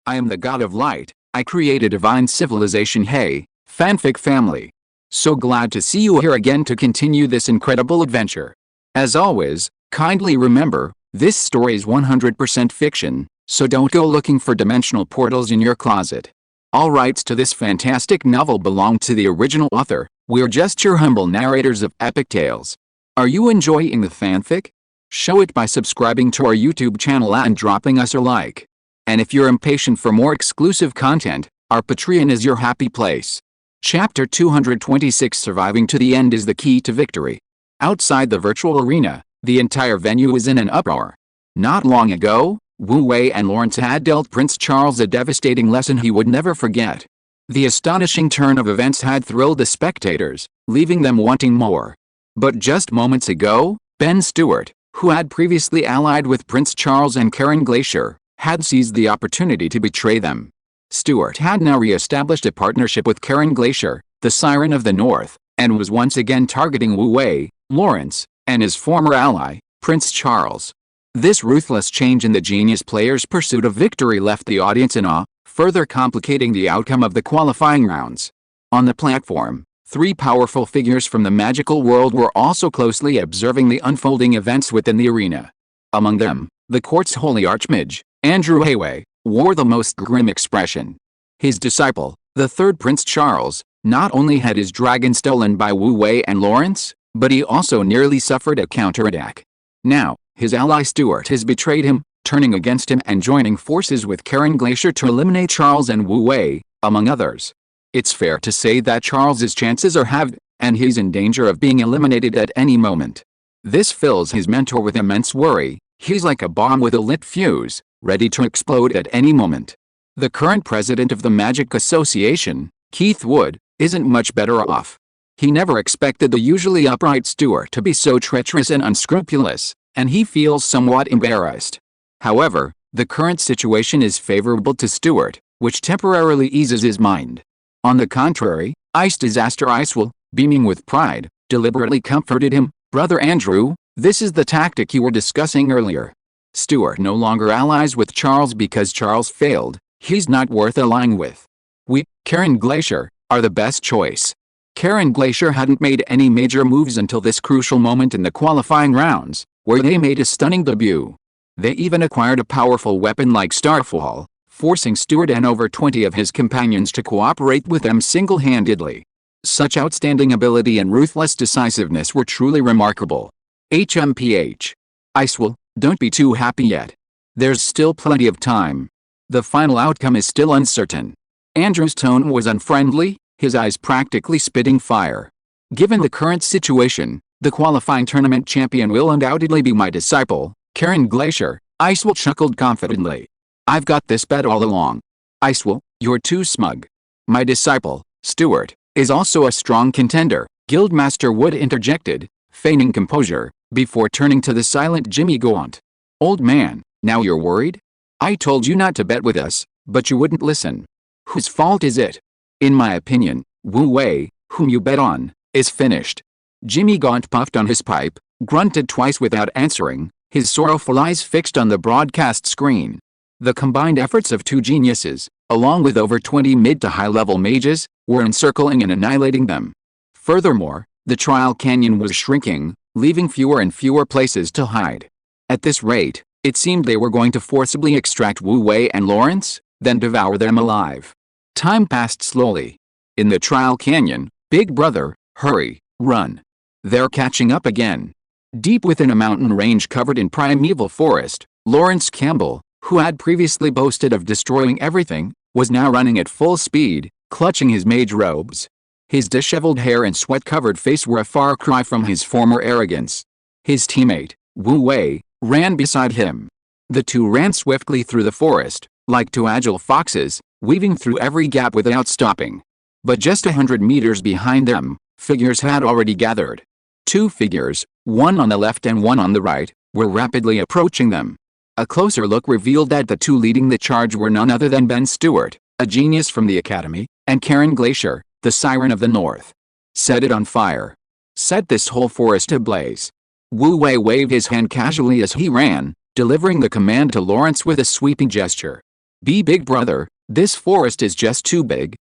I am the god of light. I create a divine civilization. Hey, fanfic family. So glad to see you here again to continue this incredible adventure. As always, kindly remember, this story is 100% fiction, so don't go looking for dimensional portals in your closet. All rights to this fantastic novel belong to the original author. We're just your humble narrators of epic tales. Are you enjoying the fanfic? Show it by subscribing to our YouTube channel and dropping us a like. And if you're impatient for more exclusive content, our Patreon is your happy place. Chapter 226 Surviving to the End is the Key to Victory. Outside the virtual arena, the entire venue is in an uproar. Not long ago, Wu Wei and Lawrence had dealt Prince Charles a devastating lesson he would never forget. The astonishing turn of events had thrilled the spectators, leaving them wanting more. But just moments ago, Ben Stuart, who had previously allied with Prince Charles and Karen Glacier, had seized the opportunity to betray them. Stuart had now re-established a partnership with Karen Glacier, the Siren of the North, and was once again targeting Wu Wei, Lawrence, and his former ally, Prince Charles. This ruthless change in the genius player's pursuit of victory left the audience in awe, further complicating the outcome of the qualifying rounds. On the platform, three powerful figures from the magical world were also closely observing the unfolding events within the arena. Among them, the court's holy archmage, Andrew Hayway, wore the most grim expression. His disciple, the third Prince Charles, not only had his dragon stolen by Wu Wei and Lawrence, but he also nearly suffered a counterattack. Now, his ally Stuart has betrayed him, turning against him and joining forces with Karen Glacier to eliminate Charles and Wu Wei, among others. It's fair to say that Charles's chances are halved, and he's in danger of being eliminated at any moment. This fills his mentor with immense worry. He's like a bomb with a lit fuse, ready to explode at any moment. The current president of the Magic Association, Keith Wood, isn't much better off. He never expected the usually upright Stuart to be so treacherous and unscrupulous, and he feels somewhat embarrassed. However, the current situation is favorable to Stuart, which temporarily eases his mind. On the contrary, Ice Disaster Icewell, beaming with pride, deliberately comforted him. Brother Andrew, this is the tactic you were discussing earlier. Stuart no longer allies with Charles because Charles failed. He's not worth allying with. We, Karen Glacier, are the best choice. Karen Glacier hadn't made any major moves until this crucial moment in the qualifying rounds, where they made a stunning debut. They even acquired a powerful weapon like Starfall, forcing Stuart and over 20 of his companions to cooperate with them single-handedly. Such outstanding ability and ruthless decisiveness were truly remarkable. HMPH. Icewell, don't be too happy yet. There's still plenty of time. The final outcome is still uncertain. Andrew's tone was unfriendly, his eyes practically spitting fire. Given the current situation, the qualifying tournament champion will undoubtedly be my disciple, Karen Glacier. Icewell chuckled confidently. I've got this bet all along. Icewell, you're too smug. My disciple, Stuart, is also a strong contender, Guildmaster Wood interjected, feigning composure, before turning to the silent Jimmy Gaunt. Old man, now you're worried? I told you not to bet with us, but you wouldn't listen. Whose fault is it? In my opinion, Wu Wei, whom you bet on, is finished. Jimmy Gaunt puffed on his pipe, grunted twice without answering, his sorrowful eyes fixed on the broadcast screen. The combined efforts of two geniuses, along with over 20 mid to high-level mages, were encircling and annihilating them. Furthermore, the trial canyon was shrinking, leaving fewer and fewer places to hide. At this rate, it seemed they were going to forcibly extract Wu Wei and Lawrence, then devour them alive. Time passed slowly. In the trial canyon, Big Brother, hurry, run. They're catching up again. Deep within a mountain range covered in primeval forest, Lawrence Campbell, who had previously boasted of destroying everything, was now running at full speed, clutching his mage robes. His disheveled hair and sweat-covered face were a far cry from his former arrogance. His teammate, Wu Wei, ran beside him. The two ran swiftly through the forest, like two agile foxes, weaving through every gap without stopping. But just 100 meters behind them, figures had already gathered. Two figures, one on the left and one on the right, were rapidly approaching them. A closer look revealed that the two leading the charge were none other than Ben Stuart, a genius from the Academy, and Karen Glacier, the Siren of the North. Set it on fire. Set this whole forest ablaze. Wu Wei waved his hand casually as he ran, delivering the command to Lawrence with a sweeping gesture. Be big, brother. This forest is just too big.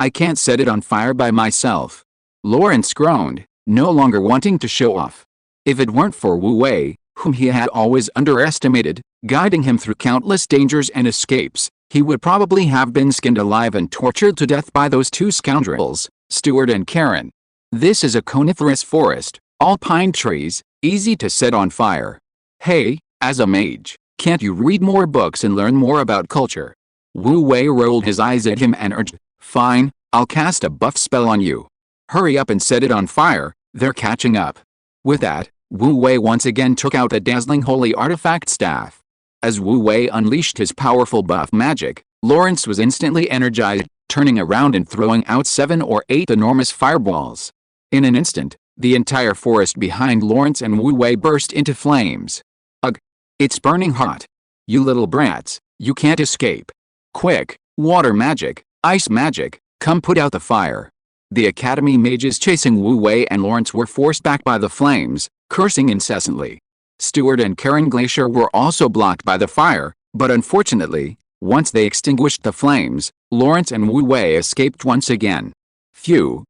I can't set it on fire by myself. Lawrence groaned, no longer wanting to show off. If it weren't for Wu Wei, whom he had always underestimated, guiding him through countless dangers and escapes, he would probably have been skinned alive and tortured to death by those two scoundrels, Stuart and Karen. This is a coniferous forest, all pine trees, easy to set on fire. Hey, as a mage, can't you read more books and learn more about culture? Wu Wei rolled his eyes at him and urged, fine, I'll cast a buff spell on you. Hurry up and set it on fire, they're catching up. With that, Wu Wei once again took out a dazzling holy artifact staff. As Wu Wei unleashed his powerful buff magic, Lawrence was instantly energized, turning around and throwing out 7 or 8 enormous fireballs. In an instant, the entire forest behind Lawrence and Wu Wei burst into flames. Ugh! It's burning hot. You little brats, you can't escape. Quick, water magic, ice magic, come put out the fire. The Academy mages chasing Wu Wei and Lawrence were forced back by the flames, cursing incessantly. Stuart and Karen Glacier were also blocked by the fire, but unfortunately, once they extinguished the flames, Lawrence and Wu Wei escaped once again. Phew,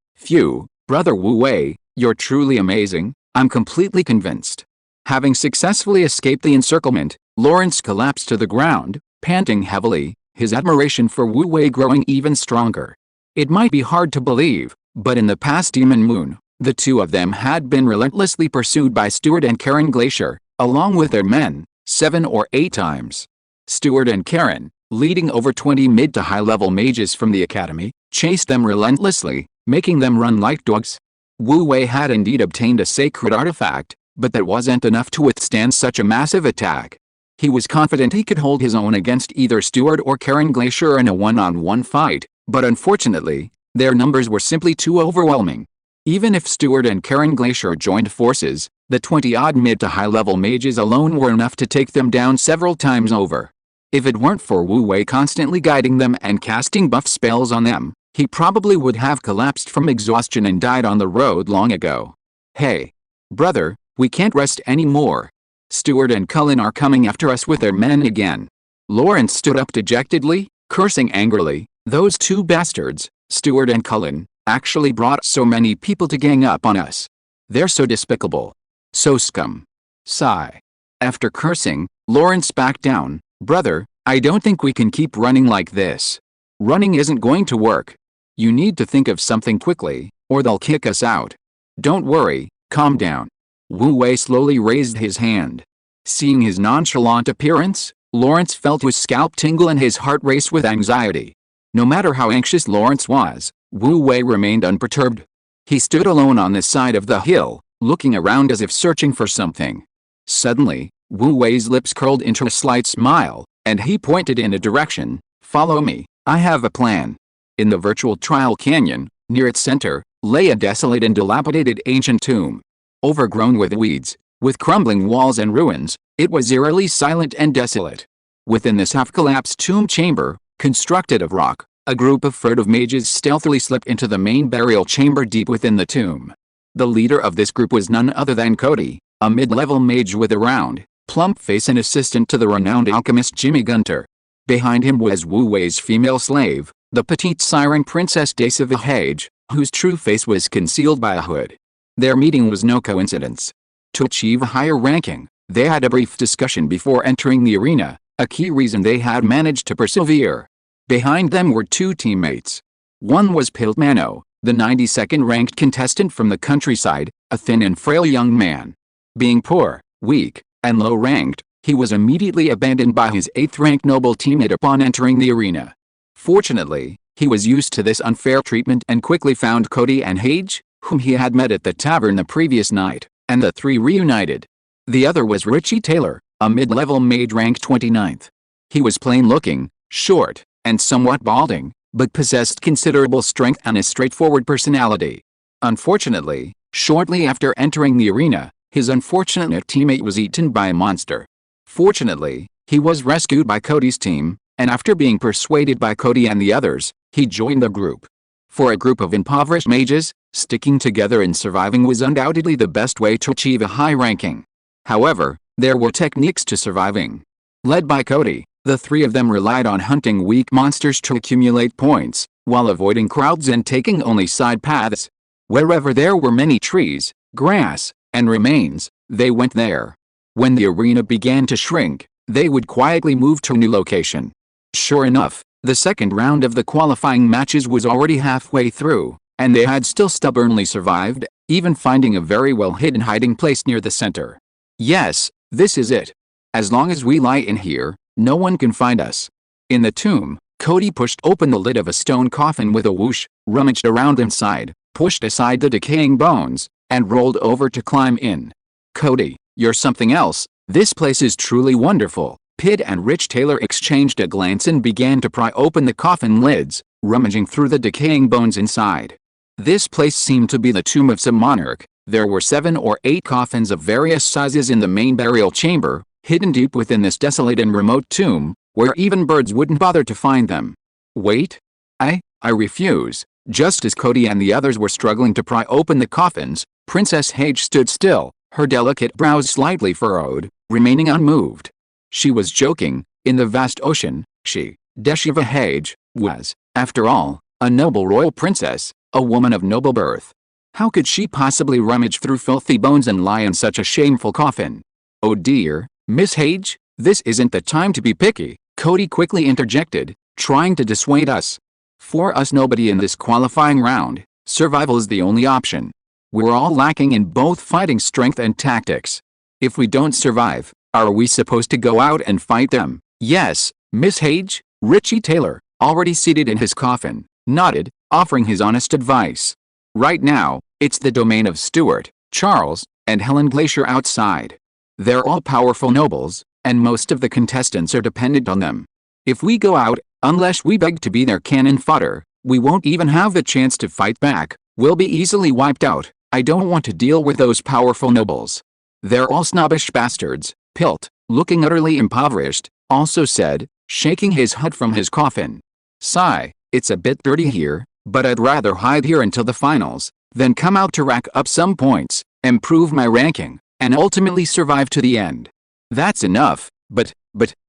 brother Wu Wei, you're truly amazing, I'm completely convinced. Having successfully escaped the encirclement, Lawrence collapsed to the ground, panting heavily, his admiration for Wu Wei growing even stronger. It might be hard to believe, but in the past Demon Moon, the two of them had been relentlessly pursued by Stuart and Karen Glacier, along with their men, 7 or 8 times. Stuart and Karen, leading over 20 mid to high-level mages from the Academy, chased them relentlessly, making them run like dogs. Wu Wei had indeed obtained a sacred artifact, but that wasn't enough to withstand such a massive attack. He was confident he could hold his own against either Stuart or Karen Glacier in a one-on-one fight, but unfortunately, their numbers were simply too overwhelming. Even if Stuart and Karen Glacier joined forces, the 20-odd mid to high-level mages alone were enough to take them down several times over. If it weren't for Wu Wei constantly guiding them and casting buff spells on them, he probably would have collapsed from exhaustion and died on the road long ago. Hey, brother, we can't rest anymore. Stuart and Cullen are coming after us with their men again. Lawrence stood up dejectedly, cursing angrily. Those two bastards, Stuart and Cullen, actually brought so many people to gang up on us. They're so despicable. So scum. Sigh. After cursing, Lawrence backed down. Brother, I don't think we can keep running like this. Running isn't going to work. You need to think of something quickly, or they'll kick us out. Don't worry, calm down. Wu Wei slowly raised his hand. Seeing his nonchalant appearance, Lawrence felt his scalp tingle and his heart race with anxiety. No matter how anxious Lawrence was, Wu Wei remained unperturbed. He stood alone on the side of the hill, looking around as if searching for something. Suddenly, Wu Wei's lips curled into a slight smile, and he pointed in a direction. Follow me, I have a plan. In the virtual trial canyon, near its center, lay a desolate and dilapidated ancient tomb. Overgrown with weeds, with crumbling walls and ruins, it was eerily silent and desolate. Within this half-collapsed tomb chamber, constructed of rock, a group of furtive mages stealthily slipped into the main burial chamber deep within the tomb. The leader of this group was none other than Cody, a mid-level mage with a round, plump face and assistant to the renowned alchemist Jimmy Gunter. Behind him was Wu Wei's female slave, the petite siren princess Daisavahage, whose true face was concealed by a hood. Their meeting was no coincidence. To achieve a higher ranking, they had a brief discussion before entering the arena, a key reason they had managed to persevere. Behind them were 2 teammates. One was Piltmano, the 92nd ranked contestant from the countryside, a thin and frail young man. Being poor, weak, and low-ranked, he was immediately abandoned by his 8th-ranked noble teammate upon entering the arena. Fortunately, he was used to this unfair treatment and quickly found Cody and Hage, whom he had met at the tavern the previous night, and the 3 reunited. The other was Richie Taylor, a mid-level mage ranked 29th. He was plain-looking, short, and somewhat balding, but possessed considerable strength and a straightforward personality. Unfortunately, shortly after entering the arena, his unfortunate teammate was eaten by a monster. Fortunately, he was rescued by Cody's team, and after being persuaded by Cody and the others, he joined the group. For a group of impoverished mages, sticking together and surviving was undoubtedly the best way to achieve a high ranking. However, there were techniques to surviving. Led by Cody, The three of them relied on hunting weak monsters to accumulate points, while avoiding crowds and taking only side paths. Wherever there were many trees, grass, and remains, they went there. When the arena began to shrink, they would quietly move to a new location. Sure enough, the second round of the qualifying matches was already halfway through, and they had still stubbornly survived, even finding a very well-hidden hiding place near the center. Yes, this is it. As long as we lie in here, no one can find us. In the tomb, Cody pushed open the lid of a stone coffin with a whoosh, rummaged around inside, pushed aside the decaying bones, and rolled over to climb in. Cody, you're something else. This place is truly wonderful. Pid and Rich Taylor exchanged a glance and began to pry open the coffin lids, rummaging through the decaying bones inside. This place seemed to be the tomb of some monarch. There were 7 or 8 coffins of various sizes in the main burial chamber, hidden deep within this desolate and remote tomb, where even birds wouldn't bother to find them. Wait. I refuse. Just as Cody and the others were struggling to pry open the coffins, Princess Hage stood still, her delicate brows slightly furrowed, remaining unmoved. She was joking. In the vast ocean, she, Deshiva Hage, was, after all, a noble royal princess, a woman of noble birth. How could she possibly rummage through filthy bones and lie in such a shameful coffin? Oh dear, Miss Hage, this isn't the time to be picky, Cody quickly interjected, trying to dissuade us. For us, nobody in this qualifying round, survival is the only option. We're all lacking in both fighting strength and tactics. If we don't survive, are we supposed to go out and fight them? Yes, Miss Hage. Richie Taylor, already seated in his coffin, nodded, offering his honest advice. Right now, it's the domain of Stuart, Charles, and Helen Glacier outside. They're all powerful nobles, and most of the contestants are dependent on them. If we go out, unless we beg to be their cannon fodder, we won't even have the chance to fight back. We'll be easily wiped out. I don't want to deal with those powerful nobles. They're all snobbish bastards, Pilt, looking utterly impoverished, also said, shaking his head from his coffin. Sigh, it's a bit dirty here, but I'd rather hide here until the finals, than come out to rack up some points, improve my ranking, and ultimately survive to the end. That's enough, but,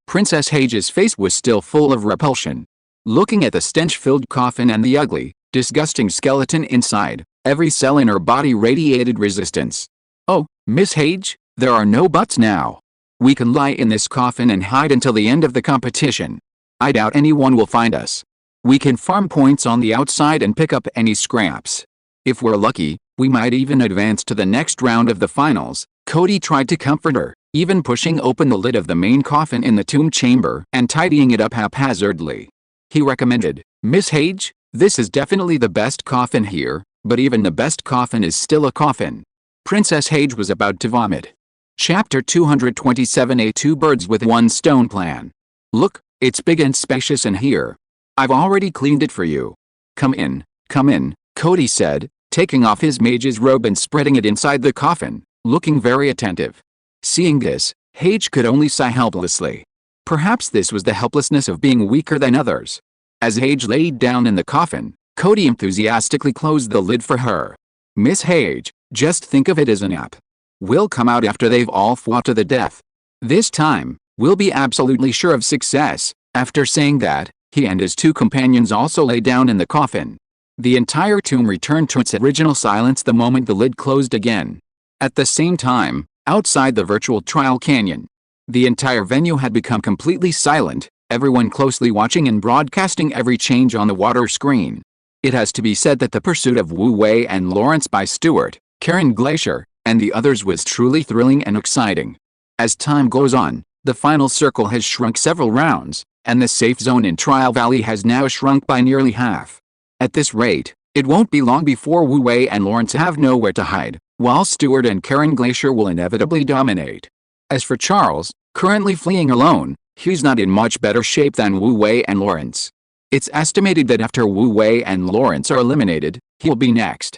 Princess Hage's face was still full of repulsion. Looking at the stench-filled coffin and the ugly, disgusting skeleton inside, every cell in her body radiated resistance. Oh, Miss Hage, there are no buts now. We can lie in this coffin and hide until the end of the competition. I doubt anyone will find us. We can farm points on the outside and pick up any scraps. If we're lucky, we might even advance to the next round of the finals. Cody tried to comfort her, even pushing open the lid of the main coffin in the tomb chamber and tidying it up haphazardly. He recommended, Miss Hage, this is definitely the best coffin here, but even the best coffin is still a coffin. Princess Hage was about to vomit. Chapter 227. A Two Birds with One Stone Plan. Look, it's big and spacious in here. I've already cleaned it for you. Come in, Cody said, taking off his mage's robe and spreading it inside the coffin, looking very attentive. Seeing this, Hage could only sigh helplessly. Perhaps this was the helplessness of being weaker than others. As Hage laid down in the coffin, Cody enthusiastically closed the lid for her. Miss Hage, just think of it as a nap. We'll come out after they've all fought to the death. This time, we'll be absolutely sure of success. After saying that, he and his two companions also lay down in the coffin. The entire tomb returned to its original silence the moment the lid closed again. At the same time, outside the virtual trial canyon, the entire venue had become completely silent, everyone closely watching and broadcasting every change on the water screen. It has to be said that the pursuit of Wu Wei and Lawrence by Stuart, Karen Glacier, and the others was truly thrilling and exciting. As time goes on, the final circle has shrunk several rounds, and the safe zone in Trial Valley has now shrunk by nearly half. At this rate, it won't be long before Wu Wei and Lawrence have nowhere to hide, while Stuart and Karen Glacier will inevitably dominate. As for Charles, currently fleeing alone, he's not in much better shape than Wu Wei and Lawrence. It's estimated that after Wu Wei and Lawrence are eliminated, he'll be next.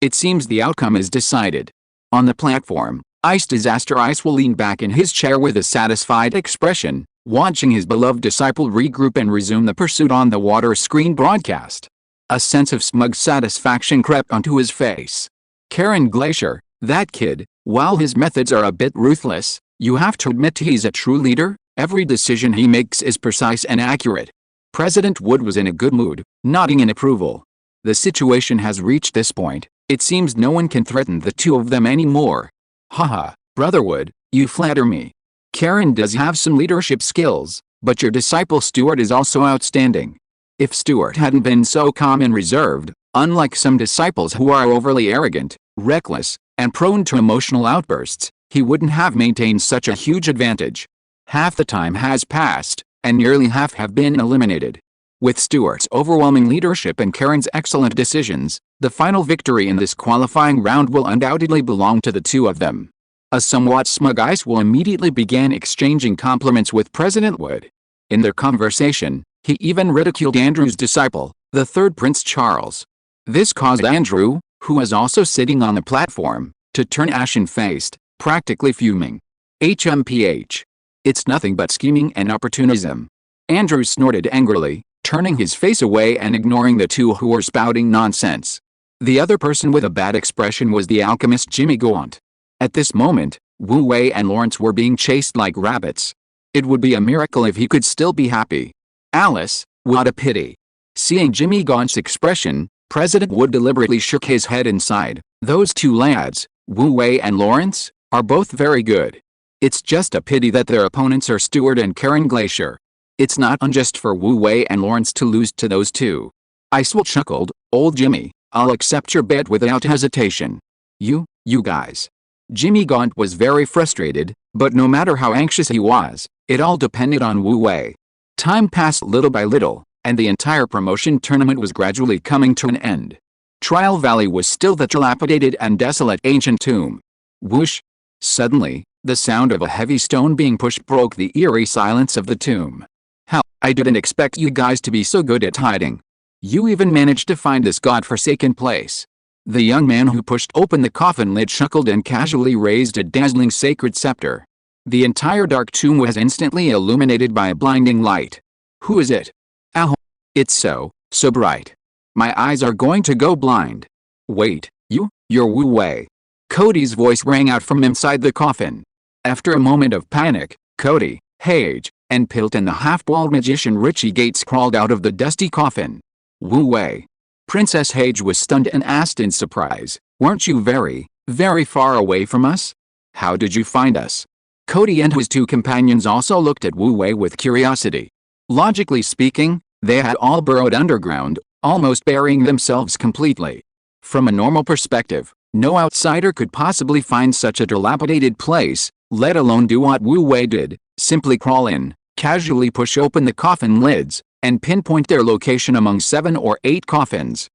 It seems the outcome is decided. On the platform, Ice Disaster Ice will lean back in his chair with a satisfied expression, watching his beloved disciple regroup and resume the pursuit on the water screen broadcast. A sense of smug satisfaction crept onto his face. Karen Glacier, that kid, while his methods are a bit ruthless, you have to admit he's a true leader. Every decision he makes is precise and accurate. President Wood was in a good mood, nodding in approval. The situation has reached this point, it seems no one can threaten the two of them anymore. Haha, Brother Wood, you flatter me. Karen does have some leadership skills, but your disciple Stuart is also outstanding. If Stuart hadn't been so calm and reserved, unlike some disciples who are overly arrogant, reckless, and prone to emotional outbursts, he wouldn't have maintained such a huge advantage. Half the time has passed, and nearly half have been eliminated. With Stuart's overwhelming leadership and Karen's excellent decisions, the final victory in this qualifying round will undoubtedly belong to the two of them. A somewhat smug Ice will immediately begin exchanging compliments with President Wood. In their conversation, he even ridiculed Andrew's disciple, the third Prince Charles. This caused Andrew, who was also sitting on the platform, to turn ashen-faced, practically fuming. HMPH. It's nothing but scheming and opportunism. Andrew snorted angrily, turning his face away and ignoring the two who were spouting nonsense. The other person with a bad expression was the alchemist Jimmy Gaunt. At this moment, Wu Wei and Lawrence were being chased like rabbits. It would be a miracle if he could still be happy. Alice, what a pity. Seeing Jimmy Gaunt's expression, President Wood deliberately shook his head and sighed. Those two lads, Wu Wei and Lawrence, are both very good. It's just a pity that their opponents are Stuart and Karen Glacier. It's not unjust for Wu Wei and Lawrence to lose to those two. Icewell chuckled, Old Jimmy, I'll accept your bet without hesitation. You guys. Jimmy Gaunt was very frustrated, but no matter how anxious he was, it all depended on Wu Wei. Time passed little by little, and the entire promotion tournament was gradually coming to an end. Trial Valley was still the dilapidated and desolate ancient tomb. Whoosh! Suddenly, the sound of a heavy stone being pushed broke the eerie silence of the tomb. Hell, I didn't expect you guys to be so good at hiding. You even managed to find this godforsaken place. The young man who pushed open the coffin lid chuckled and casually raised a dazzling sacred scepter. The entire dark tomb was instantly illuminated by a blinding light. Who is it? Ow! It's so bright. My eyes are going to go blind. Wait, you're Wu Wei. Cody's voice rang out from inside the coffin. After a moment of panic, Cody, Hage, and Pilt and the half-bald magician Richie Gates crawled out of the dusty coffin. Wu Wei. Princess Hage was stunned and asked in surprise, weren't you very, very far away from us? How did you find us? Cody and his two companions also looked at Wu Wei with curiosity. Logically speaking, they had all burrowed underground, almost burying themselves completely. From a normal perspective, no outsider could possibly find such a dilapidated place, let alone do what Wu Wei did, simply crawl in, casually push open the coffin lids, and pinpoint their location among 7 or 8 coffins.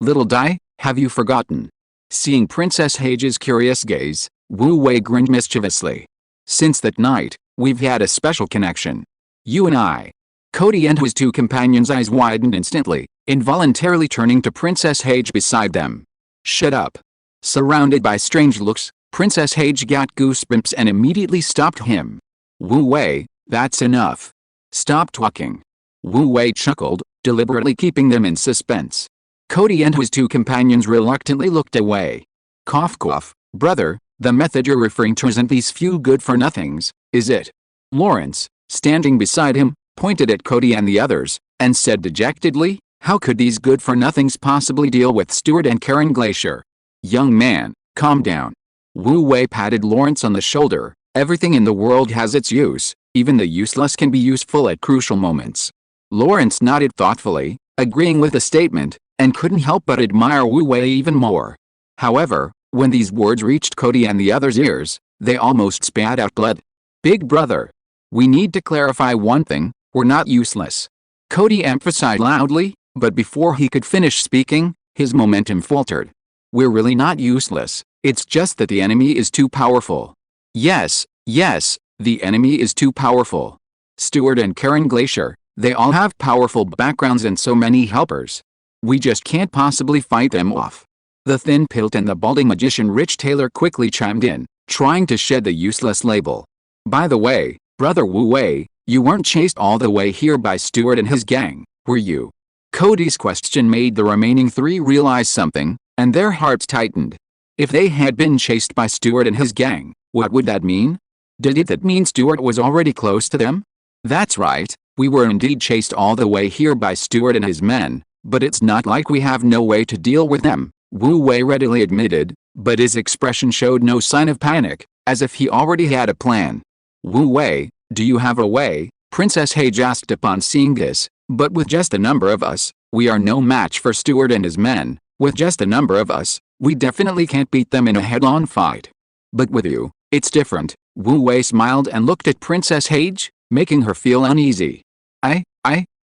Little Dai, have you forgotten? Seeing Princess Hage's curious gaze, Wu Wei grinned mischievously. Since that night, we've had a special connection. You and I. Cody and his two companions' eyes widened instantly, involuntarily turning to Princess Hage beside them. Shut up. Surrounded by strange looks, Princess Hage got goosebumps and immediately stopped him. Wu Wei, that's enough. Stop talking. Wu Wei chuckled, deliberately keeping them in suspense. Cody and his two companions reluctantly looked away. Cough cough, brother, the method you're referring to isn't these few good-for-nothings, is it? Lawrence, standing beside him, pointed at Cody and the others, and said dejectedly, how could these good-for-nothings possibly deal with Stuart and Karen Glacier? Young man, calm down. Wu Wei patted Lawrence on the shoulder, everything in the world has its use, even the useless can be useful at crucial moments. Lawrence nodded thoughtfully, agreeing with the statement, and couldn't help but admire Wu Wei even more. However, when these words reached Cody and the others' ears, they almost spat out blood. Big brother. We need to clarify one thing, we're not useless. Cody emphasized loudly, but before he could finish speaking, his momentum faltered. We're really not useless, it's just that the enemy is too powerful. Yes, the enemy is too powerful. Stuart and Karen Glacier, they all have powerful backgrounds and so many helpers. We just can't possibly fight them off. The thin Pilt and the balding magician Rich Taylor quickly chimed in, trying to shed the useless label. By the way, Brother Wu Wei, you weren't chased all the way here by Stuart and his gang, were you? Cody's question made the remaining 3 realize something, and their hearts tightened. If they had been chased by Stuart and his gang, what would that mean? Did that mean Stuart was already close to them? That's right, we were indeed chased all the way here by Stuart and his men, but it's not like we have no way to deal with them, Wu Wei readily admitted, but his expression showed no sign of panic, as if he already had a plan. Wu Wei, do you have a way? Princess Hage asked upon seeing this, but with just a number of us, we are no match for Stuart and his men. With just a number of us, we definitely can't beat them in a head-on fight. But with you, it's different. Wu Wei smiled and looked at Princess Hage, making her feel uneasy.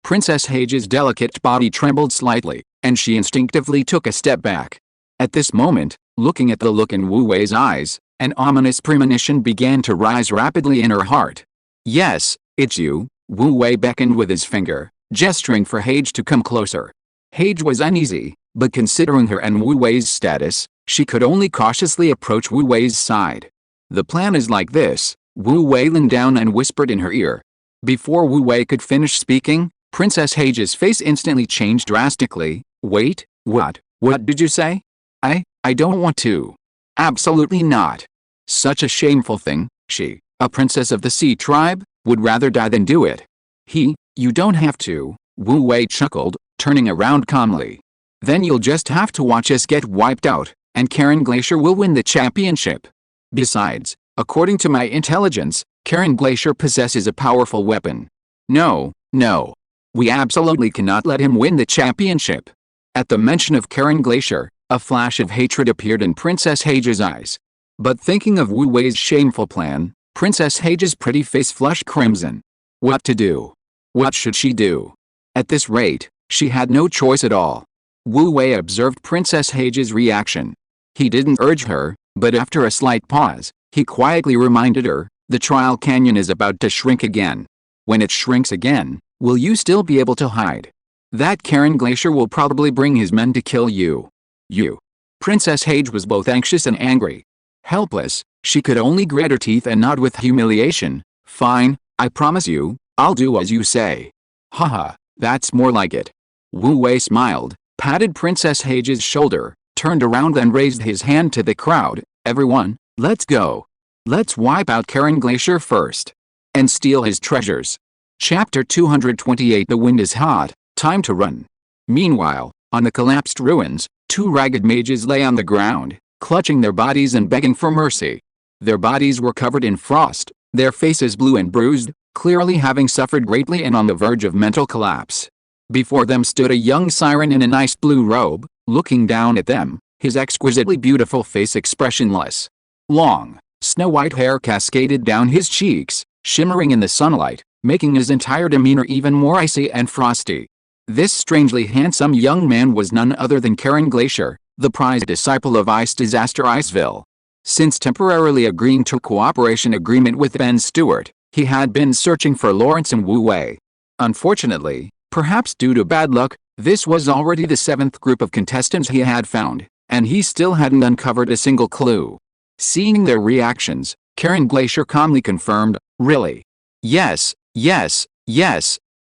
Princess Hage's delicate body trembled slightly, and she instinctively took a step back. At this moment, looking at the look in Wu Wei's eyes, an ominous premonition began to rise rapidly in her heart. Yes, it's you, Wu Wei beckoned with his finger, gesturing for Hage to come closer. Hage was uneasy, but considering her and Wu Wei's status, she could only cautiously approach Wu Wei's side. The plan is like this, Wu Wei leaned down and whispered in her ear. Before Wu Wei could finish speaking, Princess Hage's face instantly changed drastically. Wait, what did you say? I don't want to. Absolutely not. Such a shameful thing, she, a princess of the Sea tribe, would rather die than do it. You don't have to, Wu Wei chuckled, turning around calmly. Then you'll just have to watch us get wiped out, and Karen Glacier will win the championship. Besides, according to my intelligence, Karen Glacier possesses a powerful weapon. No. We absolutely cannot let him win the championship. At the mention of Karen Glacier, a flash of hatred appeared in Princess Hage's eyes. But thinking of Wu Wei's shameful plan, Princess Hage's pretty face flushed crimson. What to do? What should she do? At this rate, she had no choice at all. Wu Wei observed Princess Hage's reaction. He didn't urge her, but after a slight pause, he quietly reminded her, the trial canyon is about to shrink again. When it shrinks again, will you still be able to hide? That Karen Glacier will probably bring his men to kill you. Princess Hage was both anxious and angry. Helpless, she could only grit her teeth and nod with humiliation. Fine, I promise you, I'll do as you say. Haha, that's more like it. Wu Wei smiled, patted Princess Hage's shoulder, turned around and raised his hand to the crowd. Everyone, let's go. Let's wipe out Karen Glacier first. And steal his treasures. Chapter 228. The wind is hot, time to run. Meanwhile, on the collapsed ruins, two ragged mages lay on the ground, clutching their bodies and begging for mercy. Their bodies were covered in frost, their faces blue and bruised, clearly having suffered greatly and on the verge of mental collapse. Before them stood a young siren in a nice blue robe, looking down at them, his exquisitely beautiful face expressionless. Long, snow-white hair cascaded down his cheeks, shimmering in the sunlight, making his entire demeanor even more icy and frosty. This strangely handsome young man was none other than Karen Glacier, the prized disciple of Ice Disaster Iceville. Since temporarily agreeing to a cooperation agreement with Ben Stuart, he had been searching for Lawrence and Wu Wei. Unfortunately, perhaps due to bad luck, this was already the 7th group of contestants he had found, and he still hadn't uncovered a single clue. Seeing their reactions, Karen Glacier calmly confirmed, really? Yes.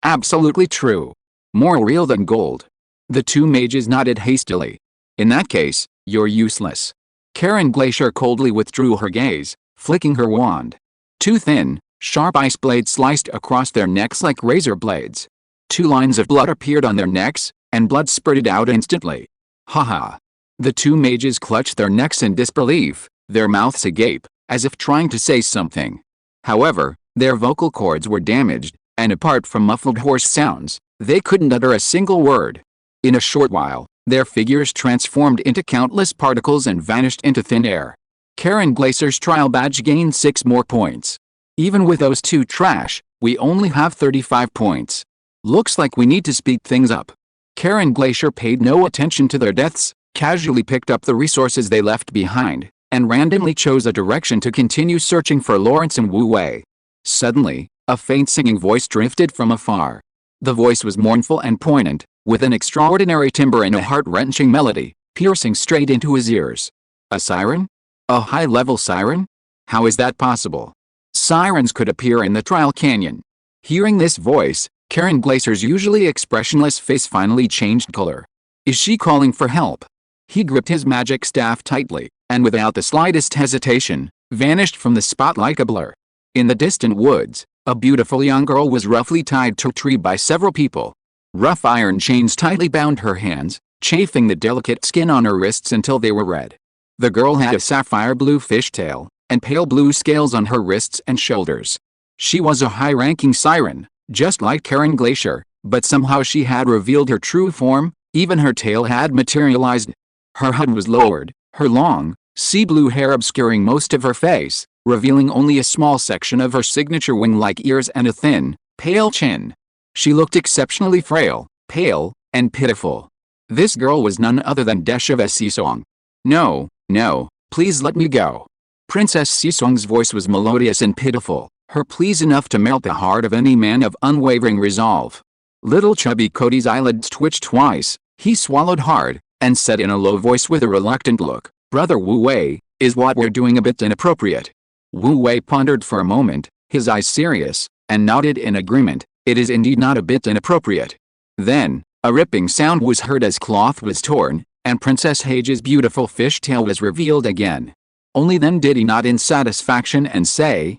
Absolutely true. More real than gold. The two mages nodded hastily. In that case, you're useless. Karen Glacier coldly withdrew her gaze, flicking her wand. Two thin, sharp ice blades sliced across their necks like razor blades. 2 lines of blood appeared on their necks, and blood spurted out instantly. Haha. The two mages clutched their necks in disbelief, their mouths agape, as if trying to say something. However, their vocal cords were damaged, and apart from muffled hoarse sounds, they couldn't utter a single word. In a short while, their figures transformed into countless particles and vanished into thin air. Karen Glacier's trial badge gained 6 more points. Even with those two trash, we only have 35 points. Looks like we need to speed things up. Karen Glacier paid no attention to their deaths, casually picked up the resources they left behind, and randomly chose a direction to continue searching for Lawrence and Wu Wei. Suddenly, a faint singing voice drifted from afar. The voice was mournful and poignant, with an extraordinary timbre and a heart-wrenching melody, piercing straight into his ears. A siren? A high-level siren? How is that possible? Sirens could appear in the trial canyon. Hearing this voice, Karen Glacier's usually expressionless face finally changed color. Is she calling for help? He gripped his magic staff tightly, and without the slightest hesitation, vanished from the spot like a blur. In the distant woods, a beautiful young girl was roughly tied to a tree by several people. Rough iron chains tightly bound her hands, chafing the delicate skin on her wrists until they were red. The girl had a sapphire blue fishtail, and pale blue scales on her wrists and shoulders. She was a high-ranking siren, just like Karen Glacier, but somehow she had revealed her true form, even her tail had materialized. Her head was lowered, her long, sea blue hair obscuring most of her face, revealing only a small section of her signature wing-like ears and a thin, pale chin. She looked exceptionally frail, pale, and pitiful. This girl was none other than Deshava Sisong. No, no, please let me go. Princess Sisong's voice was melodious and pitiful, her pleas enough to melt the heart of any man of unwavering resolve. Little chubby Cody's eyelids twitched twice, he swallowed hard, and said in a low voice with a reluctant look, "Brother Wu Wei, is what we're doing a bit inappropriate?" Wu Wei pondered for a moment, his eyes serious, and nodded in agreement. "It is indeed not a bit inappropriate." Then, a ripping sound was heard as cloth was torn, and Princess Hage's beautiful fishtail was revealed again. Only then did he nod in satisfaction and say,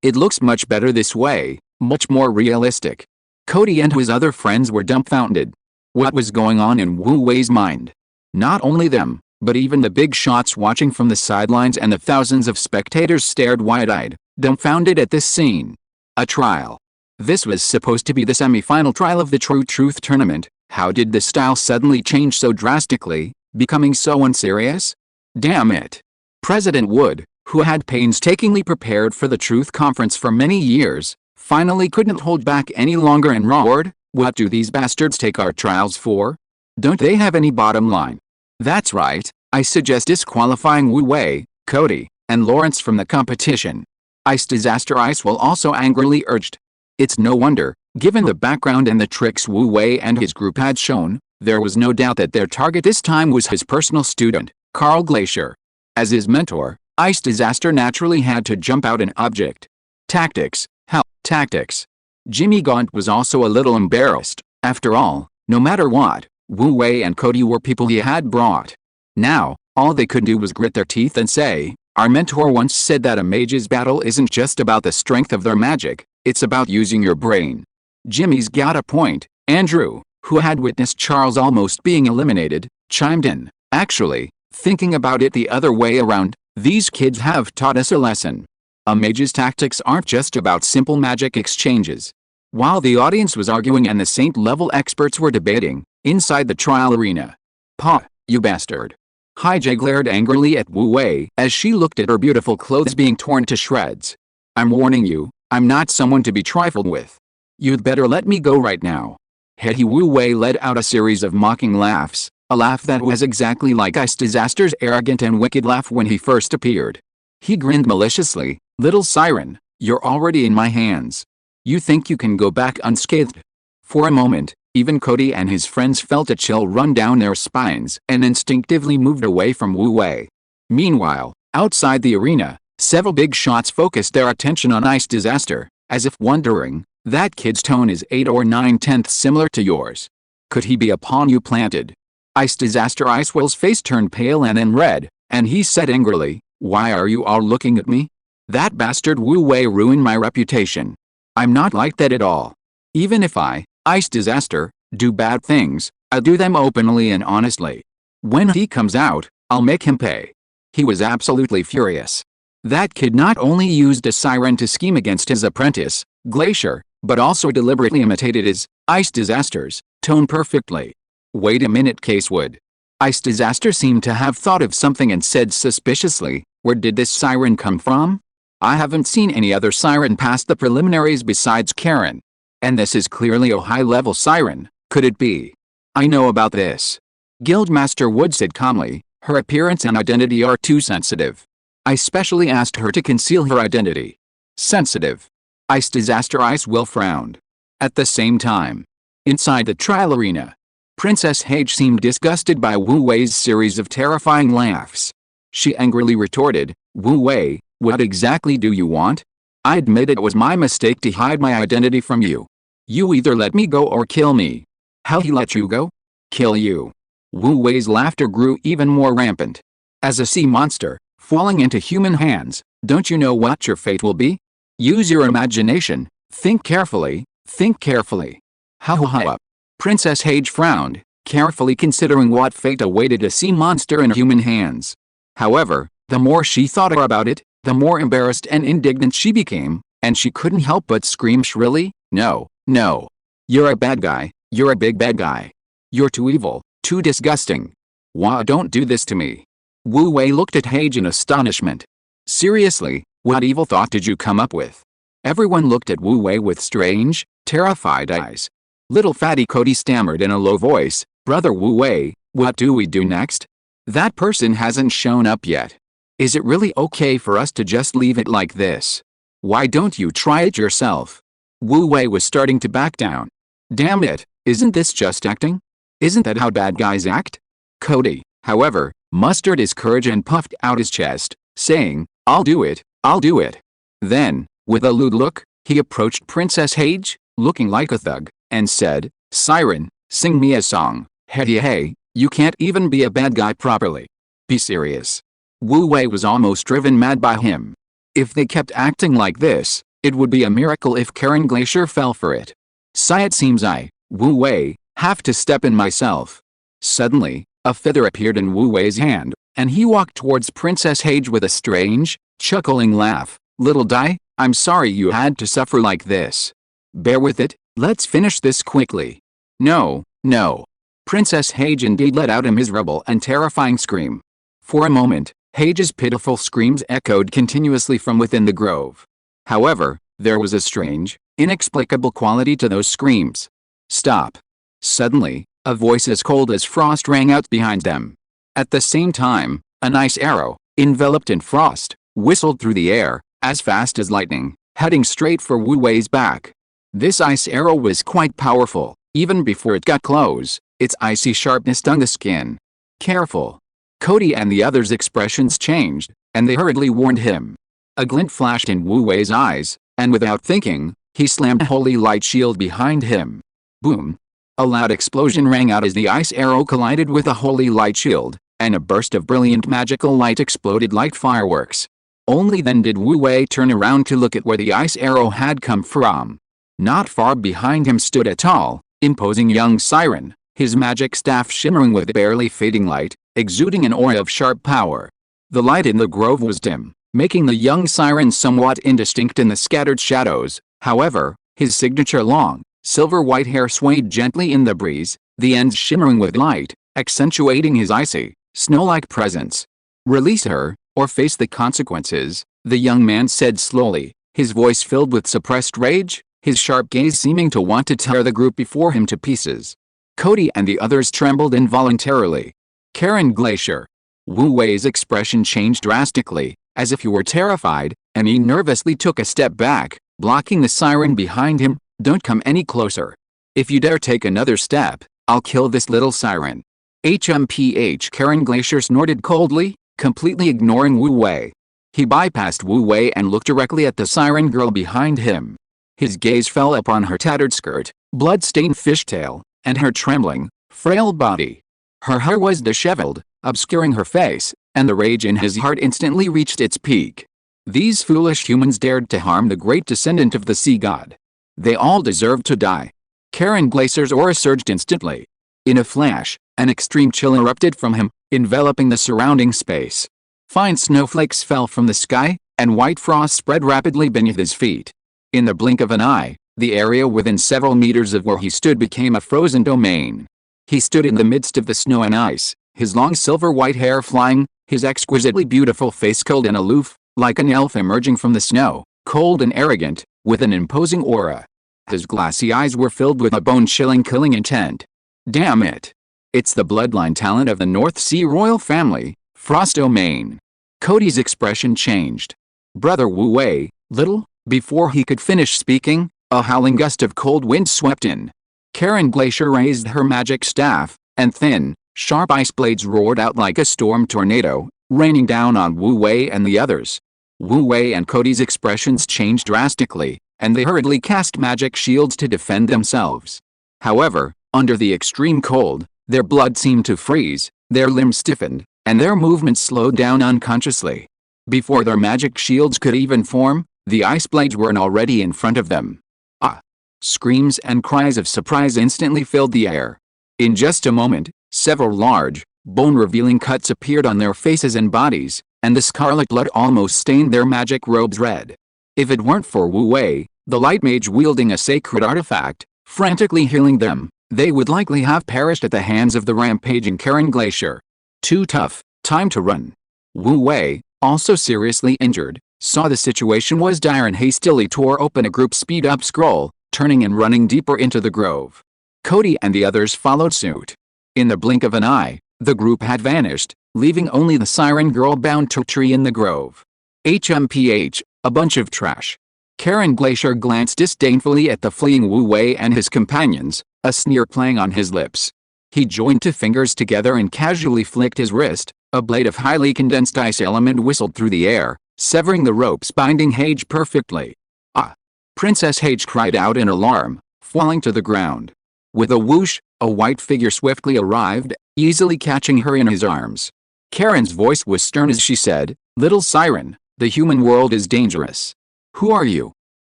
"It looks much better this way, much more realistic." Cody and his other friends were dumbfounded. What was going on in Wu Wei's mind? Not only them, but even the big shots watching from the sidelines and the thousands of spectators stared wide-eyed, dumbfounded at this scene. A trial. This was supposed to be the semi-final trial of the True Truth tournament. How did the style suddenly change so drastically, becoming so unserious? Damn it. President Wood, who had painstakingly prepared for the Truth Conference for many years, finally couldn't hold back any longer and roared, "What do these bastards take our trials for? Don't they have any bottom line? That's right, I suggest disqualifying Wu Wei, Cody, and Lawrence from the competition." Ice Disaster Ice will also angrily urged. It's no wonder, given the background and the tricks Wu Wei and his group had shown, there was no doubt that their target this time was his personal student, Carl Glacier. As his mentor, Ice Disaster naturally had to jump out and object. Tactics, hell, tactics. Jimmy Gaunt was also a little embarrassed. After all, no matter what, Wu Wei and Cody were people he had brought. Now, all they could do was grit their teeth and say, "Our mentor once said that a mage's battle isn't just about the strength of their magic, it's about using your brain." Jimmy's got a point. Andrew, who had witnessed Charles almost being eliminated, chimed in. "Actually, thinking about it the other way around, these kids have taught us a lesson. A mage's tactics aren't just about simple magic exchanges." While the audience was arguing and the saint-level experts were debating, inside the trial arena. "Pa, you bastard." Haije glared angrily at Wu Wei as she looked at her beautiful clothes being torn to shreds. "I'm warning you, I'm not someone to be trifled with. You'd better let me go right now." Hehe. Wu Wei let out a series of mocking laughs, a laugh that was exactly like Ice Disaster's arrogant and wicked laugh when he first appeared. He grinned maliciously. "Little siren, you're already in my hands. You think you can go back unscathed?" For a moment, even Cody and his friends felt a chill run down their spines and instinctively moved away from Wu Wei. Meanwhile, outside the arena, several big shots focused their attention on Ice Disaster, as if wondering, "That kid's tone is 8 or 9/10 similar to yours. Could he be a pawn you planted?" Ice Disaster Icewell's face turned pale and then red, and he said angrily, "Why are you all looking at me? That bastard Wu Wei ruined my reputation. I'm not like that at all. Even if I, Ice Disaster, do bad things, I'll do them openly and honestly. When he comes out, I'll make him pay." He was absolutely furious. That kid not only used a siren to scheme against his apprentice, Glacier, but also deliberately imitated his, Ice Disaster's, tone perfectly. "Wait a minute, Casewood." Ice Disaster seemed to have thought of something and said suspiciously, "Where did this siren come from? I haven't seen any other siren pass the preliminaries besides Karen. And this is clearly a high-level siren, could it be?" "I know about this," Guildmaster Wood said calmly. "Her appearance and identity are too sensitive. I specially asked her to conceal her identity." "Sensitive?" Ice Disaster Icewell frowned. At the same time, inside the trial arena, Princess Hage seemed disgusted by Wu Wei's series of terrifying laughs. She angrily retorted, "Wu Wei, what exactly do you want? I admit it was my mistake to hide my identity from you. You either let me go or kill me." "How he let you go? Kill you?" Wu Wei's laughter grew even more rampant. "As a sea monster, falling into human hands, don't you know what your fate will be? Use your imagination. Think carefully. Think carefully. Ha ha ha. Princess Hage frowned, carefully considering what fate awaited a sea monster in human hands. However, the more she thought about it, the more embarrassed and indignant she became, and she couldn't help but scream shrilly, "No, no. You're a bad guy. You're a big bad guy. You're too evil, too disgusting. Why don't do this to me?" Wu Wei looked at Hage in astonishment. "Seriously, what evil thought did you come up with?" Everyone looked at Wu Wei with strange, terrified eyes. Little fatty Cody stammered in a low voice, "Brother Wu Wei, what do we do next? That person hasn't shown up yet. Is it really okay for us to just leave it like this? Why don't you try it yourself?" Wu Wei was starting to back down. "Damn it, isn't this just acting? Isn't that how bad guys act?" Cody, however, mustered his courage and puffed out his chest, saying, "I'll do it, I'll do it." Then, with a lewd look, he approached Princess Hage, looking like a thug, and said, "Siren, sing me a song." Hey, you can't even be a bad guy properly. Be serious." Wu Wei was almost driven mad by him. If they kept acting like this, it would be a miracle if Karen Glacier fell for it. It seems I, Wu Wei, have to step in myself." Suddenly, a feather appeared in Wu Wei's hand, and he walked towards Princess Hage with a strange, chuckling laugh. "Little Dai, I'm sorry you had to suffer like this. Bear with it, let's finish this quickly." "No, no." Princess Hage indeed let out a miserable and terrifying scream. For a moment, Hage's pitiful screams echoed continuously from within the grove. However, there was a strange, inexplicable quality to those screams. "Stop." Suddenly, a voice as cold as frost rang out behind them. At the same time, an ice arrow, enveloped in frost, whistled through the air, as fast as lightning, heading straight for Wu Wei's back. This ice arrow was quite powerful. Even before it got close, its icy sharpness stung the skin. "Careful." Cody and the others' expressions changed, and they hurriedly warned him. A glint flashed in Wu Wei's eyes, and without thinking, he slammed a holy light shield behind him. Boom! A loud explosion rang out as the ice arrow collided with a holy light shield, and a burst of brilliant magical light exploded like fireworks. Only then did Wu Wei turn around to look at where the ice arrow had come from. Not far behind him stood a tall, imposing young siren, his magic staff shimmering with barely fading light, exuding an aura of sharp power. The light in the grove was dim, making the young siren somewhat indistinct in the scattered shadows. However, his signature long, silver-white hair swayed gently in the breeze, the ends shimmering with light, accentuating his icy, snow-like presence. "Release her, or face the consequences," the young man said slowly, his voice filled with suppressed rage, his sharp gaze seeming to want to tear the group before him to pieces. Cody and the others trembled involuntarily. "Karen Glacier." Wu Wei's expression changed drastically, as if he were terrified, and he nervously took a step back, blocking the siren behind him. "Don't come any closer. If you dare take another step, I'll kill this little siren." Karen Glacier snorted coldly, completely ignoring Wu Wei. He bypassed Wu Wei and looked directly at the siren girl behind him. His gaze fell upon her tattered skirt, blood-stained fishtail, and her trembling, frail body. Her hair was disheveled, obscuring her face, and the rage in his heart instantly reached its peak. These foolish humans dared to harm the great descendant of the sea god. They all deserved to die. Karen Glacier's aura surged instantly. In a flash, an extreme chill erupted from him, enveloping the surrounding space. Fine snowflakes fell from the sky, and white frost spread rapidly beneath his feet. In the blink of an eye, the area within several meters of where he stood became a frozen domain. He stood in the midst of the snow and ice, his long silver-white hair flying, his exquisitely beautiful face cold and aloof, like an elf emerging from the snow, cold and arrogant, with an imposing aura. His glassy eyes were filled with a bone-chilling killing intent. "Damn it! It's the bloodline talent of the North Sea royal family, Frost Domain." Cody's expression changed. "Brother Wu Wei, little..." Before he could finish speaking, a howling gust of cold wind swept in. Karen Glacier raised her magic staff, and thin, sharp ice blades roared out like a storm tornado, raining down on Wu Wei and the others. Wu Wei and Cody's expressions changed drastically, and they hurriedly cast magic shields to defend themselves. However, under the extreme cold, their blood seemed to freeze, their limbs stiffened, and their movements slowed down unconsciously. Before their magic shields could even form, The ice blades were already in front of them. Ah! Screams and cries of surprise instantly filled the air. In just a moment, several large, bone-revealing cuts appeared on their faces and bodies, and the scarlet blood almost stained their magic robes red. If it weren't for Wu Wei, the light mage wielding a sacred artifact, frantically healing them, they would likely have perished at the hands of the rampaging Karen Glacier. Too tough, time to run. Wu Wei, also seriously injured, saw the situation was dire and hastily tore open a group speed-up scroll, turning and running deeper into the grove. Cody and the others followed suit. In the blink of an eye, the group had vanished, leaving only the siren girl bound to a tree in the grove. HMPH, a bunch of trash. Karen Glacier glanced disdainfully at the fleeing Wu Wei and his companions, a sneer playing on his lips. He joined two fingers together and casually flicked his wrist. A blade of highly condensed ice element whistled through the air, severing the ropes binding Hage perfectly. Ah! Princess Hage cried out in alarm, falling to the ground. With a whoosh, a white figure swiftly arrived, easily catching her in his arms. Karen's voice was stern as she said, "Little siren, the human world is dangerous. Who are you?"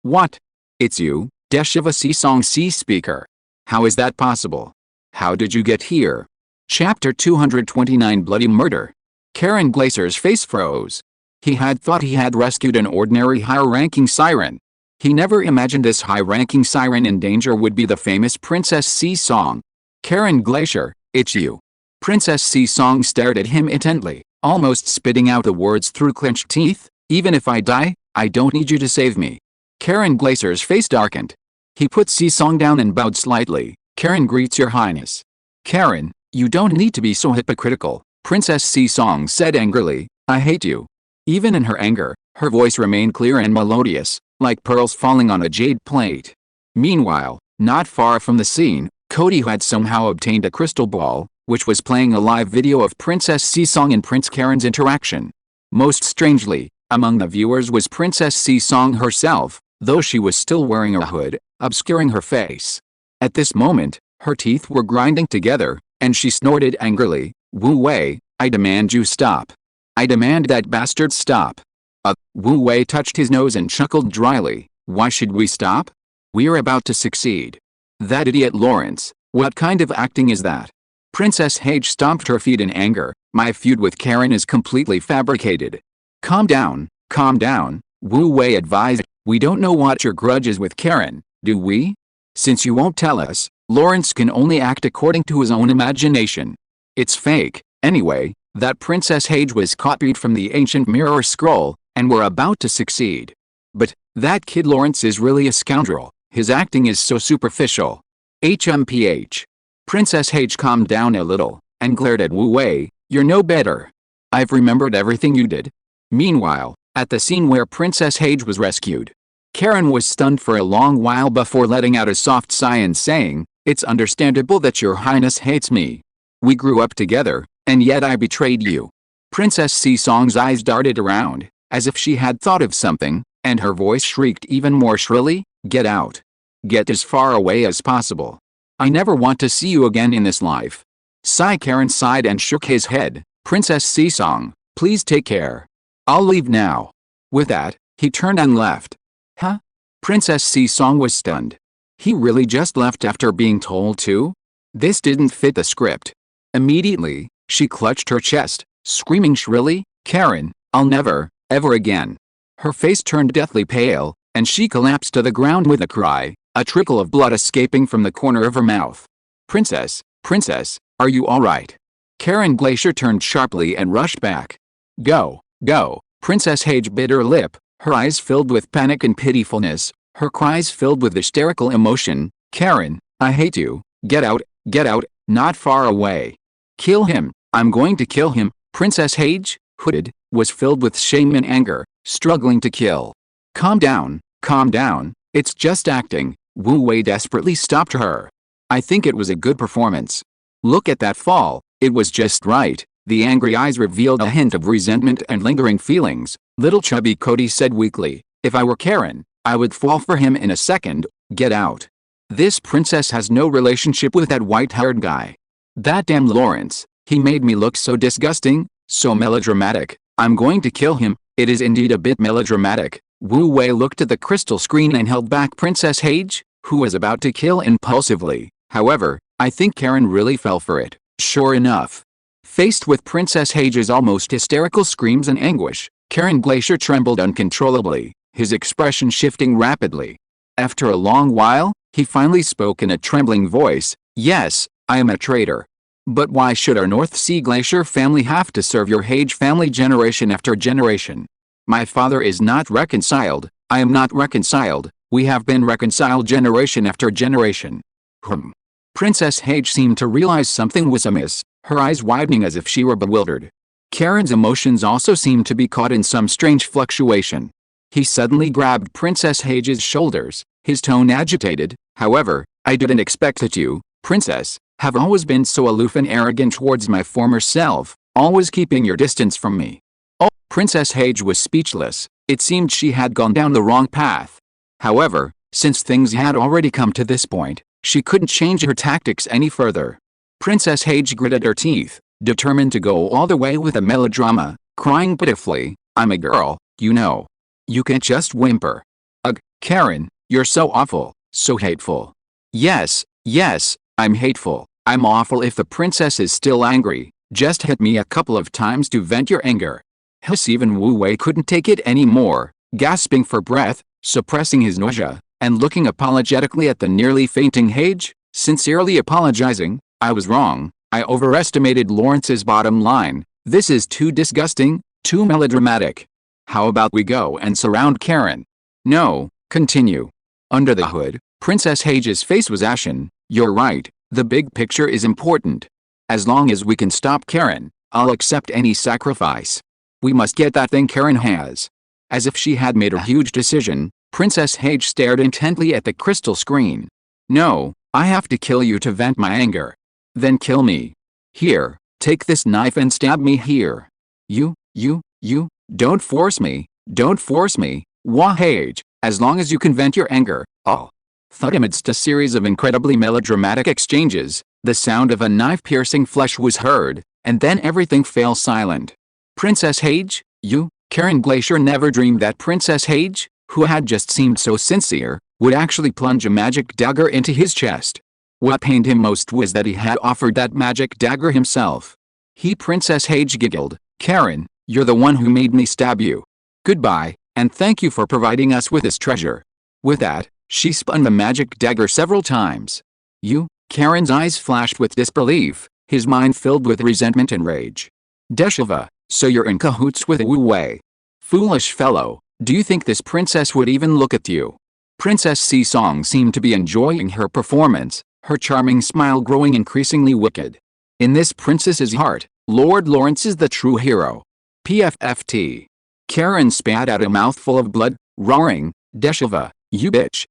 "What? It's you, Deshiva Song Sea Speaker. How is that possible? How did you get here?" Chapter 229 Bloody Murder. Karen Glacier's face froze. He had thought he had rescued an ordinary high-ranking siren. He never imagined this high-ranking siren in danger would be the famous Princess Sea Song. "Karen Glacier, it's you." Princess Sea Song stared at him intently, almost spitting out the words through clenched teeth. "Even if I die, I don't need you to save me." Karen Glacier's face darkened. He put Sea Song down and bowed slightly. "Karen greets your highness." "Karen, you don't need to be so hypocritical," Princess Sea Song said angrily. "I hate you." Even in her anger, her voice remained clear and melodious, like pearls falling on a jade plate. Meanwhile, not far from the scene, Cody had somehow obtained a crystal ball, which was playing a live video of Princess Sea Song and Prince Karen's interaction. Most strangely, among the viewers was Princess Sea Song herself, though she was still wearing a hood, obscuring her face. At this moment, her teeth were grinding together, and she snorted angrily, "Wu Wei, I demand you stop. I demand that bastard stop." Wu Wei touched his nose and chuckled dryly. "Why should we stop? We're about to succeed." "That idiot Lawrence, what kind of acting is that?" Princess Hage stomped her feet in anger. "My feud with Karen is completely fabricated." Calm down, Wu Wei advised. "We don't know what your grudge is with Karen, do we? Since you won't tell us, Lawrence can only act according to his own imagination. It's fake, anyway. That Princess Hage was copied from the ancient mirror scroll, and we're about to succeed. But, that kid Lawrence is really a scoundrel. His acting is so superficial." HMPH. Princess Hage calmed down a little, and glared at Wu Wei. "You're no better. I've remembered everything you did." Meanwhile, at the scene where Princess Hage was rescued, Karen was stunned for a long while before letting out a soft sigh and saying, "It's understandable that your highness hates me. We grew up together, and yet I betrayed you." Princess Sea Song's eyes darted around, as if she had thought of something, and her voice shrieked even more shrilly, "Get out. Get as far away as possible. I never want to see you again in this life." Karen sighed and shook his head. "Princess Sea Song, please take care. I'll leave now." With that, he turned and left. Huh? Princess Sea Song was stunned. He really just left after being told to? This didn't fit the script. Immediately, she clutched her chest, screaming shrilly, "Karen, I'll never, ever again." Her face turned deathly pale, and she collapsed to the ground with a cry, a trickle of blood escaping from the corner of her mouth. Princess, are you alright?" Karen Glacier turned sharply and rushed back. Go. Princess Hage bit her lip, her eyes filled with panic and pitifulness, her cries filled with hysterical emotion. "Karen, I hate you. Get out, not far away. Kill him, I'm going to kill him." Princess Hage, hooded, was filled with shame and anger, struggling to kill. Calm down, it's just acting." Wu Wei desperately stopped her. "I think it was a good performance. Look at that fall, it was just right." The angry eyes revealed a hint of resentment and lingering feelings. Little chubby Cody said weakly, "If I were Karen, I would fall for him in a second." "Get out. This princess has no relationship with that white-haired guy. That damn Lawrence, he made me look so disgusting, so melodramatic. I'm going to kill him." "It is indeed a bit melodramatic," Wu Wei looked at the crystal screen and held back Princess Hage, who was about to kill impulsively. However, I think Karen really fell for it. Sure enough. Faced with Princess Hage's almost hysterical screams and anguish, Karen Glacier trembled uncontrollably, his expression shifting rapidly. After a long while, he finally spoke in a trembling voice, "Yes, I am a traitor. But why should our North Sea Glacier family have to serve your Hage family generation after generation? My father is not reconciled, I am not reconciled, we have been reconciled generation after generation." Princess Hage seemed to realize something was amiss, her eyes widening as if she were bewildered. Karen's emotions also seemed to be caught in some strange fluctuation. He suddenly grabbed Princess Hage's shoulders, his tone agitated. "However, I didn't expect that you, Princess, have always been so aloof and arrogant towards my former self, always keeping your distance from me." Oh, Princess Hage was speechless. It seemed she had gone down the wrong path. However, since things had already come to this point, she couldn't change her tactics any further. Princess Hage gritted her teeth, determined to go all the way with the melodrama, crying pitifully, "I'm a girl, you know. You can't just whimper. Ugh, Karen, you're so awful, so hateful." Yes, I'm hateful, I'm awful." If the princess is still angry, just hit me a couple of times to vent your anger. Hiss. Even Wu Wei couldn't take it anymore, gasping for breath, suppressing his nausea, and looking apologetically at the nearly fainting Hage, sincerely apologizing. "I was wrong, I overestimated Lawrence's bottom line. This is too disgusting, too melodramatic. How about we go and surround Karen?" "No, continue." Under the hood, Princess Hage's face was ashen. "You're right, the big picture is important. As long as we can stop Karen, I'll accept any sacrifice. We must get that thing Karen has." As if she had made a huge decision, Princess Hage stared intently at the crystal screen. "No, I have to kill you to vent my anger." "Then kill me. Here, take this knife and stab me here." You, don't force me, don't force me, Wah Hage, as long as you can vent your anger, I'll." Thud. Amidst a series of incredibly melodramatic exchanges, the sound of a knife piercing flesh was heard, and then everything fell silent. Princess Hage, you? Karen Glacier never dreamed that Princess Hage, who had just seemed so sincere, would actually plunge a magic dagger into his chest. What pained him most was that he had offered that magic dagger himself. Princess Hage giggled, "Karen, you're the one who made me stab you. Goodbye, and thank you for providing us with this treasure." With that, she spun the magic dagger several times. "You?" Karen's eyes flashed with disbelief, his mind filled with resentment and rage. "Deshava, so you're in cahoots with Wu Wei. Foolish fellow, do you think this princess would even look at you?" Princess Si-Song seemed to be enjoying her performance, her charming smile growing increasingly wicked. In this princess's heart, Lord Lawrence is the true hero. PFFT. Karen spat out a mouthful of blood, roaring, "Deshava, you bitch,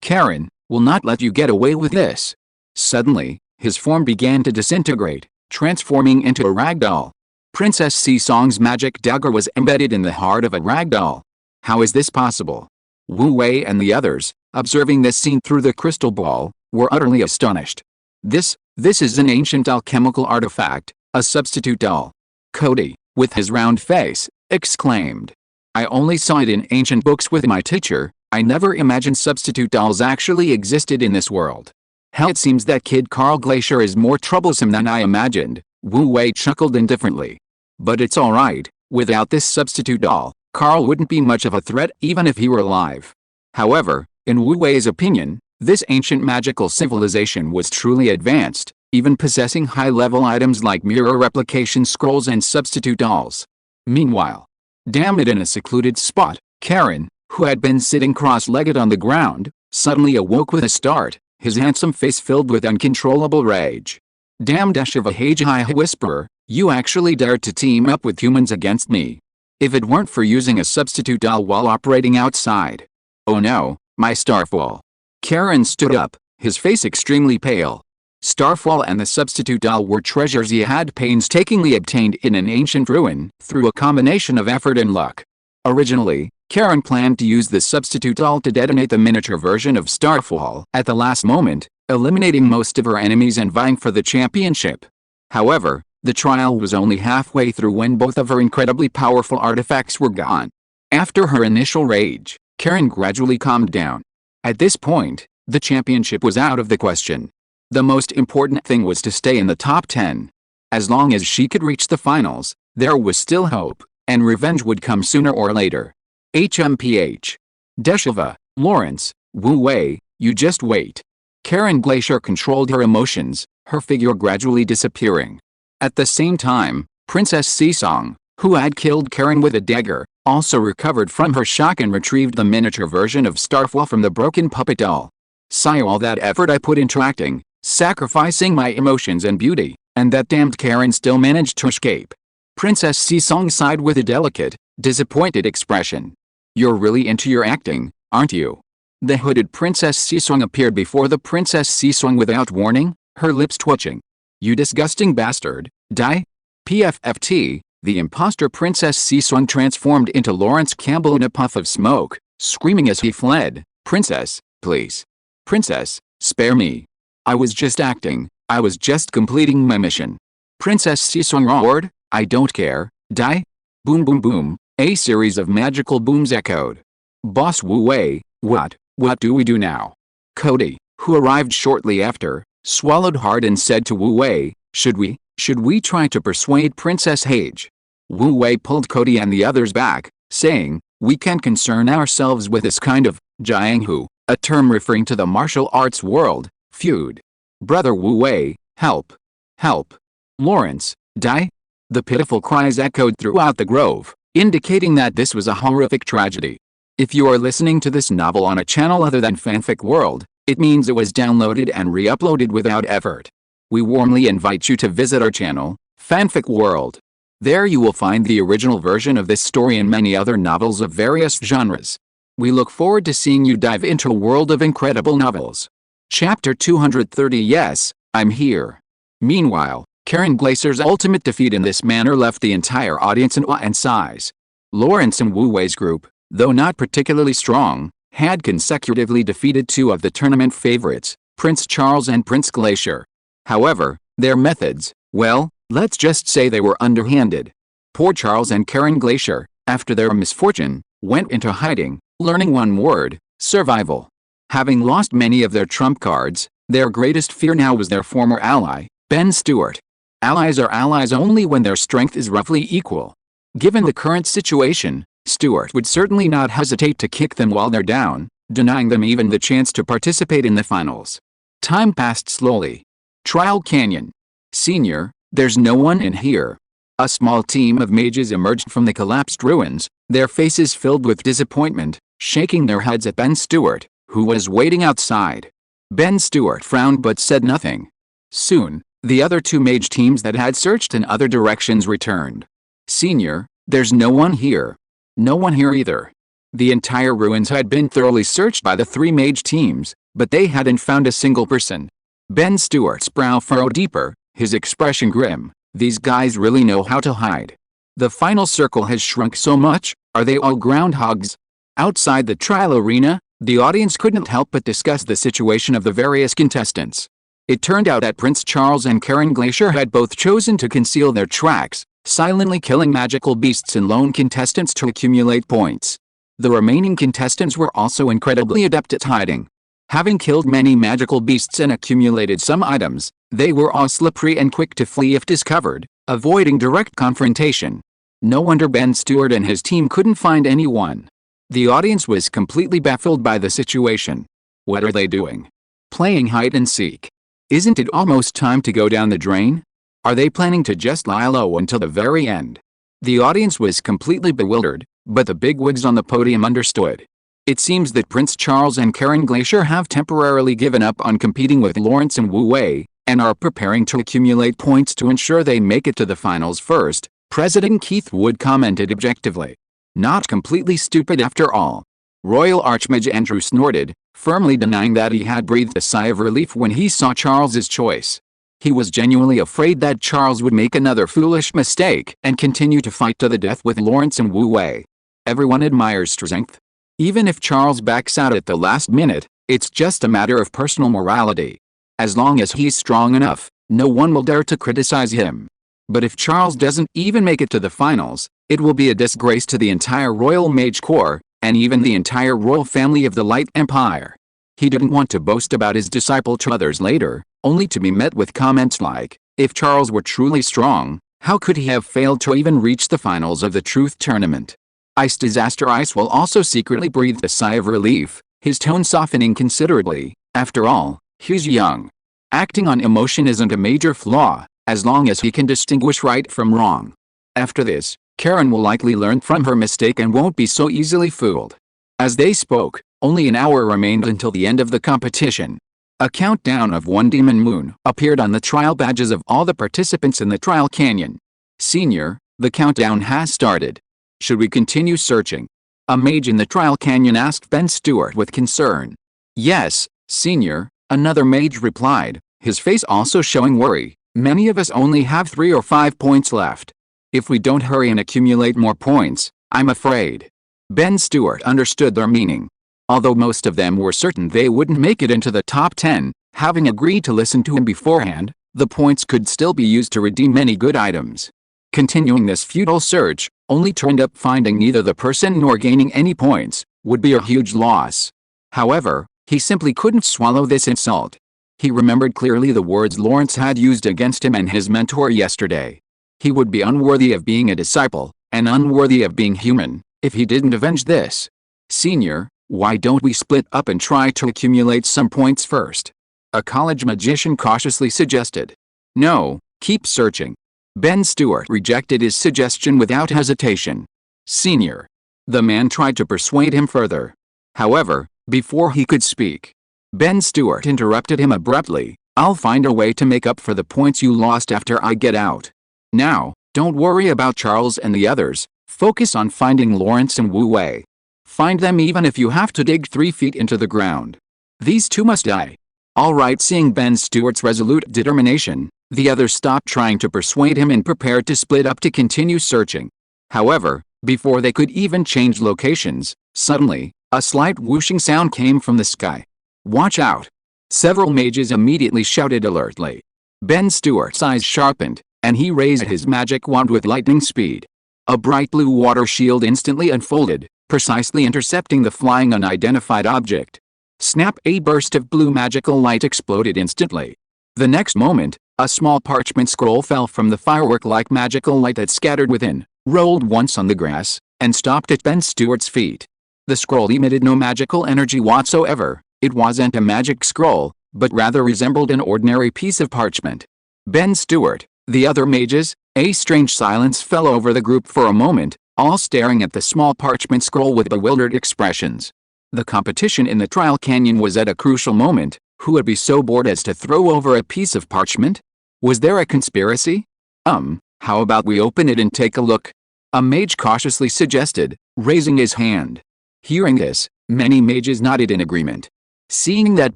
Karen, will not let you get away with this." Suddenly, his form began to disintegrate, transforming into a ragdoll. Princess Si-Song's magic dagger was embedded in the heart of a ragdoll. How is this possible? Wu Wei and the others, observing this scene through the crystal ball, were utterly astonished. This is an ancient alchemical artifact, a substitute doll. Cody, with his round face, exclaimed. "I only saw it in ancient books with my teacher, I never imagined substitute dolls actually existed in this world. Hell, it seems that kid Carl Glacier is more troublesome than I imagined." Wu Wei chuckled indifferently. "But it's alright, without this substitute doll, Carl wouldn't be much of a threat even if he were alive." However, in Wu Wei's opinion, this ancient magical civilization was truly advanced, even possessing high-level items like mirror replication scrolls and substitute dolls. Meanwhile, damn it, in a secluded spot, Karen, who had been sitting cross-legged on the ground, suddenly awoke with a start, his handsome face filled with uncontrollable rage. "Damn Deshava Hage," I whisperer, "you actually dared to team up with humans against me. If it weren't for using a substitute doll while operating outside. Oh no, my Starfall." Karen stood up, his face extremely pale. Starfall and the substitute doll were treasures he had painstakingly obtained in an ancient ruin through a combination of effort and luck. Originally, Karen planned to use the substitute doll to detonate the miniature version of Starfall at the last moment, eliminating most of her enemies and vying for the championship. However, the trial was only halfway through when both of her incredibly powerful artifacts were gone. After her initial rage, Karen gradually calmed down. At this point, the championship was out of the question. The most important thing was to stay in the top 10. As long as she could reach the finals, there was still hope, and revenge would come sooner or later. HMPH. Deshava, Lawrence, Wu Wei, you just wait. Karen Glacier controlled her emotions, her figure gradually disappearing. At the same time, Princess Sisong, who had killed Karen with a dagger, also recovered from her shock and retrieved the miniature version of Starfall from the broken puppet doll. Sigh, all that effort I put into acting, sacrificing my emotions and beauty, and that damned Karen still managed to escape. Princess Sisong sighed with a delicate, disappointed expression. You're really into your acting, aren't you? The hooded Princess Sisong appeared before the Princess Sisong without warning, her lips twitching. You disgusting bastard, die? PFFT, the imposter Princess Sisong transformed into Lawrence Campbell in a puff of smoke, screaming as he fled, Princess, please. Princess, spare me. I was just acting, I was just completing my mission. Princess Sisong roared, I don't care, die? Boom boom boom, a series of magical booms echoed. Boss Wu Wei, what do we do now? Cody, who arrived shortly after, swallowed hard and said to Wu Wei, should we try to persuade Princess Hage? Wu Wei pulled Cody and the others back, saying, we can't concern ourselves with this kind of jianghu, a term referring to the martial arts world, feud. Brother Wu Wei, help. Help. Lawrence, die? The pitiful cries echoed throughout the grove, indicating that this was a horrific tragedy. If you are listening to this novel on a channel other than Fanfic World, it means it was downloaded and re-uploaded without effort. We warmly invite you to visit our channel, Fanfic World. There you will find the original version of this story and many other novels of various genres. We look forward to seeing you dive into a world of incredible novels. Chapter 230. Yes, I'm here. Meanwhile, Karen Glacier's ultimate defeat in this manner left the entire audience in awe and sighs. Lawrence and Wu Wei's group, though not particularly strong, had consecutively defeated two of the tournament favorites, Prince Charles and Prince Glacier. However, their methods, well, let's just say they were underhanded. Poor Charles and Karen Glacier, after their misfortune, went into hiding, learning one word, survival. Having lost many of their trump cards, their greatest fear now was their former ally, Ben Stewart. Allies are allies only when their strength is roughly equal. Given the current situation, Stewart would certainly not hesitate to kick them while they're down, denying them even the chance to participate in the finals. Time passed slowly. Trial Canyon. Senior, there's no one in here. A small team of mages emerged from the collapsed ruins, their faces filled with disappointment, shaking their heads at Ben Stewart, who was waiting outside. Ben Stewart frowned but said nothing. Soon, the other two mage teams that had searched in other directions returned. Senior, there's no one here. No one here either. The entire ruins had been thoroughly searched by the three mage teams, but they hadn't found a single person. Ben Stewart's brow furrowed deeper, his expression grim. These guys really know how to hide. The final circle has shrunk so much, are they all groundhogs? Outside the trial arena, the audience couldn't help but discuss the situation of the various contestants. It turned out that Prince Charles and Karen Glacier had both chosen to conceal their tracks, silently killing magical beasts and lone contestants to accumulate points. The remaining contestants were also incredibly adept at hiding. Having killed many magical beasts and accumulated some items, they were all slippery and quick to flee if discovered, avoiding direct confrontation. No wonder Ben Stewart and his team couldn't find anyone. The audience was completely baffled by the situation. What are they doing? Playing hide and seek. Isn't it almost time to go down the drain? Are they planning to just lie low until the very end? The audience was completely bewildered, but the bigwigs on the podium understood. It seems that Prince Charles and Karen Glacier have temporarily given up on competing with Lawrence and Wu Wei, and are preparing to accumulate points to ensure they make it to the finals first, President Keith Wood commented objectively. Not completely stupid after all. Royal Archmage Andrew snorted, firmly denying that he had breathed a sigh of relief when he saw Charles's choice. He was genuinely afraid that Charles would make another foolish mistake and continue to fight to the death with Lawrence and Wu Wei. Everyone admires strength. Even if Charles backs out at the last minute, it's just a matter of personal morality. As long as he's strong enough, no one will dare to criticize him. But if Charles doesn't even make it to the finals, It will be a disgrace to the entire Royal Mage Corps, and even the entire royal family of the Light Empire. He didn't want to boast about his disciple to others later, only to be met with comments like, if Charles were truly strong, how could he have failed to even reach the finals of the Truth Tournament? Ice Disaster Ice will also secretly breathe a sigh of relief, his tone softening considerably. After all, he's young. Acting on emotion isn't a major flaw, as long as he can distinguish right from wrong. After this, Karen will likely learn from her mistake and won't be so easily fooled. As they spoke, only an hour remained until the end of the competition. A countdown of one demon moon appeared on the trial badges of all the participants in the trial canyon. Senior, the countdown has started. Should we continue searching? A mage in the trial canyon asked Ben Stewart with concern. Yes, Senior, another mage replied, his face also showing worry. Many of us only have 3 or 5 points left. If we don't hurry and accumulate more points, I'm afraid. Ben Stewart understood their meaning. Although most of them were certain they wouldn't make it into the top 10, having agreed to listen to him beforehand, the points could still be used to redeem many good items. Continuing this futile search, only to end up finding neither the person nor gaining any points, would be a huge loss. However, he simply couldn't swallow this insult. He remembered clearly the words Lawrence had used against him and his mentor yesterday. He would be unworthy of being a disciple, and unworthy of being human, if he didn't avenge this. Senior, why don't we split up and try to accumulate some points first? A college magician cautiously suggested. No, keep searching. Ben Stewart rejected his suggestion without hesitation. Senior. The man tried to persuade him further. However, before he could speak, Ben Stewart interrupted him abruptly. I'll find a way to make up for the points you lost after I get out. Now, don't worry about Charles and the others, focus on finding Lawrence and Wu Wei. Find them even if you have to dig 3 feet into the ground. These two must die. All right. Seeing Ben Stewart's resolute determination, the others stopped trying to persuade him and prepared to split up to continue searching. However, before they could even change locations, suddenly, a slight whooshing sound came from the sky. Watch out! Several mages immediately shouted alertly. Ben Stewart's eyes sharpened, and he raised his magic wand with lightning speed. A bright blue water shield instantly unfolded, precisely intercepting the flying unidentified object. Snap! A burst of blue magical light exploded instantly. The next moment, a small parchment scroll fell from the firework-like magical light that scattered within, rolled once on the grass, and stopped at Ben Stewart's feet. The scroll emitted no magical energy whatsoever. It wasn't a magic scroll, but rather resembled an ordinary piece of parchment. Ben Stewart, the other mages, a strange silence fell over the group for a moment, all staring at the small parchment scroll with bewildered expressions. The competition in the trial canyon was at a crucial moment. Who would be so bored as to throw over a piece of parchment? Was there a conspiracy? How about we open it and take a look? A mage cautiously suggested, raising his hand. Hearing this, many mages nodded in agreement. Seeing that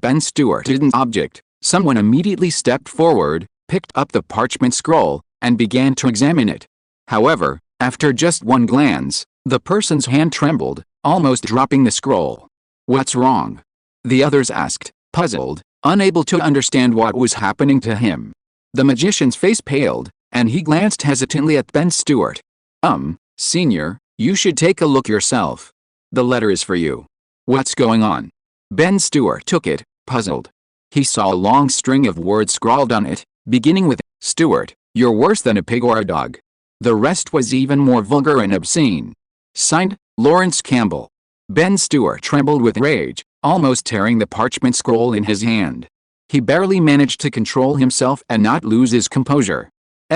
Ben Stewart didn't object, someone immediately stepped forward, picked up the parchment scroll, and began to examine it. However, after just one glance, the person's hand trembled, almost dropping the scroll. What's wrong? The others asked, puzzled, unable to understand what was happening to him. The magician's face paled, and he glanced hesitantly at Ben Stewart. Senior, you should take a look yourself. The letter is for you. What's going on? Ben Stewart took it, puzzled. He saw a long string of words scrawled on it, beginning with, Stewart, you're worse than a pig or a dog. The rest was even more vulgar and obscene. Signed, Lawrence Campbell. Ben Stewart trembled with rage, almost tearing the parchment scroll in his hand. He barely managed to control himself and not lose his composure.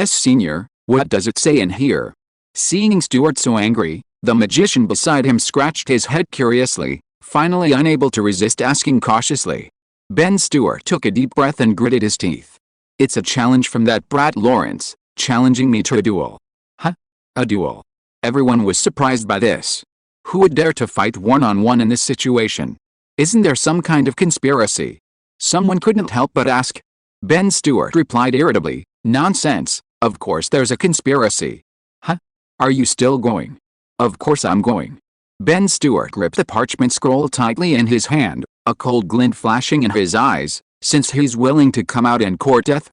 Senior, what does it say in here? Seeing Stewart so angry, the magician beside him scratched his head curiously, finally unable to resist asking cautiously. Ben Stewart took a deep breath and gritted his teeth. It's a challenge from that brat Lawrence, challenging me to a duel. Huh? A duel? Everyone was surprised by this. Who would dare to fight one-on-one in this situation? Isn't there some kind of conspiracy? Someone couldn't help but ask. Ben Stewart replied irritably, nonsense, of course there's a conspiracy. Huh? Are you still going? Of course I'm going. Ben Stewart gripped the parchment scroll tightly in his hand, a cold glint flashing in his eyes. Since he's willing to come out and court death,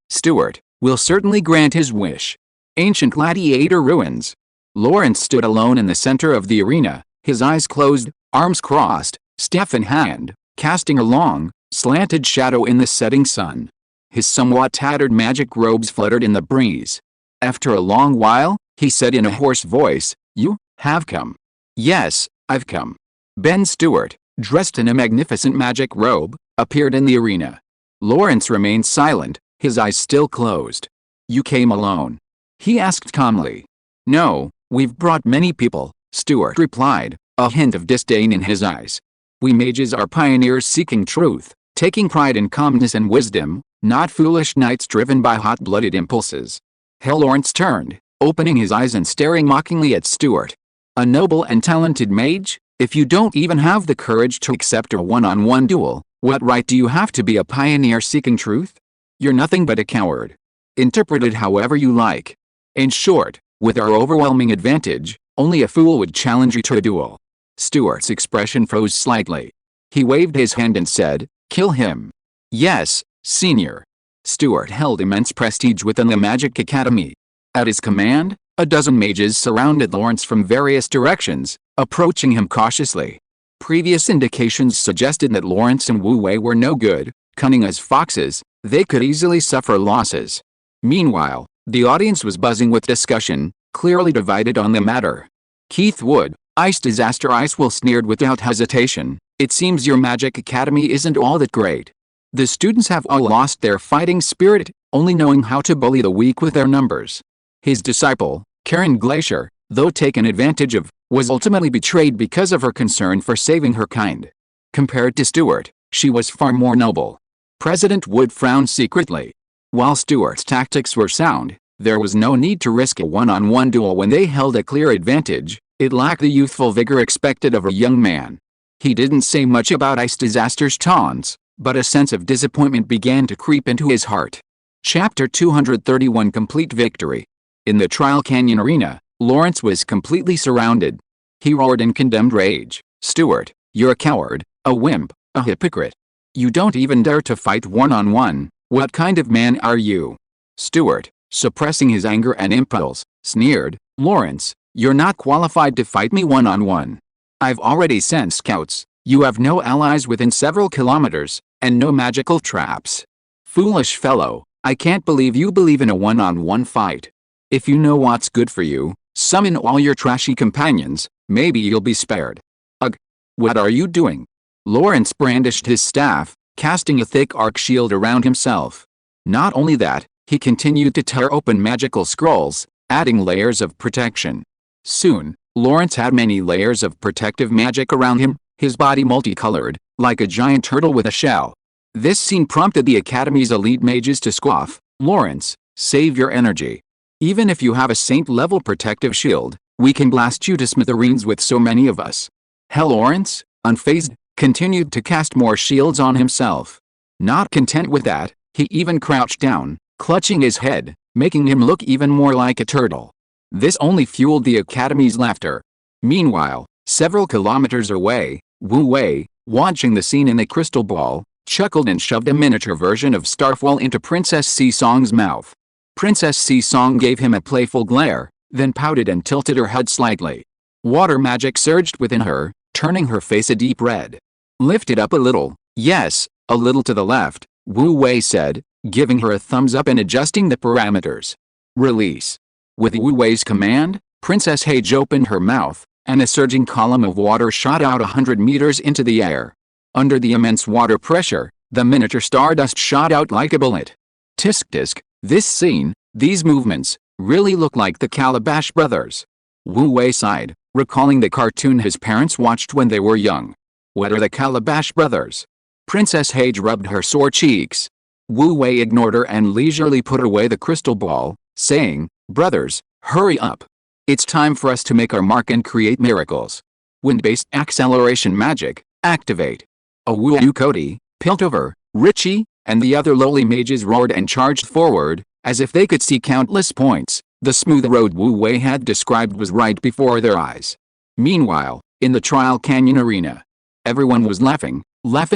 Stewart will certainly grant his wish. Ancient gladiator ruins. Lawrence stood alone in the center of the arena, his eyes closed, arms crossed, staff in hand, casting a long, slanted shadow in the setting sun. His somewhat tattered magic robes fluttered in the breeze. After a long while, he said in a hoarse voice, "You have come." "Yes, I've come." Ben Stewart, dressed in a magnificent magic robe, appeared in the arena. Lawrence remained silent, his eyes still closed. "You came alone?" he asked calmly. "No, we've brought many people," Stewart replied, a hint of disdain in his eyes. "We mages are pioneers seeking truth, taking pride in calmness and wisdom, not foolish knights driven by hot-blooded impulses." Lawrence turned, opening his eyes and staring mockingly at Stewart. "A noble and talented mage? If you don't even have the courage to accept a one-on-one duel, what right do you have to be a pioneer seeking truth? You're nothing but a coward. Interpret it however you like. In short, with our overwhelming advantage, only a fool would challenge you to a duel." Stewart's expression froze slightly. He waved his hand and said, "Kill him." "Yes, Senior." Stewart held immense prestige within the Magic Academy. At his command, a dozen mages surrounded Lawrence from various directions, approaching him cautiously. Previous indications suggested that Lawrence and Wu Wei were no good, cunning as foxes, they could easily suffer losses. Meanwhile, the audience was buzzing with discussion, clearly divided on the matter. Keith Wood, Ice Disaster Ice Will sneered without hesitation, "It seems your Magic Academy isn't all that great. The students have all lost their fighting spirit, only knowing how to bully the weak with their numbers." His disciple, Karen Glacier, though taken advantage of, was ultimately betrayed because of her concern for saving her kind. Compared to Stewart, she was far more noble. President Wood frowned secretly. While Stewart's tactics were sound, there was no need to risk a one-on-one duel when they held a clear advantage. It lacked the youthful vigor expected of a young man. He didn't say much about Ice Disaster's taunts, but a sense of disappointment began to creep into his heart. Chapter 231 Complete Victory. In the Trial Canyon Arena, Lawrence was completely surrounded. He roared in condemned rage, "Stewart, you're a coward, a wimp, a hypocrite. You don't even dare to fight one-on-one, what kind of man are you?" Stewart, suppressing his anger and impulse, sneered, "Lawrence, you're not qualified to fight me one-on-one. I've already sent scouts, you have no allies within several kilometers, and no magical traps. Foolish fellow, I can't believe you believe in a one-on-one fight. If you know what's good for you, summon all your trashy companions, maybe you'll be spared." "Ugh! What are you doing?" Lawrence brandished his staff, casting a thick arc shield around himself. Not only that, he continued to tear open magical scrolls, adding layers of protection. Soon, Lawrence had many layers of protective magic around him, his body multicolored, like a giant turtle with a shell. This scene prompted the Academy's elite mages to scoff, "Lawrence, save your energy. Even if you have a saint-level protective shield, we can blast you to smithereens with so many of us." Lawrence, unfazed, continued to cast more shields on himself. Not content with that, he even crouched down, clutching his head, making him look even more like a turtle. This only fueled the Academy's laughter. Meanwhile, several kilometers away, Wu Wei, watching the scene in the crystal ball, chuckled and shoved a miniature version of Starfall into Princess Seesong's mouth. Princess Seesong gave him a playful glare, then pouted and tilted her head slightly. Water magic surged within her, turning her face a deep red. "Lift it up a little, yes, a little to the left," Wu Wei said, giving her a thumbs up and adjusting the parameters. "Release." With Wu Wei's command, Princess Hage opened her mouth, and a surging column of water shot out 100 meters into the air. Under the immense water pressure, the miniature stardust shot out like a bullet. Tisk-tisk, this scene, these movements, really look like the Calabash brothers. Wu Wei sighed, recalling the cartoon his parents watched when they were young. "What are the Calabash brothers?" Princess Hage rubbed her sore cheeks. Wu Wei ignored her and leisurely put away the crystal ball, saying, "Brothers, hurry up. It's time for us to make our mark and create miracles. Wind-based acceleration magic, activate." Wu Cody, Piltover, Richie, and the other lowly mages roared and charged forward, as if they could see countless points. The smooth road Wu Wei had described was right before their eyes. Meanwhile, in the Trial Canyon Arena, everyone was laughing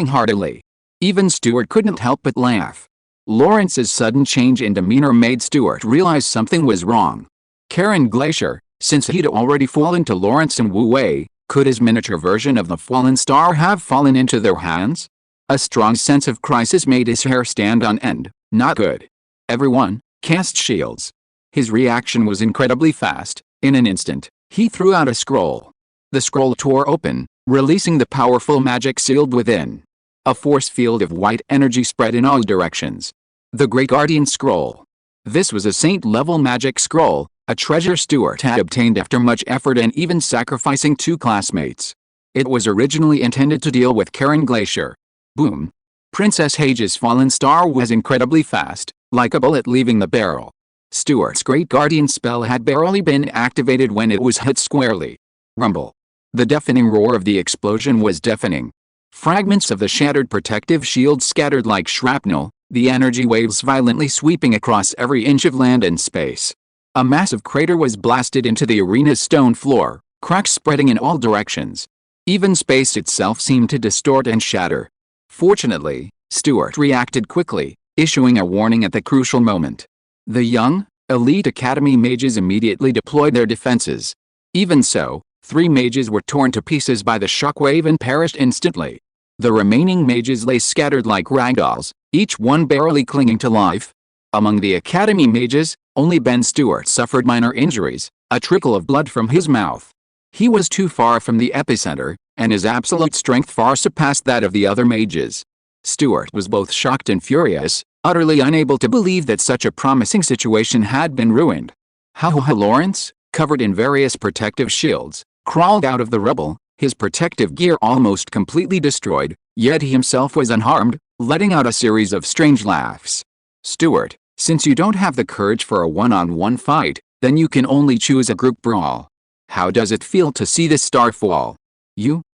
heartily. Even Stewart couldn't help but laugh. Lawrence's sudden change in demeanor made Stewart realize something was wrong. Karen Glacier, Since he'd already fallen to Lawrence and Wu Wei, could his miniature version of the fallen star have fallen into their hands? A strong sense of crisis made his hair stand on end. Not good. Everyone, cast shields. His reaction was incredibly fast. In an instant, he threw out a scroll. The scroll tore open, releasing the powerful magic sealed within. A force field of white energy spread in all directions. The Great Guardian Scroll. This was a saint-level magic scroll, a treasure Stuart had obtained after much effort and even sacrificing 2 classmates. It was originally intended to deal with Karen Glacier. Boom. Princess Hage's fallen star was incredibly fast, like a bullet leaving the barrel. Stuart's Great Guardian spell had barely been activated when it was hit squarely. Rumble. The deafening roar of the explosion was deafening. Fragments of the shattered protective shield scattered like shrapnel, the energy waves violently sweeping across every inch of land and space. A massive crater was blasted into the arena's stone floor, cracks spreading in all directions. Even space itself seemed to distort and shatter. Fortunately, Stuart reacted quickly, issuing a warning at the crucial moment. The young, elite Academy mages immediately deployed their defenses. Even so, 3 mages were torn to pieces by the shockwave and perished instantly. The remaining mages lay scattered like ragdolls, each one barely clinging to life. Among the Academy mages, only Ben Stuart suffered minor injuries, a trickle of blood from his mouth. He was too far from the epicenter, and his absolute strength far surpassed that of the other mages. Stuart was both shocked and furious, utterly unable to believe that such a promising situation had been ruined. Lawrence, covered in various protective shields, crawled out of the rubble, his protective gear almost completely destroyed, yet he himself was unharmed, letting out a series of strange laughs. Stuart, since you don't have the courage for a one-on-one fight, then you can only choose a group brawl. How does it feel to see this star fall?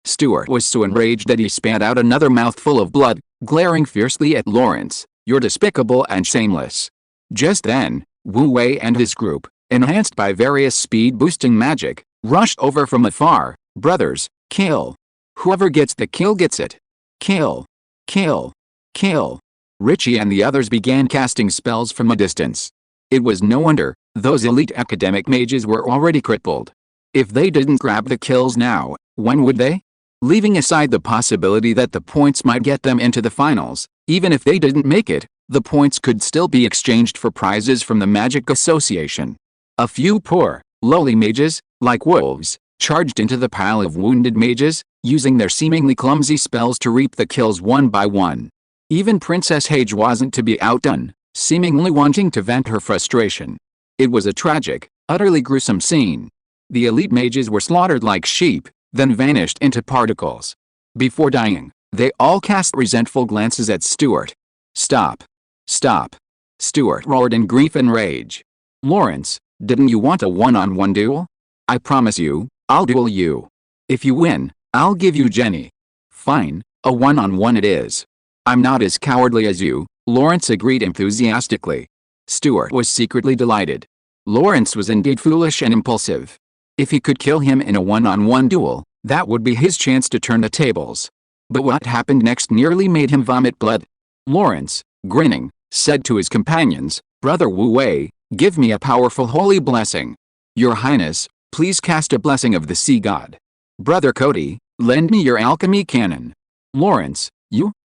Stuart was so enraged that he spat out another mouthful of blood, glaring fiercely at Lawrence. You're despicable and shameless. Just then, Wu Wei and his group, enhanced by various speed-boosting magic, rushed over from afar. Brothers, kill. Whoever gets the kill gets it. Kill. Kill. Kill. Richie and the others began casting spells from a distance. It was no wonder, those elite academic mages were already crippled. If they didn't grab the kills now, when would they? Leaving aside the possibility that the points might get them into the finals, even if they didn't make it, the points could still be exchanged for prizes from the Magic Association. A few poor, lowly mages, like wolves, charged into the pile of wounded mages, using their seemingly clumsy spells to reap the kills one by one. Even Princess Hage wasn't to be outdone, seemingly wanting to vent her frustration. It was a tragic, utterly gruesome scene. The elite mages were slaughtered like sheep, then vanished into particles. Before dying, they all cast resentful glances at Stuart. Stop. Stop. Stuart roared in grief and rage. Lawrence, didn't you want a one-on-one duel? I promise you, I'll duel you. If you win, I'll give you Jenny. Fine, a one-on-one it is. I'm not as cowardly as you, Lawrence agreed enthusiastically. Stuart was secretly delighted. Lawrence was indeed foolish and impulsive. If he could kill him in a one-on-one duel, that would be his chance to turn the tables. But what happened next nearly made him vomit blood. Lawrence, grinning, said to his companions, Brother Wu Wei, give me a powerful holy blessing. Your Highness, please cast a blessing of the sea god. Brother Cody, lend me your alchemy cannon. Lawrence,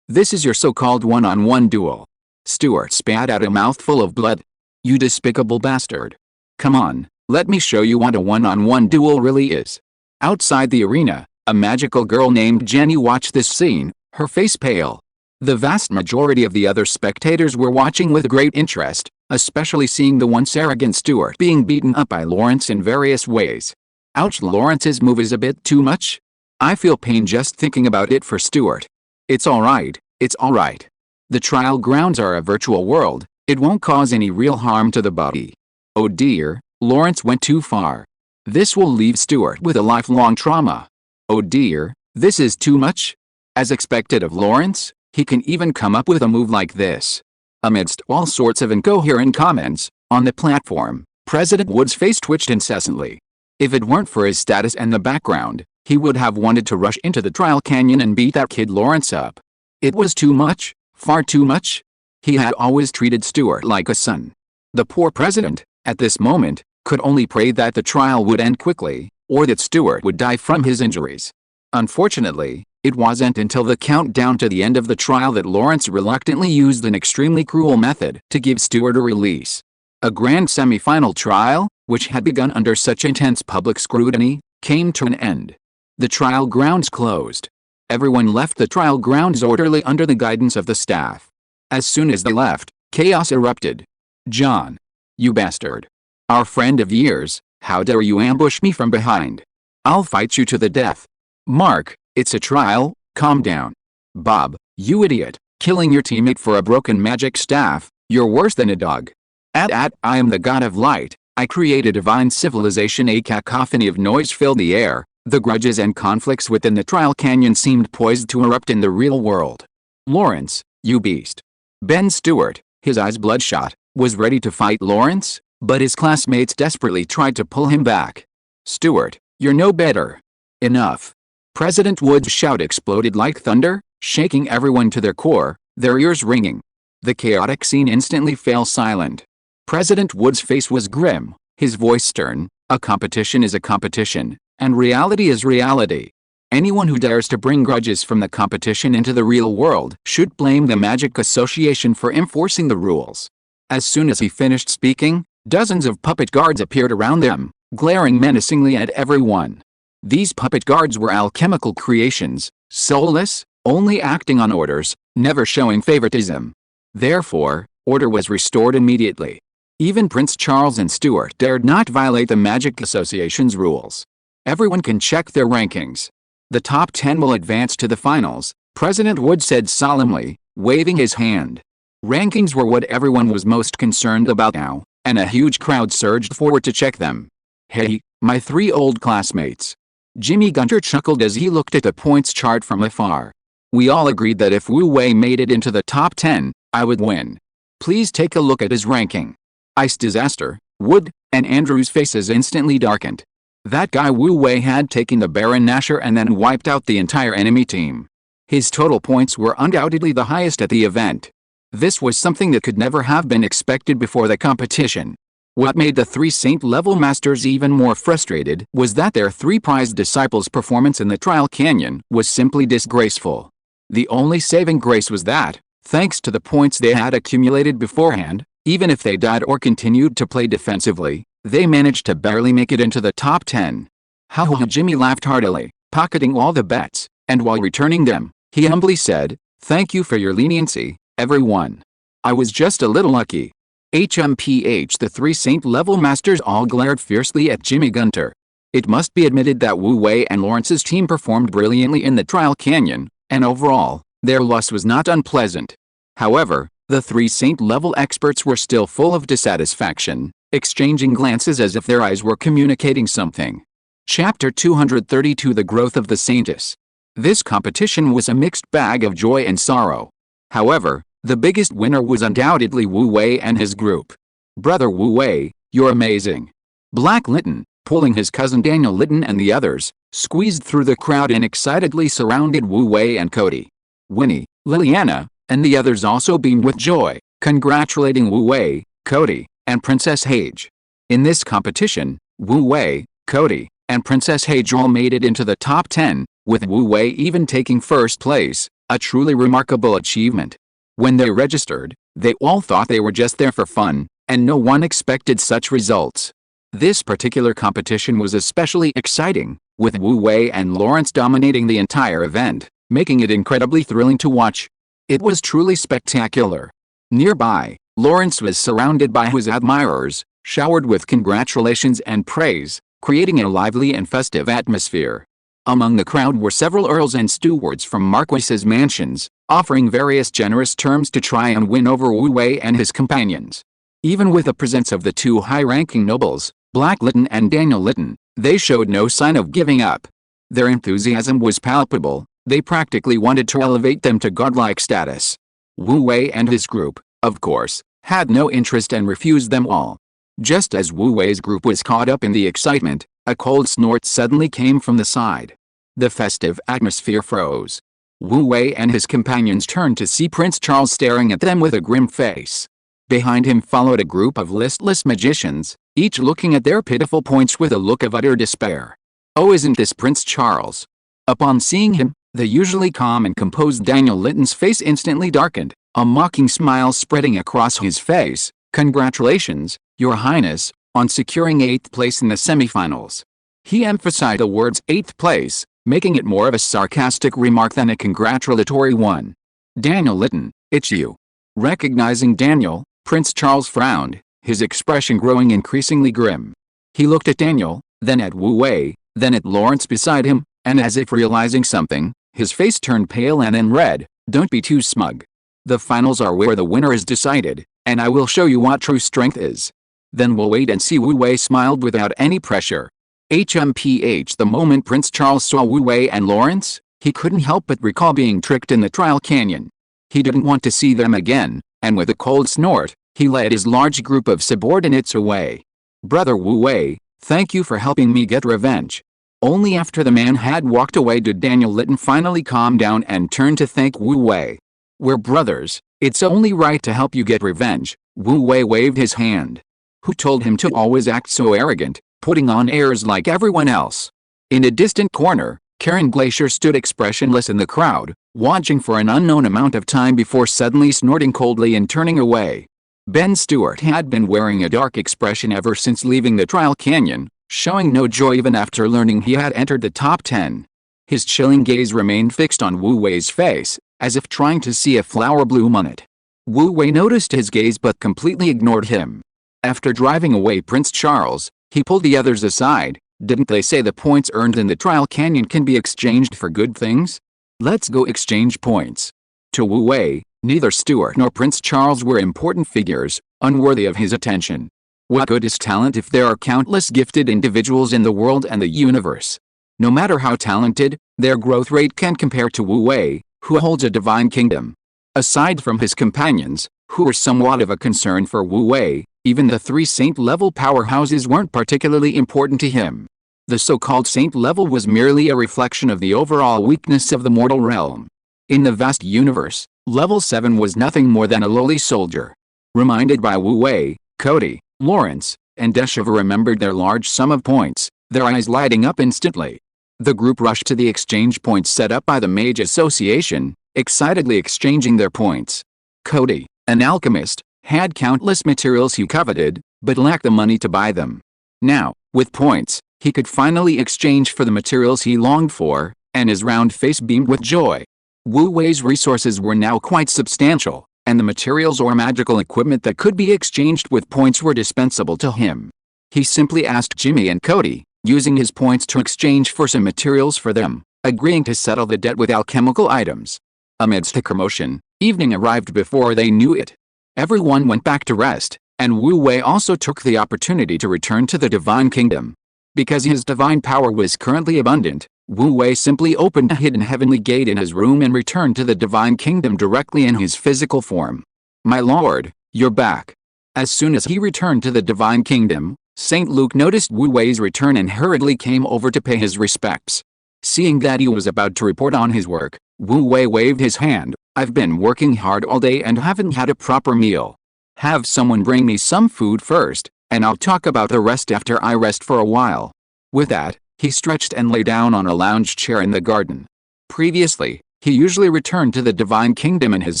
this is your so-called one-on-one duel. Stuart spat out a mouthful of blood. You despicable bastard. Come on, let me show you what a one-on-one duel really is. Outside the arena, a magical girl named Jenny watched this scene, her face pale. The vast majority of the other spectators were watching with great interest, especially seeing the once arrogant Stuart being beaten up by Lawrence in various ways. Ouch, Lawrence's move is a bit too much. I feel pain just thinking about it for Stuart. It's alright, it's alright. The trial grounds are a virtual world, it won't cause any real harm to the body. Oh dear, Lawrence went too far. This will leave Stuart with a lifelong trauma. Oh dear, this is too much. As expected of Lawrence, he can even come up with a move like this. Amidst all sorts of incoherent comments, on the platform, President Wood's face twitched incessantly. If it weren't for his status and the background, he would have wanted to rush into the trial canyon and beat that kid Lawrence up. It was too much, far too much. He had always treated Stuart like a son. The poor president, at this moment, could only pray that the trial would end quickly, or that Stuart would die from his injuries. Unfortunately, it wasn't until the countdown to the end of the trial that Lawrence reluctantly used an extremely cruel method to give Stuart a release. A grand semi-final trial, which had begun under such intense public scrutiny, came to an end. The trial grounds closed. Everyone left the trial grounds orderly under the guidance of the staff. As soon as they left, chaos erupted. "John. You bastard. Our friend of years, how dare you ambush me from behind? I'll fight you to the death. Mark, it's a trial, calm down. Bob, you idiot, killing your teammate for a broken magic staff, you're worse than a dog. I am the god of light, I create a divine civilization." A cacophony of noise filled the air. The grudges and conflicts within the trial canyon seemed poised to erupt in the real world. "Lawrence, you beast." Ben Stuart, his eyes bloodshot, was ready to fight Lawrence, but his classmates desperately tried to pull him back. "Stuart, you're no better. Enough." President Wood's shout exploded like thunder, shaking everyone to their core, their ears ringing. The chaotic scene instantly fell silent. President Wood's face was grim, his voice stern. "A competition is a competition, and reality is reality. Anyone who dares to bring grudges from the competition into the real world should blame the Magic Association for enforcing the rules." As soon as he finished speaking, dozens of puppet guards appeared around them, glaring menacingly at everyone. These puppet guards were alchemical creations, soulless, only acting on orders, never showing favoritism. Therefore, order was restored immediately. Even Prince Charles and Stuart dared not violate the Magic Association's rules. "Everyone can check their rankings. The top 10 will advance to the finals," President Wood said solemnly, waving his hand. Rankings were what everyone was most concerned about now, and a huge crowd surged forward to check them. "Hey, my 3 old classmates." Jimmy Gunter chuckled as he looked at the points chart from afar. "We all agreed that if Wu Wei made it into the top 10, I would win. Please take a look at his ranking." Ice Disaster, Wood, and Andrew's faces instantly darkened. That guy Wu Wei had taken the Baron Nashor and then wiped out the entire enemy team. His total points were undoubtedly the highest at the event. This was something that could never have been expected before the competition. What made the 3 Saint-level masters even more frustrated was that their 3 prized disciples' performance in the trial canyon was simply disgraceful. The only saving grace was that, thanks to the points they had accumulated beforehand, even if they died or continued to play defensively, they managed to barely make it into the top 10. Ha ha! Jimmy laughed heartily, pocketing all the bets, and while returning them, he humbly said, "Thank you for your leniency, everyone. I was just a little lucky." HMPH. The 3 Saint-level masters all glared fiercely at Jimmy Gunter. It must be admitted that Wu Wei and Lawrence's team performed brilliantly in the trial canyon, and overall, their loss was not unpleasant. However, the 3 Saint-level experts were still full of dissatisfaction, exchanging glances as if their eyes were communicating something. Chapter 232. The Growth of the Saintess. This competition was a mixed bag of joy and sorrow. However, the biggest winner was undoubtedly Wu Wei and his group. "Brother Wu Wei, you're amazing." Black Lytton, pulling his cousin Daniel Lytton and the others, squeezed through the crowd and excitedly surrounded Wu Wei and Cody. Winnie, Liliana, and the others also beamed with joy, congratulating Wu Wei, Cody, and Princess Hage. In this competition, Wu Wei, Cody, and Princess Hage all made it into the top 10, with Wu Wei even taking first place, a truly remarkable achievement. When they registered, they all thought they were just there for fun, and no one expected such results. This particular competition was especially exciting, with Wu Wei and Lawrence dominating the entire event, making it incredibly thrilling to watch. It was truly spectacular. Nearby, Lawrence was surrounded by his admirers, showered with congratulations and praise, creating a lively and festive atmosphere. Among the crowd were several earls and stewards from marquises' mansions, offering various generous terms to try and win over Wu Wei and his companions. Even with the presence of the 2 high-ranking nobles, Black Lytton and Daniel Lytton, they showed no sign of giving up. Their enthusiasm was palpable. They practically wanted to elevate them to godlike status. Wu Wei and his group, of course, had no interest and refused them all. Just as Wu Wei's group was caught up in the excitement, a cold snort suddenly came from the side. The festive atmosphere froze. Wu Wei and his companions turned to see Prince Charles staring at them with a grim face. Behind him followed a group of listless magicians, each looking at their pitiful points with a look of utter despair. "Oh, isn't this Prince Charles?" Upon seeing him, the usually calm and composed Daniel Litton's face instantly darkened, a mocking smile spreading across his face. "Congratulations, Your Highness, on securing 8th place in the semifinals." He emphasized the words 8th place, making it more of a sarcastic remark than a congratulatory one. "Daniel Litton, it's you." Recognizing Daniel, Prince Charles frowned, his expression growing increasingly grim. He looked at Daniel, then at Wu Wei, then at Lawrence beside him, and as if realizing something, his face turned pale and then red. "Don't be too smug. The finals are where the winner is decided, and I will show you what true strength is. Then we'll wait and see." Wu Wei smiled without any pressure. The moment Prince Charles saw Wu Wei and Lawrence, he couldn't help but recall being tricked in the trial canyon. He didn't want to see them again, and with a cold snort, he led his large group of subordinates away. "Brother Wu Wei, thank you for helping me get revenge." Only after the man had walked away did Daniel Litton finally calm down and turn to thank Wu Wei. "We're brothers, it's only right to help you get revenge." Wu Wei waved his hand. "Who told him to always act so arrogant, putting on airs like everyone else?" In a distant corner, Karen Glacier stood expressionless in the crowd, watching for an unknown amount of time before suddenly snorting coldly and turning away. Ben Stewart had been wearing a dark expression ever since leaving the trial canyon, showing no joy even after learning he had entered the top 10. His chilling gaze remained fixed on Wu Wei's face, as if trying to see a flower bloom on it. Wu Wei noticed his gaze but completely ignored him. After driving away Prince Charles, he pulled the others aside. "Didn't they say the points earned in the trial canyon can be exchanged for good things? Let's go exchange points." To Wu Wei, neither Stewart nor Prince Charles were important figures, unworthy of his attention. What good is talent if there are countless gifted individuals in the world and the universe? No matter how talented, their growth rate can't compare to Wu Wei, who holds a divine kingdom. Aside from his companions, who were somewhat of a concern for Wu Wei, even the 3 saint-level powerhouses weren't particularly important to him. The so-called saint level was merely a reflection of the overall weakness of the mortal realm. In the vast universe, level 7 was nothing more than a lowly soldier. Reminded by Wu Wei, Cody, Lawrence, and Deshava remembered their large sum of points, their eyes lighting up instantly. The group rushed to the exchange points set up by the Mage Association, excitedly exchanging their points. Cody, an alchemist, had countless materials he coveted, but lacked the money to buy them. Now, with points, he could finally exchange for the materials he longed for, and his round face beamed with joy. Wu Wei's resources were now quite substantial, and the materials or magical equipment that could be exchanged with points were dispensable to him. He simply asked Jimmy and Cody, using his points to exchange for some materials for them, agreeing to settle the debt with alchemical items. Amidst a commotion, evening arrived before they knew it. Everyone went back to rest, and Wu Wei also took the opportunity to return to the Divine Kingdom. Because his divine power was currently abundant, Wu Wei simply opened a hidden heavenly gate in his room and returned to the Divine Kingdom directly in his physical form. "My lord, you're back." As soon as he returned to the Divine Kingdom, St. Luke noticed Wu Wei's return and hurriedly came over to pay his respects. Seeing that he was about to report on his work, Wu Wei waved his hand. "I've been working hard all day and haven't had a proper meal. Have someone bring me some food first, and I'll talk about the rest after I rest for a while." With that, he stretched and lay down on a lounge chair in the garden. Previously, he usually returned to the Divine Kingdom in his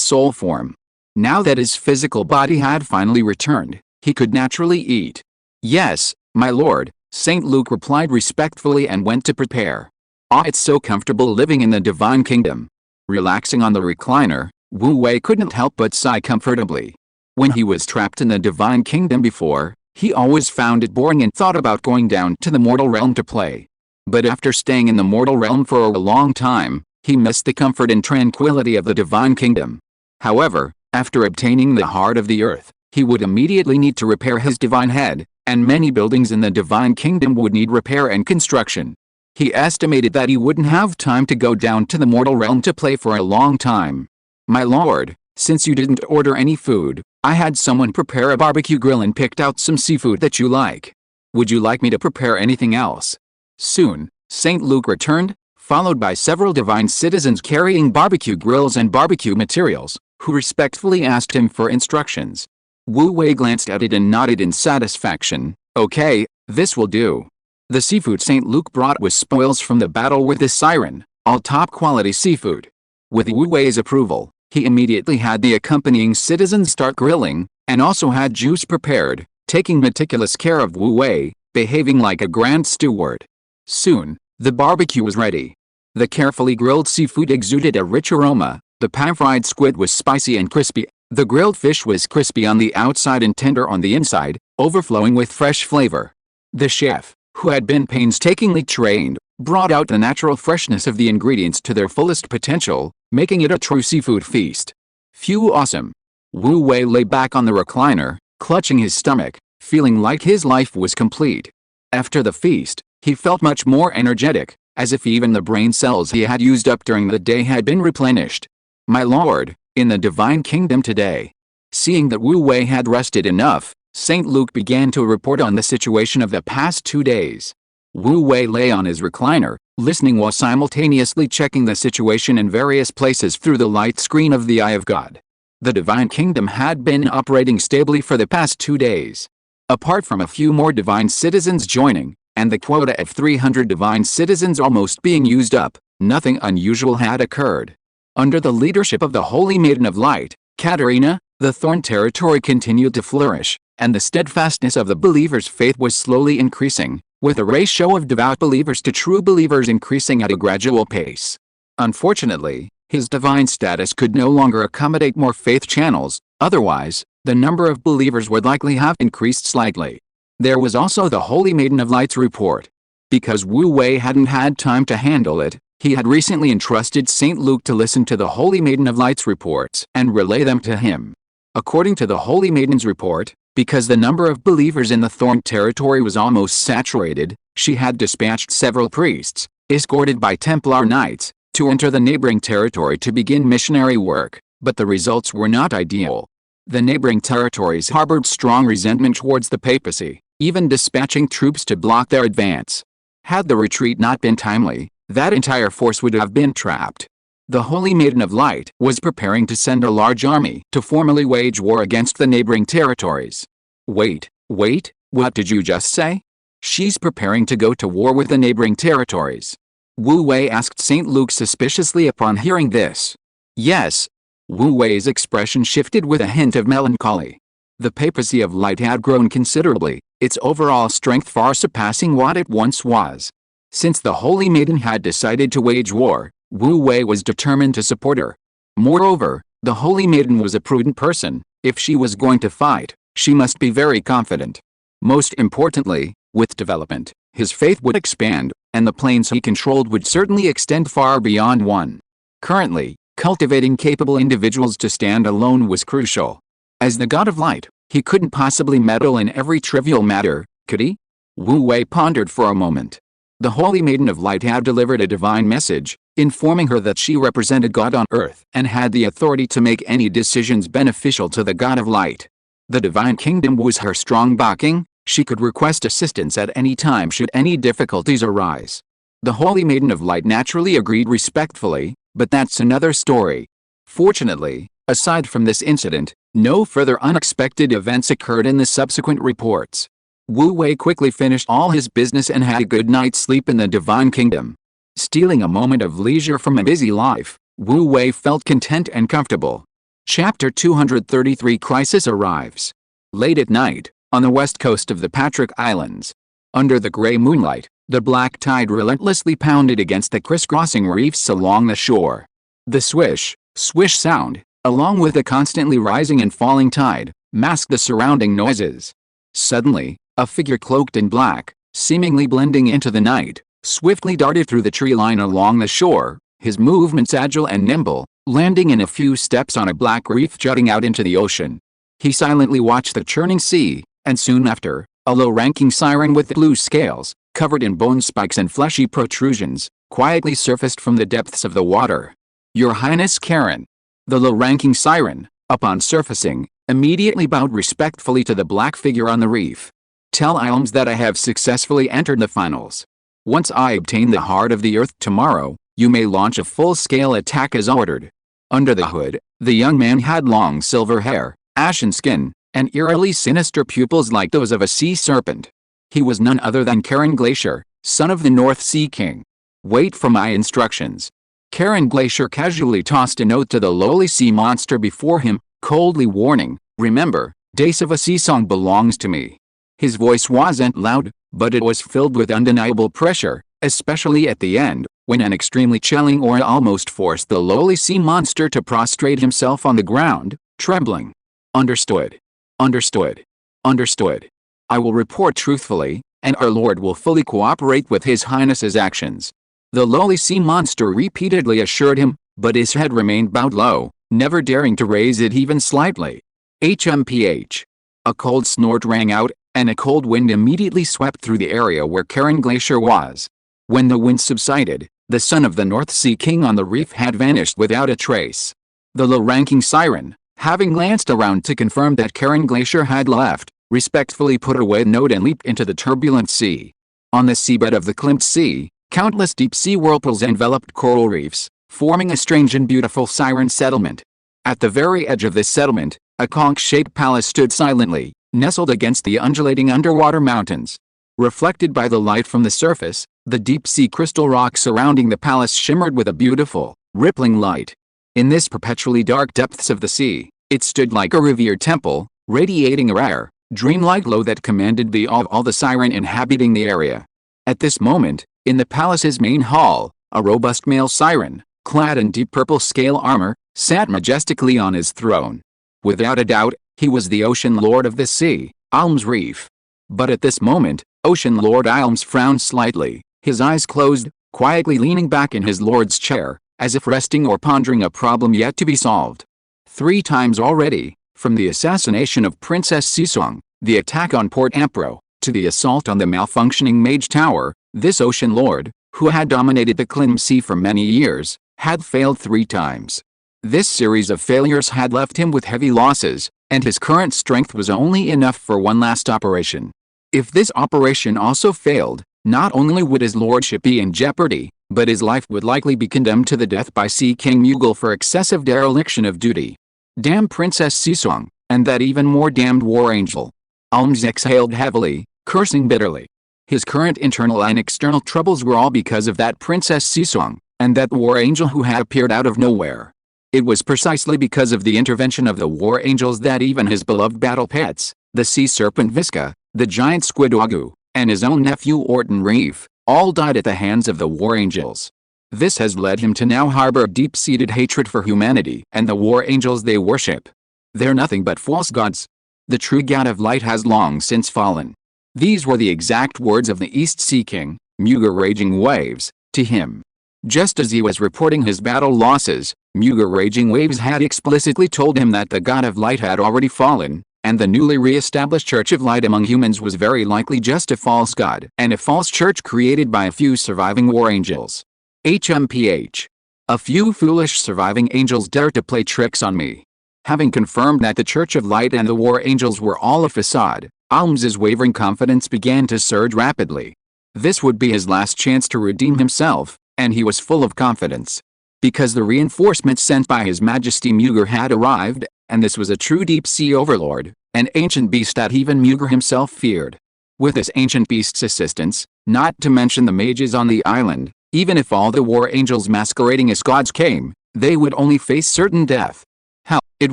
soul form. Now that his physical body had finally returned, he could naturally eat. "Yes, my lord," St. Luke replied respectfully and went to prepare. "Ah, it's so comfortable living in the Divine Kingdom." Relaxing on the recliner, Wu Wei couldn't help but sigh comfortably. When he was trapped in the Divine Kingdom before, he always found it boring and thought about going down to the mortal realm to play. But after staying in the mortal realm for a long time, he missed the comfort and tranquility of the Divine Kingdom. However, after obtaining the heart of the earth, he would immediately need to repair his divine head, and many buildings in the Divine Kingdom would need repair and construction. He estimated that he wouldn't have time to go down to the mortal realm to play for a long time. "My lord, since you didn't order any food, I had someone prepare a barbecue grill and picked out some seafood that you like. Would you like me to prepare anything else?" Soon, St. Luke returned, followed by several divine citizens carrying barbecue grills and barbecue materials, who respectfully asked him for instructions. Wu Wei glanced at it and nodded in satisfaction. Okay, this will do. The seafood St. Luke brought was spoils from the battle with the siren, all top-quality seafood. With Wu Wei's approval, he immediately had the accompanying citizens start grilling, and also had juice prepared, taking meticulous care of Wu Wei, behaving like a grand steward. Soon, the barbecue was ready. The carefully grilled seafood exuded a rich aroma, the pan-fried squid was spicy and crispy, the grilled fish was crispy on the outside and tender on the inside, overflowing with fresh flavor. The chef, who had been painstakingly trained, brought out the natural freshness of the ingredients to their fullest potential, making it a true seafood feast. Phew, awesome. Wu Wei lay back on the recliner, clutching his stomach, feeling like his life was complete. After the feast, he felt much more energetic, as if even the brain cells he had used up during the day had been replenished. My lord, in the divine kingdom today. Seeing that Wu Wei had rested enough, St. Luke began to report on the situation of the past 2 days. Wu Wei lay on his recliner, listening while simultaneously checking the situation in various places through the light screen of the Eye of God. The divine kingdom had been operating stably for the past 2 days. Apart from a few more divine citizens joining, and the quota of 300 divine citizens almost being used up, nothing unusual had occurred. Under the leadership of the Holy Maiden of Light, Katerina, the Thorn territory continued to flourish, and the steadfastness of the believers' faith was slowly increasing, with the ratio of devout believers to true believers increasing at a gradual pace. Unfortunately, his divine status could no longer accommodate more faith channels, otherwise, the number of believers would likely have increased slightly. There was also the Holy Maiden of Light's report. Because Wu Wei hadn't had time to handle it, he had recently entrusted St. Luke to listen to the Holy Maiden of Light's reports and relay them to him. According to the Holy Maiden's report, because the number of believers in the Thorn territory was almost saturated, she had dispatched several priests, escorted by Templar knights, to enter the neighboring territory to begin missionary work, but the results were not ideal. The neighboring territories harbored strong resentment towards the papacy, even dispatching troops to block their advance. Had the retreat not been timely, that entire force would have been trapped. The Holy Maiden of Light was preparing to send a large army to formally wage war against the neighboring territories. Wait, what did you just say? She's preparing to go to war with the neighboring territories. Wu Wei asked St. Luke suspiciously upon hearing this. Yes. Wu Wei's expression shifted with a hint of melancholy. The papacy of Light had grown considerably, its overall strength far surpassing what it once was. Since the Holy Maiden had decided to wage war, Wu Wei was determined to support her. Moreover, the Holy Maiden was a prudent person. If she was going to fight, she must be very confident. Most importantly, with development, his faith would expand, and the planes he controlled would certainly extend far beyond one. Currently, cultivating capable individuals to stand alone was crucial. As the God of Light, he couldn't possibly meddle in every trivial matter, could he? Wu Wei pondered for a moment. The Holy Maiden of Light had delivered a divine message, informing her that she represented God on earth and had the authority to make any decisions beneficial to the God of Light. The divine kingdom was her strong backing. She could request assistance at any time should any difficulties arise. The Holy Maiden of Light naturally agreed respectfully, but that's another story. Fortunately, aside from this incident, no further unexpected events occurred in the subsequent reports. Wu Wei quickly finished all his business and had a good night's sleep in the divine kingdom. Stealing a moment of leisure from a busy life, Wu Wei felt content and comfortable. Chapter 233 Crisis arrives. Late at night, on the west coast of the Patrick Islands. Under the gray moonlight, the black tide relentlessly pounded against the crisscrossing reefs along the shore. The swish, swish sound, along with the constantly rising and falling tide, masked the surrounding noises. Suddenly, a figure cloaked in black, seemingly blending into the night, swiftly darted through the tree line along the shore, his movements agile and nimble, landing in a few steps on a black reef jutting out into the ocean. He silently watched the churning sea, and soon after, a low-ranking siren with blue scales, covered in bone spikes and fleshy protrusions, quietly surfaced from the depths of the water. Your Highness Karen. The low-ranking siren, upon surfacing, immediately bowed respectfully to the black figure on the reef. Tell Ilms that I have successfully entered the finals. Once I obtain the heart of the earth tomorrow, you may launch a full-scale attack as ordered. Under the hood, the young man had long silver hair, ashen skin, and eerily sinister pupils like those of a sea serpent. He was none other than Karen Glacier, son of the North Sea King. Wait for my instructions. Karen Glacier casually tossed a note to the lowly sea monster before him, coldly warning, remember, Dace of a Sea Song belongs to me. His voice wasn't loud, but it was filled with undeniable pressure, especially at the end, when an extremely chilling aura almost forced the lowly sea monster to prostrate himself on the ground, trembling. Understood. Understood. Understood. I will report truthfully, and our Lord will fully cooperate with His Highness's actions. The lowly sea monster repeatedly assured him, but his head remained bowed low, never daring to raise it even slightly. HMPH. A cold snort rang out, and a cold wind immediately swept through the area where Karen Glacier was. When the wind subsided, the son of the North Sea King on the reef had vanished without a trace. The low-ranking siren, having glanced around to confirm that Karen Glacier had left, respectfully put away the note and leaped into the turbulent sea. On the seabed of the Klimt Sea, countless deep-sea whirlpools enveloped coral reefs, forming a strange and beautiful siren settlement. At the very edge of this settlement, a conch-shaped palace stood silently, nestled against the undulating underwater mountains. Reflected by the light from the surface, the deep-sea crystal rock surrounding the palace shimmered with a beautiful, rippling light. In this perpetually dark depths of the sea, it stood like a revered temple, radiating a rare, dreamlike glow that commanded the awe of all the siren inhabiting the area. At this moment, in the palace's main hall, a robust male siren, clad in deep purple scale armor, sat majestically on his throne. Without a doubt, he was the Ocean Lord of the Sea, Alms Reef. But at this moment, Ocean Lord Alms frowned slightly, his eyes closed, quietly leaning back in his lord's chair, as if resting or pondering a problem yet to be solved. 3 times already, from the assassination of Princess Sisong, the attack on Port Ampro, to the assault on the malfunctioning Mage Tower, this Ocean Lord, who had dominated the Klimt Sea for many years, had failed 3 times. This series of failures had left him with heavy losses, and his current strength was only enough for one last operation. If this operation also failed, not only would his lordship be in jeopardy, but his life would likely be condemned to the death by Sea King Mughal for excessive dereliction of duty. Damn Princess Sisong, and that even more damned War Angel. Alms exhaled heavily, cursing bitterly. His current internal and external troubles were all because of that Princess Sisong, and that War Angel who had appeared out of nowhere. It was precisely because of the intervention of the War Angels that even his beloved battle pets, the sea serpent Visca, the giant squid Wagu, and his own nephew Orton Reef, all died at the hands of the War Angels. This has led him to now harbor deep-seated hatred for humanity and the War Angels they worship. They're nothing but false gods. The true God of light has long since fallen. These were the exact words of the East Sea King, Mughal Raging Waves, to him. Just as he was reporting his battle losses, Mughal Raging Waves had explicitly told him that the God of Light had already fallen, and the newly re-established Church of Light among humans was very likely just a false god and a false church created by a few surviving War Angels. HMPH. A few foolish surviving angels dared to play tricks on me. Having confirmed that the Church of Light and the War Angels were all a facade, Alms's wavering confidence began to surge rapidly. This would be his last chance to redeem himself, and he was full of confidence. Because the reinforcements sent by His Majesty Mughal had arrived, and this was a true deep-sea overlord, an ancient beast that even Mughal himself feared. With this ancient beast's assistance, not to mention the mages on the island, even if all the War Angels masquerading as gods came, they would only face certain death. Hell, it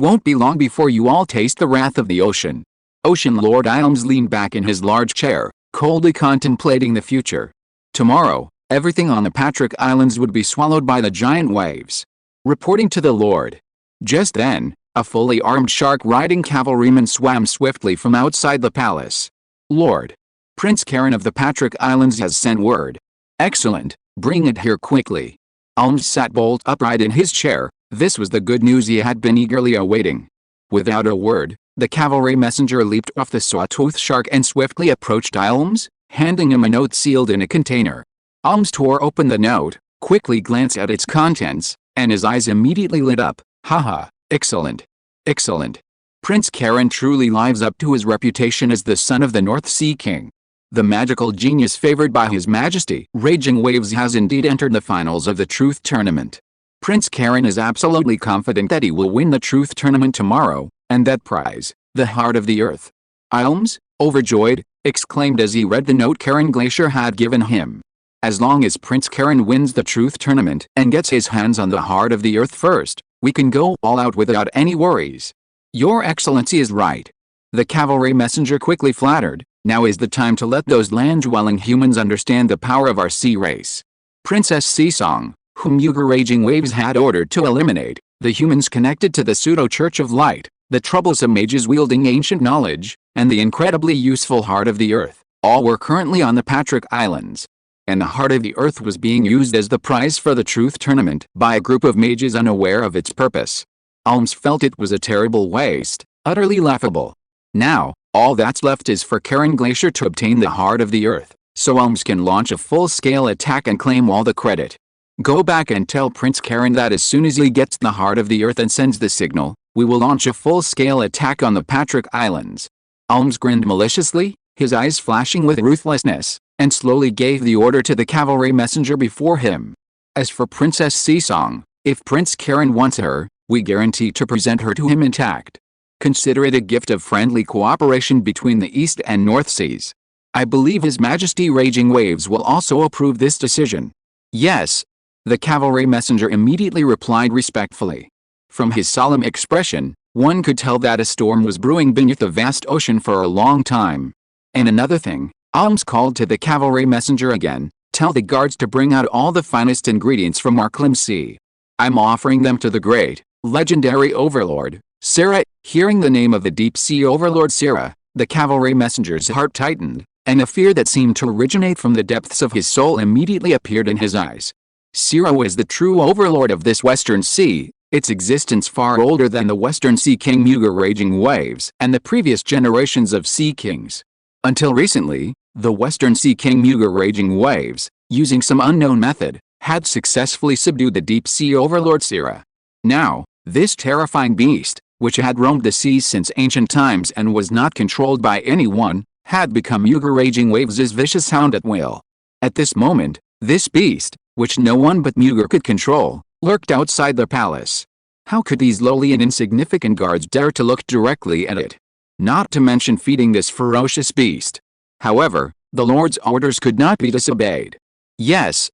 won't be long before you all taste the wrath of the ocean. Ocean Lord Ilms leaned back in his large chair, coldly contemplating the future. Tomorrow, everything on the Patrick Islands would be swallowed by the giant waves. Reporting to the Lord. Just then, a fully armed shark-riding cavalryman swam swiftly from outside the palace. Lord. Prince Karen of the Patrick Islands has sent word. Excellent, bring it here quickly. Alms sat bolt upright in his chair. This was the good news he had been eagerly awaiting. Without a word, the cavalry messenger leaped off the sawtooth shark and swiftly approached Alms, handing him a note sealed in a container. Alms tore open the note, quickly glanced at its contents, and his eyes immediately lit up. Haha, excellent. Excellent. Prince Karen truly lives up to his reputation as the son of the North Sea King. The magical genius favored by His Majesty Raging Waves has indeed entered the finals of the Truth Tournament. Prince Karen is absolutely confident that he will win the Truth Tournament tomorrow, and that prize, The heart of the earth. Ilms, overjoyed, exclaimed as he read the note Karen Glacier had given him. As long as Prince Karen wins the truth tournament and gets his hands on the heart of the earth first, we can go all out without any worries. Your Excellency is right. The cavalry messenger quickly flattered. Now is the time to let those land-dwelling humans understand the power of our sea race. Princess Seasong, whom Yuga Raging Waves had ordered to eliminate, the humans connected to the pseudo-Church of Light, the troublesome mages wielding ancient knowledge, and the incredibly useful Heart of the Earth, all were currently on the Patrick Islands. And the Heart of the Earth was being used as the prize for the Truth Tournament by a group of mages unaware of its purpose. Alms felt it was a terrible waste, utterly laughable. Now, all that's left is for Karen Glacier to obtain the Heart of the Earth, so Alms can launch a full-scale attack and claim all the credit. Go back and tell Prince Karen that as soon as he gets the Heart of the Earth and sends the signal, we will launch a full-scale attack on the Patrick Islands. Alms grinned maliciously, his eyes flashing with ruthlessness, and slowly gave the order to the cavalry messenger before him. As for Princess Seasong, if Prince Karen wants her, we guarantee to present her to him intact. Consider it a gift of friendly cooperation between the East and North Seas. I believe His Majesty Raging Waves will also approve this decision. Yes. The cavalry messenger immediately replied respectfully. From his solemn expression, one could tell that a storm was brewing beneath the vast ocean for a long time. And another thing, Alms called to the cavalry messenger again, tell the guards to bring out all the finest ingredients from Arklim Sea. I'm offering them to the great, legendary overlord, Sarah. Hearing the name of the deep-sea overlord Sarah, the cavalry messenger's heart tightened, and a fear that seemed to originate from the depths of his soul immediately appeared in his eyes. Sarah was the true overlord of this western sea, its existence far older than the western sea king Yuga Raging Waves and the previous generations of sea kings. Until recently, the western sea king Yuga Raging Waves, using some unknown method, had successfully subdued the deep-sea overlord Sarah. Now, this terrifying beast, which had roamed the seas since ancient times and was not controlled by anyone, had become Yuga Raging Waves' vicious hound at will. At this moment, this beast, which no one but Yuga could control, lurked outside the palace. How could these lowly and insignificant guards dare to look directly at it? Not to mention feeding this ferocious beast. However, the Lord's orders could not be disobeyed. Yes,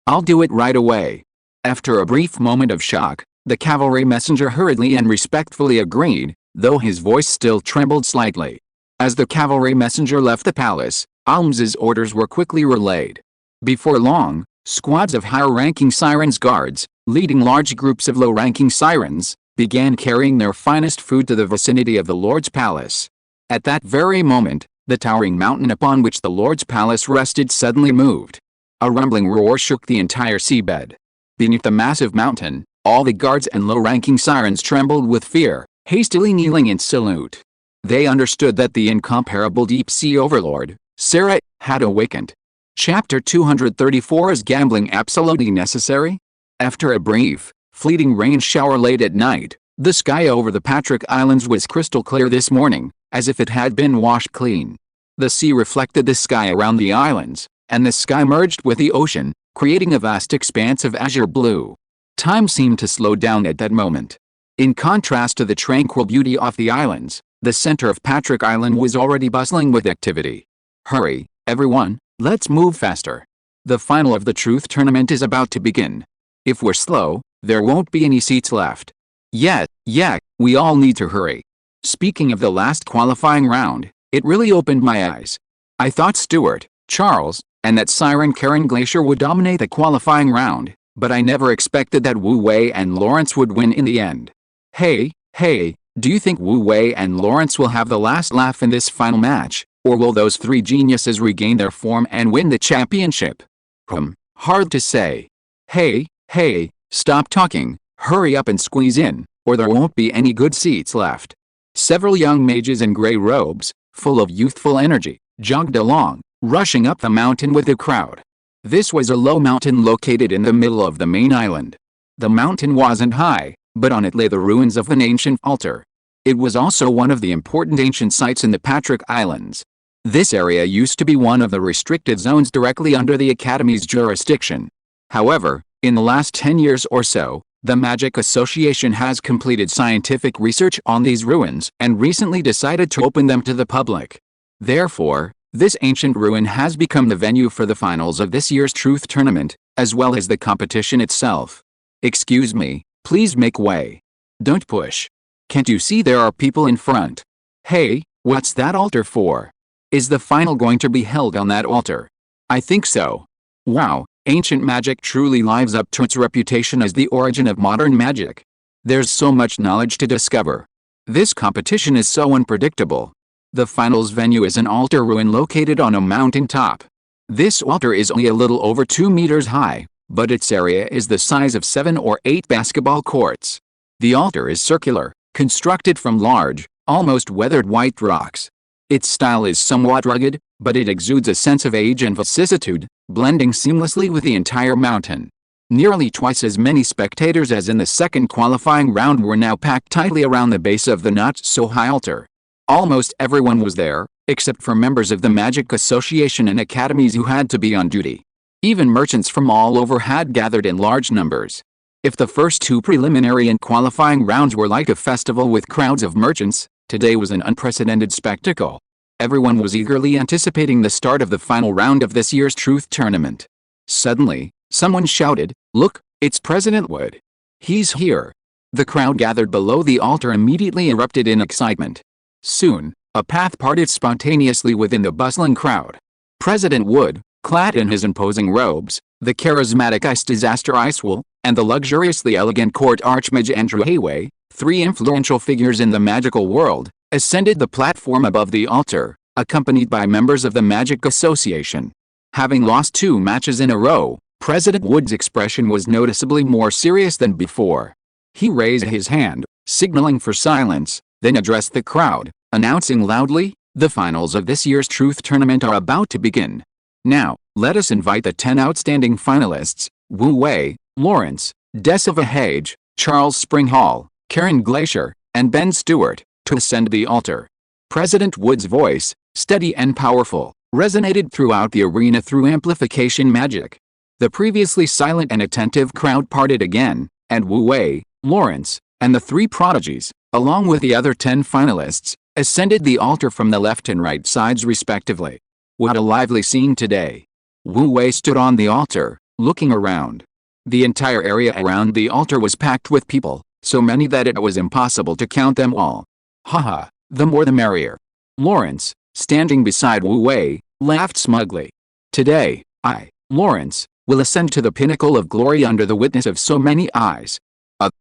I'll do it right away. After a brief moment of shock, the cavalry messenger hurriedly and respectfully agreed, though his voice still trembled slightly. As the cavalry messenger left the palace, Alms's orders were quickly relayed. Before long, squads of higher-ranking Sirens guards, leading large groups of low-ranking Sirens, began carrying their finest food to the vicinity of the Lord's palace. At that very moment, the towering mountain upon which the Lord's palace rested suddenly moved. A rumbling roar shook the entire seabed. Beneath the massive mountain, all the guards and low-ranking Sirens trembled with fear, hastily kneeling in salute. They understood that the incomparable deep-sea overlord, Sarah, had awakened. Chapter 234. Is gambling absolutely necessary? After a brief, fleeting rain shower late at night, the sky over the Patrick Islands was crystal clear this morning, as if it had been washed clean. The sea reflected the sky around the islands, and the sky merged with the ocean, creating a vast expanse of azure blue. Time seemed to slow down at that moment. In contrast to the tranquil beauty of the islands, the center of Patrick Island was already bustling with activity. Hurry, everyone, let's move faster. The final of the Truth Tournament is about to begin. If we're slow, there won't be any seats left. Yeah, we all need to hurry. Speaking of the last qualifying round, it really opened my eyes. I thought Stuart, Charles, and that Siren Karen Glacier would dominate the qualifying round, but I never expected that Wu Wei and Lawrence would win in the end. Hey, do you think Wu Wei and Lawrence will have the last laugh in this final match, or will those three geniuses regain their form and win the championship? Hard to say. Hey, stop talking, hurry up and squeeze in, or there won't be any good seats left. Several young mages in gray robes, full of youthful energy, jogged along, rushing up the mountain with the crowd. This was a low mountain located in the middle of the main island. The mountain wasn't high, but on it lay the ruins of an ancient altar. It was also one of the important ancient sites in the Patrick Islands. This area used to be one of the restricted zones directly under the Academy's jurisdiction. However, in the last 10 years or so, The Magic Association has completed scientific research on these ruins and recently decided to open them to the public. Therefore, this ancient ruin has become the venue for the finals of this year's Truth Tournament, as well as the competition itself. Excuse me, please make way. Don't push. Can't you see there are people in front? Hey, what's that altar for? Is the final going to be held on that altar? I think so. Wow, ancient magic truly lives up to its reputation as the origin of modern magic. There's so much knowledge to discover. This competition is so unpredictable. The finals venue is an altar ruin located on a mountain top. This altar is only a little over 2 meters high, but its area is the size of 7 or 8 basketball courts. The altar is circular, constructed from large, almost weathered white rocks. Its style is somewhat rugged, but it exudes a sense of age and vicissitude, blending seamlessly with the entire mountain. Nearly twice as many spectators as in the second qualifying round were now packed tightly around the base of the not-so-high altar. Almost everyone was there, except for members of the Magic Association and academies who had to be on duty. Even merchants from all over had gathered in large numbers. If the first two preliminary and qualifying rounds were like a festival with crowds of merchants, today was an unprecedented spectacle. Everyone was eagerly anticipating the start of the final round of this year's Truth Tournament. Suddenly, someone shouted, "Look, it's President Wood. He's here." The crowd gathered below the altar immediately erupted in excitement. Soon, a path parted spontaneously within the bustling crowd. President Wood, clad in his imposing robes, the charismatic Ice Disaster Icewill, and the luxuriously elegant court archmage Andrew Hayway, three influential figures in the magical world, ascended the platform above the altar, accompanied by members of the Magic Association. Having lost 2 matches in a row, President Wood's expression was noticeably more serious than before. He raised his hand, signaling for silence, then addressed the crowd, announcing loudly, "The finals of this year's Truth Tournament are about to begin. Now, let us invite the 10 outstanding finalists, Wu Wei, Lawrence, Decivah Hage, Charles Springhall, Karen Glacier, and Ben Stewart, to ascend the altar." President Wood's voice, steady and powerful, resonated throughout the arena through amplification magic. The previously silent and attentive crowd parted again, and Wu Wei, Lawrence, and the 3 prodigies, along with the other 10 finalists, ascended the altar from the left and right sides respectively. What a lively scene today. Wu Wei stood on the altar, looking around. The entire area around the altar was packed with people, so many that it was impossible to count them all. Haha, the more the merrier. Lawrence, standing beside Wu Wei, laughed smugly. Today, I, Lawrence, will ascend to the pinnacle of glory under the witness of so many eyes.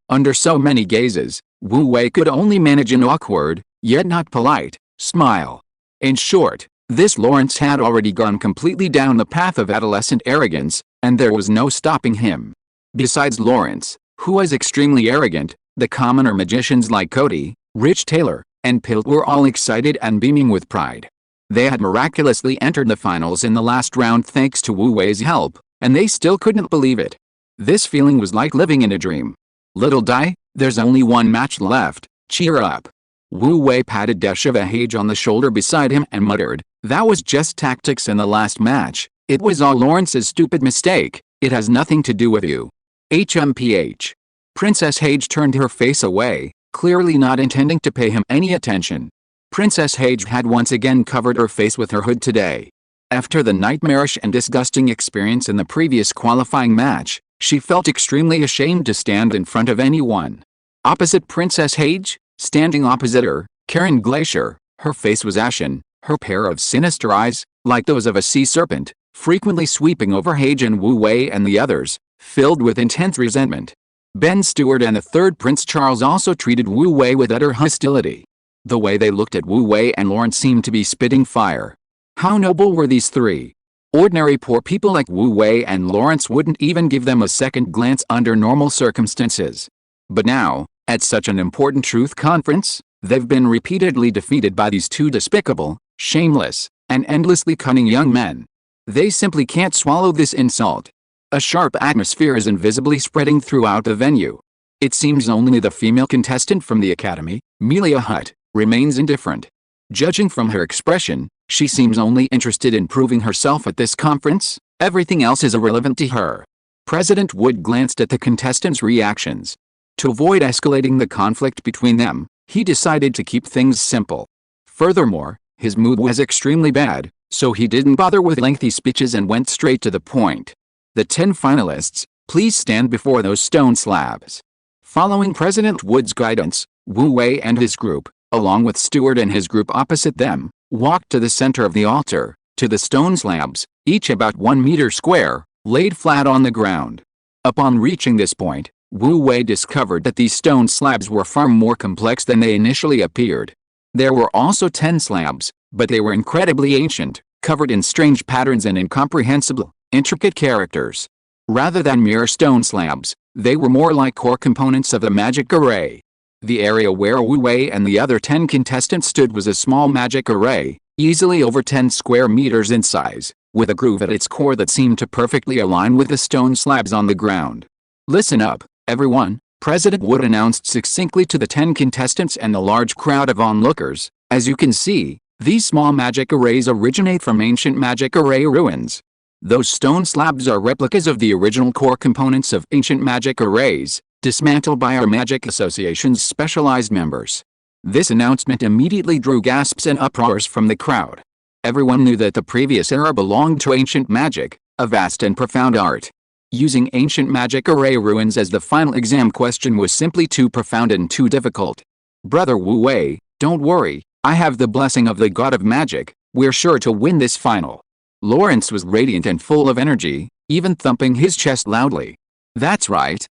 Under so many gazes, Wu Wei could only manage an awkward, yet not polite, smile. In short, this Lawrence had already gone completely down the path of adolescent arrogance, and there was no stopping him. Besides Lawrence, who was extremely arrogant, the commoner magicians like Cody, Rich Taylor, and Pilt were all excited and beaming with pride. They had miraculously entered the finals in the last round thanks to Wu Wei's help, and they still couldn't believe it. This feeling was like living in a dream. "Little Dai, there's only one match left, cheer up." Wu Wei patted Decivah Hage on the shoulder beside him and muttered, "That was just tactics in the last match. It was all Lawrence's stupid mistake. It has nothing to do with you." HMPH. Princess Hage turned her face away, clearly not intending to pay him any attention. Princess Hage had once again covered her face with her hood today. After the nightmarish and disgusting experience in the previous qualifying match, she felt extremely ashamed to stand in front of anyone. Opposite Princess Hage, standing opposite her, Karen Glacier, her face was ashen, her pair of sinister eyes, like those of a sea serpent, frequently sweeping over Hage and Wu Wei and the others, filled with intense resentment. Ben Stewart and the third Prince Charles also treated Wu Wei with utter hostility. The way they looked at Wu Wei and Lawrence seemed to be spitting fire. How noble were these 3? Ordinary poor people like Wu Wei and Lawrence wouldn't even give them a second glance under normal circumstances. But now, at such an important truth conference, they've been repeatedly defeated by these 2 despicable, shameless, and endlessly cunning young men. They simply can't swallow this insult. A sharp atmosphere is invisibly spreading throughout the venue. It seems only the female contestant from the academy, Melia Hutt, remains indifferent. Judging from her expression, she seems only interested in proving herself at this conference. Everything else is irrelevant to her. President Wood glanced at the contestants' reactions. To avoid escalating the conflict between them, he decided to keep things simple. Furthermore, his mood was extremely bad, so he didn't bother with lengthy speeches and went straight to the point. The 10 finalists, please stand before those stone slabs. Following President Wood's guidance, Wu Wei and his group, along with Stewart and his group opposite them, walked to the center of the altar, to the stone slabs, each about 1 meter square, laid flat on the ground. Upon reaching this point, Wu Wei discovered that these stone slabs were far more complex than they initially appeared. There were also 10 slabs, but they were incredibly ancient, covered in strange patterns and incomprehensible, intricate characters. Rather than mere stone slabs, they were more like core components of the magic array. The area where Wu Wei and the other 10 contestants stood was a small magic array, easily over 10 square meters in size, with a groove at its core that seemed to perfectly align with the stone slabs on the ground. Listen up, everyone, President Wood announced succinctly to the 10 contestants and the large crowd of onlookers. As you can see, these small magic arrays originate from ancient magic array ruins. Those stone slabs are replicas of the original core components of ancient magic arrays, dismantled by our Magic Association's specialized members. This announcement immediately drew gasps and uproars from the crowd. Everyone knew that the previous era belonged to ancient magic, a vast and profound art. Using ancient magic array ruins as the final exam question was simply too profound and too difficult. Brother Wu Wei, don't worry, I have the blessing of the god of magic, we're sure to win this final. Lawrence was radiant and full of energy, even thumping his chest loudly. That's right,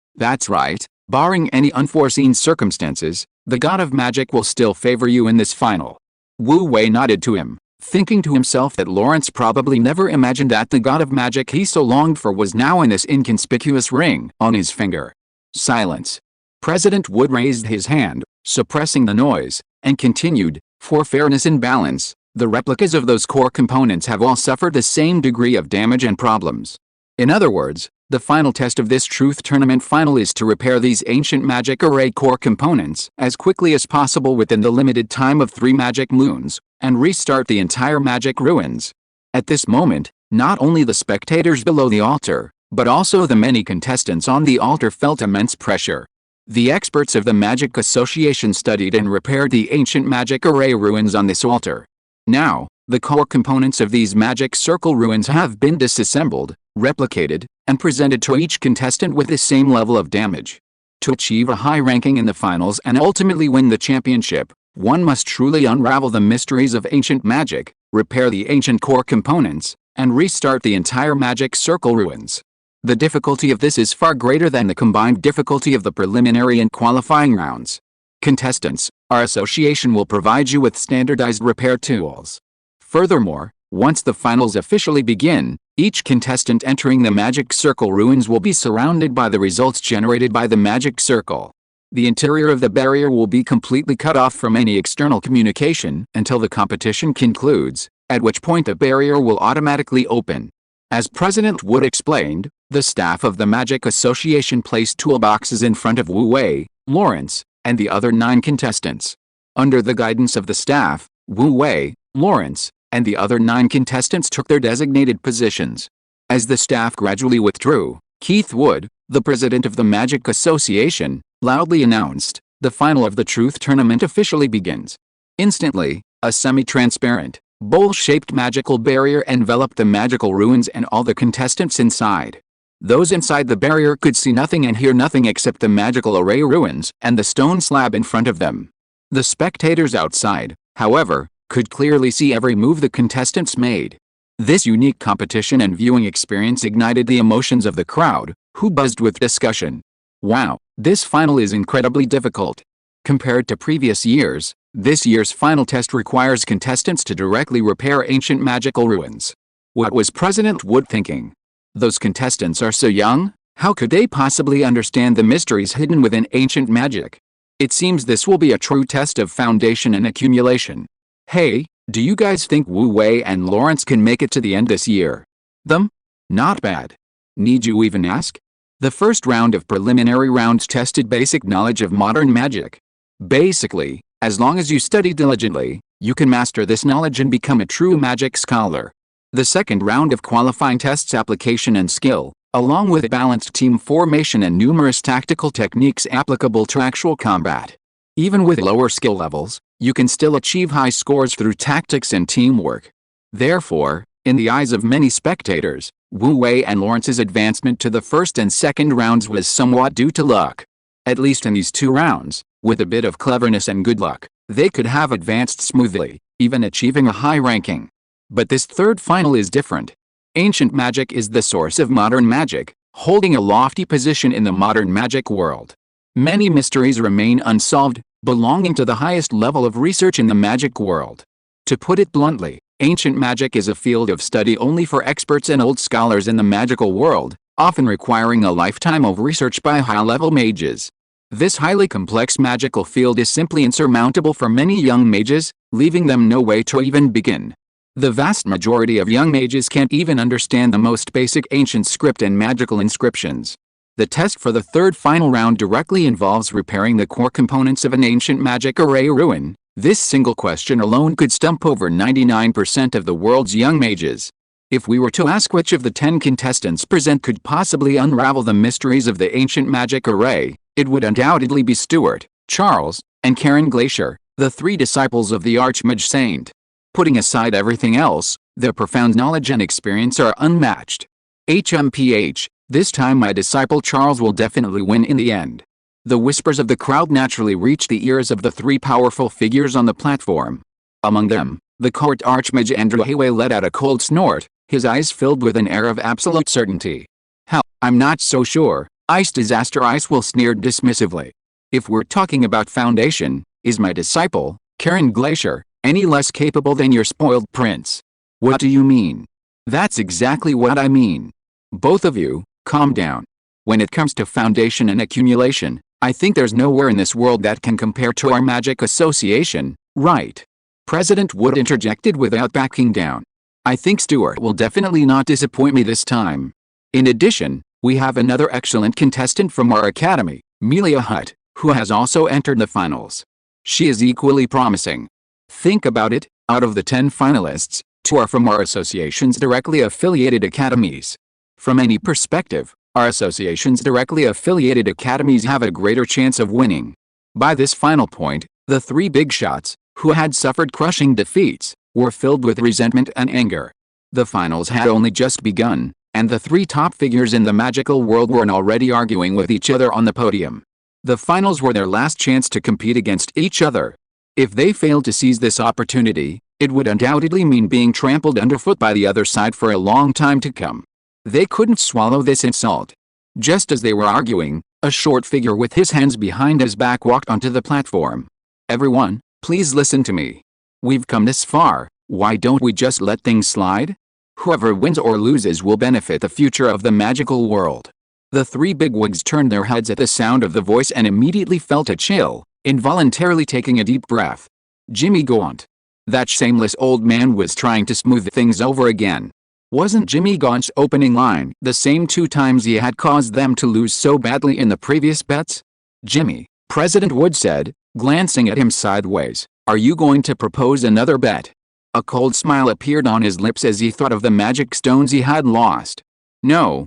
barring any unforeseen circumstances, the god of magic will still favor you in this final. Wu Wei nodded to him, thinking to himself that Lawrence probably never imagined that the god of magic he so longed for was now in this inconspicuous ring on his finger. Silence. President Wood raised his hand, suppressing the noise, and continued, for fairness and balance, the replicas of those core components have all suffered the same degree of damage and problems. In other words, the final test of this truth tournament final is to repair these ancient magic array core components as quickly as possible within the limited time of 3 magic moons, and restart the entire magic ruins. At this moment, not only the spectators below the altar, but also the many contestants on the altar felt immense pressure. The experts of the Magic Association studied and repaired the ancient magic array ruins on this altar. Now, the core components of these magic circle ruins have been disassembled, replicated, and presented to each contestant with the same level of damage. To achieve a high ranking in the finals and ultimately win the championship, one must truly unravel the mysteries of ancient magic, repair the ancient core components, and restart the entire magic circle ruins. The difficulty of this is far greater than the combined difficulty of the preliminary and qualifying rounds. Contestants, our association will provide you with standardized repair tools. Furthermore, once the finals officially begin, each contestant entering the Magic Circle ruins will be surrounded by the results generated by the Magic Circle. The interior of the barrier will be completely cut off from any external communication until the competition concludes, at which point the barrier will automatically open. As President Wood explained, the staff of the Magic Association placed toolboxes in front of Wu Wei, Lawrence, and the other 9 contestants. Under the guidance of the staff, Wu Wei, Lawrence, and the other 9 contestants took their designated positions. As the staff gradually withdrew, Keith Wood, the president of the Magic Association, loudly announced, "The final of the Truth Tournament officially begins." Instantly, a semi-transparent, bowl-shaped magical barrier enveloped the magical ruins and all the contestants inside. Those inside the barrier could see nothing and hear nothing except the magical array ruins and the stone slab in front of them. The spectators outside, however, could clearly see every move the contestants made. This unique competition and viewing experience ignited the emotions of the crowd, who buzzed with discussion. Wow, this final is incredibly difficult. Compared to previous years, this year's final test requires contestants to directly repair ancient magical ruins. What was President Wood thinking? Those contestants are so young, how could they possibly understand the mysteries hidden within ancient magic? It seems this will be a true test of foundation and accumulation. Hey, do you guys think Wu Wei and Lawrence can make it to the end this year? Them? Not bad. Need you even ask? The first round of preliminary rounds tested basic knowledge of modern magic. Basically, as long as you study diligently, you can master this knowledge and become a true magic scholar. The second round of qualifying tests application and skill, along with balanced team formation and numerous tactical techniques applicable to actual combat. Even with lower skill levels, you can still achieve high scores through tactics and teamwork. Therefore, in the eyes of many spectators, Wu Wei and Lawrence's advancement to the first and second rounds was somewhat due to luck. At least in these 2 rounds, with a bit of cleverness and good luck, they could have advanced smoothly, even achieving a high ranking. But this third final is different. Ancient magic is the source of modern magic, holding a lofty position in the modern magic world. Many mysteries remain unsolved, belonging to the highest level of research in the magic world. To put it bluntly, ancient magic is a field of study only for experts and old scholars in the magical world, often requiring a lifetime of research by high-level mages. This highly complex magical field is simply insurmountable for many young mages, leaving them no way to even begin. The vast majority of young mages can't even understand the most basic ancient script and magical inscriptions. The test for the third final round directly involves repairing the core components of an ancient magic array ruin. This single question alone could stump over 99% of the world's young mages. If we were to ask which of the 10 contestants present could possibly unravel the mysteries of the ancient magic array, it would undoubtedly be Stuart, Charles, and Karen Glacier, the 3 disciples of the Archmage Saint. Putting aside everything else, their profound knowledge and experience are unmatched. HMPH, this time my disciple Charles will definitely win in the end. The whispers of the crowd naturally reach the ears of the 3 powerful figures on the platform. Among them, the court Archmage Andrew Hayway let out a cold snort, his eyes filled with an air of absolute certainty. Hell, I'm not so sure, Ice Disaster Ice will sneer dismissively. If we're talking about foundation, is my disciple, Karen Glacier, any less capable than your spoiled prince? What do you mean? That's exactly what I mean. Both of you, calm down. When it comes to foundation and accumulation, I think there's nowhere in this world that can compare to our magic association, right? President Wood interjected without backing down. I think Stuart will definitely not disappoint me this time. In addition, we have another excellent contestant from our academy, Melia Hutt, who has also entered the finals. She is equally promising. Think about it, out of the 10 finalists, 2 are from our association's directly affiliated academies. From any perspective, our association's directly affiliated academies have a greater chance of winning. By this final point, the 3 big shots, who had suffered crushing defeats, were filled with resentment and anger. The finals had only just begun, and the 3 top figures in the magical world were already arguing with each other on the podium. The finals were their last chance to compete against each other. If they failed to seize this opportunity, it would undoubtedly mean being trampled underfoot by the other side for a long time to come. They couldn't swallow this insult. Just as they were arguing, a short figure with his hands behind his back walked onto the platform. Everyone, please listen to me. We've come this far, why don't we just let things slide? Whoever wins or loses will benefit the future of the magical world. The 3 bigwigs turned their heads at the sound of the voice and immediately felt a chill, involuntarily taking a deep breath. Jimmy Gaunt. That shameless old man was trying to smooth things over again. Wasn't Jimmy Gaunt's opening line the same 2 times he had caused them to lose so badly in the previous bets? Jimmy, President Wood said, glancing at him sideways, are you going to propose another bet? A cold smile appeared on his lips as he thought of the magic stones he had lost. No,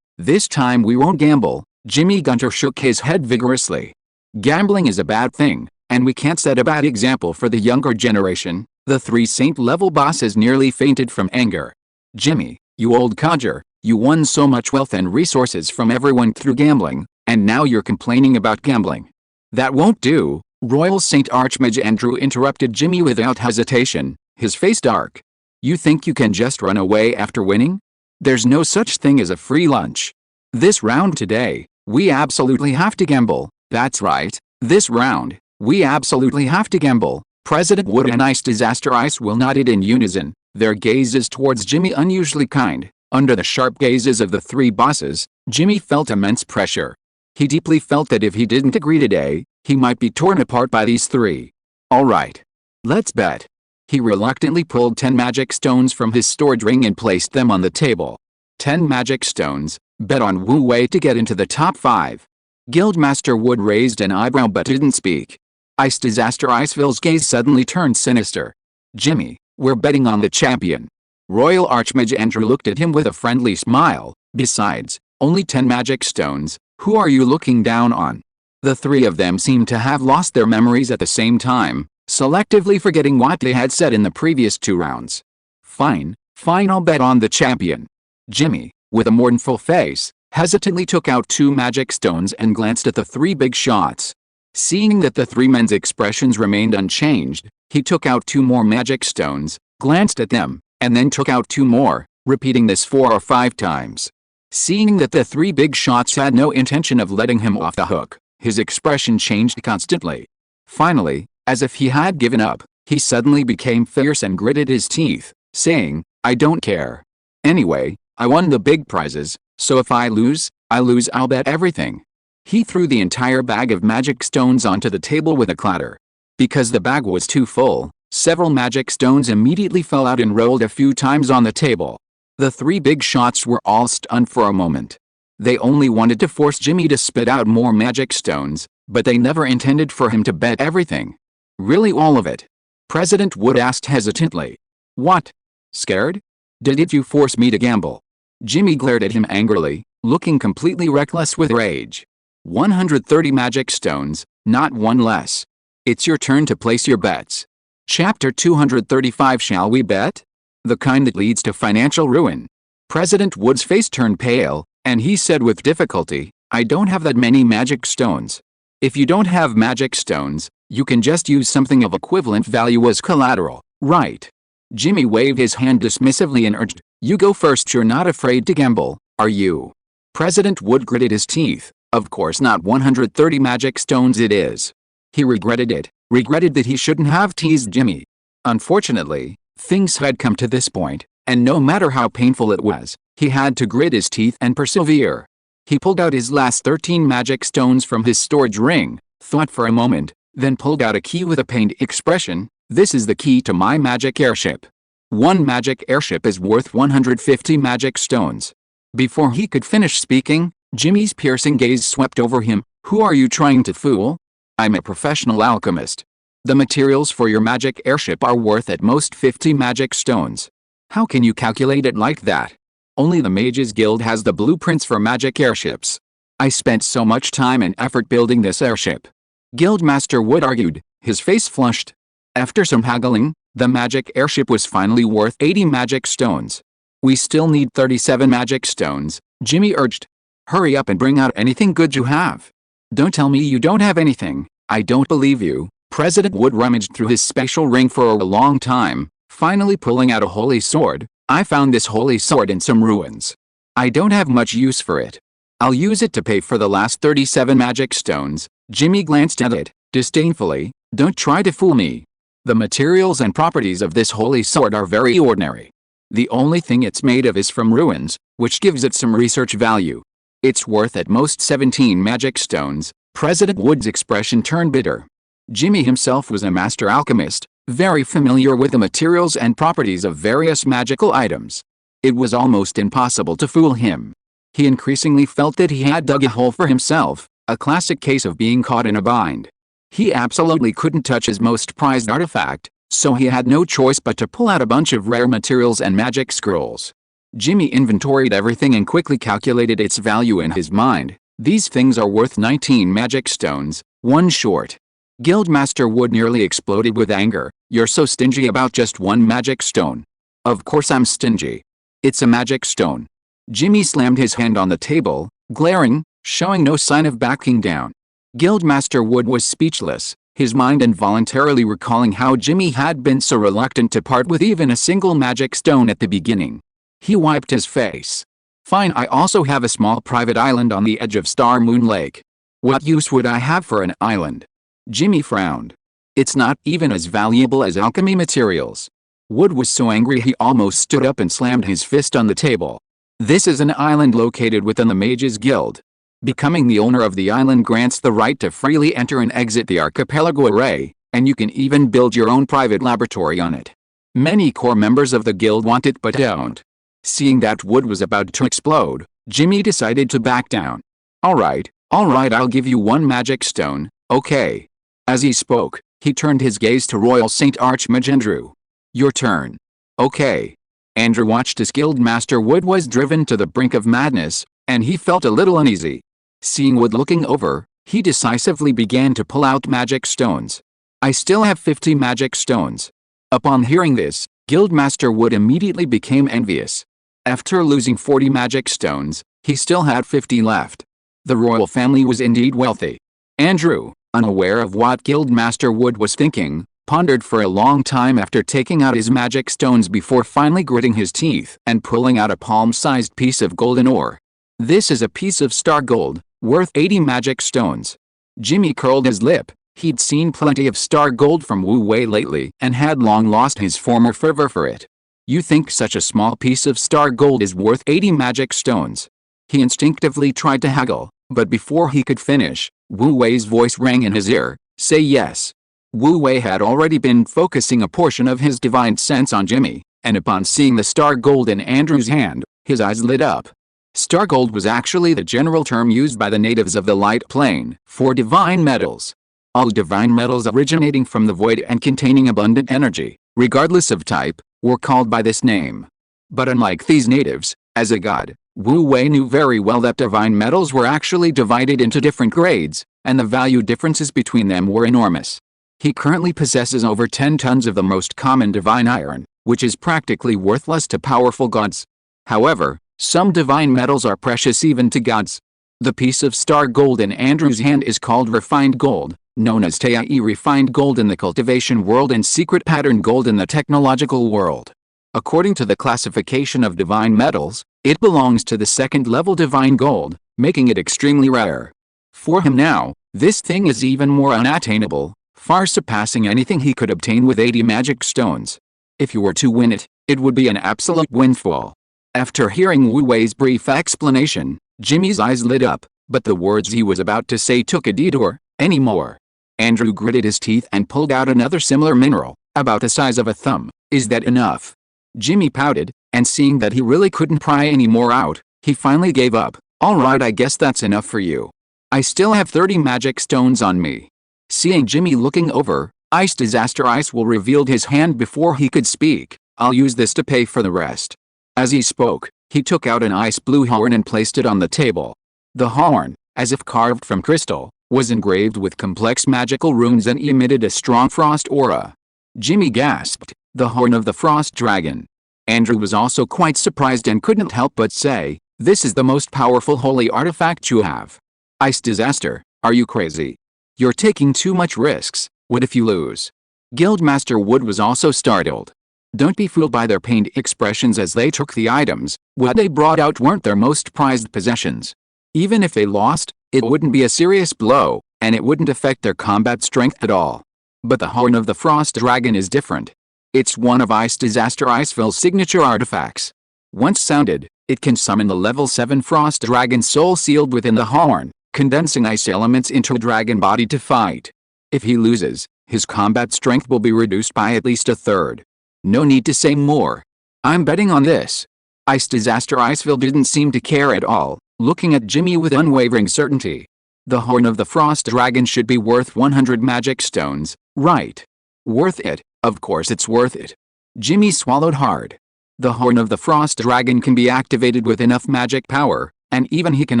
this time we won't gamble. Jimmy Gunter shook his head vigorously. Gambling is a bad thing, and we can't set a bad example for the younger generation. The 3 saint-level bosses nearly fainted from anger. Jimmy, you old codger, you won so much wealth and resources from everyone through gambling, and now you're complaining about gambling. That won't do, Royal Saint Archmage Andrew interrupted Jimmy without hesitation, his face dark. You think you can just run away after winning? There's no such thing as a free lunch. This round today, we absolutely have to gamble. That's right, this round, we absolutely have to gamble. President Wood and Ice Disaster Ice will nodded in unison, their gazes towards Jimmy unusually kind. Under the sharp gazes of the 3 bosses, Jimmy felt immense pressure. He deeply felt that if he didn't agree today, he might be torn apart by these 3. All right. Let's bet. He reluctantly pulled 10 magic stones from his storage ring and placed them on the table. 10 magic stones, bet on Wu Wei to get into the top 5. Guildmaster Wood raised an eyebrow but didn't speak. Ice Disaster Iceville's gaze suddenly turned sinister. Jimmy, we're betting on the champion. Royal Archmage Andrew looked at him with a friendly smile. Besides, only 10 magic stones, who are you looking down on? The three of them seemed to have lost their memories at the same time, selectively forgetting what they had said in the previous 2 rounds. Fine, I'll bet on the champion. Jimmy, with a mournful face, hesitantly took out 2 magic stones and glanced at the 3 big shots. Seeing that the 3 men's expressions remained unchanged, he took out 2 more magic stones, glanced at them, and then took out 2 more, repeating this 4 or 5 times. Seeing that the 3 big shots had no intention of letting him off the hook, his expression changed constantly. Finally, as if he had given up, he suddenly became fierce and gritted his teeth, saying, "I don't care. Anyway, I won the big prizes, so if I lose, I'll bet everything." He threw the entire bag of magic stones onto the table with a clatter. Because the bag was too full, several magic stones immediately fell out and rolled a few times on the table. The 3 big shots were all stunned for a moment. They only wanted to force Jimmy to spit out more magic stones, but they never intended for him to bet everything. "Really, all of it?" President Wood asked hesitantly. "What? Scared? Did you force me to gamble?" Jimmy glared at him angrily, looking completely reckless with rage. 130 magic stones, not one less. It's your turn to place your bets. Chapter 235. Shall we bet? The kind that leads to financial ruin. President Wood's face turned pale, and he said with difficulty, "I don't have that many magic stones." "If you don't have magic stones, you can just use something of equivalent value as collateral, right?" Jimmy waved his hand dismissively and urged, "You go first. You're not afraid to gamble, are you?" President Wood gritted his teeth. Of course not. 130 magic stones it is. He regretted it, regretted that he shouldn't have teased Jimmy. Unfortunately, things had come to this point, and no matter how painful it was, he had to grit his teeth and persevere. He pulled out his last 13 magic stones from his storage ring, thought for a moment, then pulled out a key with a pained expression. "This is the key to my magic airship. 1 magic airship is worth 150 magic stones." Before he could finish speaking, Jimmy's piercing gaze swept over him. "Who are you trying to fool? I'm a professional alchemist. The materials for your magic airship are worth at most 50 magic stones. How can you calculate it like that? Only the Mages Guild has the blueprints for magic airships. I spent so much time and effort building this airship." Guildmaster Wood argued, his face flushed. After some haggling, the magic airship was finally worth 80 magic stones. "We still need 37 magic stones," Jimmy urged. "Hurry up and bring out anything good you have. Don't tell me you don't have anything. I don't believe you." President Wood rummaged through his special ring for a long time, finally pulling out a holy sword. "I found this holy sword in some ruins. I don't have much use for it. I'll use it to pay for the last 37 magic stones." Jimmy glanced at it, disdainfully. "Don't try to fool me. The materials and properties of this holy sword are very ordinary. The only thing it's made of is from ruins, which gives it some research value. It's worth at most 17 magic stones." President Wood's expression turned bitter. Jimmy himself was a master alchemist, very familiar with the materials and properties of various magical items. It was almost impossible to fool him. He increasingly felt that he had dug a hole for himself, a classic case of being caught in a bind. He absolutely couldn't touch his most prized artifact, so he had no choice but to pull out a bunch of rare materials and magic scrolls. Jimmy inventoried everything and quickly calculated its value in his mind. "These things are worth 19 magic stones, 1 short." Guildmaster Wood nearly exploded with anger. "You're so stingy about just 1 magic stone." "Of course I'm stingy. It's a magic stone." Jimmy slammed his hand on the table, glaring, showing no sign of backing down. Guildmaster Wood was speechless, his mind involuntarily recalling how Jimmy had been so reluctant to part with even a single magic stone at the beginning. He wiped his face. "Fine, I also have a small private island on the edge of Star Moon Lake. What use would I have for an island?" Jimmy frowned. "It's not even as valuable as alchemy materials." Wood was so angry he almost stood up and slammed his fist on the table. "This is an island located within the Mages Guild. Becoming the owner of the island grants the right to freely enter and exit the archipelago array, and you can even build your own private laboratory on it. Many core members of the guild want it but don't." Seeing that Wood was about to explode, Jimmy decided to back down. All right, I'll give you 1 magic stone, okay." As he spoke, he turned his gaze to Royal Saint Archmage Andrew. "Your turn." "Okay." Andrew watched as Guildmaster Wood was driven to the brink of madness, and he felt a little uneasy. Seeing Wood looking over, he decisively began to pull out magic stones. I still have 50 magic stones. Upon hearing this, Guildmaster Wood immediately became envious. After losing 40 magic stones, he still had 50 left. The royal family was indeed wealthy. Andrew, unaware of what Guildmaster Wood was thinking, pondered for a long time after taking out his magic stones before finally gritting his teeth and pulling out a palm-sized piece of golden ore. This is a piece of star gold, worth 80 magic stones. Jimmy curled his lip. He'd seen plenty of star gold from Wu Wei lately and had long lost his former fervor for it. You think such a small piece of star gold is worth 80 magic stones? He instinctively tried to haggle, but before he could finish, Wu Wei's voice rang in his ear, "Say yes." Wu Wei had already been focusing a portion of his divine sense on Jimmy, and upon seeing the star gold in Andrew's hand, his eyes lit up. Star gold was actually the general term used by the natives of the Light Plane for divine metals. All divine metals originating from the void and containing abundant energy, regardless of type, were called by this name. But unlike these natives, as a god, Wu Wei knew very well that divine metals were actually divided into different grades, and the value differences between them were enormous. He currently possesses over 10 tons of the most common divine iron, which is practically worthless to powerful gods. However, some divine metals are precious even to gods. The piece of star gold in Andrew's hand is called refined gold, known as Tai refined gold in the cultivation world and secret pattern gold in the technological world. According to the classification of divine metals, it belongs to the second-level divine gold, making it extremely rare. For him now, this thing is even more unattainable, far surpassing anything he could obtain with 80 magic stones. If he were to win it, it would be an absolute windfall. After hearing Wu Wei's brief explanation, Jimmy's eyes lit up, but the words he was about to say took a detour. Any more? Andrew gritted his teeth and pulled out another similar mineral, about the size of a thumb. Is that enough? Jimmy pouted, and seeing that he really couldn't pry any more out, he finally gave up. All right, I guess that's enough for you. I still have 30 magic stones on me. Seeing Jimmy looking over, Ice Disaster Ice will revealed his hand before he could speak. I'll use this to pay for the rest. As he spoke, he took out an ice blue horn and placed it on the table. The horn, as if carved from crystal, was engraved with complex magical runes and emitted a strong frost aura. Jimmy gasped, the horn of the frost dragon. Andrew was also quite surprised and couldn't help but say, this is the most powerful holy artifact you have. Ice Disaster, are you crazy? You're taking too much risks. What if you lose? Guildmaster Wood was also startled. Don't be fooled by their pained expressions as they took the items. What they brought out weren't their most prized possessions. Even if they lost, it wouldn't be a serious blow, and it wouldn't affect their combat strength at all. But the Horn of the Frost Dragon is different. It's one of Ice Disaster Iceville's signature artifacts. Once sounded, it can summon the level 7 Frost Dragon soul sealed within the horn, condensing ice elements into a dragon body to fight. If he loses, his combat strength will be reduced by at least a third. No need to say more. I'm betting on this. Ice Disaster Iceville didn't seem to care at all, looking at Jimmy with unwavering certainty. The Horn of the Frost Dragon should be worth 100 magic stones, right? Worth it, of course it's worth it. Jimmy swallowed hard. The Horn of the Frost Dragon can be activated with enough magic power, and even he can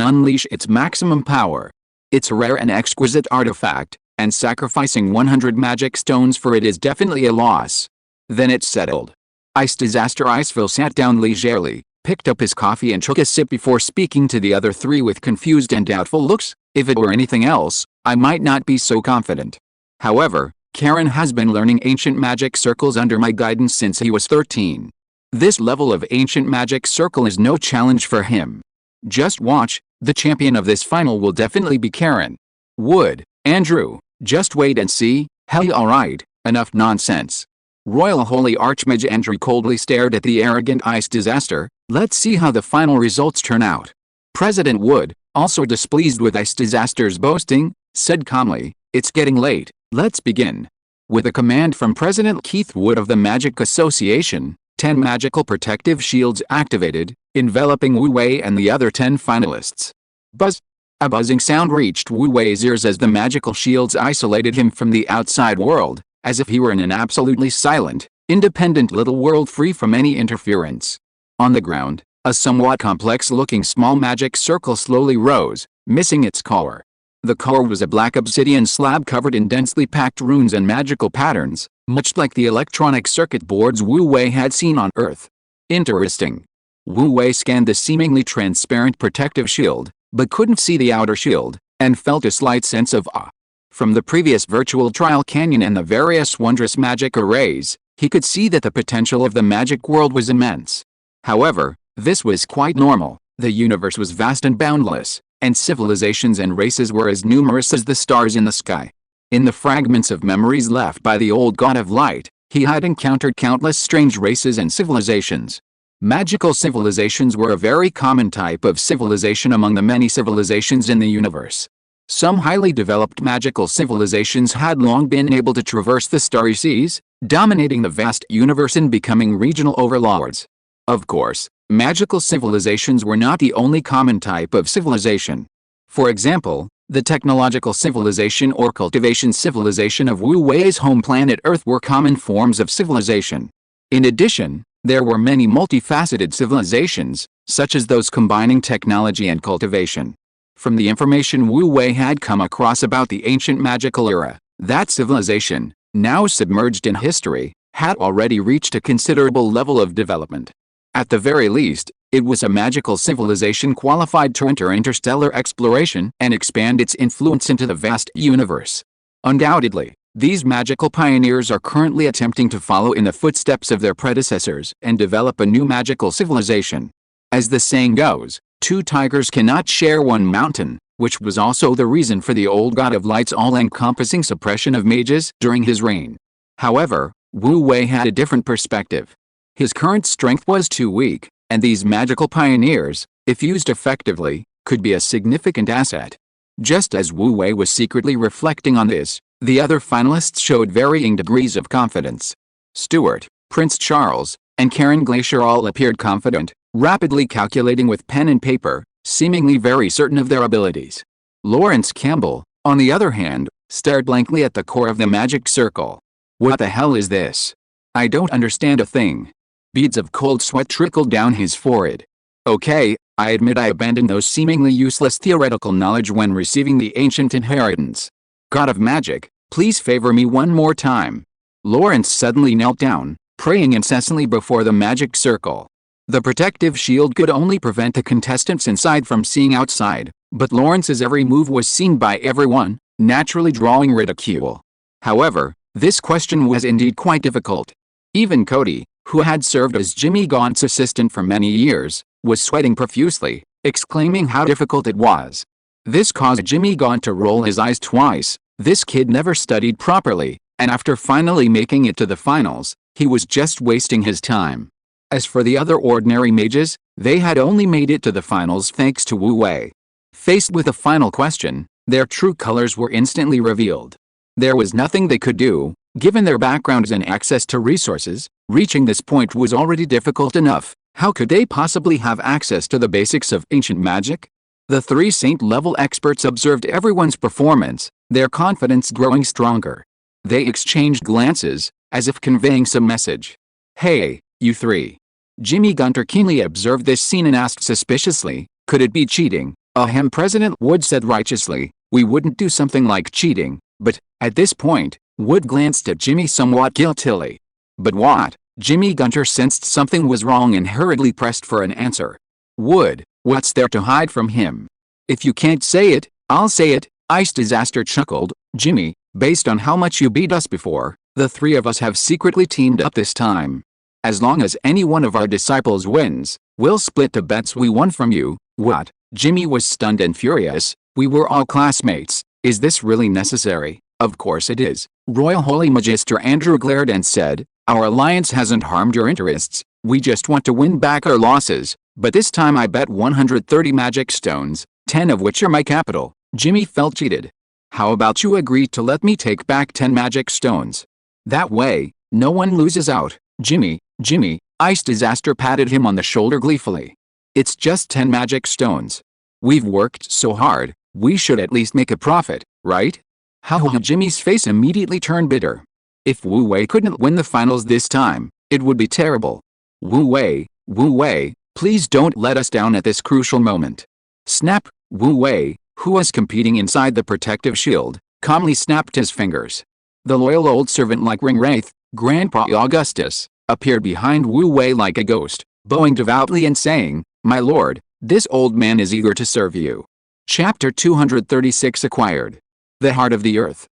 unleash its maximum power. It's a rare and exquisite artifact, and sacrificing 100 magic stones for it is definitely a loss. Then it's settled. Ice Disaster Iceville sat down leisurely, picked up his coffee and took a sip before speaking to the other three with confused and doubtful looks. If it were anything else, I might not be so confident. However, Karen has been learning ancient magic circles under my guidance since he was 13. This level of ancient magic circle is no challenge for him. Just watch, the champion of this final will definitely be Karen. Wood, Andrew, just wait and see. Hell, alright, enough nonsense. Royal Holy Archmage Andrew coldly stared at the arrogant Ice Disaster. Let's see how the final results turn out. President Wood, also displeased with Ice Disaster's boasting, said calmly, it's getting late, let's begin. With a command from President Keith Wood of the Magic Association, 10 magical protective shields activated, enveloping Wu Wei and the other 10 finalists. Buzz! A buzzing sound reached Wu Wei's ears as the magical shields isolated him from the outside world, as if he were in an absolutely silent, Independent little world free from any interference. On the ground, a somewhat complex-looking small magic circle slowly rose, missing its core. The core was a black obsidian slab covered in densely packed runes and magical patterns, much like the electronic circuit boards Wu Wei had seen on Earth. Interesting. Wu Wei scanned the seemingly transparent protective shield, but couldn't see the outer shield, and felt a slight sense of awe. From the previous virtual trial canyon and the various wondrous magic arrays, he could see that the potential of the magic world was immense. However, this was quite normal. The universe was vast and boundless, and civilizations and races were as numerous as the stars in the sky. In the fragments of memories left by the old god of light, he had encountered countless strange races and civilizations. Magical civilizations were a very common type of civilization among the many civilizations in the universe. Some highly developed magical civilizations had long been able to traverse the starry seas, dominating the vast universe and becoming regional overlords. Of course, magical civilizations were not the only common type of civilization. For example, the technological civilization or cultivation civilization of Wu Wei's home planet Earth were common forms of civilization. In addition, there were many multifaceted civilizations, such as those combining technology and cultivation. From the information Wu Wei had come across about the ancient magical era, that civilization, now submerged in history, had already reached a considerable level of development. At the very least, it was a magical civilization qualified to enter interstellar exploration and expand its influence into the vast universe. Undoubtedly, these magical pioneers are currently attempting to follow in the footsteps of their predecessors and develop a new magical civilization. As the saying goes, two tigers cannot share one mountain, which was also the reason for the old god of light's all-encompassing suppression of mages during his reign. However, Wu Wei had a different perspective. His current strength was too weak, and these magical pioneers, if used effectively, could be a significant asset. Just as Wu Wei was secretly reflecting on this, the other finalists showed varying degrees of confidence. Stuart, Prince Charles, and Karen Glacier all appeared confident, rapidly calculating with pen and paper, seemingly very certain of their abilities. Lawrence Campbell, on the other hand, stared blankly at the core of the magic circle. What the hell is this? I don't understand a thing. Beads of cold sweat trickled down his forehead. Okay, I admit I abandoned those seemingly useless theoretical knowledge when receiving the ancient inheritance. God of magic, please favor me one more time. Lawrence suddenly knelt down, praying incessantly before the magic circle. The protective shield could only prevent the contestants inside from seeing outside, but Lawrence's every move was seen by everyone, naturally drawing ridicule. However, this question was indeed quite difficult. Even Cody, who had served as Jimmy Gaunt's assistant for many years, was sweating profusely, exclaiming how difficult it was. This caused Jimmy Gaunt to roll his eyes twice. This kid never studied properly, and after finally making it to the finals, he was just wasting his time. As for the other ordinary mages, they had only made it to the finals thanks to Wu Wei. Faced with a final question, their true colors were instantly revealed. There was nothing they could do. Given their backgrounds and access to resources, reaching this point was already difficult enough. How could they possibly have access to the basics of ancient magic? The three saint-level experts observed everyone's performance, their confidence growing stronger. They exchanged glances, as if conveying some message. Hey, you three. Jimmy Gunter keenly observed this scene and asked suspiciously, could it be cheating? Ahem. President Wood said righteously, we wouldn't do something like cheating, but, at this point, Wood glanced at Jimmy somewhat guiltily. But what? Jimmy Gunter sensed something was wrong and hurriedly pressed for an answer. Wood, what's there to hide from him? If you can't say it, I'll say it, Ice Disaster chuckled. Jimmy, based on how much you beat us before, the three of us have secretly teamed up this time. As long as any one of our disciples wins, we'll split the bets we won from you. What? Jimmy was stunned and furious. We were all classmates. Is this really necessary? Of course it is. Royal Holy Magister Andrew glared and said, our alliance hasn't harmed your interests, we just want to win back our losses, but this time I bet 130 magic stones, 10 of which are my capital. Jimmy felt cheated. How about you agree to let me take back 10 magic stones? That way, no one loses out. Jimmy, Ice Disaster patted him on the shoulder gleefully. It's just 10 magic stones. We've worked so hard, we should at least make a profit, right? How? Jimmy's face immediately turned bitter. If Wu Wei couldn't win the finals this time, it would be terrible. Wu Wei, please don't let us down at this crucial moment. Snap. Wu Wei, who was competing inside the protective shield, calmly snapped his fingers. The loyal old servant like Ringwraith, Grandpa Augustus, appeared behind Wu Wei like a ghost, bowing devoutly and saying, "My lord, this old man is eager to serve you." Chapter 236 Acquired. The Heart of the Earth.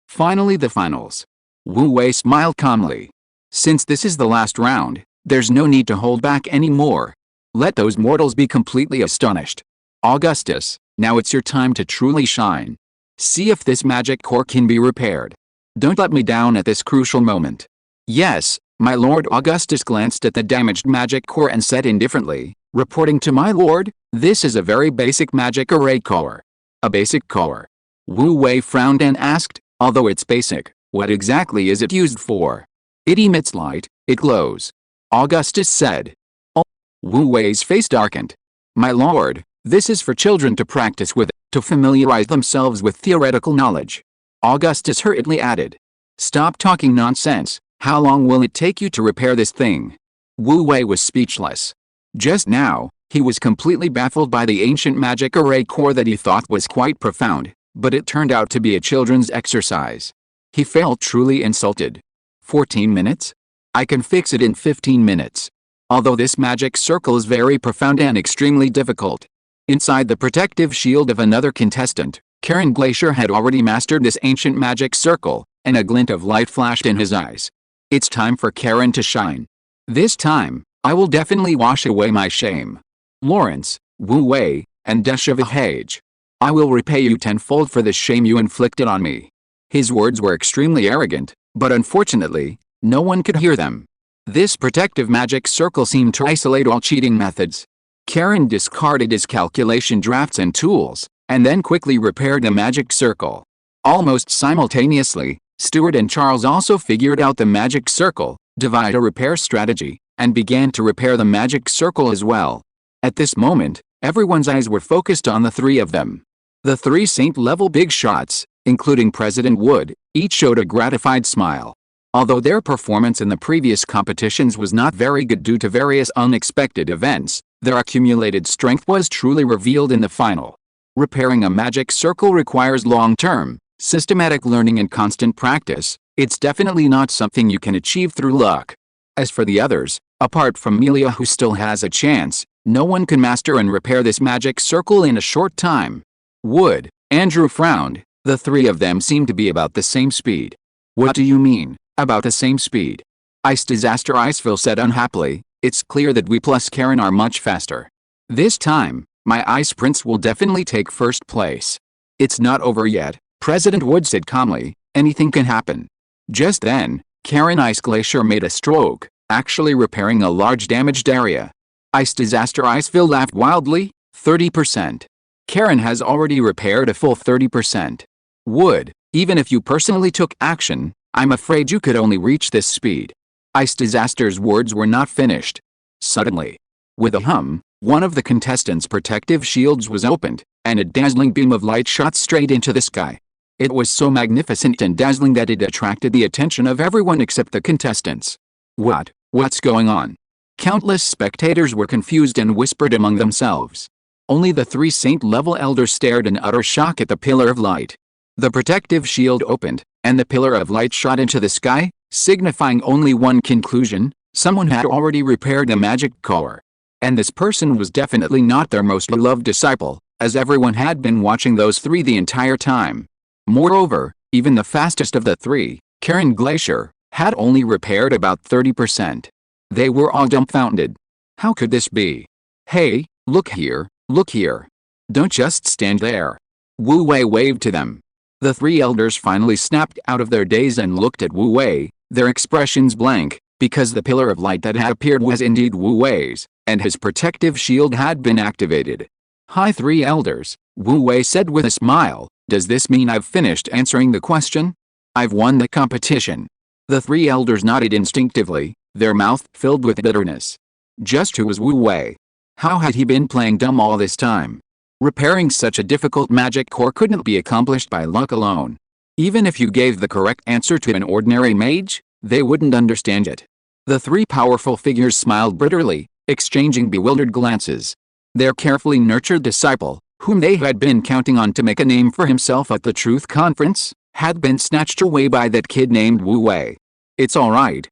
Finally the finals. Wu Wei smiled calmly. Since this is the last round, there's no need to hold back anymore. Let those mortals be completely astonished. Augustus, now it's your time to truly shine. See if this magic core can be repaired. Don't let me down at this crucial moment. Yes, my lord. Augustus glanced at the damaged magic core and said indifferently, "Reporting to my lord, this is a very basic magic array core." A basic core. Wu Wei frowned and asked, "Although it's basic, what exactly is it used for?" "It emits light, it glows," Augustus said. Oh. Wu Wei's face darkened. "My lord, this is for children to practice with, to familiarize themselves with theoretical knowledge," Augustus hurriedly added. "Stop talking nonsense. How long will it take you to repair this thing?" Wu Wei was speechless. Just now, he was completely baffled by the ancient magic array core that he thought was quite profound, but it turned out to be a children's exercise. He felt truly insulted. 14 minutes? I can fix it in 15 minutes. Although this magic circle is very profound and extremely difficult. Inside the protective shield of another contestant, Karen Glacier had already mastered this ancient magic circle, and a glint of light flashed in his eyes. It's time for Karen to shine. This time, I will definitely wash away my shame. Lawrence, Wu Wei, and Deshevahage. I will repay you tenfold for the shame you inflicted on me. His words were extremely arrogant, but unfortunately, no one could hear them. This protective magic circle seemed to isolate all cheating methods. Karen discarded his calculation drafts and tools, and then quickly repaired the magic circle. Almost simultaneously, Stuart and Charles also figured out the magic circle, divide a repair strategy, and began to repair the magic circle as well. At this moment, everyone's eyes were focused on the three of them. The three Saint-level big shots, including President Wood, each showed a gratified smile. Although their performance in the previous competitions was not very good due to various unexpected events, their accumulated strength was truly revealed in the final. Repairing a magic circle requires long-term, systematic learning and constant practice. It's definitely not something you can achieve through luck. As for the others, apart from Melia, who still has a chance, no one can master and repair this magic circle in a short time. Wood, Andrew frowned. The three of them seemed to be about the same speed. What do you mean, about the same speed? Ice Disaster Iceville said unhappily. It's clear that we plus Karen are much faster. This time, my Ice Prince will definitely take first place. It's not over yet, President Wood said calmly. Anything can happen. Just then, Karen Ice Glacier made a stroke, actually repairing a large damaged area. Ice Disaster Iceville laughed wildly. 30%. Karen has already repaired a full 30%. Wood, even if you personally took action, I'm afraid you could only reach this speed. Ice Disaster's words were not finished. Suddenly, with a hum, one of the contestants' protective shields was opened, and a dazzling beam of light shot straight into the sky. It was so magnificent and dazzling that it attracted the attention of everyone except the contestants. What's going on? Countless spectators were confused and whispered among themselves. Only the three Saint-level elders stared in utter shock at the pillar of light. The protective shield opened, and the pillar of light shot into the sky, signifying only one conclusion: someone had already repaired the magic core. And this person was definitely not their most beloved disciple, as everyone had been watching those three the entire time. Moreover, even the fastest of the three, Karen Glacier, had only repaired about 30%. They were all dumbfounded. How could this be? Hey, look here, look here. Don't just stand there. Wu Wei waved to them. The three elders finally snapped out of their daze and looked at Wu Wei, their expressions blank, because the pillar of light that had appeared was indeed Wu Wei's, and his protective shield had been activated. Hi three elders, Wu Wei said with a smile. Does this mean I've finished answering the question? I've won the competition. The three elders nodded instinctively, their mouth filled with bitterness. Just who was Wu Wei? How had he been playing dumb all this time? Repairing such a difficult magic core couldn't be accomplished by luck alone. Even if you gave the correct answer to an ordinary mage, they wouldn't understand it. The three powerful figures smiled bitterly, exchanging bewildered glances. Their carefully nurtured disciple, whom they had been counting on to make a name for himself at the Truth Conference, had been snatched away by that kid named Wu Wei. It's alright,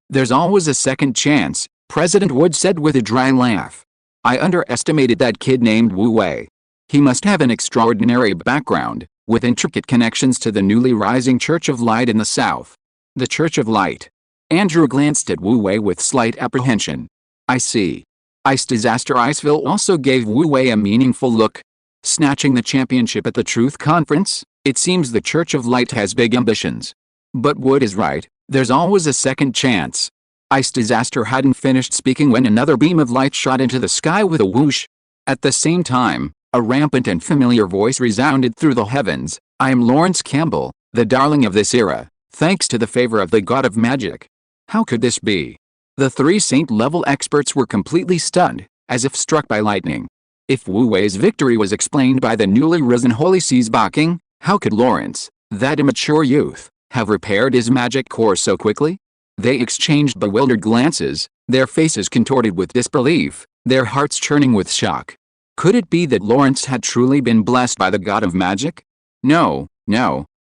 there's always a second chance, President Wood said with a dry laugh. I underestimated that kid named Wu Wei. He must have an extraordinary background, with intricate connections to the newly rising Church of Light in the South. The Church of Light. Andrew glanced at Wu Wei with slight apprehension. I see. Ice Disaster Iceville also gave Wu Wei a meaningful look. Snatching the championship at the Truth Conference, it seems the Church of Light has big ambitions. But Wood is right, there's always a second chance. Ice Disaster hadn't finished speaking when another beam of light shot into the sky with a whoosh. At the same time, a rampant and familiar voice resounded through the heavens. I am Lawrence Campbell, the darling of this era, thanks to the favor of the god of magic. How could this be? The three saint-level experts were completely stunned, as if struck by lightning. If Wu Wei's victory was explained by the newly risen Holy Sea's backing, how could Lawrence, that immature youth, have repaired his magic core so quickly? They exchanged bewildered glances, their faces contorted with disbelief, their hearts churning with shock. Could it be that Lawrence had truly been blessed by the god of magic? No,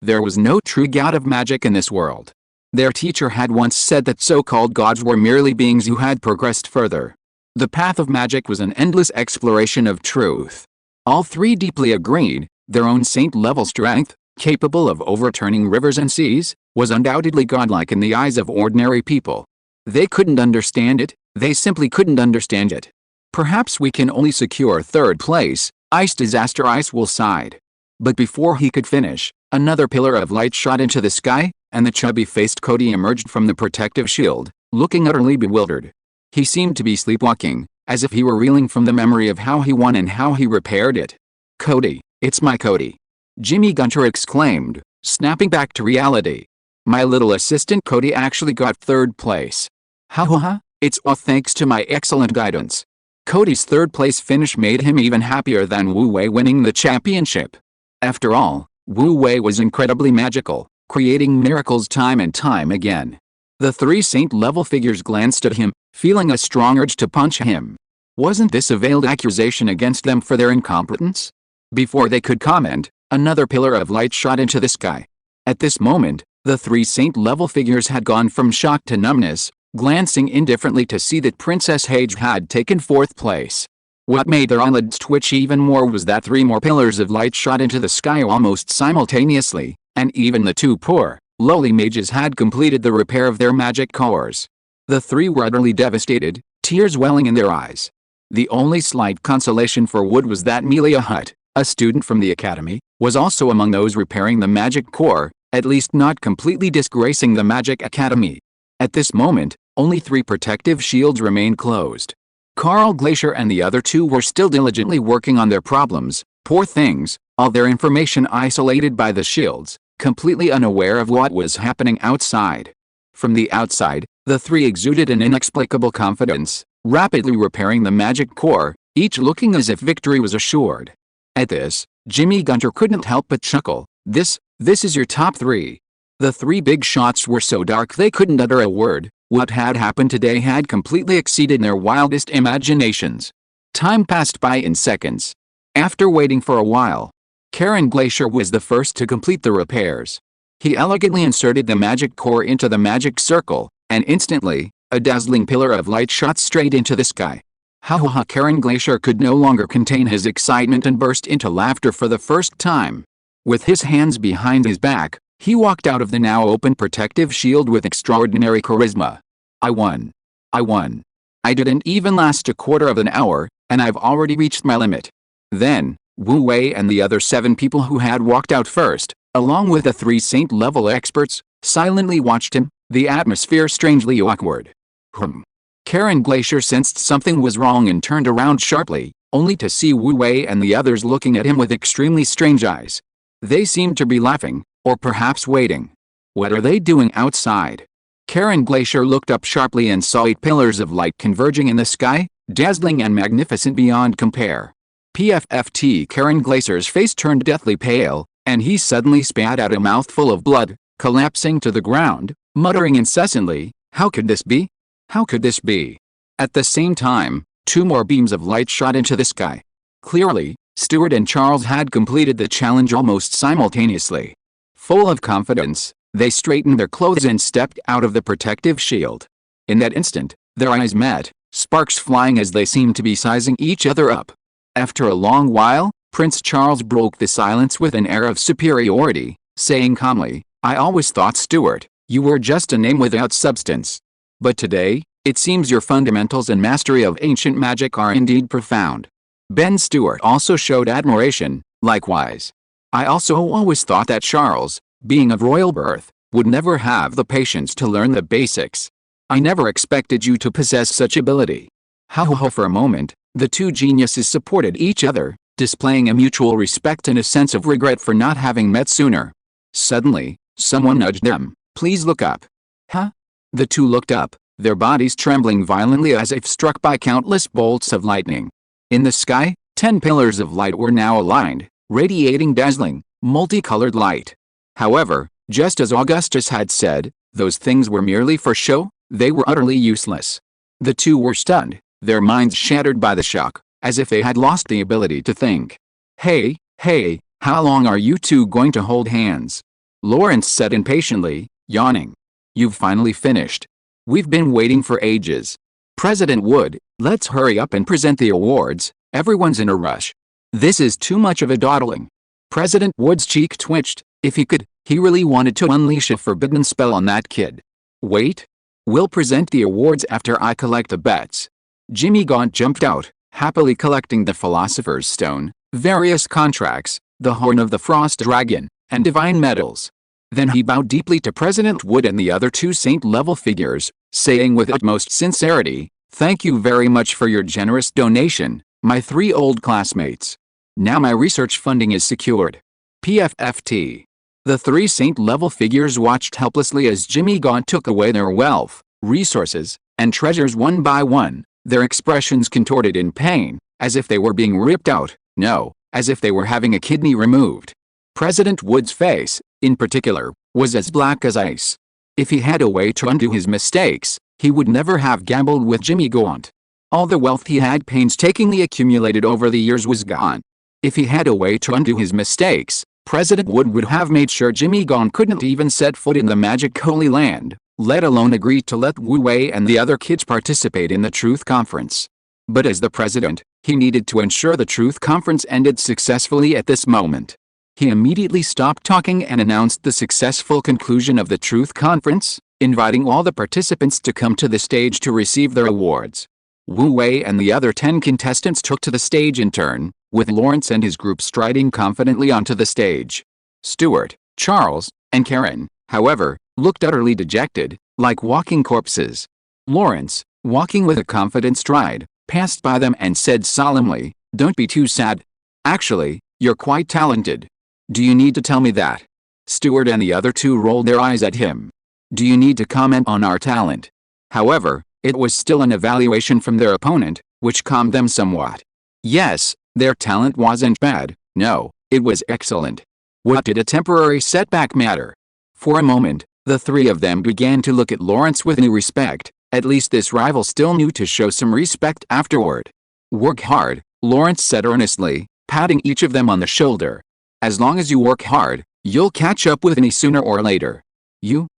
there was no true god of magic in this world. Their teacher had once said that so-called gods were merely beings who had progressed further. The path of magic was an endless exploration of truth. All three deeply agreed, their own saint-level strength, capable of overturning rivers and seas, was undoubtedly godlike in the eyes of ordinary people. They couldn't understand it, they simply couldn't understand it. Perhaps we can only secure third place, Ice Disaster Iceville sighed. But before he could finish, another pillar of light shot into the sky, and the chubby-faced Cody emerged from the protective shield, looking utterly bewildered. He seemed to be sleepwalking, as if he were reeling from the memory of how he won and how he repaired it. Cody, it's my Cody! Jimmy Gunter exclaimed, snapping back to reality. My little assistant Cody actually got third place. Ha, it's all thanks to my excellent guidance. Cody's third-place finish made him even happier than Wu Wei winning the championship. After all, Wu Wei was incredibly magical, creating miracles time and time again. The three saint-level figures glanced at him, feeling a strong urge to punch him. Wasn't this a veiled accusation against them for their incompetence? Before they could comment, another pillar of light shot into the sky. At this moment, the three saint-level figures had gone from shock to numbness, glancing indifferently to see that Princess Hage had taken fourth place. What made their eyelids twitch even more was that three more pillars of light shot into the sky almost simultaneously, and even the two poor, lowly mages had completed the repair of their magic cores. The three were utterly devastated, tears welling in their eyes. The only slight consolation for Wood was that Melia Hutt, a student from the academy, was also among those repairing the magic core, at least not completely disgracing the magic academy. At this moment, only three protective shields remained closed. Carl Glacier and the other two were still diligently working on their problems, poor things, all their information isolated by the shields, completely unaware of what was happening outside. From the outside, the three exuded an inexplicable confidence, rapidly repairing the magic core, each looking as if victory was assured. At this, Jimmy Gunter couldn't help but chuckle. This is your top three. The three big shots were so dark they couldn't utter a word. What had happened today had completely exceeded their wildest imaginations. Time passed by in seconds. After waiting for a while, Karen Glacier was the first to complete the repairs. He elegantly inserted the magic core into the magic circle, and instantly, a dazzling pillar of light shot straight into the sky. Ha, Karen Glacier could no longer contain his excitement and burst into laughter for the first time. With his hands behind his back, he walked out of the now open protective shield with extraordinary charisma. I won. I didn't even last a quarter of an hour, and I've already reached my limit. Then, Wu Wei and the other 7 people who had walked out first, along with the 3 saint-level experts, silently watched him, the atmosphere strangely awkward. Karen Glacier sensed something was wrong and turned around sharply, only to see Wu Wei and the others looking at him with extremely strange eyes. They seemed to be laughing, or perhaps waiting. What are they doing outside? Karen Glacier looked up sharply and saw 8 pillars of light converging in the sky, dazzling and magnificent beyond compare. PFFT Karen Glacier's face turned deathly pale, And he suddenly spat out a mouthful of blood, collapsing to the ground, muttering incessantly, "How could this be? How could this be?" At the same time, two more beams of light shot into the sky. Clearly, Stuart and Charles had completed the challenge almost simultaneously. Full of confidence, they straightened their clothes and stepped out of the protective shield. In that instant, their eyes met, sparks flying as they seemed to be sizing each other up. After a long while, Prince Charles broke the silence with an air of superiority, saying calmly, "I always thought, Stuart, you were just a name without substance. But today, it seems your fundamentals and mastery of ancient magic are indeed profound." Ben Stuart also showed admiration, likewise. "I also always thought that Charles, being of royal birth, would never have the patience to learn the basics. I never expected you to possess such ability." Ho. For a moment, the two geniuses supported each other, displaying a mutual respect and a sense of regret for not having met sooner. Suddenly, someone nudged them. "Please look up." Huh? The two looked up, their bodies trembling violently as if struck by countless bolts of lightning. In the sky, 10 pillars of light were now aligned, radiating dazzling, multicolored light. However, just as Augustus had said, those things were merely for show, they were utterly useless. The two were stunned, their minds shattered by the shock, as if they had lost the ability to think. Hey, how long are you two going to hold hands?" Lawrence said impatiently, yawning. "You've finally finished. We've been waiting for ages. President Wood, let's hurry up and present the awards, everyone's in a rush." "This is too much of a dawdling." President Wood's cheek twitched. If he could, he really wanted to unleash a forbidden spell on that kid. "Wait. We'll present the awards after I collect the bets." Jimmy Gaunt jumped out, happily collecting the Philosopher's Stone, various contracts, the Horn of the Frost Dragon, and divine medals. Then he bowed deeply to President Wood and the other two saint-level figures, saying with utmost sincerity, "Thank you very much for your generous donation, my three old classmates. Now my research funding is secured." PFFT. The three saint-level figures watched helplessly as Jimmy Gaunt took away their wealth, resources, and treasures one by one, their expressions contorted in pain, as if they were being ripped out, no, as if they were having a kidney removed. President Wood's face, in particular, was as black as ice. If he had a way to undo his mistakes, he would never have gambled with Jimmy Gaunt. All the wealth he had painstakingly accumulated over the years was gone. If he had a way to undo his mistakes, President Wood would have made sure Jimmy Gaunt couldn't even set foot in the magic Holy Land, let alone agree to let Wu Wei and the other kids participate in the Truth Conference. But as the president, he needed to ensure the Truth Conference ended successfully at this moment. He immediately stopped talking and announced the successful conclusion of the Truth Conference, inviting all the participants to come to the stage to receive their awards. Wu Wei and the other 10 contestants took to the stage in turn, with Lawrence and his group striding confidently onto the stage. Stuart, Charles, and Karen, however, looked utterly dejected, like walking corpses. Lawrence, walking with a confident stride, passed by them and said solemnly, "Don't be too sad. Actually, you're quite talented. Do you need to tell me that?" Stuart and the other two rolled their eyes at him. "Do you need to comment on our talent?" However, it was still an evaluation from their opponent, which calmed them somewhat. Yes, their talent wasn't bad, no, it was excellent. What did a temporary setback matter? For a moment, the three of them began to look at Lawrence with new respect, at least this rival still knew to show some respect afterward. "Work hard," Lawrence said earnestly, patting each of them on the shoulder. "As long as you work hard, you'll catch up with me sooner or later." You.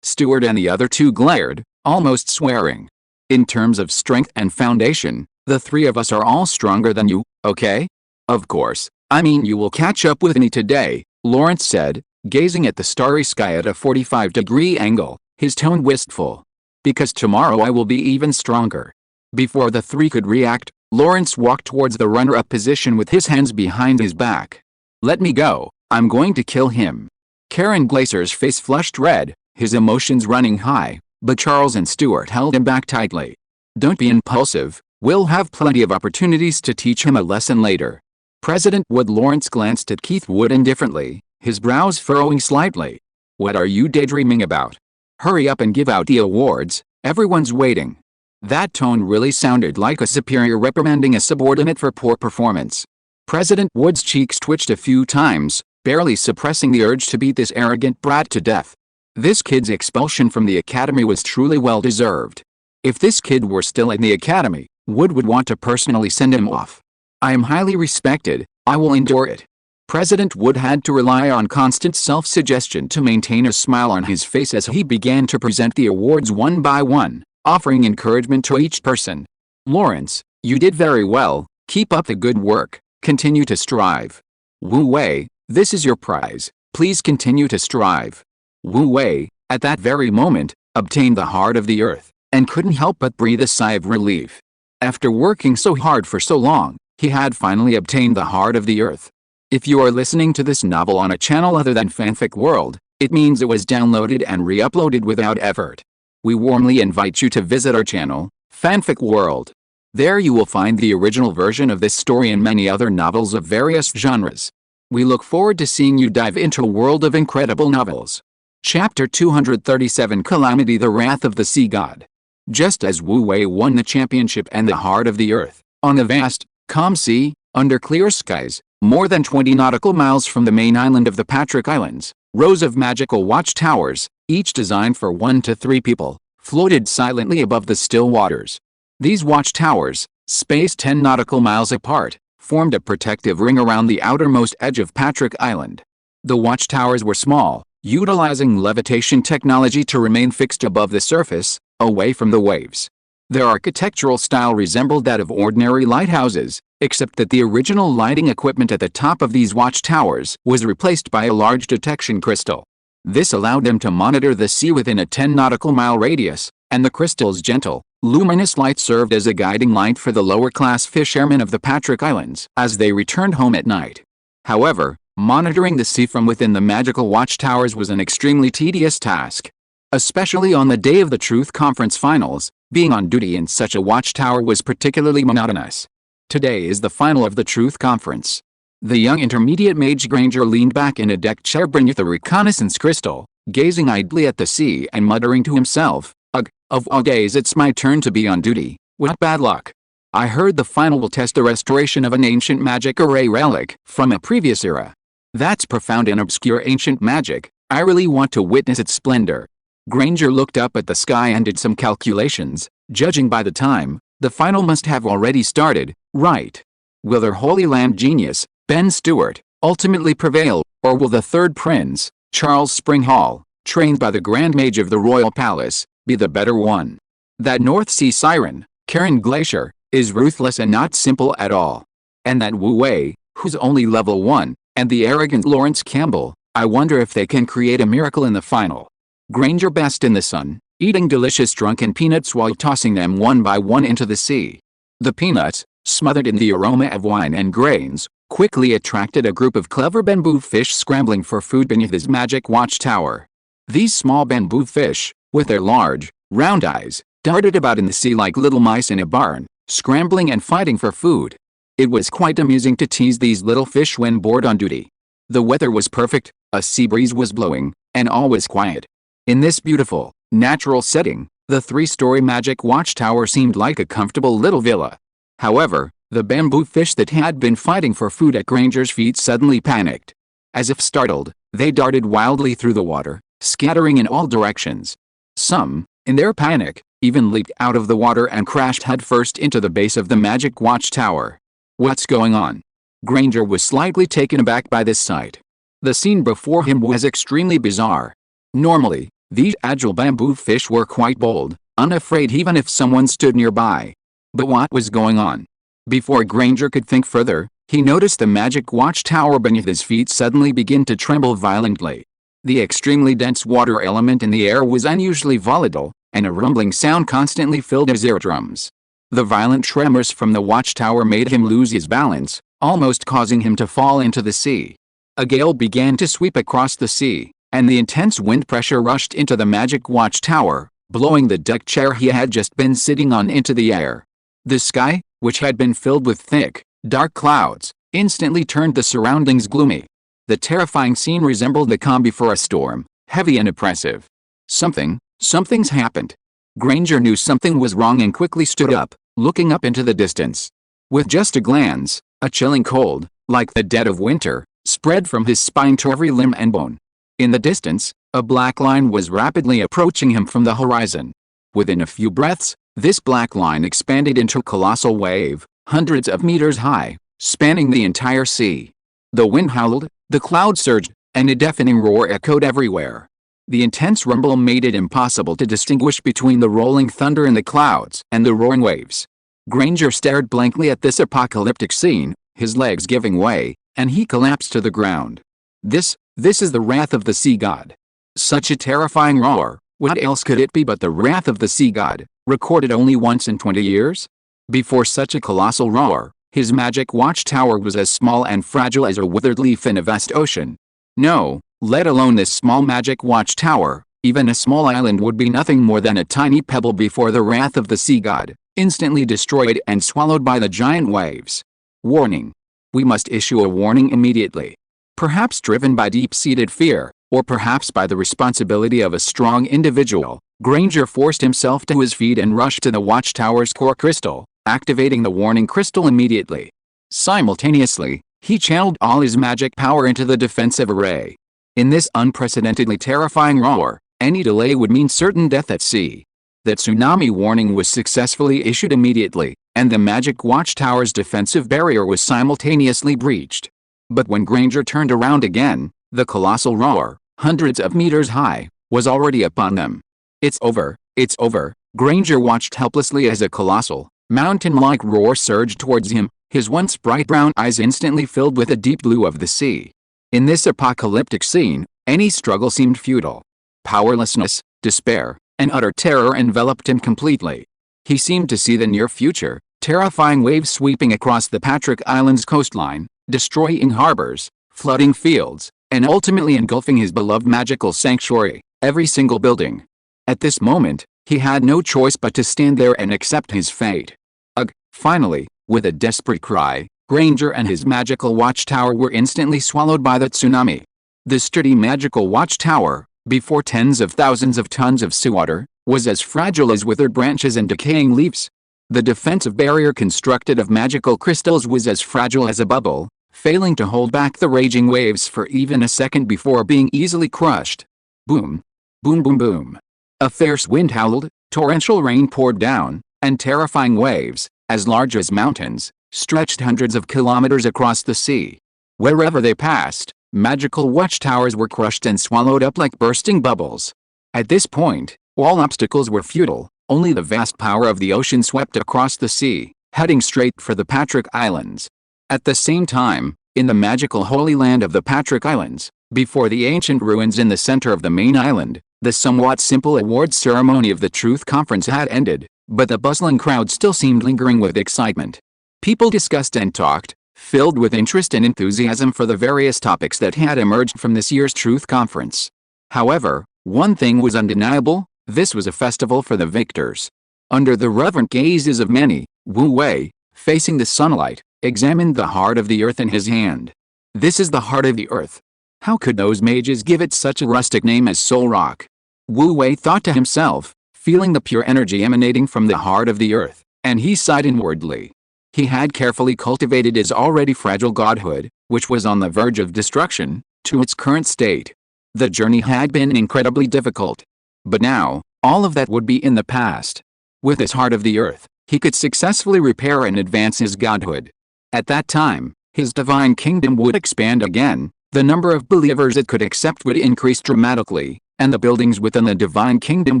Stuart and the other two glared, almost swearing. "In terms of strength and foundation, the three of us are all stronger than you, okay? Of course, I mean you will catch up with me today," Lawrence said, gazing at the starry sky at a 45-degree angle, his tone wistful. "Because tomorrow I will be even stronger." Before the three could react, Lawrence walked towards the runner-up position with his hands behind his back. "Let me go, I'm going to kill him." Karen Glacer's face flushed red, his emotions running high, but Charles and Stuart held him back tightly. "Don't be impulsive, we'll have plenty of opportunities to teach him a lesson later." President Wood. Lawrence glanced at Keith Wood indifferently, his brows furrowing slightly. "What are you daydreaming about? Hurry up and give out the awards, everyone's waiting." That tone really sounded like a superior reprimanding a subordinate for poor performance. President Wood's cheeks twitched a few times, barely suppressing the urge to beat this arrogant brat to death. This kid's expulsion from the academy was truly well deserved. If this kid were still in the academy, Wood would want to personally send him off. I am highly respected, I will endure it. President Wood had to rely on constant self-suggestion to maintain a smile on his face as he began to present the awards one by one, offering encouragement to each person. Lawrence, you did very well, keep up the good work, continue to strive. Wu Wei, this is your prize, please continue to strive. Wu Wei, at that very moment, obtained the heart of the earth, and couldn't help but breathe a sigh of relief. After working so hard for so long, he had finally obtained the heart of the earth. If you are listening to this novel on a channel other than Fanfic World, it means it was downloaded and re-uploaded without effort. We warmly invite you to visit our channel, Fanfic World. There you will find the original version of this story and many other novels of various genres. We look forward to seeing you dive into a world of incredible novels. Chapter 237 Calamity, the Wrath of the Sea God. Just as Wu Wei won the championship and the heart of the earth, on a vast, calm sea, under clear skies, more than 20 nautical miles from the main island of the Patrick Islands, rows of magical watchtowers, each designed for 1 to 3 people, floated silently above the still waters. These watchtowers, spaced 10 nautical miles apart, formed a protective ring around the outermost edge of Patrick Island. The watchtowers were small, utilizing levitation technology to remain fixed above the surface, away from the waves. Their architectural style resembled that of ordinary lighthouses, except that the original lighting equipment at the top of these watchtowers was replaced by a large detection crystal. This allowed them to monitor the sea within a 10 nautical mile radius, and the crystal's gentle, luminous light served as a guiding light for the lower-class fishermen of the Patrick Islands as they returned home at night. However, monitoring the sea from within the magical watchtowers was an extremely tedious task. Especially on the day of the Truth Conference finals, being on duty in such a watchtower was particularly monotonous. Today is the final of the Truth Conference. The young intermediate mage Granger leaned back in a deck chair beneath a reconnaissance crystal, gazing idly at the sea and muttering to himself, "Ugh, of all days it's my turn to be on duty, what bad luck. I heard the final will test the restoration of an ancient magic array relic from a previous era. That's profound and obscure ancient magic, I really want to witness its splendor." Granger looked up at the sky and did some calculations. Judging by the time, the final must have already started, right? Will their Holy Land genius, Ben Stewart, ultimately prevail, or will the third prince, Charles Springhall, trained by the Grand Mage of the Royal Palace, be the better one? That North Sea siren, Karen Glacier, is ruthless and not simple at all. And that Wu Wei, who's only level 1, and the arrogant Lawrence Campbell, I wonder if they can create a miracle in the final. Granger basked in the sun, eating delicious drunken peanuts while tossing them one by one into the sea. The peanuts, smothered in the aroma of wine and grains, quickly attracted a group of clever bamboo fish scrambling for food beneath his magic watchtower. These small bamboo fish, with their large, round eyes, darted about in the sea like little mice in a barn, scrambling and fighting for food. It was quite amusing to tease these little fish when bored on duty. The weather was perfect, a sea breeze was blowing, and all was quiet. In this beautiful, natural setting, the 3-story magic watchtower seemed like a comfortable little villa. However, the bamboo fish that had been fighting for food at Granger's feet suddenly panicked. As if startled, they darted wildly through the water, scattering in all directions. Some, in their panic, even leaped out of the water and crashed headfirst into the base of the magic watchtower. What's going on? Granger was slightly taken aback by this sight. The scene before him was extremely bizarre. Normally, these agile bamboo fish were quite bold, unafraid even if someone stood nearby. But what was going on? Before Granger could think further, he noticed the magic watchtower beneath his feet suddenly begin to tremble violently. The extremely dense water element in the air was unusually volatile, and a rumbling sound constantly filled his eardrums. The violent tremors from the watchtower made him lose his balance, almost causing him to fall into the sea. A gale began to sweep across the sea, and the intense wind pressure rushed into the magic watchtower, blowing the deck chair he had just been sitting on into the air. The sky, which had been filled with thick, dark clouds, instantly turned the surroundings gloomy. The terrifying scene resembled the calm before a storm, heavy and oppressive. Something's happened. Granger knew something was wrong and quickly stood up, looking up into the distance. With just a glance, a chilling cold, like the dead of winter, spread from his spine to every limb and bone. In the distance, a black line was rapidly approaching him from the horizon. Within a few breaths, this black line expanded into a colossal wave, hundreds of meters high, spanning the entire sea. The wind howled, the clouds surged, and a deafening roar echoed everywhere. The intense rumble made it impossible to distinguish between the rolling thunder in the clouds and the roaring waves. Granger stared blankly at this apocalyptic scene, his legs giving way, and he collapsed to the ground. This is the wrath of the sea god. Such a terrifying roar, what else could it be but the wrath of the sea god, recorded only once in 20 years? Before such a colossal roar, his magic watchtower was as small and fragile as a withered leaf in a vast ocean. No, let alone this small magic watchtower, even a small island would be nothing more than a tiny pebble before the wrath of the sea god, instantly destroyed and swallowed by the giant waves. Warning. We must issue a warning immediately. Perhaps driven by deep-seated fear, or perhaps by the responsibility of a strong individual, Granger forced himself to his feet and rushed to the watchtower's core crystal, activating the warning crystal immediately. Simultaneously, he channeled all his magic power into the defensive array. In this unprecedentedly terrifying roar, any delay would mean certain death at sea. The tsunami warning was successfully issued immediately, and the magic watchtower's defensive barrier was simultaneously breached. But when Granger turned around again, the colossal roar, hundreds of meters high, was already upon them. It's over, it's over. Granger watched helplessly as a colossal, mountain-like roar surged towards him, his once bright brown eyes instantly filled with the deep blue of the sea. In this apocalyptic scene, any struggle seemed futile. Powerlessness, despair, and utter terror enveloped him completely. He seemed to see the near future, terrifying waves sweeping across the Patrick Islands coastline, destroying harbors, flooding fields, and ultimately engulfing his beloved magical sanctuary, every single building. At this moment, he had no choice but to stand there and accept his fate. Ugh! Finally, with a desperate cry, Granger and his magical watchtower were instantly swallowed by the tsunami. The sturdy magical watchtower, before tens of thousands of tons of seawater, was as fragile as withered branches and decaying leaves. The defensive barrier constructed of magical crystals was as fragile as a bubble, failing to hold back the raging waves for even a second before being easily crushed. Boom! Boom boom boom! A fierce wind howled, torrential rain poured down, and terrifying waves, as large as mountains, stretched hundreds of kilometers across the sea. Wherever they passed, magical watchtowers were crushed and swallowed up like bursting bubbles. At this point, all obstacles were futile, only the vast power of the ocean swept across the sea, heading straight for the Patrick Islands. At the same time, in the magical holy land of the Patrick Islands, before the ancient ruins in the center of the main island, the somewhat simple awards ceremony of the Truth Conference had ended, but the bustling crowd still seemed lingering with excitement. People discussed and talked, filled with interest and enthusiasm for the various topics that had emerged from this year's Truth Conference. However, one thing was undeniable: this was a festival for the victors. Under the reverent gazes of many, Wu Wei, facing the sunlight, examined the heart of the earth in his hand. This is the heart of the earth. How could those mages give it such a rustic name as Soul Rock? Wu Wei thought to himself, feeling the pure energy emanating from the heart of the earth, and he sighed inwardly. He had carefully cultivated his already fragile godhood, which was on the verge of destruction, to its current state. The journey had been incredibly difficult. But now, all of that would be in the past. With his heart of the earth, he could successfully repair and advance his godhood. At that time, his divine kingdom would expand again, the number of believers it could accept would increase dramatically, and the buildings within the divine kingdom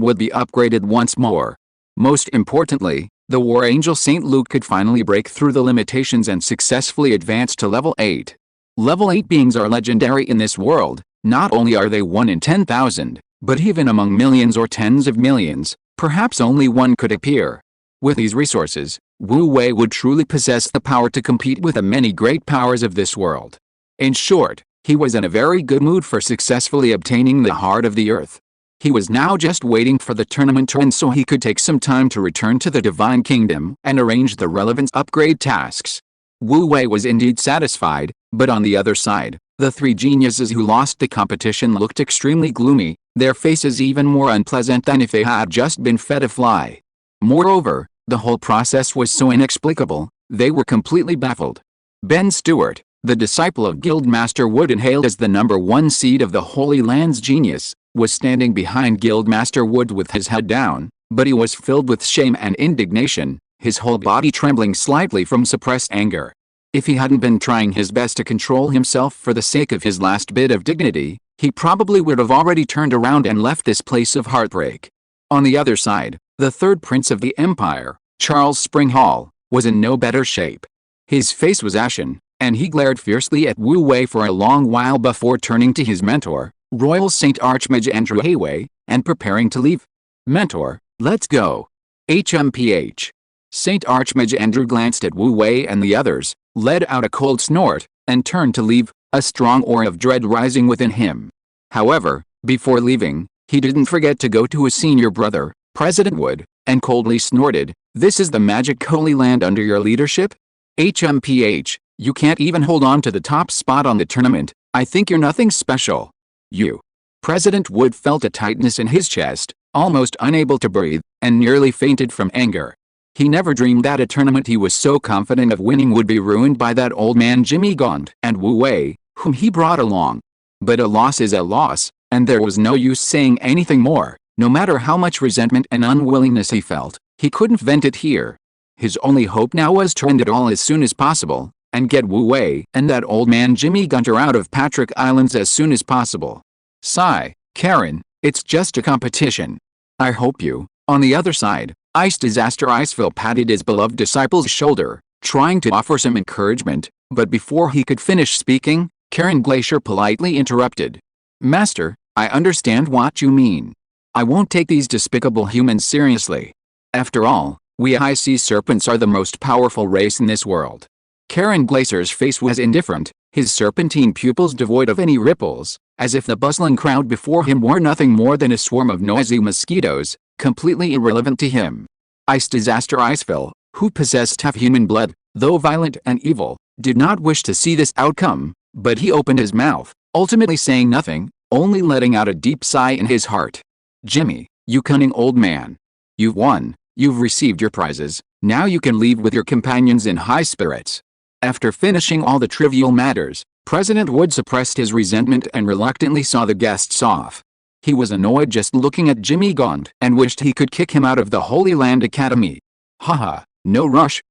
would be upgraded once more. Most importantly, the war angel Saint Luke could finally break through the limitations and successfully advance to level 8. Level 8 beings are legendary in this world. Not only are they 1 in 10,000, but even among millions or tens of millions, perhaps only one could appear. With these resources, Wu Wei would truly possess the power to compete with the many great powers of this world. In short, he was in a very good mood for successfully obtaining the heart of the earth. He was now just waiting for the tournament to end so he could take some time to return to the divine kingdom and arrange the relevant upgrade tasks. Wu Wei was indeed satisfied, but on the other side, the three geniuses who lost the competition looked extremely gloomy, their faces even more unpleasant than if they had just been fed a fly. Moreover, the whole process was so inexplicable, they were completely baffled. Ben Stewart, The disciple of Guildmaster Wood and hailed as the #1 seed of the Holy Land's genius, was standing behind Guildmaster Wood with his head down, but he was filled with shame and indignation, his whole body trembling slightly from suppressed anger. If he hadn't been trying his best to control himself for the sake of his last bit of dignity, he probably would have already turned around and left this place of heartbreak. On the other side, the third prince of the empire, Charles Springhall, was in no better shape. His face was ashen, and he glared fiercely at Wu Wei for a long while before turning to his mentor, Royal Saint Archmage Andrew Hayway, and preparing to leave. "Mentor, let's go." HMPH. Saint Archmage Andrew glanced at Wu Wei and the others, let out a cold snort, and turned to leave, a strong aura of dread rising within him. However, before leaving, he didn't forget to go to his senior brother, President Wood, and coldly snorted, "This is the magic Holy Land under your leadership? HMPH, you can't even hold on to the top spot on the tournament. I think you're nothing special. You." President Wood felt a tightness in his chest, almost unable to breathe, and nearly fainted from anger. He never dreamed that a tournament he was so confident of winning would be ruined by that old man Jimmy Gaunt and Wu Wei, whom he brought along. But a loss is a loss, and there was no use saying anything more. No matter how much resentment and unwillingness he felt, he couldn't vent it here. His only hope now was to end it all as soon as possible, and get Wu Wei and that old man Jimmy Gunter out of Patrick Islands as soon as possible. Sigh, Karen, it's just a competition. I hope you. On the other side, Ice Disaster Iceville patted his beloved disciple's shoulder, trying to offer some encouragement, but before he could finish speaking, Karen Glacier politely interrupted. "Master, I understand what you mean. I won't take these despicable humans seriously. After all, we High Sea Serpents are the most powerful race in this world." Karen Glacier's face was indifferent, his serpentine pupils devoid of any ripples, as if the bustling crowd before him were nothing more than a swarm of noisy mosquitoes, completely irrelevant to him. Ice Disaster Iceville, who possessed half human blood, though violent and evil, did not wish to see this outcome, but he opened his mouth, ultimately saying nothing, only letting out a deep sigh in his heart. "Jimmy, you cunning old man. You've won, you've received your prizes, now you can leave with your companions in high spirits." After finishing all the trivial matters, President Wood suppressed his resentment and reluctantly saw the guests off. He was annoyed just looking at Jimmy Gaunt and wished he could kick him out of the Holy Land Academy. "Haha, no rush,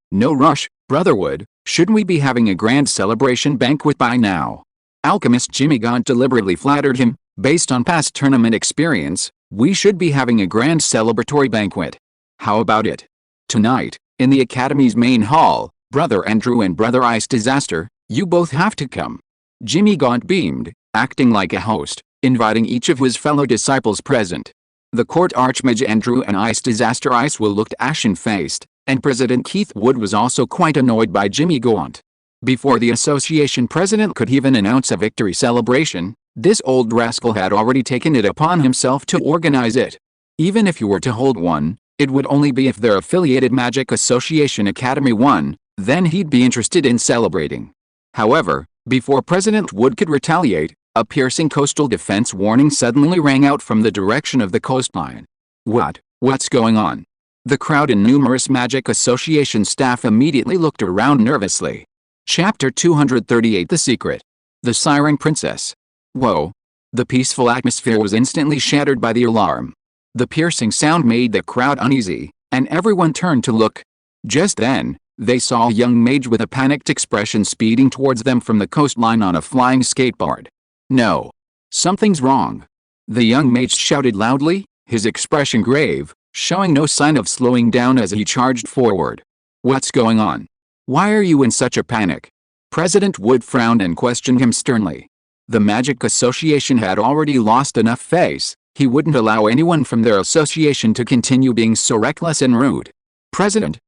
Brother Wood, shouldn't we be having a grand celebration banquet by now?" Alchemist Jimmy Gaunt deliberately flattered him. "Based on past tournament experience, we should be having a grand celebratory banquet. How about it? Tonight, in the Academy's main hall, Brother Andrew and Brother Ice Disaster, you both have to come." Jimmy Gaunt beamed, acting like a host, inviting each of his fellow disciples present. The court Archmage Andrew and Ice Disaster Iceville looked ashen-faced, and President Keith Wood was also quite annoyed by Jimmy Gaunt. Before the association president could even announce a victory celebration, this old rascal had already taken it upon himself to organize it. Even if you were to hold one, it would only be if their affiliated Magic Association Academy won, then he'd be interested in celebrating. However, before President Wood could retaliate, a piercing coastal defense warning suddenly rang out from the direction of the coastline. What's going on? The crowd and numerous Magic Association staff immediately looked around nervously. Chapter 238 The Secret. The Siren Princess. Whoa. The peaceful atmosphere was instantly shattered by the alarm. The piercing sound made the crowd uneasy, and everyone turned to look. Just then, they saw a young mage with a panicked expression speeding towards them from the coastline on a flying skateboard. "No. Something's wrong." The young mage shouted loudly, his expression grave, showing no sign of slowing down as he charged forward. "What's going on? Why are you in such a panic?" President Wood frowned and questioned him sternly. The Magic Association had already lost enough face. He wouldn't allow anyone from their association to continue being so reckless and rude. President,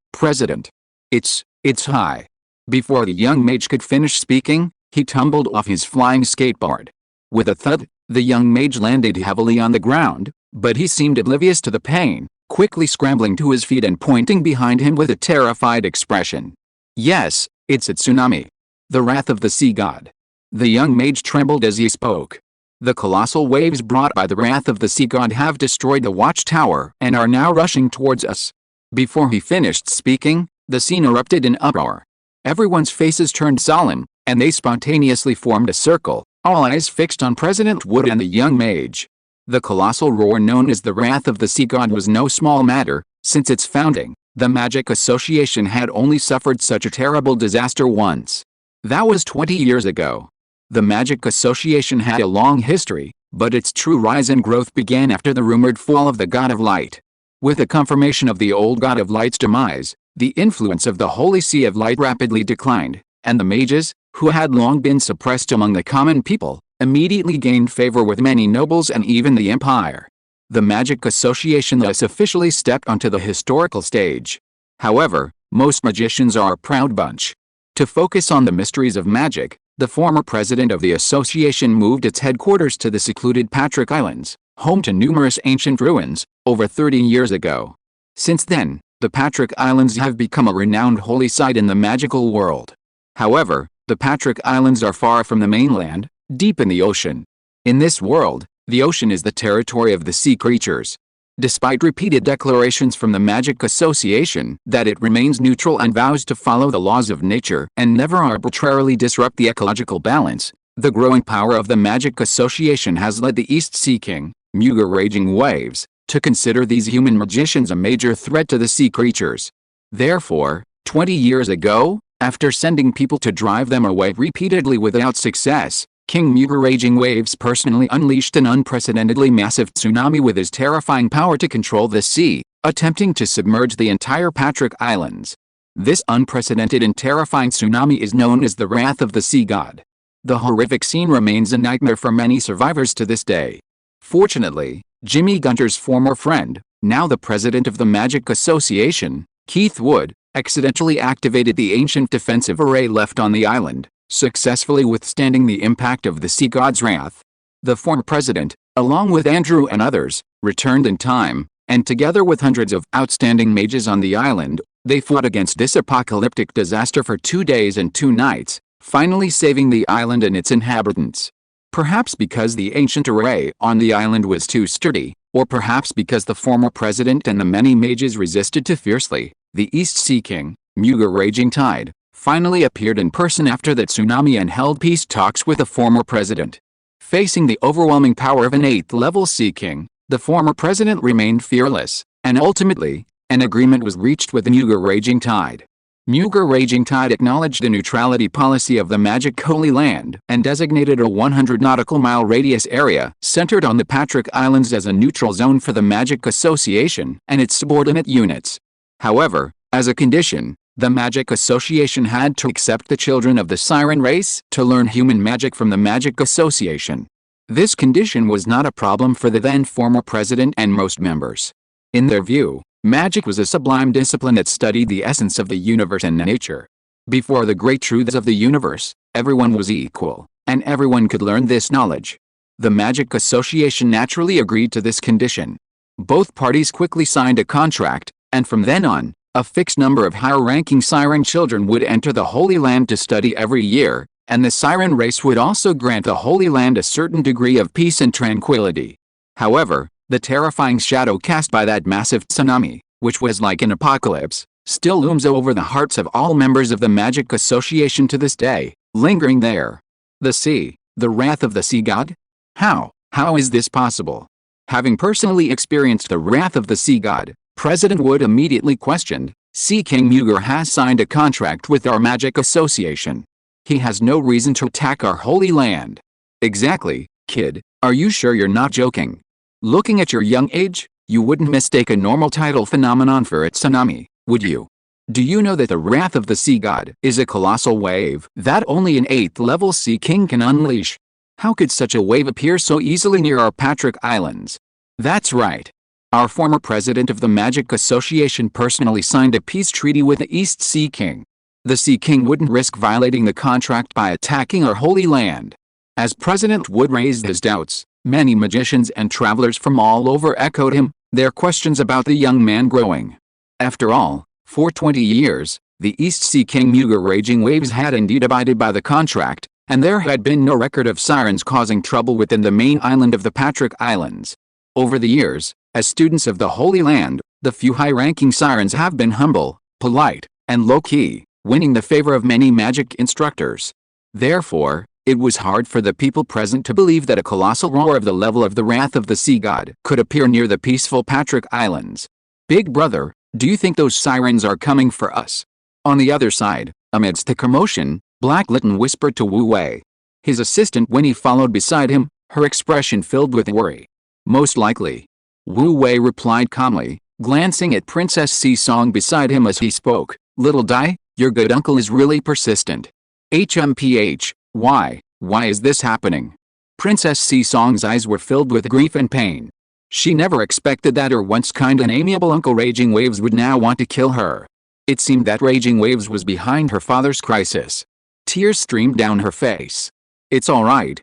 it's high." Before the young mage could finish speaking, he tumbled off his flying skateboard. With a thud, the young mage landed heavily on the ground, but he seemed oblivious to the pain, quickly scrambling to his feet and pointing behind him with a terrified expression. "Yes, it's a tsunami. The wrath of the sea god." The young mage trembled as he spoke. "The colossal waves brought by the wrath of the sea god have destroyed the watchtower and are now rushing towards us." Before he finished speaking, the scene erupted in uproar. Everyone's faces turned solemn, and they spontaneously formed a circle, all eyes fixed on President Wood and the young mage. The colossal roar known as the Wrath of the Sea God was no small matter. Since its founding, the Magic Association had only suffered such a terrible disaster once. That was 20 years ago. The Magic Association had a long history, but its true rise and growth began after the rumored fall of the God of Light. With the confirmation of the old God of Light's demise, the influence of the Holy Sea of Light rapidly declined, and the mages, who had long been suppressed among the common people, immediately gained favor with many nobles and even the empire. The Magic Association thus officially stepped onto the historical stage. However, most magicians are a proud bunch. To focus on the mysteries of magic, the former president of the association moved its headquarters to the secluded Patrick Islands, home to numerous ancient ruins, over 30 years ago. Since then, the Patrick Islands have become a renowned holy site in the magical world. However, the Patrick Islands are far from the mainland, deep in the ocean. In this world, the ocean is the territory of the sea creatures. Despite repeated declarations from the Magic Association that it remains neutral and vows to follow the laws of nature and never arbitrarily disrupt the ecological balance, the growing power of the Magic Association has led the East Sea King, Muger Raging Waves, to consider these human magicians a major threat to the sea creatures. Therefore, 20 years ago, after sending people to drive them away repeatedly without success, King Muger Raging Waves personally unleashed an unprecedentedly massive tsunami with his terrifying power to control the sea, attempting to submerge the entire Patrick Islands. This unprecedented and terrifying tsunami is known as the Wrath of the Sea God. The horrific scene remains a nightmare for many survivors to this day. Fortunately, Jimmy Gunter's former friend, now the president of the Magic Association, Keith Wood, accidentally activated the ancient defensive array left on the island, successfully withstanding the impact of the sea god's wrath. The former president, along with Andrew and others, returned in time, and together with hundreds of outstanding mages on the island, they fought against this apocalyptic disaster for 2 days and 2 nights, finally saving the island and its inhabitants. Perhaps because the ancient array on the island was too sturdy, or perhaps because the former president and the many mages resisted too fiercely, the East Sea King, Muger Raging Tide, finally appeared in person after the tsunami and held peace talks with the former president. Facing the overwhelming power of an 8th-level Sea King, the former president remained fearless, and ultimately, an agreement was reached with the Muger Raging Tide. Muger Raging Tide acknowledged the neutrality policy of the Magic Holy Land and designated a 100 nautical mile radius area centered on the Patrick Islands as a neutral zone for the Magic Association and its subordinate units. However, as a condition, the Magic Association had to accept the children of the Siren race to learn human magic from the Magic Association. This condition was not a problem for the then former president and most members. In their view, magic was a sublime discipline that studied the essence of the universe and nature. Before the great truths of the universe, everyone was equal, and everyone could learn this knowledge. The Magic Association naturally agreed to this condition. Both parties quickly signed a contract, and from then on, a fixed number of higher-ranking Siren children would enter the Holy Land to study every year, and the Siren race would also grant the Holy Land a certain degree of peace and tranquility. However, the terrifying shadow cast by that massive tsunami, which was like an apocalypse, still looms over the hearts of all members of the Magic Association to this day, lingering there. The sea, the wrath of the sea god? How is this possible? Having personally experienced the wrath of the sea god, President Wood immediately questioned, Sea King Muger has signed a contract with our Magic Association. He has no reason to attack our holy land. Exactly, kid, are you sure you're not joking? Looking at your young age, you wouldn't mistake a normal tidal phenomenon for a tsunami, would you? Do you know that the wrath of the sea god is a colossal wave that only an 8th-level Sea King can unleash? How could such a wave appear so easily near our Patrick Islands? That's right. Our former president of the Magic Association personally signed a peace treaty with the East Sea King. The Sea King wouldn't risk violating the contract by attacking our holy land. As President Wood raised his doubts, many magicians and travelers from all over echoed him, their questions about the young man growing. After all, for 20 years, the East Sea King Muger Raging Waves had indeed abided by the contract, and there had been no record of sirens causing trouble within the main island of the Patrick Islands. Over the years, as students of the Holy Land, the few high-ranking sirens have been humble, polite, and low-key, winning the favor of many magic instructors. Therefore, it was hard for the people present to believe that a colossal roar of the level of the wrath of the sea god could appear near the peaceful Patrick Islands. Big brother, do you think those sirens are coming for us? On the other side, amidst the commotion, Black Litten whispered to Wu Wei. His assistant Winnie followed beside him, her expression filled with worry. Most likely. Wu Wei replied calmly, glancing at Princess Si Song beside him as he spoke. Little Dai, your good uncle is really persistent. HMPH, why is this happening? Princess Si Song's eyes were filled with grief and pain. She never expected that her once kind and amiable uncle Raging Waves would now want to kill her. It seemed that Raging Waves was behind her father's crisis. Tears streamed down her face. It's all right,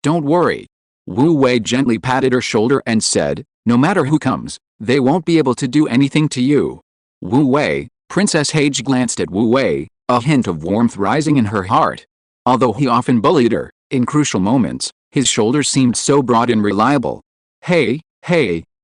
don't worry. Wu Wei gently patted her shoulder and said, no matter who comes, they won't be able to do anything to you. Wu Wei, Princess Hage glanced at Wu Wei, a hint of warmth rising in her heart. Although he often bullied her, in crucial moments, his shoulders seemed so broad and reliable. Hey,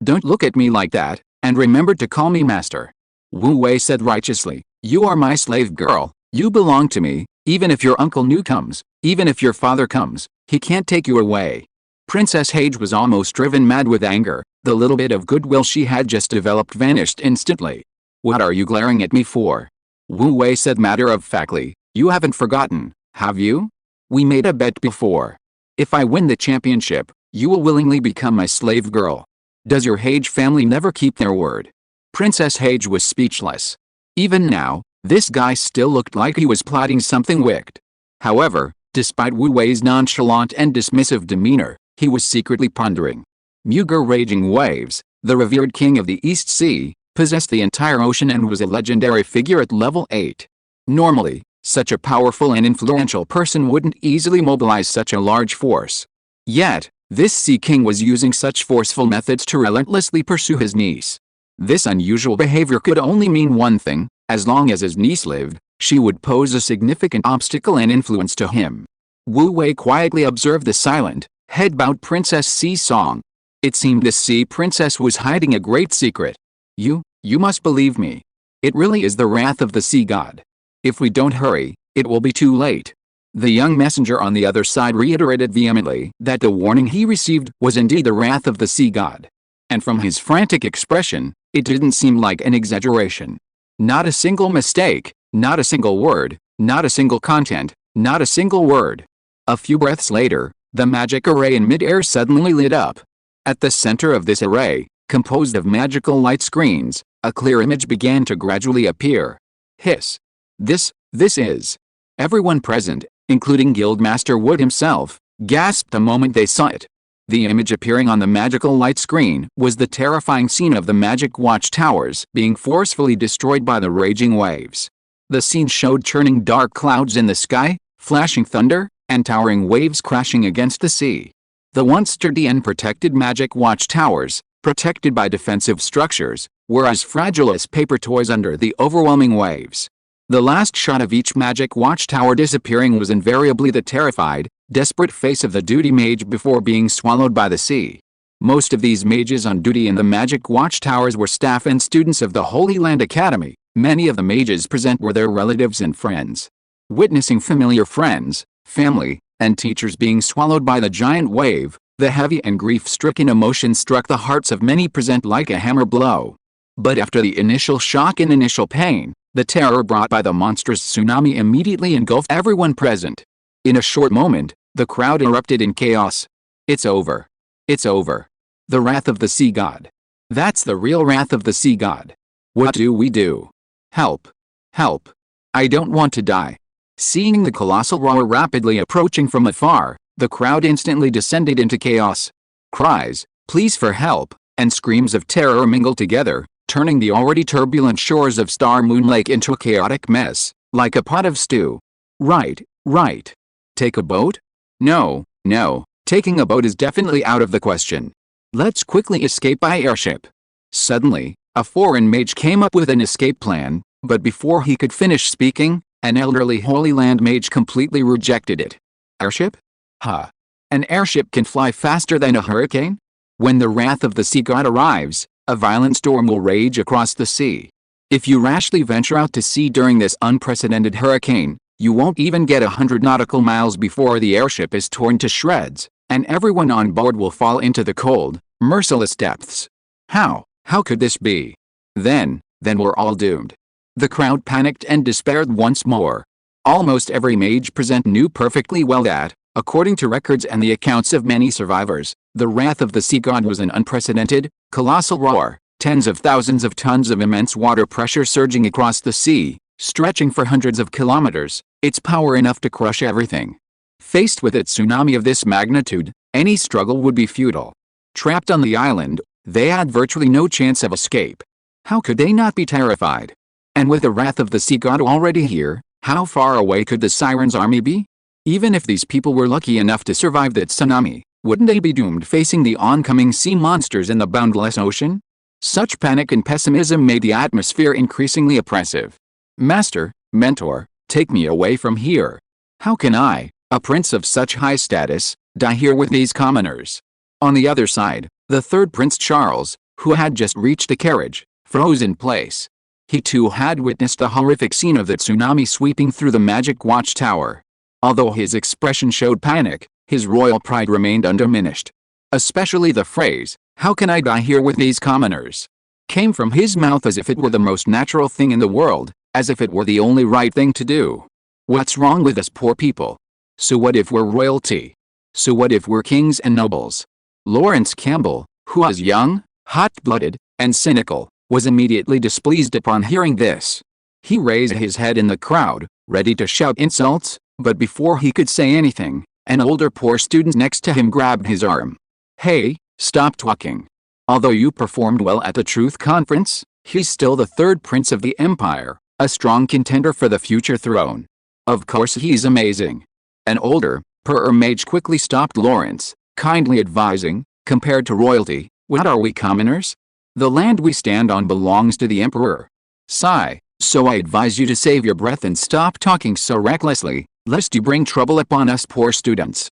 don't look at me like that, and remember to call me master. Wu Wei said righteously, you are my slave girl, you belong to me, even if your Uncle Nu comes, even if your father comes, he can't take you away. Princess Hage was almost driven mad with anger, the little bit of goodwill she had just developed vanished instantly. What are you glaring at me for? Wu Wei said matter-of-factly, you haven't forgotten, have you? We made a bet before. If I win the championship, you will willingly become my slave girl. Does your Hage family never keep their word? Princess Hage was speechless. Even now, this guy still looked like he was plotting something wicked. However, despite Wu Wei's nonchalant and dismissive demeanor, he was secretly pondering. Muger Raging Waves, the revered king of the East Sea, possessed the entire ocean and was a legendary figure at level 8. Normally, such a powerful and influential person wouldn't easily mobilize such a large force. Yet, this Sea King was using such forceful methods to relentlessly pursue his niece. This unusual behavior could only mean one thing: as long as his niece lived, she would pose a significant obstacle and influence to him. Wu Wei quietly observed the silent, head-bowed Princess Si Song. It seemed this sea princess was hiding a great secret. You must believe me. It really is the wrath of the sea god. If we don't hurry, it will be too late. The young messenger on the other side reiterated vehemently that the warning he received was indeed the wrath of the sea god. And from his frantic expression, it didn't seem like an exaggeration. Not a single mistake, not a single word, not a single content, not a single word. A few breaths later, the magic array in mid-air suddenly lit up. At the center of this array, composed of magical light screens, a clear image began to gradually appear. Hiss. This is. Everyone present, including Guildmaster Wood himself, gasped the moment they saw it. The image appearing on the magical light screen was the terrifying scene of the magic watchtowers being forcefully destroyed by the raging waves. The scene showed churning dark clouds in the sky, flashing thunder, and towering waves crashing against the sea. The once sturdy and protected magic watchtowers, protected by defensive structures, were as fragile as paper toys under the overwhelming waves. The last shot of each magic watchtower disappearing was invariably the terrified, desperate face of the duty mage before being swallowed by the sea. Most of these mages on duty in the magic watchtowers were staff and students of the Holy Land Academy. Many of the mages present were their relatives and friends. Witnessing familiar friends, family, and teachers being swallowed by the giant wave, the heavy and grief-stricken emotion struck the hearts of many present like a hammer blow. But after the initial shock and initial pain, the terror brought by the monstrous tsunami immediately engulfed everyone present. In a short moment, the crowd erupted in chaos. It's over. It's over. The wrath of the sea god. That's the real wrath of the sea god. What do we do? Help. Help. I don't want to die. Seeing the colossal roar rapidly approaching from afar, the crowd instantly descended into chaos. Cries, pleas for help, and screams of terror mingled together, turning the already turbulent shores of Star Moon Lake into a chaotic mess, like a pot of stew. Right. Take a boat? No, taking a boat is definitely out of the question. Let's quickly escape by airship. Suddenly, a foreign mage came up with an escape plan, but before he could finish speaking, an elderly Holy Land mage completely rejected it. Airship? Huh. An airship can fly faster than a hurricane? When the wrath of the sea god arrives, a violent storm will rage across the sea. If you rashly venture out to sea during this unprecedented hurricane, You won't even get 100 nautical miles before the airship is torn to shreds, and everyone on board will fall into the cold, merciless depths. How could this be? Then we're all doomed. The crowd panicked and despaired once more. Almost every mage present knew perfectly well that, according to records and the accounts of many survivors, the wrath of the sea god was an unprecedented, colossal roar, tens of thousands of tons of immense water pressure surging across the sea, stretching for hundreds of kilometers, its power enough to crush everything. Faced with its tsunami of this magnitude, any struggle would be futile. Trapped on the island, they had virtually no chance of escape. How could they not be terrified? And with the wrath of the sea god already here, how far away could the Siren's army be? Even if these people were lucky enough to survive that tsunami, wouldn't they be doomed facing the oncoming sea monsters in the boundless ocean? Such panic and pessimism made the atmosphere increasingly oppressive. Master, mentor, take me away from here. How can I, a prince of such high status, die here with these commoners? On the other side, the third Prince Charles, who had just reached the carriage, froze in place. He too had witnessed the horrific scene of the tsunami sweeping through the magic watchtower. Although his expression showed panic, his royal pride remained undiminished. Especially the phrase, "How can I die here with these commoners?" came from his mouth as if it were the most natural thing in the world, as if it were the only right thing to do. What's wrong with us poor people? So what if we're royalty? So what if we're kings and nobles? Lawrence Campbell, who was young, hot-blooded, and cynical, was immediately displeased upon hearing this. He raised his head in the crowd, ready to shout insults, but before he could say anything, an older poor student next to him grabbed his arm. "Hey, stop talking. Although you performed well at the Truth Conference, he's still the third prince of the empire, a strong contender for the future throne. Of course he's amazing." An older, poorer mage quickly stopped Lawrence, kindly advising, "Compared to royalty, what are we commoners? The land we stand on belongs to the emperor. Sigh, so I advise you to save your breath and stop talking so recklessly, lest you bring trouble upon us poor students."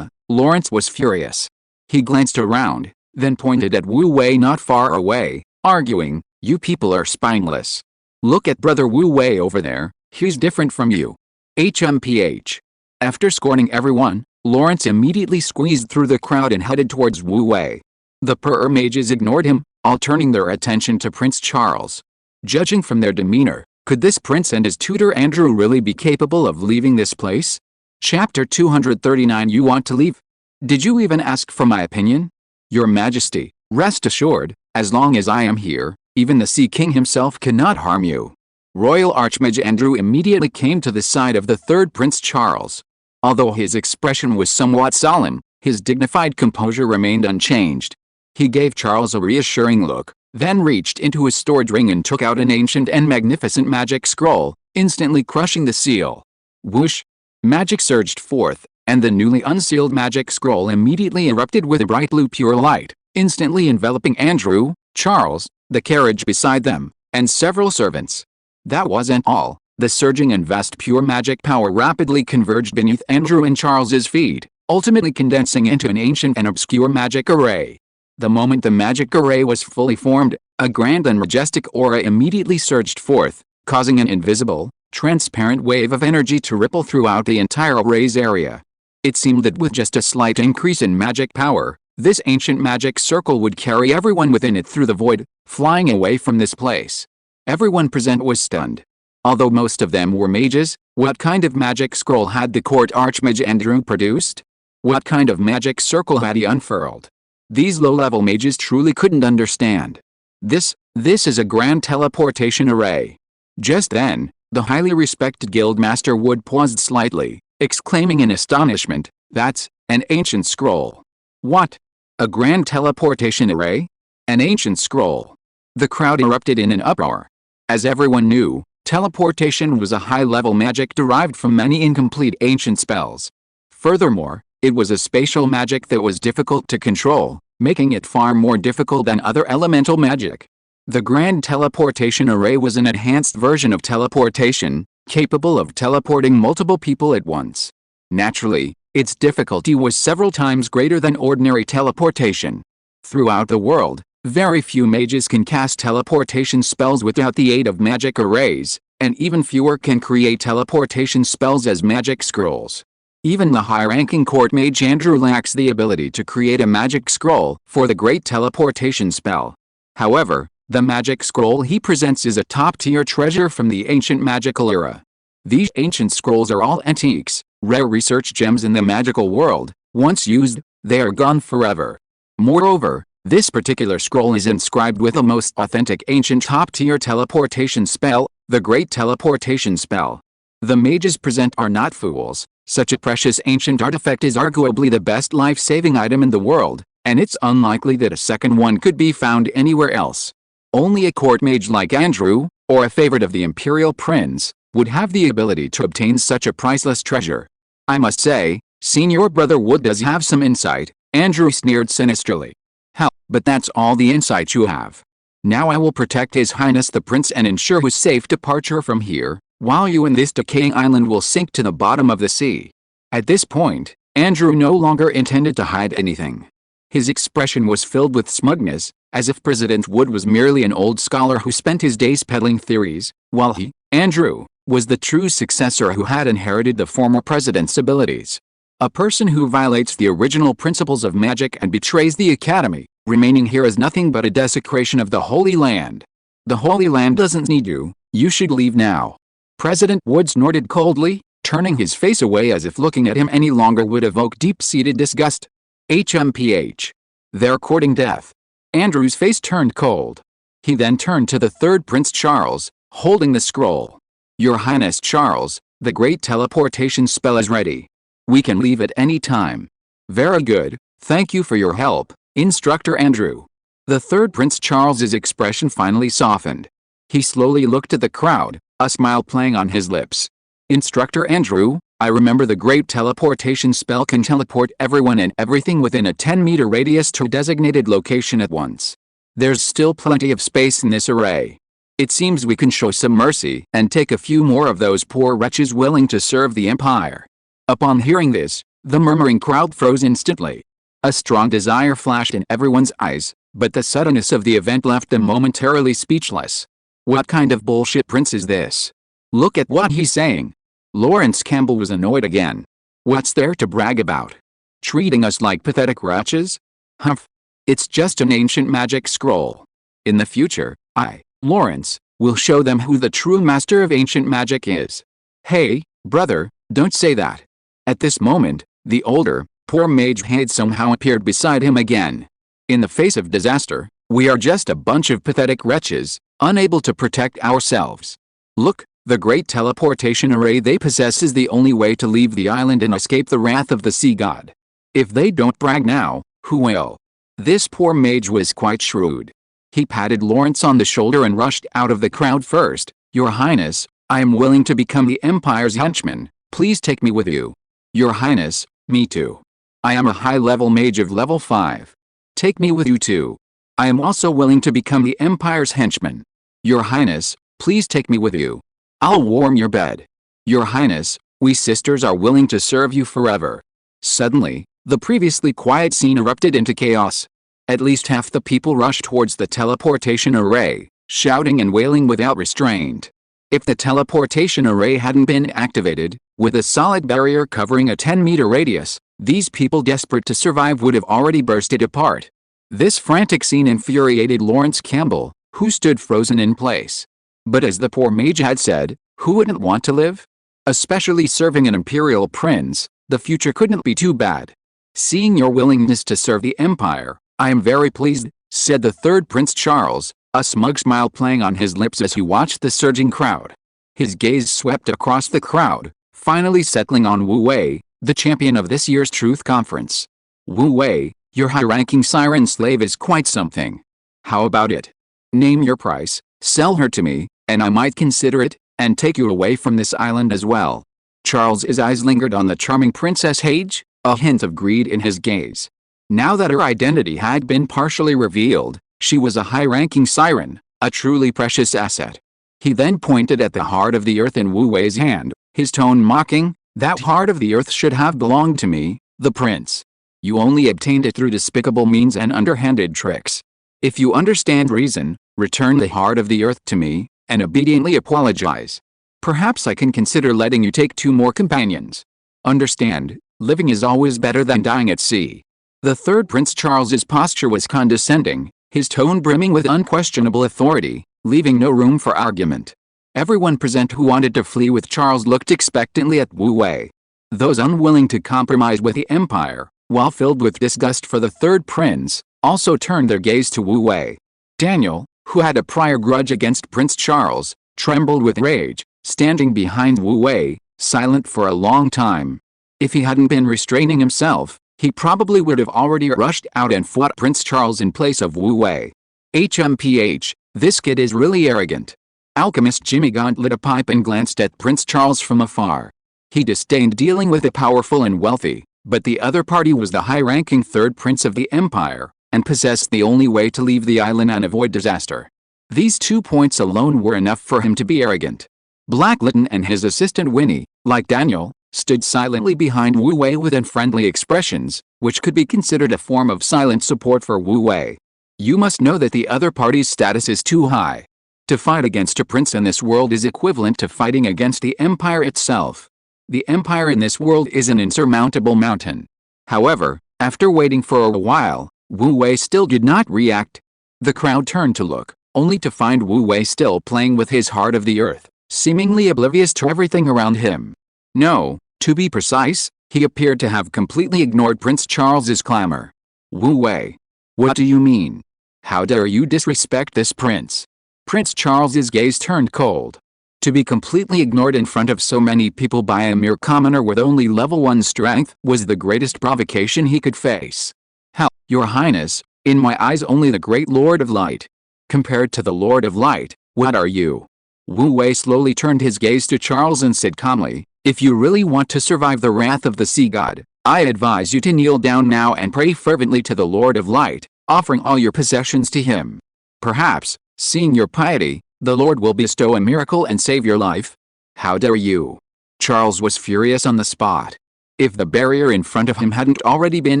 Lawrence was furious. He glanced around, then pointed at Wu Wei not far away, arguing, "You people are spineless. Look at brother Wu Wei over there, he's different from you. HMPH. After scorning everyone, Lawrence immediately squeezed through the crowd and headed towards Wu Wei. The poorer mages ignored him, all turning their attention to Prince Charles. Judging from their demeanor, could this prince and his tutor Andrew really be capable of leaving this place? Chapter 239. You want to leave? Did you even ask for my opinion? Your Majesty, rest assured, as long as I am here, even the Sea King himself cannot harm you. Royal Archmage Andrew immediately came to the side of the third Prince Charles. Although his expression was somewhat solemn, his dignified composure remained unchanged. He gave Charles a reassuring look, then reached into his storage ring and took out an ancient and magnificent magic scroll, instantly crushing the seal. Whoosh! Magic surged forth, and the newly unsealed magic scroll immediately erupted with a bright blue pure light, instantly enveloping Andrew, Charles, the carriage beside them, and several servants. That wasn't all. The surging and vast pure magic power rapidly converged beneath Andrew and Charles's feet, ultimately condensing into an ancient and obscure magic array. The moment the magic array was fully formed, a grand and majestic aura immediately surged forth, causing an invisible, transparent wave of energy to ripple throughout the entire array's area. It seemed that with just a slight increase in magic power, this ancient magic circle would carry everyone within it through the void, flying away from this place. Everyone present was stunned. Although most of them were mages, what kind of magic scroll had the court Archmage Andrew produced? What kind of magic circle had he unfurled? These low-level mages truly couldn't understand. This is a grand teleportation array. Just then, the highly respected guildmaster Wood paused slightly, exclaiming in astonishment, "That's an ancient scroll." "What? A grand teleportation array? An ancient scroll?" The crowd erupted in an uproar. As everyone knew, teleportation was a high-level magic derived from many incomplete ancient spells. Furthermore, it was a spatial magic that was difficult to control, making it far more difficult than other elemental magic. The Grand Teleportation Array was an enhanced version of teleportation, capable of teleporting multiple people at once. Naturally, its difficulty was several times greater than ordinary teleportation. Throughout the world, Very few mages can cast teleportation spells without the aid of magic arrays, and even fewer can create teleportation spells as magic scrolls. Even the high-ranking court mage Andrew lacks the ability to create a magic scroll for the great teleportation spell. However, the magic scroll he presents is a top-tier treasure from the ancient magical era. These ancient scrolls are all antiques, rare research gems in the magical world. Once used, they are gone forever. Moreover, this particular scroll is inscribed with a most authentic ancient top-tier teleportation spell, the Great Teleportation Spell. The mages present are not fools. Such a precious ancient artifact is arguably the best life-saving item in the world, and it's unlikely that a second one could be found anywhere else. Only a court mage like Andrew, or a favorite of the Imperial Prince, would have the ability to obtain such a priceless treasure. I must say, Senior Brother Wood does have some insight, Andrew sneered sinisterly. Hell, but that's all the insight you have. Now I will protect His Highness the Prince and ensure his safe departure from here, while you and this decaying island will sink to the bottom of the sea. At this point, Andrew no longer intended to hide anything. His expression was filled with smugness, as if President Wood was merely an old scholar who spent his days peddling theories, while he, Andrew, was the true successor who had inherited the former president's abilities. A person who violates the original principles of magic and betrays the Academy, remaining here is nothing but a desecration of the Holy Land. The Holy Land doesn't need you, you should leave now. President Wood snorted coldly, turning his face away as if looking at him any longer would evoke deep-seated disgust. HMPH. They're courting death. Andrew's face turned cold. He then turned to the third Prince Charles, holding the scroll. Your Highness Charles, the great teleportation spell is ready. We can leave at any time. Very good, thank you for your help, Instructor Andrew. The third Prince Charles's expression finally softened. He slowly looked at the crowd, a smile playing on his lips. Instructor Andrew, I remember the great teleportation spell can teleport everyone and everything within a 10-meter radius to a designated location at once. There's still plenty of space in this array. It seems we can show some mercy and take a few more of those poor wretches willing to serve the Empire. Upon hearing this, the murmuring crowd froze instantly. A strong desire flashed in everyone's eyes, but the suddenness of the event left them momentarily speechless. What kind of bullshit prince is this? Look at what he's saying. Lawrence Campbell was annoyed again. What's there to brag about? Treating us like pathetic wretches? Humph. It's just an ancient magic scroll. In the future, I, Lawrence, will show them who the true master of ancient magic is. Hey, brother, don't say that. At this moment, the older, poor mage had somehow appeared beside him again. In the face of disaster, we are just a bunch of pathetic wretches, unable to protect ourselves. Look, the great teleportation array they possess is the only way to leave the island and escape the wrath of the sea god. If they don't brag now, who will? This poor mage was quite shrewd. He patted Lawrence on the shoulder and rushed out of the crowd first. Your Highness, I am willing to become the Empire's henchman. Please take me with you. Your Highness, me too. I am a high-level mage of level 5. Take me with you too. I am also willing to become the Empire's henchman. Your Highness, please take me with you. I'll warm your bed. Your Highness, we sisters are willing to serve you forever. Suddenly, the previously quiet scene erupted into chaos. At least half the people rushed towards the teleportation array, shouting and wailing without restraint. If the teleportation array hadn't been activated, with a solid barrier covering a 10-meter radius, these people desperate to survive would have already bursted apart. This frantic scene infuriated Lawrence Campbell, who stood frozen in place. But as the poor mage had said, who wouldn't want to live? Especially serving an imperial prince, the future couldn't be too bad. Seeing your willingness to serve the Empire, I am very pleased, said the third Prince Charles, a smug smile playing on his lips as he watched the surging crowd. His gaze swept across the crowd, finally settling on Wu Wei, the champion of this year's Truth Conference. Wu Wei, your high-ranking siren slave is quite something. How about it? Name your price, sell her to me, and I might consider it, and take you away from this island as well. Charles's eyes lingered on the charming Princess Hage, a hint of greed in his gaze. Now that her identity had been partially revealed, she was a high-ranking siren, a truly precious asset. He then pointed at the heart of the earth in Wu Wei's hand, his tone mocking. That heart of the earth should have belonged to me, the prince. You only obtained it through despicable means and underhanded tricks. If you understand reason, return the heart of the earth to me, and obediently apologize. Perhaps I can consider letting you take 2 more companions. Understand, living is always better than dying at sea. The third Prince Charles's posture was condescending, his tone brimming with unquestionable authority, leaving no room for argument. Everyone present who wanted to flee with Charles looked expectantly at Wu Wei. Those unwilling to compromise with the empire, while filled with disgust for the third prince, also turned their gaze to Wu Wei. Daniel, who had a prior grudge against Prince Charles, trembled with rage, standing behind Wu Wei, silent for a long time. If he hadn't been restraining himself, he probably would have already rushed out and fought Prince Charles in place of Wu Wei. HMPH, this kid is really arrogant. Alchemist Jimmy Gaunt lit a pipe and glanced at Prince Charles from afar. He disdained dealing with the powerful and wealthy, but the other party was the high-ranking third prince of the empire, and possessed the only way to leave the island and avoid disaster. These 2 points alone were enough for him to be arrogant. Black Lytton and his assistant Winnie, like Daniel, stood silently behind Wu Wei with unfriendly expressions, which could be considered a form of silent support for Wu Wei. You must know that the other party's status is too high. To fight against a prince in this world is equivalent to fighting against the empire itself. The empire in this world is an insurmountable mountain. However, after waiting for a while, Wu Wei still did not react. The crowd turned to look, only to find Wu Wei still playing with his heart of the earth, seemingly oblivious to everything around him. No, to be precise, he appeared to have completely ignored Prince Charles's clamor. Wu Wei. What do you mean? How dare you disrespect this prince? Prince Charles's gaze turned cold. To be completely ignored in front of so many people by a mere commoner with only level 1 strength was the greatest provocation he could face. How, Your Highness, in my eyes only the great Lord of Light. Compared to the Lord of Light, what are you? Wu Wei slowly turned his gaze to Charles and said calmly, if you really want to survive the wrath of the sea god, I advise you to kneel down now and pray fervently to the Lord of Light, offering all your possessions to him. Perhaps, seeing your piety, the Lord will bestow a miracle and save your life. How dare you? Charles was furious on the spot. If the barrier in front of him hadn't already been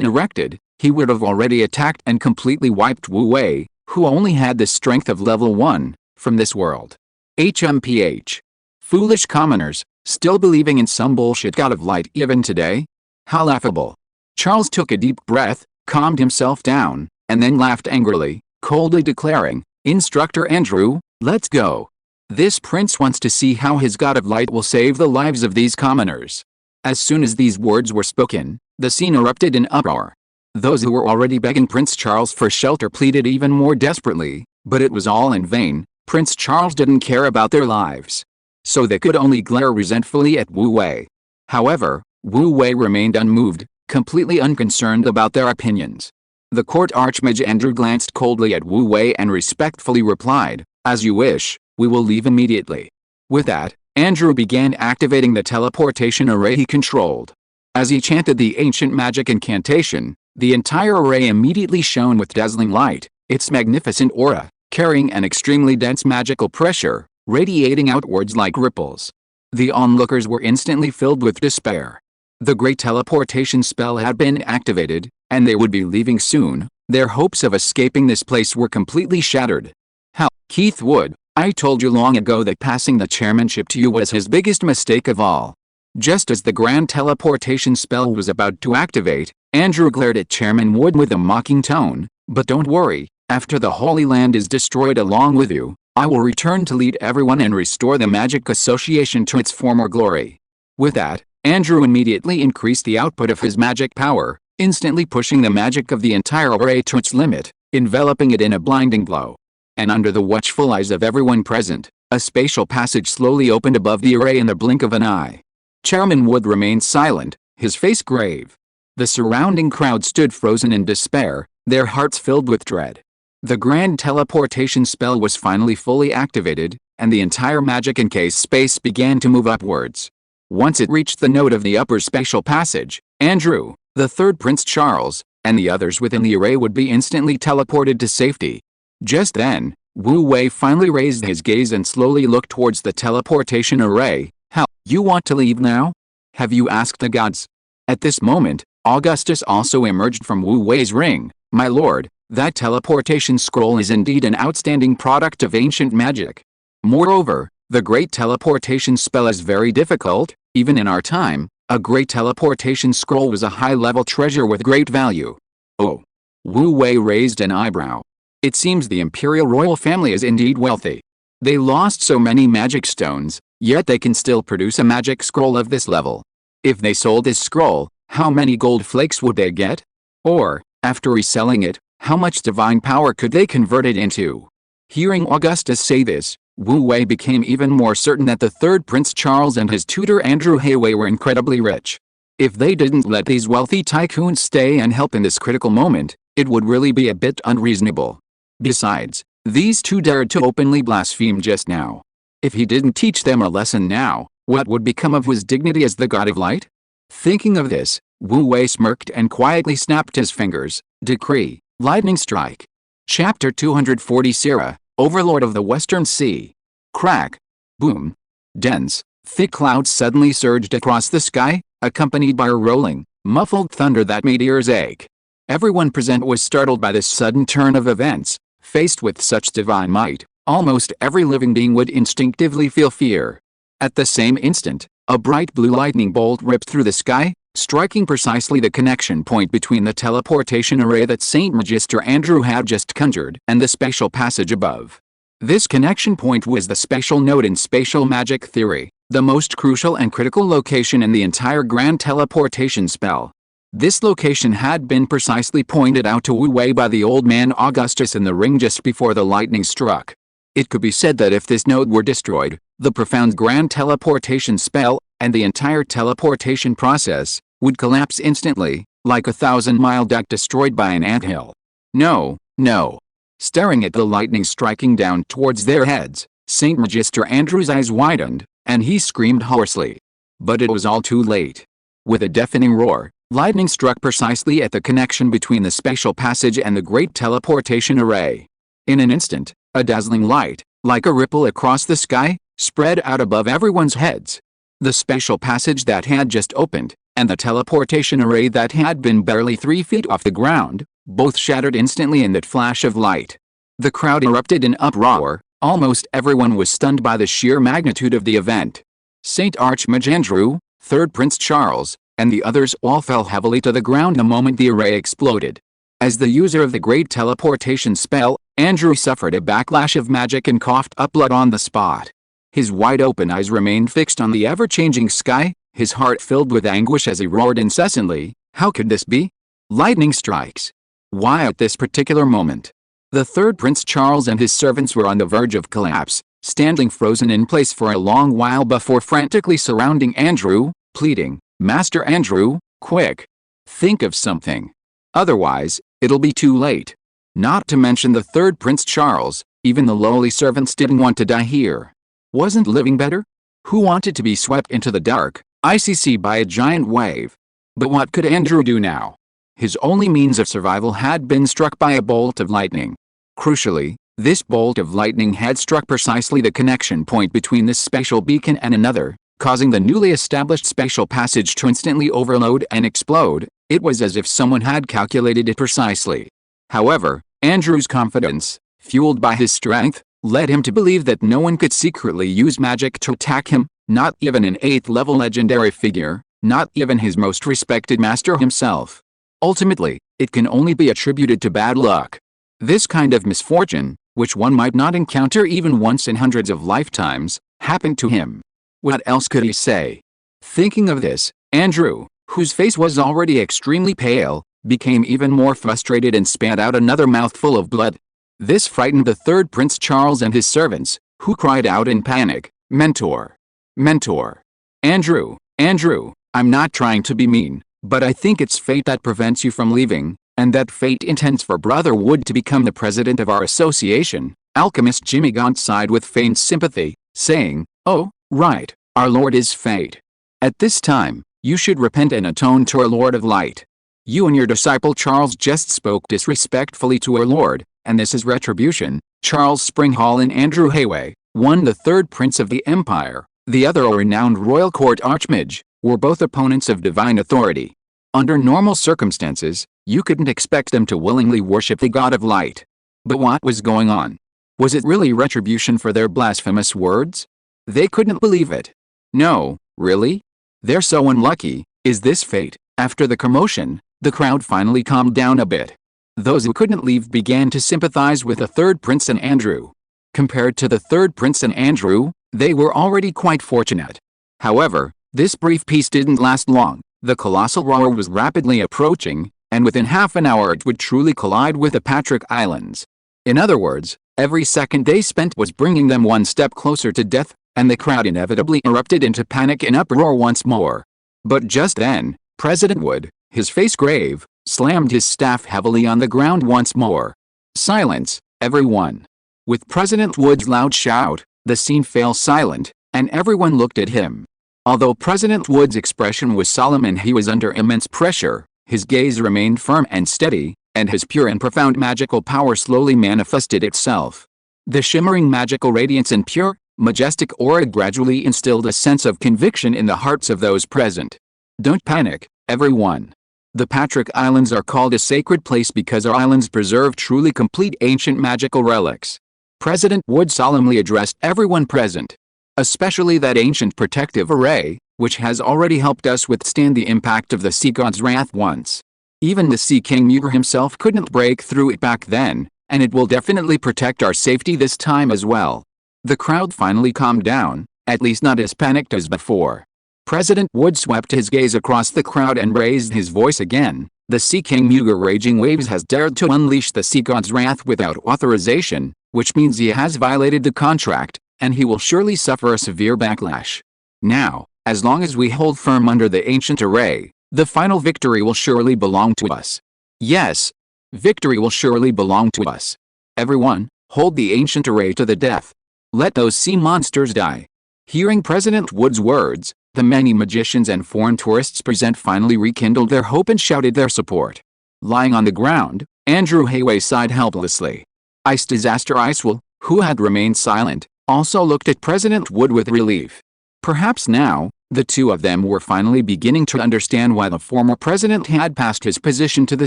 erected, he would have already attacked and completely wiped Wu Wei, who only had the strength of level 1, from this world. HMPH. Foolish commoners, still believing in some bullshit god of light even today? How laughable. Charles took a deep breath, calmed himself down, and then laughed angrily, coldly declaring, Instructor Andrew, let's go. This prince wants to see how his god of light will save the lives of these commoners. As soon as these words were spoken, the scene erupted in uproar. Those who were already begging Prince Charles for shelter pleaded even more desperately, but it was all in vain. Prince Charles didn't care about their lives. So they could only glare resentfully at Wu Wei. However, Wu Wei remained unmoved, completely unconcerned about their opinions. The court archmage Andrew glanced coldly at Wu Wei and respectfully replied, as you wish, we will leave immediately. With that, Andrew began activating the teleportation array he controlled. As he chanted the ancient magic incantation, the entire array immediately shone with dazzling light, its magnificent aura, carrying an extremely dense magical pressure, radiating outwards like ripples. The onlookers were instantly filled with despair. The great teleportation spell had been activated, and they would be leaving soon. Their hopes of escaping this place were completely shattered. How, Keith Wood, I told you long ago that passing the chairmanship to you was his biggest mistake of all. Just as the grand teleportation spell was about to activate, Andrew glared at Chairman Wood with a mocking tone, but don't worry, after the Holy Land is destroyed along with you, I will return to lead everyone and restore the Magic Association to its former glory. With that, Andrew immediately increased the output of his magic power, instantly pushing the magic of the entire array to its limit, enveloping it in a blinding glow. And under the watchful eyes of everyone present, a spatial passage slowly opened above the array in the blink of an eye. Chairman Wood remained silent, his face grave. The surrounding crowd stood frozen in despair, their hearts filled with dread. The grand teleportation spell was finally fully activated, and the entire magic encased space began to move upwards. Once it reached the node of the upper spatial passage, Andrew, the third Prince Charles, and the others within the array would be instantly teleported to safety. Just then, Wu Wei finally raised his gaze and slowly looked towards the teleportation array. How, you want to leave now? Have you asked the gods? At this moment, Augustus also emerged from Wu Wei's ring. My lord, That teleportation scroll is indeed an outstanding product of ancient magic. Moreover, the great teleportation spell is very difficult. Even in our time, a great teleportation scroll was a high-level treasure with great value. Oh. Wu Wei raised an eyebrow. It seems the imperial royal family is indeed wealthy. They lost so many magic stones, yet they can still produce a magic scroll of this level. If they sold this scroll, how many gold flakes would they get? Or, after reselling it, how much divine power could they convert it into? Hearing Augustus say this, Wu Wei became even more certain that the third Prince Charles and his tutor Andrew Hayway were incredibly rich. If they didn't let these wealthy tycoons stay and help in this critical moment, it would really be a bit unreasonable. Besides, these two dared to openly blaspheme just now. If he didn't teach them a lesson now, what would become of his dignity as the god of light? Thinking of this, Wu Wei smirked and quietly snapped his fingers. Decree, lightning strike. Chapter 240 Sira, Overlord of the Western Sea. Crack. Boom. Dense, thick clouds suddenly surged across the sky, accompanied by a rolling, muffled thunder that made ears ache. Everyone present was startled by this sudden turn of events. Faced with such divine might, almost every living being would instinctively feel fear. At the same instant, a bright blue lightning bolt ripped through the sky, striking precisely the connection point between the teleportation array that Saint Magister Andrew had just conjured and the spatial passage above. This connection point was the spatial node in spatial magic theory, the most crucial and critical location in the entire grand teleportation spell. This location had been precisely pointed out to Wu Wei by the old man Augustus in the ring just before the lightning struck. It could be said that if this node were destroyed, the profound grand teleportation spell, and the entire teleportation process, would collapse instantly, like a 1,000-mile duck destroyed by an anthill. No, no. Staring at the lightning striking down towards their heads, Saint Magister Andrew's eyes widened, and he screamed hoarsely. But it was all too late. With a deafening roar, lightning struck precisely at the connection between the spatial passage and the great teleportation array. In an instant, a dazzling light, like a ripple across the sky, spread out above everyone's heads. The spatial passage that had just opened, and the teleportation array that had been barely 3 feet off the ground, both shattered instantly in that flash of light. The crowd erupted in uproar. Almost everyone was stunned by the sheer magnitude of the event. Saint Archmage Andrew, Third Prince Charles, and the others all fell heavily to the ground the moment the array exploded. As the user of the great teleportation spell, Andrew suffered a backlash of magic and coughed up blood on the spot. His wide-open eyes remained fixed on the ever-changing sky, his heart filled with anguish as he roared incessantly, "How could this be? Lightning strikes! Why at this particular moment?" The third Prince Charles and his servants were on the verge of collapse, standing frozen in place for a long while before frantically surrounding Andrew, pleading, "Master Andrew, quick! Think of something. Otherwise, it'll be too late." Not to mention the third Prince Charles, even the lowly servants didn't want to die here. Wasn't living better? Who wanted to be swept into the dark, icy sea by a giant wave? But what could Andrew do now? His only means of survival had been struck by a bolt of lightning. Crucially, this bolt of lightning had struck precisely the connection point between this spatial beacon and another, causing the newly established spatial passage to instantly overload and explode. It was as if someone had calculated it precisely. However, Andrew's confidence, fueled by his strength, led him to believe that no one could secretly use magic to attack him, not even an 8th-level legendary figure, not even his most respected master himself. Ultimately, it can only be attributed to bad luck. This kind of misfortune, which one might not encounter even once in hundreds of lifetimes, happened to him. What else could he say? Thinking of this, Andrew, whose face was already extremely pale, became even more frustrated and spat out another mouthful of blood. This frightened the third Prince Charles and his servants, who cried out in panic, "Mentor! Mentor! Andrew, Andrew, I'm not trying to be mean, but I think it's fate that prevents you from leaving, and that fate intends for Brother Wood to become the president of our association." Alchemist Jimmy Gaunt sighed with faint sympathy, saying, "Oh, right, our Lord is fate. At this time, you should repent and atone to our Lord of Light. You and your disciple Charles just spoke disrespectfully to our Lord, and this is retribution." Charles Springhall and Andrew Hayway, one the third prince of the Empire, the other a renowned royal court archmage, were both opponents of divine authority. Under normal circumstances, you couldn't expect them to willingly worship the god of light. But what was going on? Was it really retribution for their blasphemous words? They couldn't believe it. No, really? They're so unlucky. Is this fate? After the commotion, the crowd finally calmed down a bit. Those who couldn't leave began to sympathize with the third prince and Andrew. Compared to the third prince and Andrew, they were already quite fortunate. However, this brief peace didn't last long. The colossal roar was rapidly approaching, and within half an hour it would truly collide with the Patrick Islands. In other words, every second they spent was bringing them one step closer to death, and the crowd inevitably erupted into panic and uproar once more. But just then, President Wood, his face grave, slammed his staff heavily on the ground once more. "Silence, everyone." With President Wood's loud shout, the scene fell silent, and everyone looked at him. Although President Wood's expression was solemn and he was under immense pressure, his gaze remained firm and steady, and his pure and profound magical power slowly manifested itself. The shimmering magical radiance and pure, majestic aura gradually instilled a sense of conviction in the hearts of those present. Don't panic, everyone. The Patrick Islands are called a sacred place because our islands preserve truly complete ancient magical relics. President Wood solemnly addressed everyone present. Especially that ancient protective array, which has already helped us withstand the impact of the sea god's wrath once. Even the Sea King Muir himself couldn't break through it back then, and it will definitely protect our safety this time as well. The crowd finally calmed down, at least not as panicked as before. President Wood swept his gaze across the crowd and raised his voice again. The Sea King Muir raging waves has dared to unleash the sea god's wrath without authorization, which means he has violated the contract, and he will surely suffer a severe backlash. Now, as long as we hold firm under the ancient array, the final victory will surely belong to us. Yes, victory will surely belong to us. Everyone, hold the ancient array to the death. Let those sea monsters die. Hearing President Wood's words, the many magicians and foreign tourists present finally rekindled their hope and shouted their support. Lying on the ground, Andrew Hayway sighed helplessly. Ice Disaster Icewell, who had remained silent, also looked at President Wood with relief. Perhaps now, the two of them were finally beginning to understand why the former president had passed his position to the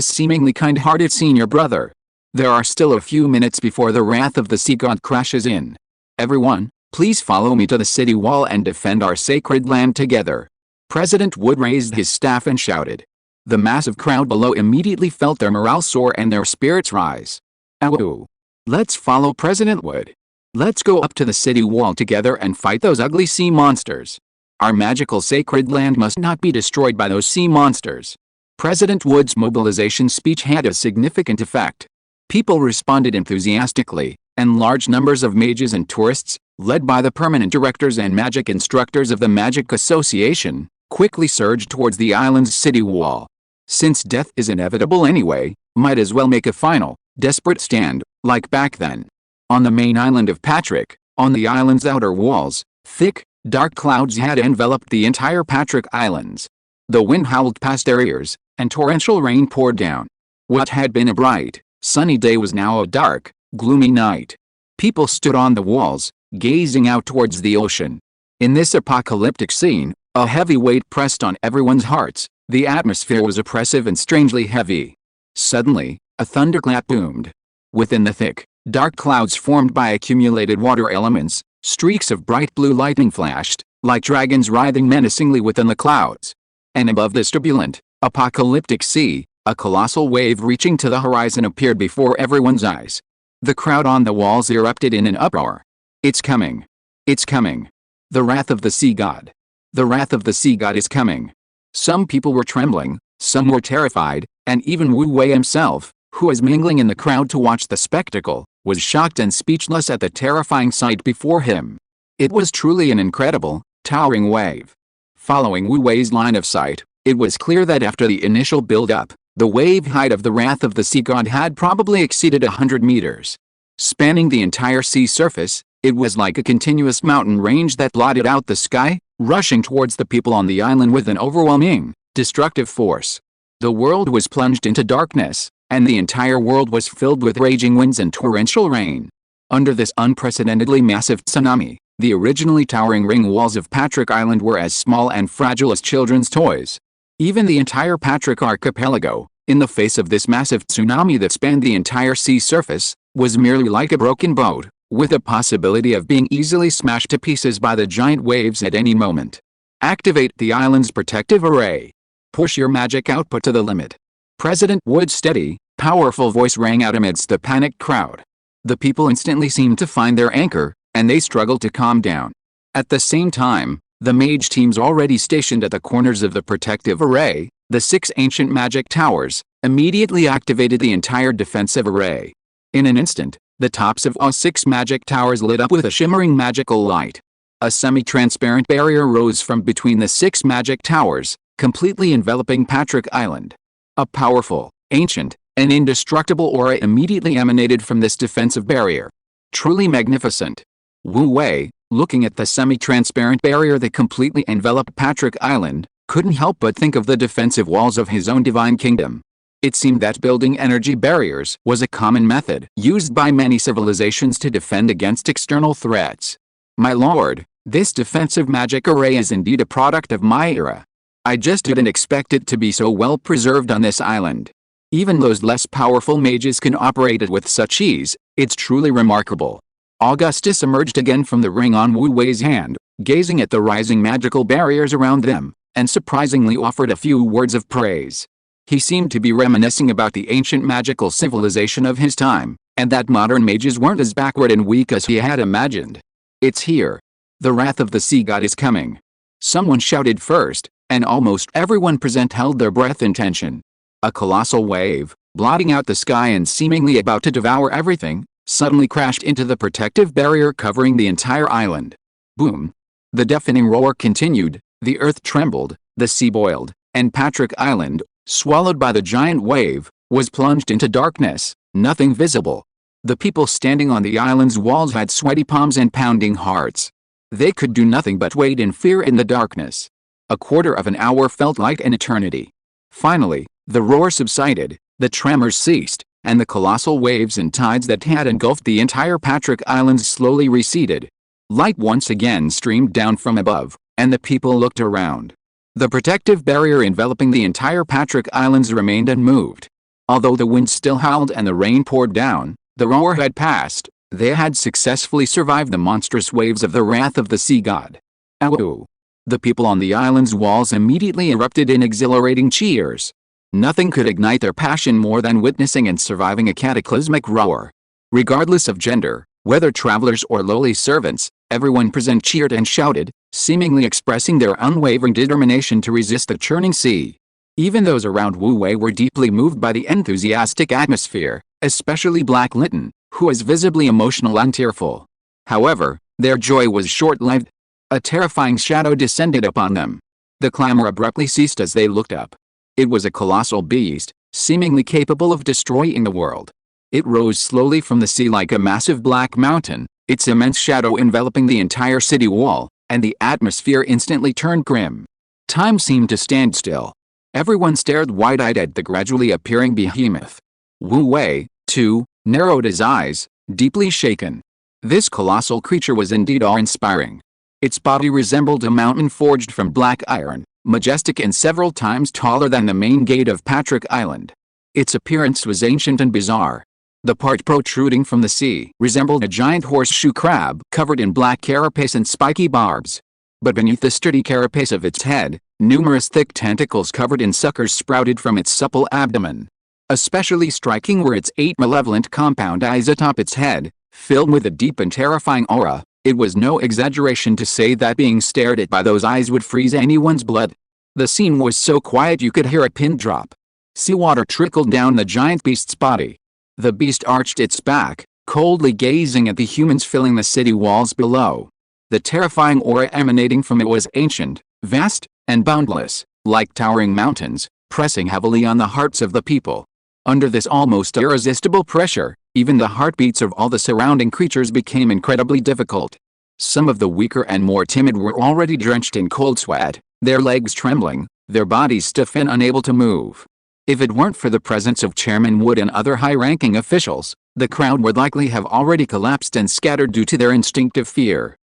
seemingly kind-hearted senior brother. There are still a few minutes before the wrath of the sea god crashes in. Everyone, please follow me to the city wall and defend our sacred land together. President Wood raised his staff and shouted. The massive crowd below immediately felt their morale soar and their spirits rise. Ow! Let's follow President Wood. Let's go up to the city wall together and fight those ugly sea monsters. Our magical sacred land must not be destroyed by those sea monsters. President Wood's mobilization speech had a significant effect. People responded enthusiastically, and large numbers of mages and tourists, led by the permanent directors and magic instructors of the Magic Association, quickly surged towards the island's city wall. Since death is inevitable anyway, might as well make a final, desperate stand, like back then. On the main island of Patrick, on the island's outer walls, thick, dark clouds had enveloped the entire Patrick Islands. The wind howled past their ears, and torrential rain poured down. What had been a bright, sunny day was now a dark, gloomy night. People stood on the walls, gazing out towards the ocean. In this apocalyptic scene, a heavy weight pressed on everyone's hearts. The atmosphere was oppressive and strangely heavy. Suddenly, a thunderclap boomed. Within the thick, dark clouds formed by accumulated water elements, streaks of bright blue lightning flashed, like dragons writhing menacingly within the clouds. And above this turbulent, apocalyptic sea, a colossal wave reaching to the horizon appeared before everyone's eyes. The crowd on the walls erupted in an uproar. It's coming. It's coming. The wrath of the sea god. The wrath of the sea god is coming. Some people were trembling, some were terrified, and even Wu Wei himself, who was mingling in the crowd to watch the spectacle, was shocked and speechless at the terrifying sight before him. It was truly an incredible, towering wave. Following Wu Wei's line of sight, it was clear that after the initial build-up, the wave height of the wrath of the sea god had probably exceeded 100 meters. Spanning the entire sea surface, it was like a continuous mountain range that blotted out the sky, rushing towards the people on the island with an overwhelming, destructive force. The world was plunged into darkness, and the entire world was filled with raging winds and torrential rain. Under this unprecedentedly massive tsunami, the originally towering ring walls of Patrick Island were as small and fragile as children's toys. Even the entire Patrick archipelago, in the face of this massive tsunami that spanned the entire sea surface, was merely like a broken boat, with the possibility of being easily smashed to pieces by the giant waves at any moment. Activate the island's protective array. Push your magic output to the limit. President Wood's steady, powerful voice rang out amidst the panicked crowd. The people instantly seemed to find their anchor, and they struggled to calm down. At the same time, the mage teams already stationed at the corners of the protective array, the 6 ancient magic towers, immediately activated the entire defensive array. In an instant, the tops of all 6 magic towers lit up with a shimmering magical light. A semi-transparent barrier rose from between the 6 magic towers, completely enveloping Patrick Island. A powerful, ancient, and indestructible aura immediately emanated from this defensive barrier. Truly magnificent. Wu Wei, looking at the semi-transparent barrier that completely enveloped Patrick Island, couldn't help but think of the defensive walls of his own divine kingdom. It seemed that building energy barriers was a common method used by many civilizations to defend against external threats. My lord, this defensive magic array is indeed a product of my era. I just didn't expect it to be so well preserved on this island. Even those less powerful mages can operate it with such ease. It's truly remarkable. Augustus emerged again from the ring on Wu Wei's hand, gazing at the rising magical barriers around them, and surprisingly offered a few words of praise. He seemed to be reminiscing about the ancient magical civilization of his time, and that modern mages weren't as backward and weak as he had imagined. It's here. The wrath of the sea god is coming. Someone shouted first, and almost everyone present held their breath in tension. A colossal wave, blotting out the sky and seemingly about to devour everything, suddenly crashed into the protective barrier covering the entire island. Boom! The deafening roar continued, the earth trembled, the sea boiled, and Patrick Island, swallowed by the giant wave, was plunged into darkness, nothing visible. The people standing on the island's walls had sweaty palms and pounding hearts. They could do nothing but wait in fear in the darkness. A quarter of an hour felt like an eternity. Finally, the roar subsided, the tremors ceased, and the colossal waves and tides that had engulfed the entire Patrick Islands slowly receded. Light once again streamed down from above, and the people looked around. The protective barrier enveloping the entire Patrick Islands remained unmoved. Although the wind still howled and the rain poured down, the roar had passed. They had successfully survived the monstrous waves of the wrath of the sea god. Ow! The people on the island's walls immediately erupted in exhilarating cheers. Nothing could ignite their passion more than witnessing and surviving a cataclysmic roar. Regardless of gender, whether travelers or lowly servants, everyone present cheered and shouted, seemingly expressing their unwavering determination to resist the churning sea. Even those around Wu Wei were deeply moved by the enthusiastic atmosphere, especially Black Litten, who was visibly emotional and tearful. However, their joy was short-lived. A terrifying shadow descended upon them. The clamor abruptly ceased as they looked up. It was a colossal beast, seemingly capable of destroying the world. It rose slowly from the sea like a massive black mountain, its immense shadow enveloping the entire city wall, and the atmosphere instantly turned grim. Time seemed to stand still. Everyone stared wide-eyed at the gradually appearing behemoth. Wu Wei, too, narrowed his eyes, deeply shaken. This colossal creature was indeed awe-inspiring. Its body resembled a mountain forged from black iron, majestic and several times taller than the main gate of Patrick Island. Its appearance was ancient and bizarre. The part protruding from the sea resembled a giant horseshoe crab covered in black carapace and spiky barbs. But beneath the sturdy carapace of its head, numerous thick tentacles covered in suckers sprouted from its supple abdomen. Especially striking were its 8 malevolent compound eyes atop its head, filled with a deep and terrifying aura. It was no exaggeration to say that being stared at by those eyes would freeze anyone's blood. The scene was so quiet you could hear a pin drop. Seawater trickled down the giant beast's body. The beast arched its back, coldly gazing at the humans filling the city walls below. The terrifying aura emanating from it was ancient, vast, and boundless, like towering mountains, pressing heavily on the hearts of the people. Under this almost irresistible pressure, even the heartbeats of all the surrounding creatures became incredibly difficult. Some of the weaker and more timid were already drenched in cold sweat, their legs trembling, their bodies stiff and unable to move. If it weren't for the presence of Chairman Wood and other high-ranking officials, the crowd would likely have already collapsed and scattered due to their instinctive fear.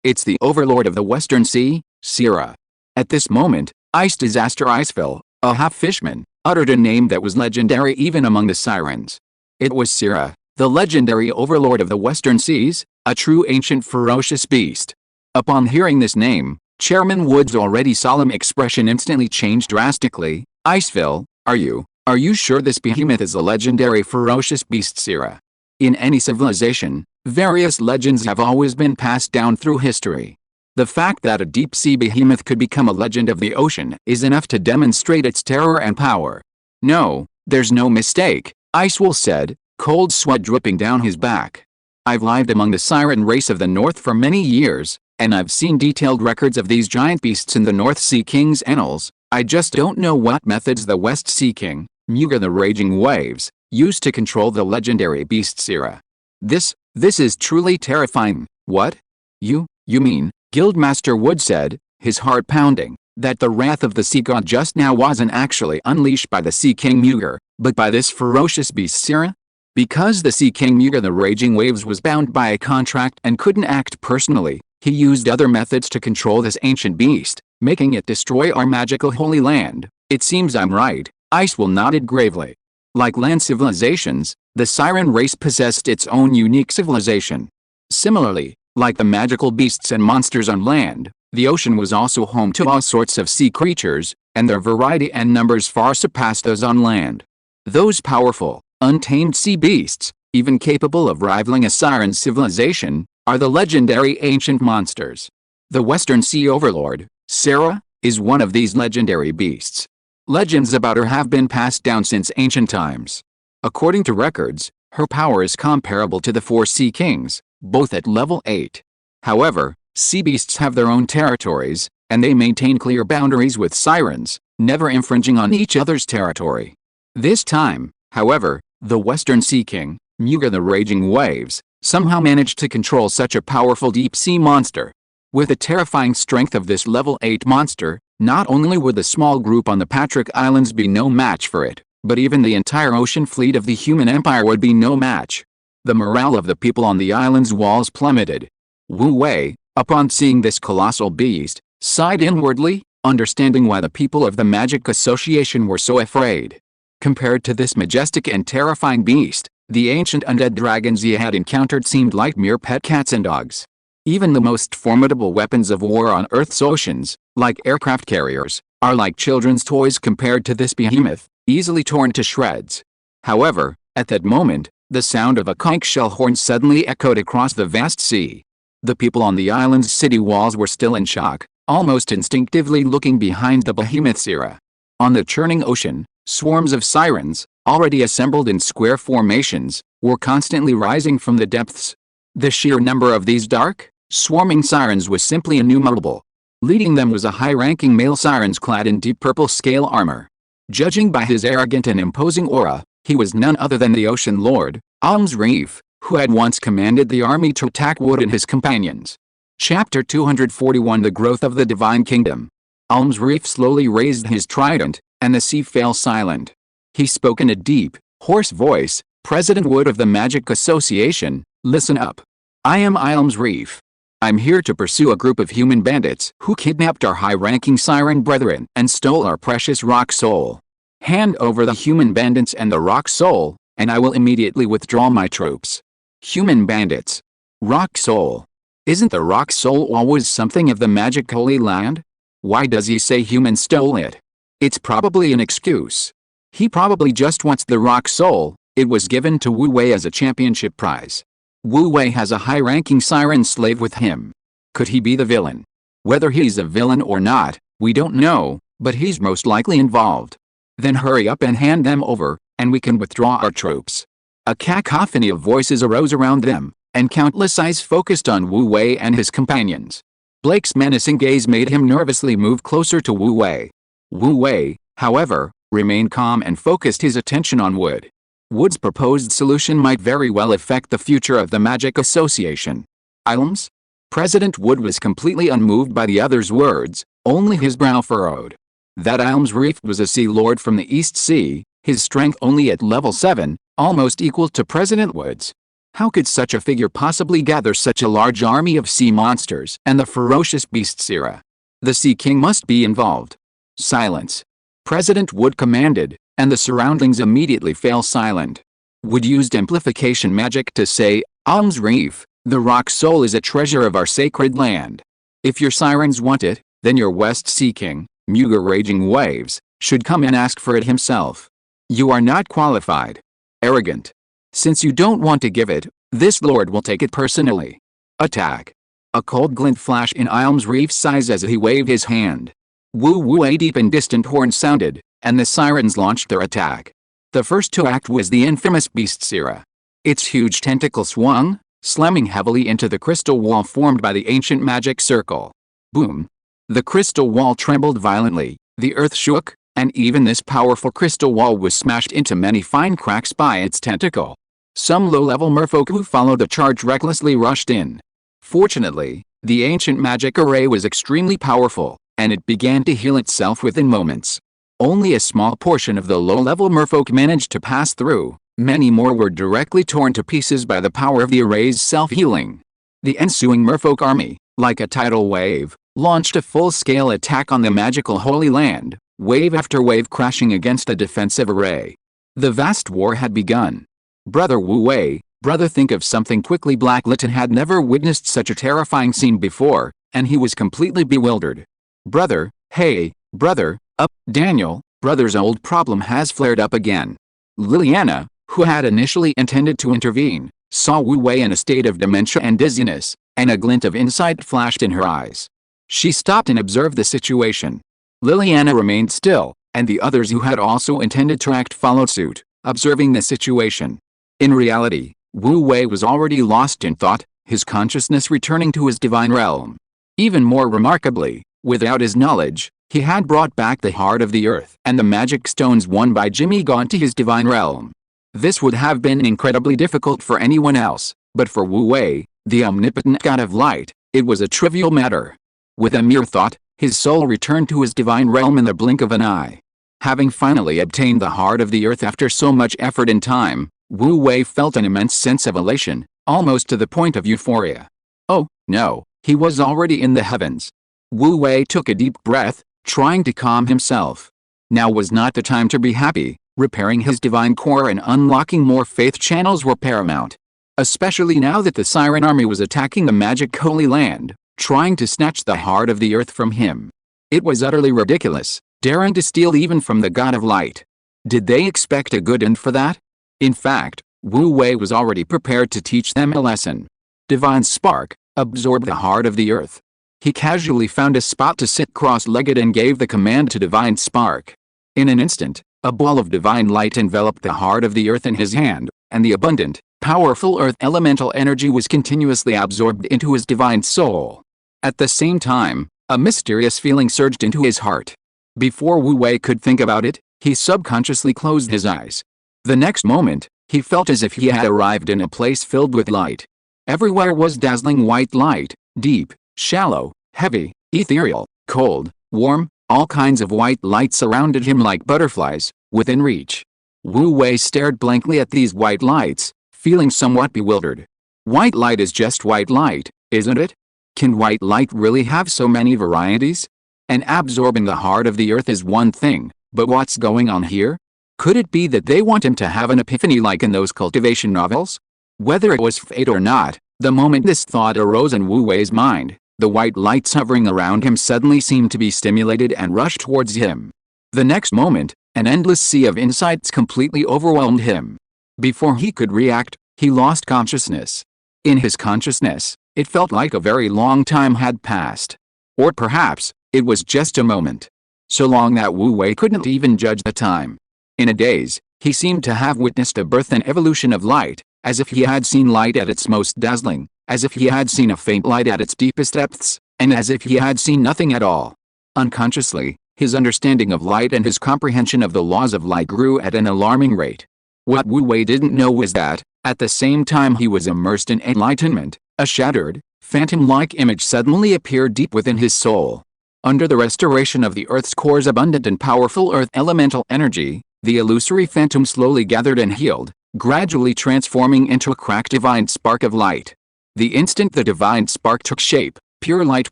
It's the overlord of the Western Sea, Sierra. At this moment, Ice Disaster Iceville, a half-fishman, uttered a name that was legendary even among the sirens. It was Sira, the legendary overlord of the Western Seas, a true ancient ferocious beast. Upon hearing this name, Chairman Wood's already solemn expression instantly changed drastically. Iceville, are you sure this behemoth is the legendary ferocious beast Sira? In any civilization, various legends have always been passed down through history. The fact that a deep-sea behemoth could become a legend of the ocean is enough to demonstrate its terror and power. No, there's no mistake, Icewell said, cold sweat dripping down his back. I've lived among the siren race of the North for many years, and I've seen detailed records of these giant beasts in the North Sea King's annals. I just don't know what methods the West Sea King, Muga the Raging Waves, used to control the legendary beast Sira. This is truly terrifying. What? You mean, Guildmaster Wood said, his heart pounding, that the wrath of the sea god just now wasn't actually unleashed by the Sea King Muga, but by this ferocious beast Sira? Because the Sea King Muga the Raging Waves was bound by a contract and couldn't act personally, he used other methods to control this ancient beast, making it destroy our magical holy land. It seems I'm right, Icewell nodded gravely. Like land civilizations, the siren race possessed its own unique civilization. Similarly, like the magical beasts and monsters on land, the ocean was also home to all sorts of sea creatures, and their variety and numbers far surpassed those on land. Those powerful, untamed sea beasts, even capable of rivaling a siren civilization, are the legendary ancient monsters. The Western Sea Overlord, Sira, is one of these legendary beasts. Legends about her have been passed down since ancient times. According to records, her power is comparable to the 4 Sea Kings, both at level 8. However, sea beasts have their own territories, and they maintain clear boundaries with sirens, never infringing on each other's territory. This time, however, the Western Sea King, Muga the Raging Waves, somehow managed to control such a powerful deep-sea monster. With the terrifying strength of this level 8 monster, not only would the small group on the Patrick Islands be no match for it, but even the entire ocean fleet of the human empire would be no match. The morale of the people on the island's walls plummeted. Wu Wei, upon seeing this colossal beast, sighed inwardly, understanding why the people of the Magic Association were so afraid. Compared to this majestic and terrifying beast, the ancient undead dragons he had encountered seemed like mere pet cats and dogs. Even the most formidable weapons of war on Earth's oceans, like aircraft carriers, are like children's toys compared to this behemoth, easily torn to shreds. However, at that moment, the sound of a conch shell horn suddenly echoed across the vast sea. The people on the island's city walls were still in shock, almost instinctively looking behind the behemoth Sira. On the churning ocean, swarms of sirens, already assembled in square formations, were constantly rising from the depths. The sheer number of these dark, swarming sirens was simply innumerable. Leading them was a high-ranking male siren clad in deep purple scale armor. Judging by his arrogant and imposing aura, he was none other than the Ocean Lord, Alms Reef, who had once commanded the army to attack Wood and his companions. Chapter 241 The Growth of the Divine Kingdom. Alms Reef slowly raised his trident, and the sea fell silent. He spoke in a deep, hoarse voice, President Wood of the Magic Association, listen up. I am Alms Reef. I'm here to pursue a group of human bandits who kidnapped our high-ranking siren brethren and stole our precious rock soul. Hand over the human bandits and the rock soul, and I will immediately withdraw my troops. Human bandits. Rock soul. Isn't the rock soul always something of the magic holy land? Why does he say humans stole it? It's probably an excuse. He probably just wants the rock soul. It was given to Wu Wei as a championship prize. Wu Wei has a high-ranking siren slave with him. Could he be the villain? Whether he's a villain or not, we don't know, but he's most likely involved. Then hurry up and hand them over, and we can withdraw our troops. A cacophony of voices arose around them, and countless eyes focused on Wu Wei and his companions. Blake's menacing gaze made him nervously move closer to Wu Wei. Wu Wei, however, remained calm and focused his attention on Wood. Wood's proposed solution might very well affect the future of the Magic Association. Ilms? President Wood was completely unmoved by the other's words, only his brow furrowed. That Ilms Reef was a sea lord from the East Sea, his strength only at level 7, almost equal to President Wood's. How could such a figure possibly gather such a large army of sea monsters and the ferocious beast Sira? The Sea King must be involved. Silence. President Wood commanded, and the surroundings immediately fell silent. Wood used amplification magic to say, Alms Reef, the rock soul is a treasure of our sacred land. If your sirens want it, then your West Sea King, Muga Raging Waves, should come and ask for it himself. You are not qualified. Arrogant. Since you don't want to give it, this lord will take it personally. Attack. A cold glint flashed in Alms Reef's eyes as he waved his hand. Woo woo, a deep and distant horn sounded, and the sirens launched their attack. The first to act was the infamous beast Sira. Its huge tentacle swung, slamming heavily into the crystal wall formed by the ancient magic circle. Boom. The crystal wall trembled violently, the earth shook, and even this powerful crystal wall was smashed into many fine cracks by its tentacle. Some low-level merfolk who followed the charge recklessly rushed in. Fortunately, the ancient magic array was extremely powerful, and it began to heal itself within moments. Only a small portion of the low-level merfolk managed to pass through. Many more were directly torn to pieces by the power of the array's self-healing. The ensuing merfolk army, like a tidal wave, launched a full-scale attack on the magical Holy Land, wave after wave crashing against a defensive array. The vast war had begun. Brother Wu Wei, brother, think of something quickly. Black Lytton had never witnessed such a terrifying scene before, and he was completely bewildered. Brother, hey, brother, up, Daniel, brother's old problem has flared up again. Liliana, who had initially intended to intervene, saw Wu Wei in a state of dementia and dizziness, and a glint of insight flashed in her eyes. She stopped and observed the situation. Liliana remained still, and the others who had also intended to act followed suit, observing the situation. In reality, Wu Wei was already lost in thought, his consciousness returning to his divine realm. Even more remarkably, without his knowledge, he had brought back the heart of the earth and the magic stones won by Jimmy Gaunt to his divine realm. This would have been incredibly difficult for anyone else, but for Wu Wei, the omnipotent god of light, it was a trivial matter. With a mere thought, his soul returned to his divine realm in the blink of an eye. Having finally obtained the heart of the earth after so much effort and time, Wu Wei felt an immense sense of elation, almost to the point of euphoria. Oh, no, he was already in the heavens. Wu Wei took a deep breath, trying to calm himself. Now was not the time to be happy. Repairing his divine core and unlocking more faith channels were paramount. Especially now that the Siren army was attacking the magic Holy Land, trying to snatch the heart of the earth from him. It was utterly ridiculous, daring to steal even from the god of light. Did they expect a good end for that? In fact, Wu Wei was already prepared to teach them a lesson. Divine Spark, absorb the heart of the earth. He casually found a spot to sit cross-legged and gave the command to Divine Spark. In an instant, a ball of divine light enveloped the heart of the earth in his hand, and the abundant, powerful earth elemental energy was continuously absorbed into his divine soul. At the same time, a mysterious feeling surged into his heart. Before Wu Wei could think about it, he subconsciously closed his eyes. The next moment, he felt as if he had arrived in a place filled with light. Everywhere was dazzling white light, deep, shallow, heavy, ethereal, cold, warm. All kinds of white light surrounded him like butterflies, within reach. Wu Wei stared blankly at these white lights, feeling somewhat bewildered. White light is just white light, isn't it? Can white light really have so many varieties? And absorbing the heart of the earth is one thing, but what's going on here? Could it be that they want him to have an epiphany like in those cultivation novels? Whether it was fate or not, the moment this thought arose in Wu Wei's mind, the white lights hovering around him suddenly seemed to be stimulated and rushed towards him. The next moment, an endless sea of insights completely overwhelmed him. Before he could react, he lost consciousness. In his consciousness, it felt like a very long time had passed. Or perhaps, it was just a moment. So long that Wu Wei couldn't even judge the time. In a daze, he seemed to have witnessed a birth and evolution of light, as if he had seen light at its most dazzling, as if he had seen a faint light at its deepest depths, and as if he had seen nothing at all. Unconsciously, his understanding of light and his comprehension of the laws of light grew at an alarming rate. What Wu Wei didn't know was that, at the same time he was immersed in enlightenment, a shattered, phantom-like image suddenly appeared deep within his soul. Under the restoration of the Earth's core's abundant and powerful earth elemental energy, the illusory phantom slowly gathered and healed, gradually transforming into a cracked divine spark of light. The instant the divine spark took shape, Pure light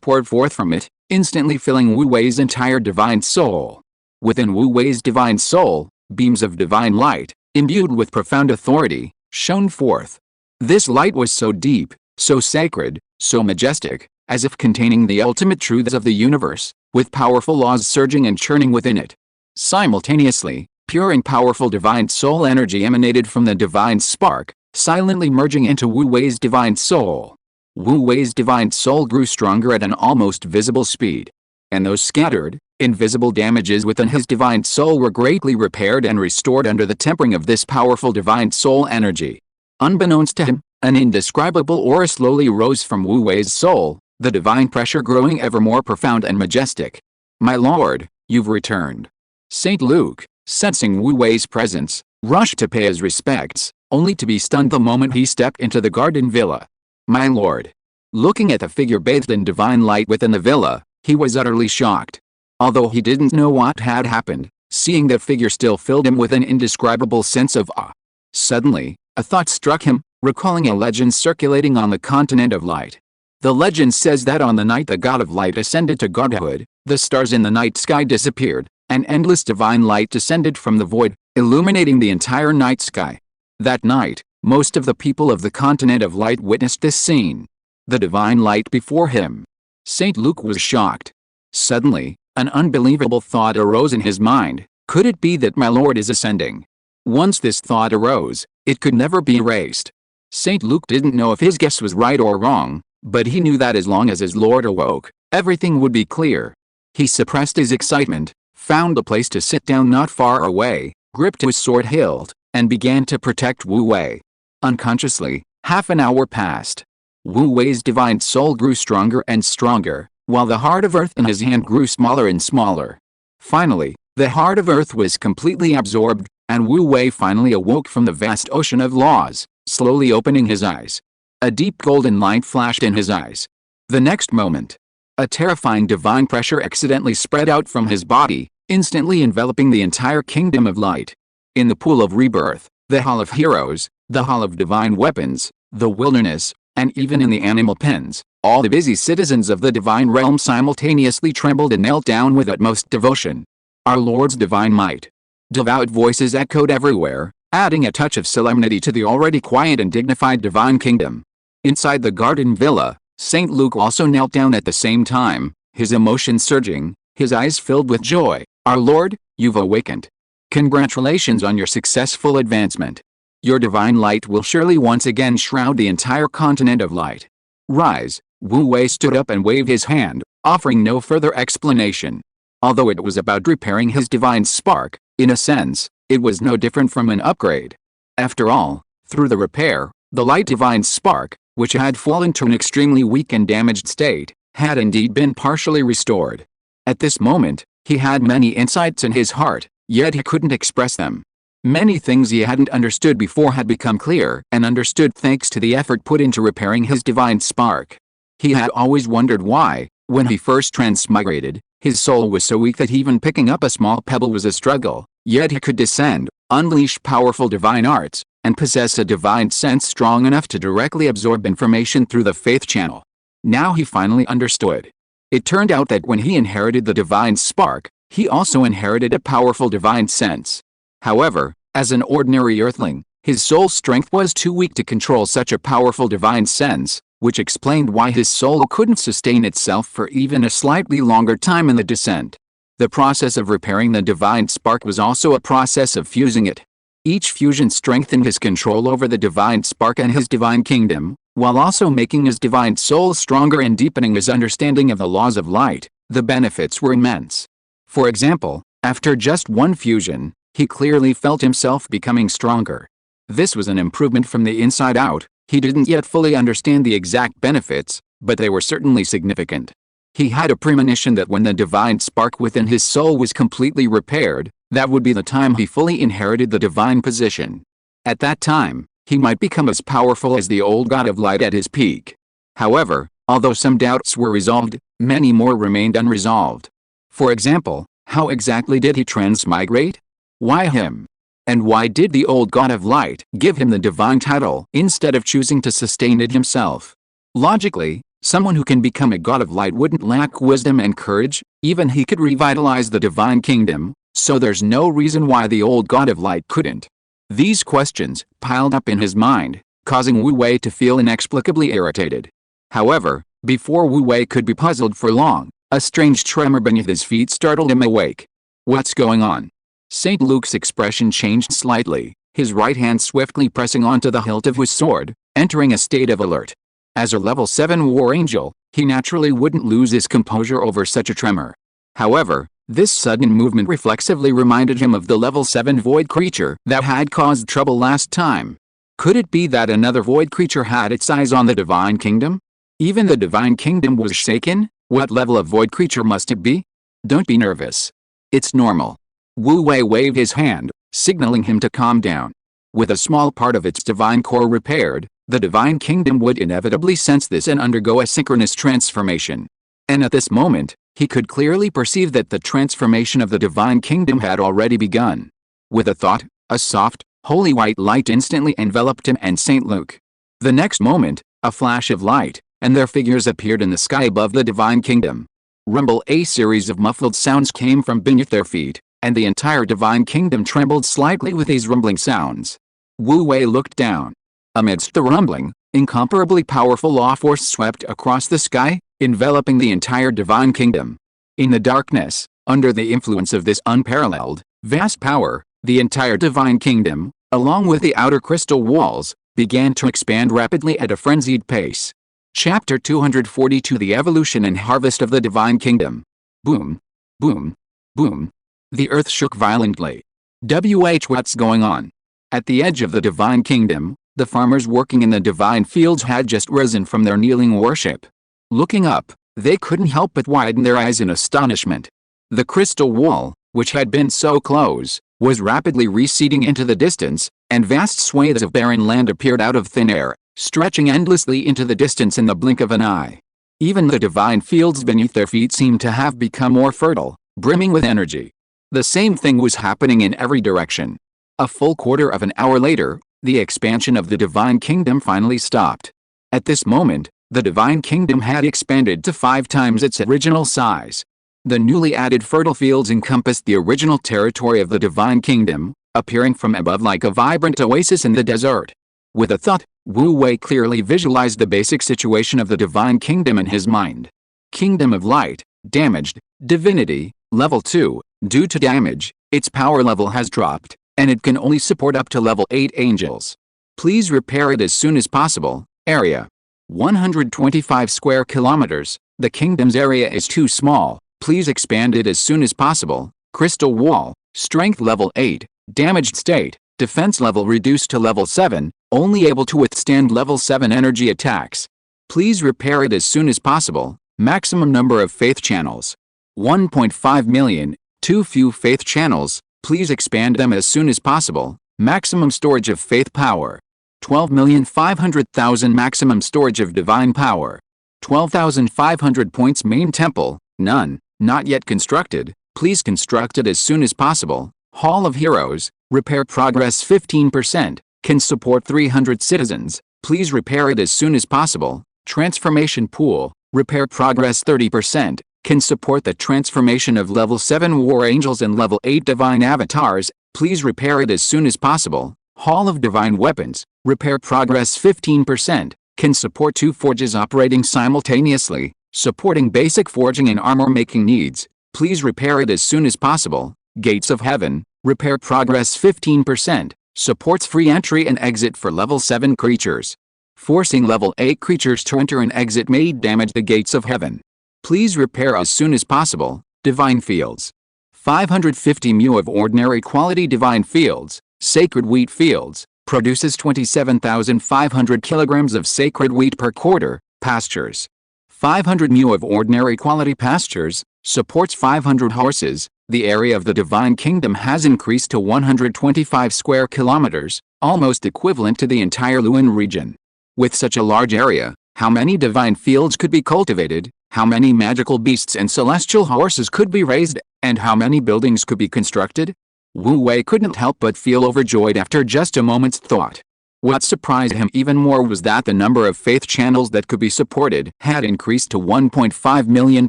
poured forth from it, instantly filling Wu Wei's entire divine soul. Within Wu Wei's divine soul, beams of divine light, imbued with profound authority, shone forth. This light was so deep, so sacred, so majestic, as if containing the ultimate truths of the universe, with powerful laws surging and churning within it. Simultaneously, pure and powerful divine soul energy emanated from the divine spark, silently merging into Wu Wei's divine soul. Wu Wei's divine soul grew stronger at an almost visible speed. And those scattered, invisible damages within his divine soul were greatly repaired and restored under the tempering of this powerful divine soul energy. Unbeknownst to him, an indescribable aura slowly rose from Wu Wei's soul, the divine pressure growing ever more profound and majestic. "My lord, you've returned." Saint Luke, sensing Wu Wei's presence, rushed to pay his respects, only to be stunned the moment he stepped into the garden villa. "My lord." Looking at the figure bathed in divine light within the villa, he was utterly shocked. Although he didn't know what had happened, seeing that figure still filled him with an indescribable sense of awe. Suddenly, a thought struck him, recalling a legend circulating on the continent of light. The legend says that on the night the god of light ascended to godhood, the stars in the night sky disappeared, and endless divine light descended from the void, illuminating the entire night sky. That night, most of the people of the continent of light witnessed this scene. The divine light before him. Saint Luke was shocked. Suddenly, an unbelievable thought arose in his mind. Could it be that my lord is ascending? Once this thought arose, it could never be erased. Saint Luke didn't know if his guess was right or wrong, but he knew that as long as his lord awoke, everything would be clear. He suppressed his excitement, found a place to sit down not far away, gripped his sword hilt, and began to protect Wu Wei. Unconsciously, half an hour passed. Wu Wei's divine soul grew stronger and stronger, while the heart of earth in his hand grew smaller and smaller. Finally, the heart of earth was completely absorbed, and Wu Wei finally awoke from the vast ocean of laws, slowly opening his eyes. A deep golden light flashed in his eyes. The next moment, a terrifying divine pressure accidentally spread out from his body, instantly enveloping the entire kingdom of light. In the pool of rebirth, the hall of heroes, the hall of divine weapons, the wilderness, and even in the animal pens, all the busy citizens of the divine realm simultaneously trembled and knelt down with utmost devotion. Our Lord's divine might. Devout voices echoed everywhere, adding a touch of solemnity to the already quiet and dignified divine kingdom. Inside the garden villa, Saint Luke also knelt down at the same time, his emotions surging, his eyes filled with joy. Our Lord, you've awakened. Congratulations on your successful advancement. Your divine light will surely once again shroud the entire continent of light. Rise. Wu Wei stood up and waved his hand, offering no further explanation. Although it was about repairing his divine spark, in a sense, it was no different from an upgrade. After all, through the repair, the light divine spark, which had fallen to an extremely weak and damaged state, had indeed been partially restored. At this moment, he had many insights in his heart, yet he couldn't express them. Many things he hadn't understood before had become clear and understood thanks to the effort put into repairing his divine spark. He had always wondered why, when he first transmigrated, his soul was so weak that even picking up a small pebble was a struggle, yet he could descend, unleash powerful divine arts, and possess a divine sense strong enough to directly absorb information through the faith channel. Now he finally understood. It turned out that when he inherited the divine spark, he also inherited a powerful divine sense. However, as an ordinary earthling, his soul strength was too weak to control such a powerful divine sense, which explained why his soul couldn't sustain itself for even a slightly longer time in the descent. The process of repairing the divine spark was also a process of fusing it. Each fusion strengthened his control over the divine spark and his divine kingdom, while also making his divine soul stronger and deepening his understanding of the laws of light. The benefits were immense. For example, after just one fusion, he clearly felt himself becoming stronger. This was an improvement from the inside out. He didn't yet fully understand the exact benefits, but they were certainly significant. He had a premonition that when the divine spark within his soul was completely repaired, that would be the time he fully inherited the divine position. At that time, he might become as powerful as the old god of light at his peak. However, although some doubts were resolved, many more remained unresolved. For example, how exactly did he transmigrate? Why him? And why did the old god of light give him the divine title instead of choosing to sustain it himself? Logically, Someone who can become a god of light wouldn't lack wisdom and courage, even he could revitalize the divine kingdom, so there's no reason why the old god of light couldn't. These questions piled up in his mind, causing Wu Wei to feel inexplicably irritated. However, before Wu Wei could be puzzled for long, a strange tremor beneath his feet startled him awake. What's going on? St. Luke's expression changed slightly, his right hand swiftly pressing onto the hilt of his sword, entering a state of alert. As a level 7 war angel, he naturally wouldn't lose his composure over such a tremor. However, this sudden movement reflexively reminded him of the level 7 void creature that had caused trouble last time. Could it be that another void creature had its eyes on the divine kingdom? Even the divine kingdom was shaken? What level of void creature must it be? Don't be nervous. It's normal. Wu Wei waved his hand, signaling him to calm down. With a small part of its divine core repaired, the divine kingdom would inevitably sense this and undergo a synchronous transformation. And at this moment, he could clearly perceive that the transformation of the divine kingdom had already begun. With a thought, a soft, holy white light instantly enveloped him and St. Luke. The next moment, a flash of light, and their figures appeared in the sky above the divine kingdom. Rumble! A series of muffled sounds came from beneath their feet, and the entire divine kingdom trembled slightly with these rumbling sounds. Wu Wei looked down. Amidst the rumbling, incomparably powerful law force swept across the sky, enveloping the entire divine kingdom. In the darkness, under the influence of this unparalleled, vast power, the entire divine kingdom, along with the outer crystal walls, began to expand rapidly at a frenzied pace. Chapter 242: The Evolution and Harvest of the Divine Kingdom. Boom. Boom. Boom. The earth shook violently. What's going on? At the edge of the divine kingdom, the farmers working in the divine fields had just risen from their kneeling worship. Looking up, they couldn't help but widen their eyes in astonishment. The crystal wall, which had been so close, was rapidly receding into the distance, and vast swathes of barren land appeared out of thin air, stretching endlessly into the distance in the blink of an eye. Even the divine fields beneath their feet seemed to have become more fertile, brimming with energy. The same thing was happening in every direction. A full quarter of an hour later, the expansion of the divine kingdom finally stopped. At this moment, the divine kingdom had expanded to 5 times its original size. The newly added fertile fields encompassed the original territory of the divine kingdom, appearing from above like a vibrant oasis in the desert. With a thought, Wu Wei clearly visualized the basic situation of the divine kingdom in his mind. Kingdom of Light, damaged, divinity, level 2, due to damage, its power level has dropped, and it can only support up to level 8 angels. Please repair it as soon as possible. Area: 125 square kilometers. The kingdom's area is too small. Please expand it as soon as possible. Crystal wall, strength level 8, damaged state, defense level reduced to level 7, only able to withstand level 7 energy attacks. Please repair it as soon as possible. Maximum number of faith channels: 1.5 million. Too few faith channels. Please expand them as soon as possible. Maximum storage of faith power: 12,500,000. Maximum storage of divine power: 12,500 points. Main temple: none, not yet constructed. Please construct it as soon as possible. Hall of Heroes, repair progress 15%, can support 300 citizens. Please repair it as soon as possible. Transformation pool, repair progress 30%. Can support the transformation of level 7 war angels and level 8 divine avatars. Please repair it as soon as possible. Hall of Divine Weapons, repair progress 15%, can support 2 forges operating simultaneously, supporting basic forging and armor making needs. Please repair it as soon as possible. Gates of Heaven, repair progress 15%, supports free entry and exit for level 7 creatures. Forcing level 8 creatures to enter and exit may damage the Gates of Heaven. Please repair as soon as possible. Divine Fields, 550 mu of ordinary quality divine fields. Sacred wheat fields, produces 27,500 kilograms of sacred wheat per quarter. Pastures, 500 mu of ordinary quality pastures, supports 500 horses. The area of the divine kingdom has increased to 125 square kilometers, almost equivalent to the entire Luan region. With such a large area, how many divine fields could be cultivated? How many magical beasts and celestial horses could be raised, and how many buildings could be constructed? Wu Wei couldn't help but feel overjoyed after just a moment's thought. What surprised him even more was that the number of faith channels that could be supported had increased to 1.5 million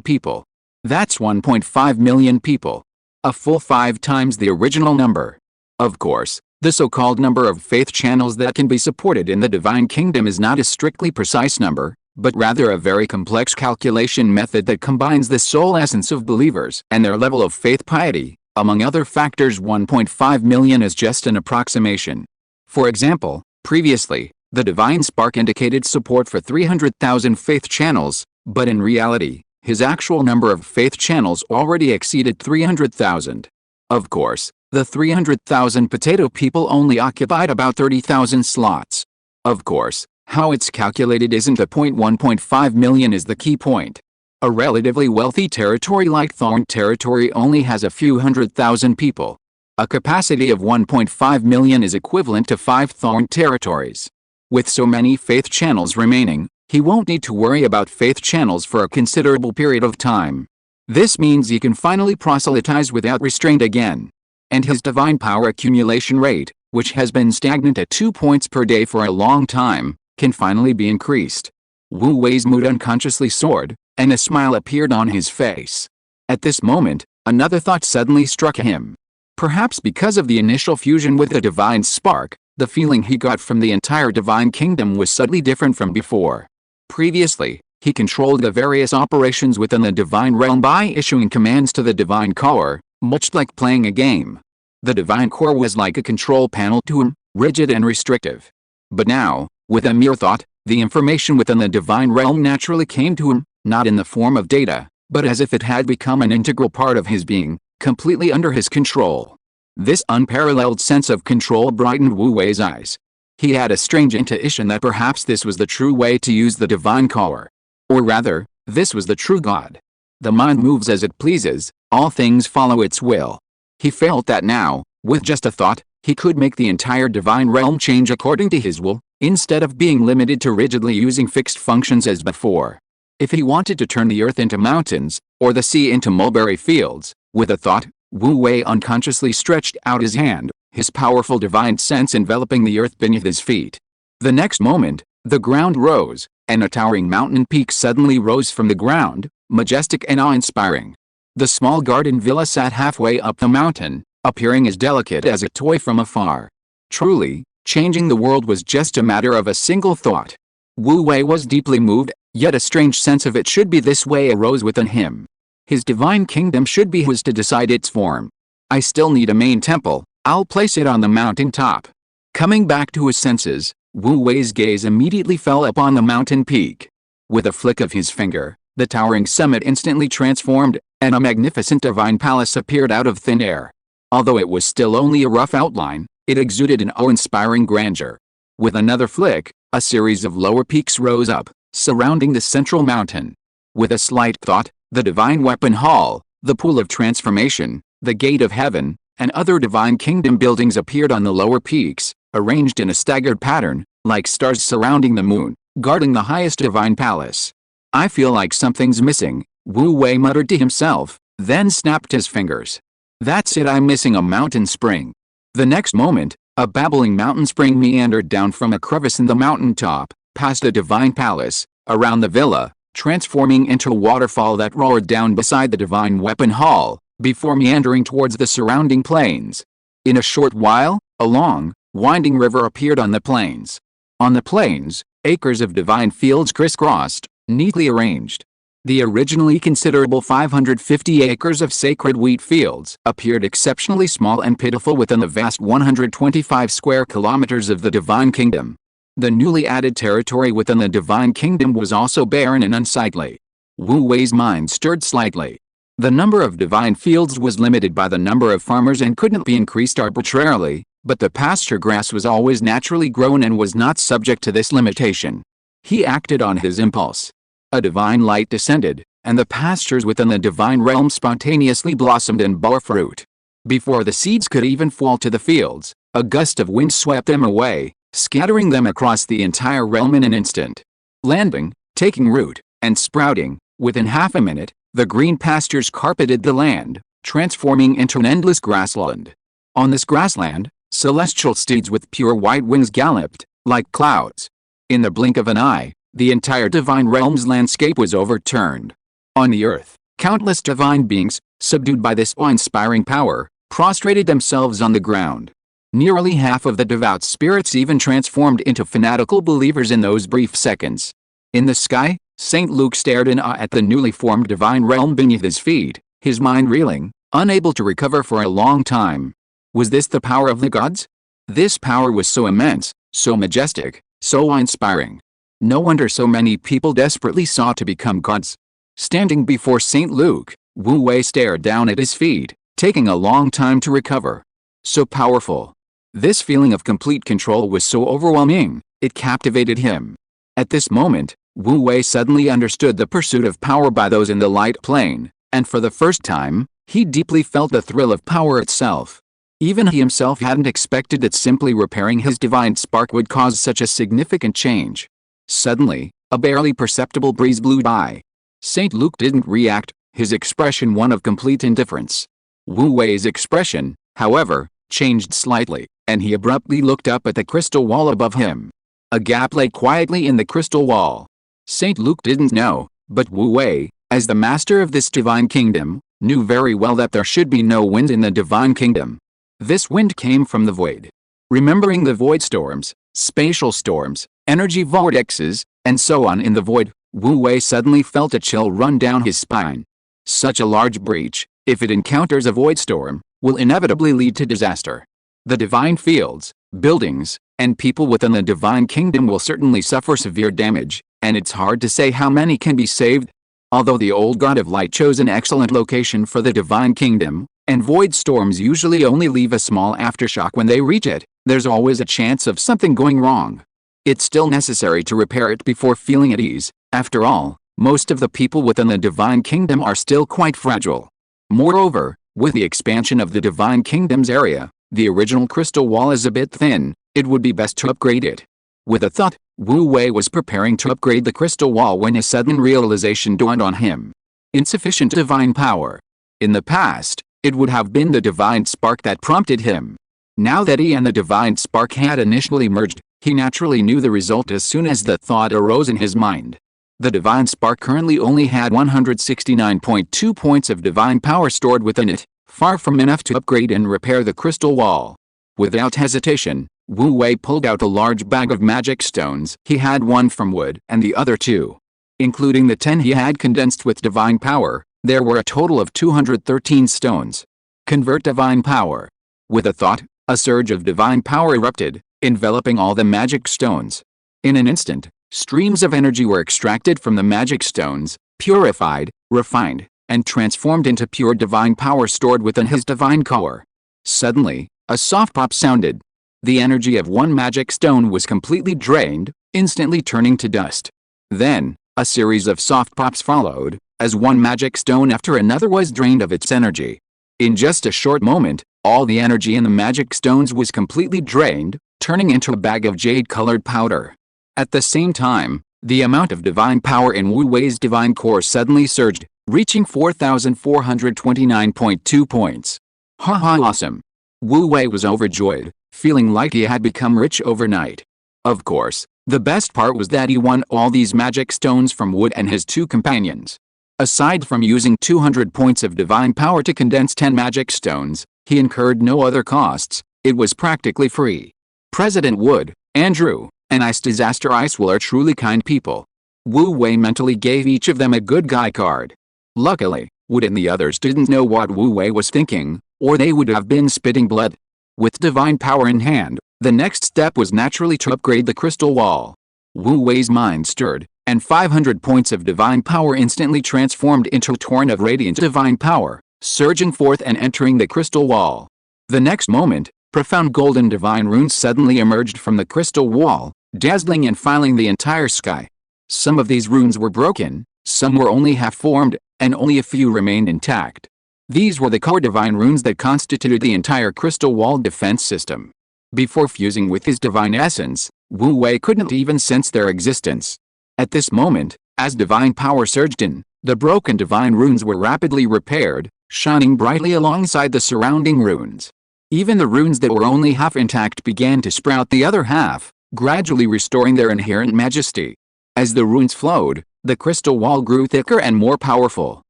people. That's 1.5 million people. A full 5 times the original number. Of course, the so-called number of faith channels that can be supported in the Divine Kingdom is not a strictly precise number, but rather a very complex calculation method that combines the soul essence of believers and their level of faith piety. Among other factors, 1.5 million is just an approximation. For example, previously, the divine spark indicated support for 300,000 faith channels, but in reality, his actual number of faith channels already exceeded 300,000. Of course, the 300,000 potato people only occupied about 30,000 slots. Of course, how it's calculated isn't the point. 1.5 million is the key point. A relatively wealthy territory like Thorn territory only has a few 100,000 people. A capacity of 1.5 million is equivalent to 5 Thorn territories. With so many faith channels remaining, he won't need to worry about faith channels for a considerable period of time. This means he can finally proselytize without restraint again. And his divine power accumulation rate, which has been stagnant at 2 points per day for a long time, can finally be increased. Wu Wei's mood unconsciously soared, and a smile appeared on his face. At this moment, another thought suddenly struck him. Perhaps because of the initial fusion with the divine spark, the feeling he got from the entire divine kingdom was subtly different from before. Previously, he controlled the various operations within the divine realm by issuing commands to the divine core, much like playing a game. The divine core was like a control panel to him, rigid and restrictive. But now, with a mere thought, the information within the divine realm naturally came to him, not in the form of data, but as if it had become an integral part of his being, completely under his control. This unparalleled sense of control brightened Wu Wei's eyes. He had a strange intuition that perhaps this was the true way to use the divine core. Or rather, this was the true God. The mind moves as it pleases, all things follow its will. He felt that now, with just a thought, he could make the entire divine realm change according to his will, instead of being limited to rigidly using fixed functions as before. If he wanted to turn the earth into mountains, or the sea into mulberry fields, with a thought, Wu Wei unconsciously stretched out his hand, his powerful divine sense enveloping the earth beneath his feet. The next moment, the ground rose, and a towering mountain peak suddenly rose from the ground, majestic and awe-inspiring. The small garden villa sat halfway up the mountain, appearing as delicate as a toy from afar. Truly, changing the world was just a matter of a single thought. Wu Wei was deeply moved, yet a strange sense of it should be this way arose within him. His divine kingdom should be his to decide its form. I still need a main temple, I'll place it on the mountain top. Coming back to his senses, Wu Wei's gaze immediately fell upon the mountain peak. With a flick of his finger, the towering summit instantly transformed, and a magnificent divine palace appeared out of thin air. Although it was still only a rough outline, it exuded an awe-inspiring grandeur. With another flick, a series of lower peaks rose up, surrounding the central mountain. With a slight thought, the divine weapon hall, the pool of transformation, the gate of heaven, and other divine kingdom buildings appeared on the lower peaks, arranged in a staggered pattern, like stars surrounding the moon, guarding the highest divine palace. I feel like something's missing, Wu Wei muttered to himself, then snapped his fingers. That's it, I'm missing a mountain spring. The next moment, a babbling mountain spring meandered down from a crevice in the mountain top, past the divine palace, around the villa, transforming into a waterfall that roared down beside the divine weapon hall, before meandering towards the surrounding plains. In a short while, a long, winding river appeared on the plains. On the plains, acres of divine fields crisscrossed, neatly arranged. The originally considerable 550 acres of sacred wheat fields appeared exceptionally small and pitiful within the vast 125 square kilometers of the divine kingdom. The newly added territory within the divine kingdom was also barren and unsightly. Wu Wei's mind stirred slightly. The number of divine fields was limited by the number of farmers and couldn't be increased arbitrarily, but the pasture grass was always naturally grown and was not subject to this limitation. He acted on his impulse. A divine light descended, and the pastures within the divine realm spontaneously blossomed and bore fruit. Before the seeds could even fall to the fields, a gust of wind swept them away, scattering them across the entire realm in an instant. Landing, taking root, and sprouting, within half a minute, the green pastures carpeted the land, transforming into an endless grassland. On this grassland, celestial steeds with pure white wings galloped, like clouds. In the blink of an eye, the entire divine realm's landscape was overturned. On the earth, countless divine beings, subdued by this awe-inspiring power, prostrated themselves on the ground. Nearly half of the devout spirits even transformed into fanatical believers in those brief seconds. In the sky, St. Luke stared in awe at the newly formed divine realm beneath his feet, his mind reeling, unable to recover for a long time. Was this the power of the gods? This power was so immense, so majestic, so awe-inspiring. No wonder so many people desperately sought to become gods. Standing before St. Luke, Wu Wei stared down at his feet, taking a long time to recover. So powerful. This feeling of complete control was so overwhelming, it captivated him. At this moment, Wu Wei suddenly understood the pursuit of power by those in the light plane, and for the first time, he deeply felt the thrill of power itself. Even he himself hadn't expected that simply repairing his divine spark would cause such a significant change. Suddenly, a barely perceptible breeze blew by. St. Luke didn't react, his expression one of complete indifference. Wu Wei's expression, however, changed slightly, and he abruptly looked up at the crystal wall above him. A gap lay quietly in the crystal wall. St. Luke didn't know, but Wu Wei, as the master of this divine kingdom, knew very well that there should be no wind in the divine kingdom. This wind came from the void. Remembering the void storms, spatial storms, energy vortexes, and so on in the void, Wu Wei suddenly felt a chill run down his spine. Such a large breach, if it encounters a void storm, will inevitably lead to disaster. The divine fields, buildings, and people within the divine kingdom will certainly suffer severe damage, and it's hard to say how many can be saved. Although the old god of light chose an excellent location for the divine kingdom, and void storms usually only leave a small aftershock when they reach it, there's always a chance of something going wrong. It's still necessary to repair it before feeling at ease. After all, most of the people within the divine kingdom are still quite fragile. Moreover, with the expansion of the divine kingdom's area, the original crystal wall is a bit thin, it would be best to upgrade it. With a thought, Wu Wei was preparing to upgrade the crystal wall when a sudden realization dawned on him. Insufficient divine power. In the past, it would have been the divine spark that prompted him. Now that he and the divine spark had initially merged, he naturally knew the result as soon as the thought arose in his mind. The divine spark currently only had 169.2 points of divine power stored within it, far from enough to upgrade and repair the crystal wall. Without hesitation, Wu Wei pulled out a large bag of magic stones. He had one from wood and the other two. Including the 10 he had condensed with divine power, there were a total of 213 stones. Convert divine power. With a thought, a surge of divine power erupted, enveloping all the magic stones. In an instant, streams of energy were extracted from the magic stones, purified, refined, and transformed into pure divine power stored within his divine core. Suddenly, a soft pop sounded. The energy of one magic stone was completely drained, instantly turning to dust. Then, a series of soft pops followed, as one magic stone after another was drained of its energy. In just a short moment, all the energy in the magic stones was completely drained, turning into a bag of jade-colored powder. At the same time, the amount of divine power in Wu Wei's divine core suddenly surged, reaching 4,429.2 points. Haha, awesome! Wu Wei was overjoyed, feeling like he had become rich overnight. Of course, the best part was that he won all these magic stones from Wood and his two companions. Aside from using 200 points of divine power to condense 10 magic stones, he incurred no other costs. It was practically free. President Wood, Andrew, and Ice Disaster Icewill are truly kind people. Wu Wei mentally gave each of them a good guy card. Luckily, Wood and the others didn't know what Wu Wei was thinking, or they would have been spitting blood. With divine power in hand, the next step was naturally to upgrade the crystal wall. Wu Wei's mind stirred, and 500 points of divine power instantly transformed into a torrent of radiant divine power, surging forth and entering the crystal wall. The next moment, profound golden divine runes suddenly emerged from the crystal wall, dazzling and filling the entire sky. Some of these runes were broken, some were only half-formed, and only a few remained intact. These were the core divine runes that constituted the entire crystal wall defense system. Before fusing with his divine essence, Wu Wei couldn't even sense their existence. At this moment, as divine power surged in, the broken divine runes were rapidly repaired, shining brightly alongside the surrounding runes. Even the runes that were only half intact began to sprout the other half, gradually restoring their inherent majesty. As the runes flowed, the crystal wall grew thicker and more powerful.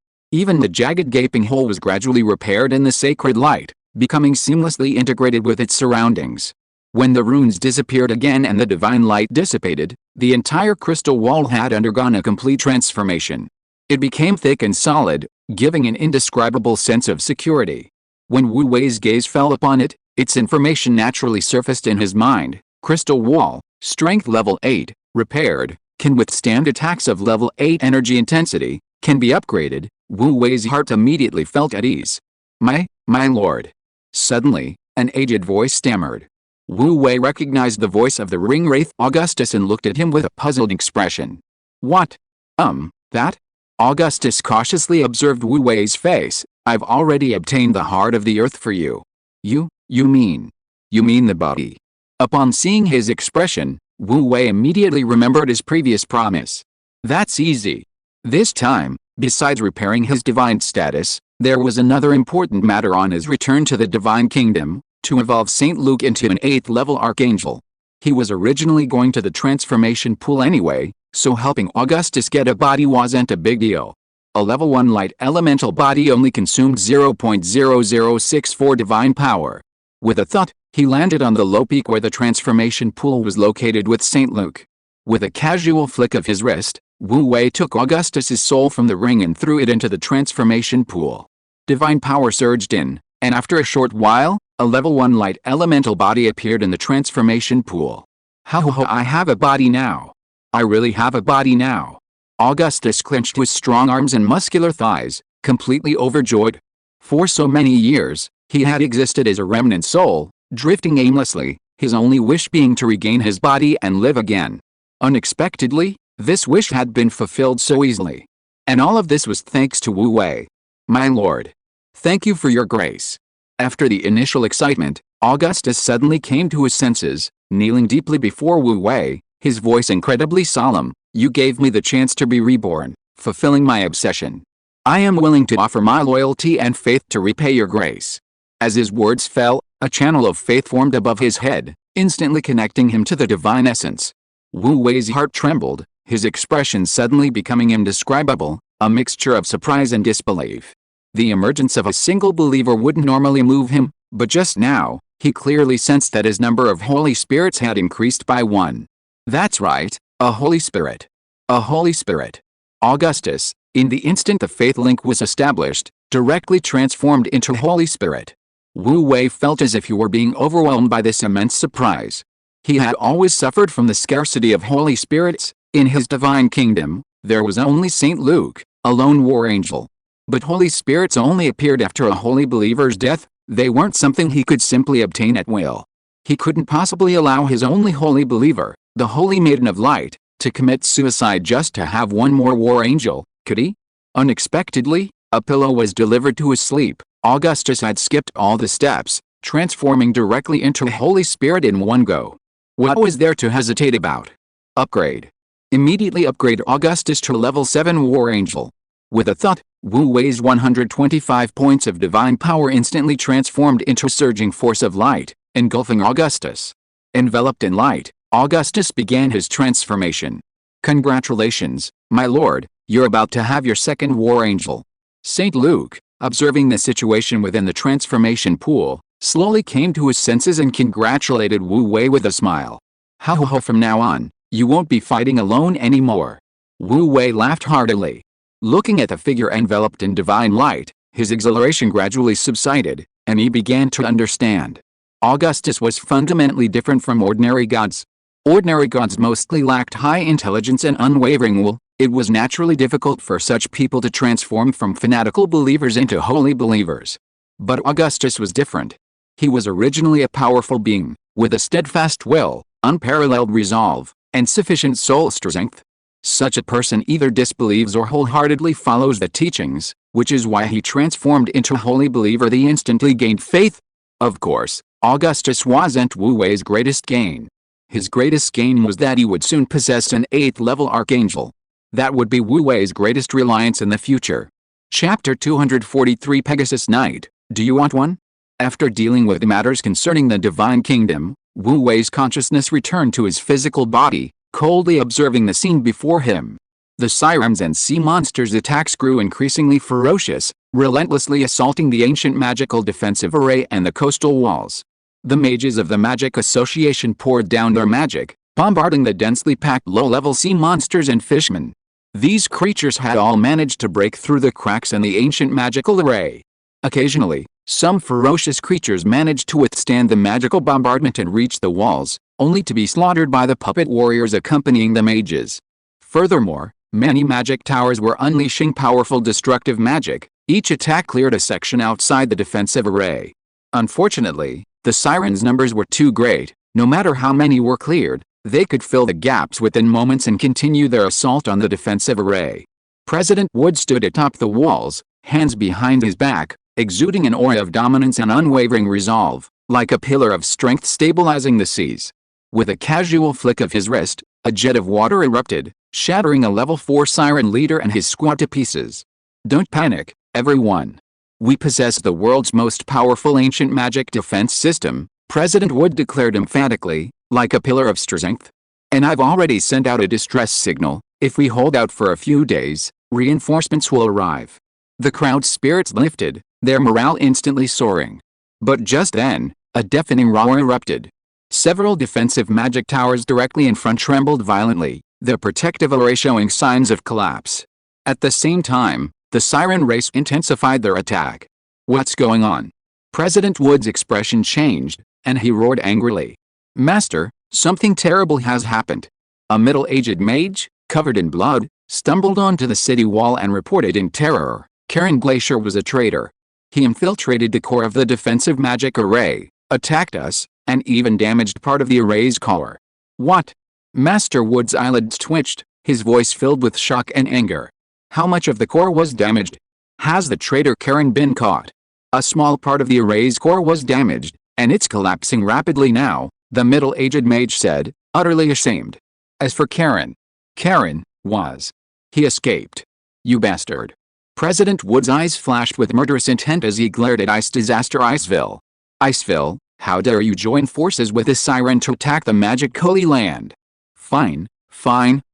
Even the jagged gaping hole was gradually repaired in the sacred light, becoming seamlessly integrated with its surroundings. When the runes disappeared again and the divine light dissipated, the entire crystal wall had undergone a complete transformation. It became thick and solid, giving an indescribable sense of security. When Wu Wei's gaze fell upon it, its information naturally surfaced in his mind. Crystal wall, strength level 8, repaired, can withstand attacks of level 8 energy intensity, can be upgraded. Wu Wei's heart immediately felt at ease. My lord. Suddenly, an aged voice stammered. Wu Wei recognized the voice of the ring wraith Augustus and looked at him with a puzzled expression. What? That? Augustus cautiously observed Wu Wei's face. I've already obtained the heart of the earth for you. You mean the body? Upon seeing his expression, Wu Wei immediately remembered his previous promise. That's easy. This time, besides repairing his divine status, there was another important matter on his return to the divine kingdom, to evolve Saint Luke into an 8th level archangel. He was originally going to the transformation pool anyway, so helping Augustus get a body wasn't a big deal. A level 1 light elemental body only consumed 0.0064 divine power. With a thought, he landed on the low peak where the transformation pool was located with Saint Luke. With a casual flick of his wrist, Wu Wei took Augustus's soul from the ring and threw it into the transformation pool. Divine power surged in, and after a short while, a level 1 light elemental body appeared in the transformation pool. Ho, I have a body now. I really have a body now. Augustus clenched his strong arms and muscular thighs, completely overjoyed. For so many years, he had existed as a remnant soul, drifting aimlessly, his only wish being to regain his body and live again. Unexpectedly, this wish had been fulfilled so easily. And all of this was thanks to Wu Wei. My lord. Thank you for your grace. After the initial excitement, Augustus suddenly came to his senses, kneeling deeply before Wu Wei, his voice incredibly solemn. You gave me the chance to be reborn, fulfilling my obsession. I am willing to offer my loyalty and faith to repay your grace. As his words fell, a channel of faith formed above his head, instantly connecting him to the divine essence. Wu Wei's heart trembled, his expression suddenly becoming indescribable, a mixture of surprise and disbelief. The emergence of a single believer wouldn't normally move him, but just now, he clearly sensed that his number of Holy Spirits had increased by 1. That's right, a Holy Spirit. A Holy Spirit. Augustus, in the instant the faith link was established, directly transformed into Holy Spirit. Wu Wei felt as if he were being overwhelmed by this immense surprise. He had always suffered from the scarcity of Holy Spirits. In his divine kingdom, there was only Saint Luke, a lone war angel. But Holy Spirits only appeared after a holy believer's death. They weren't something he could simply obtain at will. He couldn't possibly allow his only holy believer, the Holy Maiden of Light, to commit suicide just to have one more war angel, could he? Unexpectedly, a pillow was delivered to his sleep. Augustus had skipped all the steps, transforming directly into Holy Spirit in one go. What was there to hesitate about? Upgrade. Immediately upgrade Augustus to level 7 war angel. With a thought, Wu Wei's 125 points of divine power instantly transformed into a surging force of light, engulfing Augustus. Enveloped in light, Augustus began his transformation. Congratulations, my lord, you're about to have your second war angel. Saint Luke, observing the situation within the transformation pool, slowly came to his senses and congratulated Wu Wei with a smile. Ho, from now on, you won't be fighting alone anymore. Wu Wei laughed heartily. Looking at the figure enveloped in divine light, his exhilaration gradually subsided, and he began to understand. Augustus was fundamentally different from ordinary gods. Ordinary gods mostly lacked high intelligence and unwavering will. It was naturally difficult for such people to transform from fanatical believers into holy believers. But Augustus was different. He was originally a powerful being, with a steadfast will, unparalleled resolve, and sufficient soul strength. Such a person either disbelieves or wholeheartedly follows the teachings, which is why he transformed into a holy believer the instant he gained faith. Of course, Augustus wasn't Wu Wei's greatest gain. His greatest gain was that he would soon possess an 8th level archangel. That would be Wu Wei's greatest reliance in the future. Chapter 243 Pegasus Knight, do you want one? After dealing with matters concerning the divine kingdom, Wu Wei's consciousness returned to his physical body, coldly observing the scene before him. The sirens and sea monsters' attacks grew increasingly ferocious, relentlessly assaulting the ancient magical defensive array and the coastal walls. The mages of the Magic Association poured down their magic, bombarding the densely packed low-level sea monsters and fishmen. These creatures had all managed to break through the cracks in the ancient magical array. Occasionally, some ferocious creatures managed to withstand the magical bombardment and reach the walls, only to be slaughtered by the puppet warriors accompanying the mages. Furthermore, many magic towers were unleashing powerful destructive magic. Each attack cleared a section outside the defensive array. Unfortunately, the sirens' numbers were too great. No matter how many were cleared, they could fill the gaps within moments and continue their assault on the defensive array. President Wood stood atop the walls, hands behind his back, exuding an aura of dominance and unwavering resolve, like a pillar of strength stabilizing the seas. With a casual flick of his wrist, a jet of water erupted, shattering a level 4 siren leader and his squad to pieces. Don't panic, everyone. We possess the world's most powerful ancient magic defense system, President Wood declared emphatically, like a pillar of strength. And I've already sent out a distress signal. If we hold out for a few days, reinforcements will arrive. The crowd's spirits lifted, their morale instantly soaring. But just then, a deafening roar erupted. Several defensive magic towers directly in front trembled violently, their protective array showing signs of collapse. At the same time, the siren race intensified their attack. What's going on? President Wood's expression changed, and he roared angrily. Master, something terrible has happened. A middle-aged mage, covered in blood, stumbled onto the city wall and reported in terror. Karen Glacier was a traitor. He infiltrated the core of the defensive magic array, attacked us, and even damaged part of the array's core. What? Master Wood's eyelids twitched, his voice filled with shock and anger. How much of the core was damaged? Has the traitor Karen been caught? A small part of the array's core was damaged, and it's collapsing rapidly now, the middle-aged mage said, utterly ashamed. As for Karen, he escaped. You bastard. President Wood's eyes flashed with murderous intent as he glared at Ice Disaster Iceville. Iceville, how dare you join forces with this siren to attack the Magic Holy Land? Fine,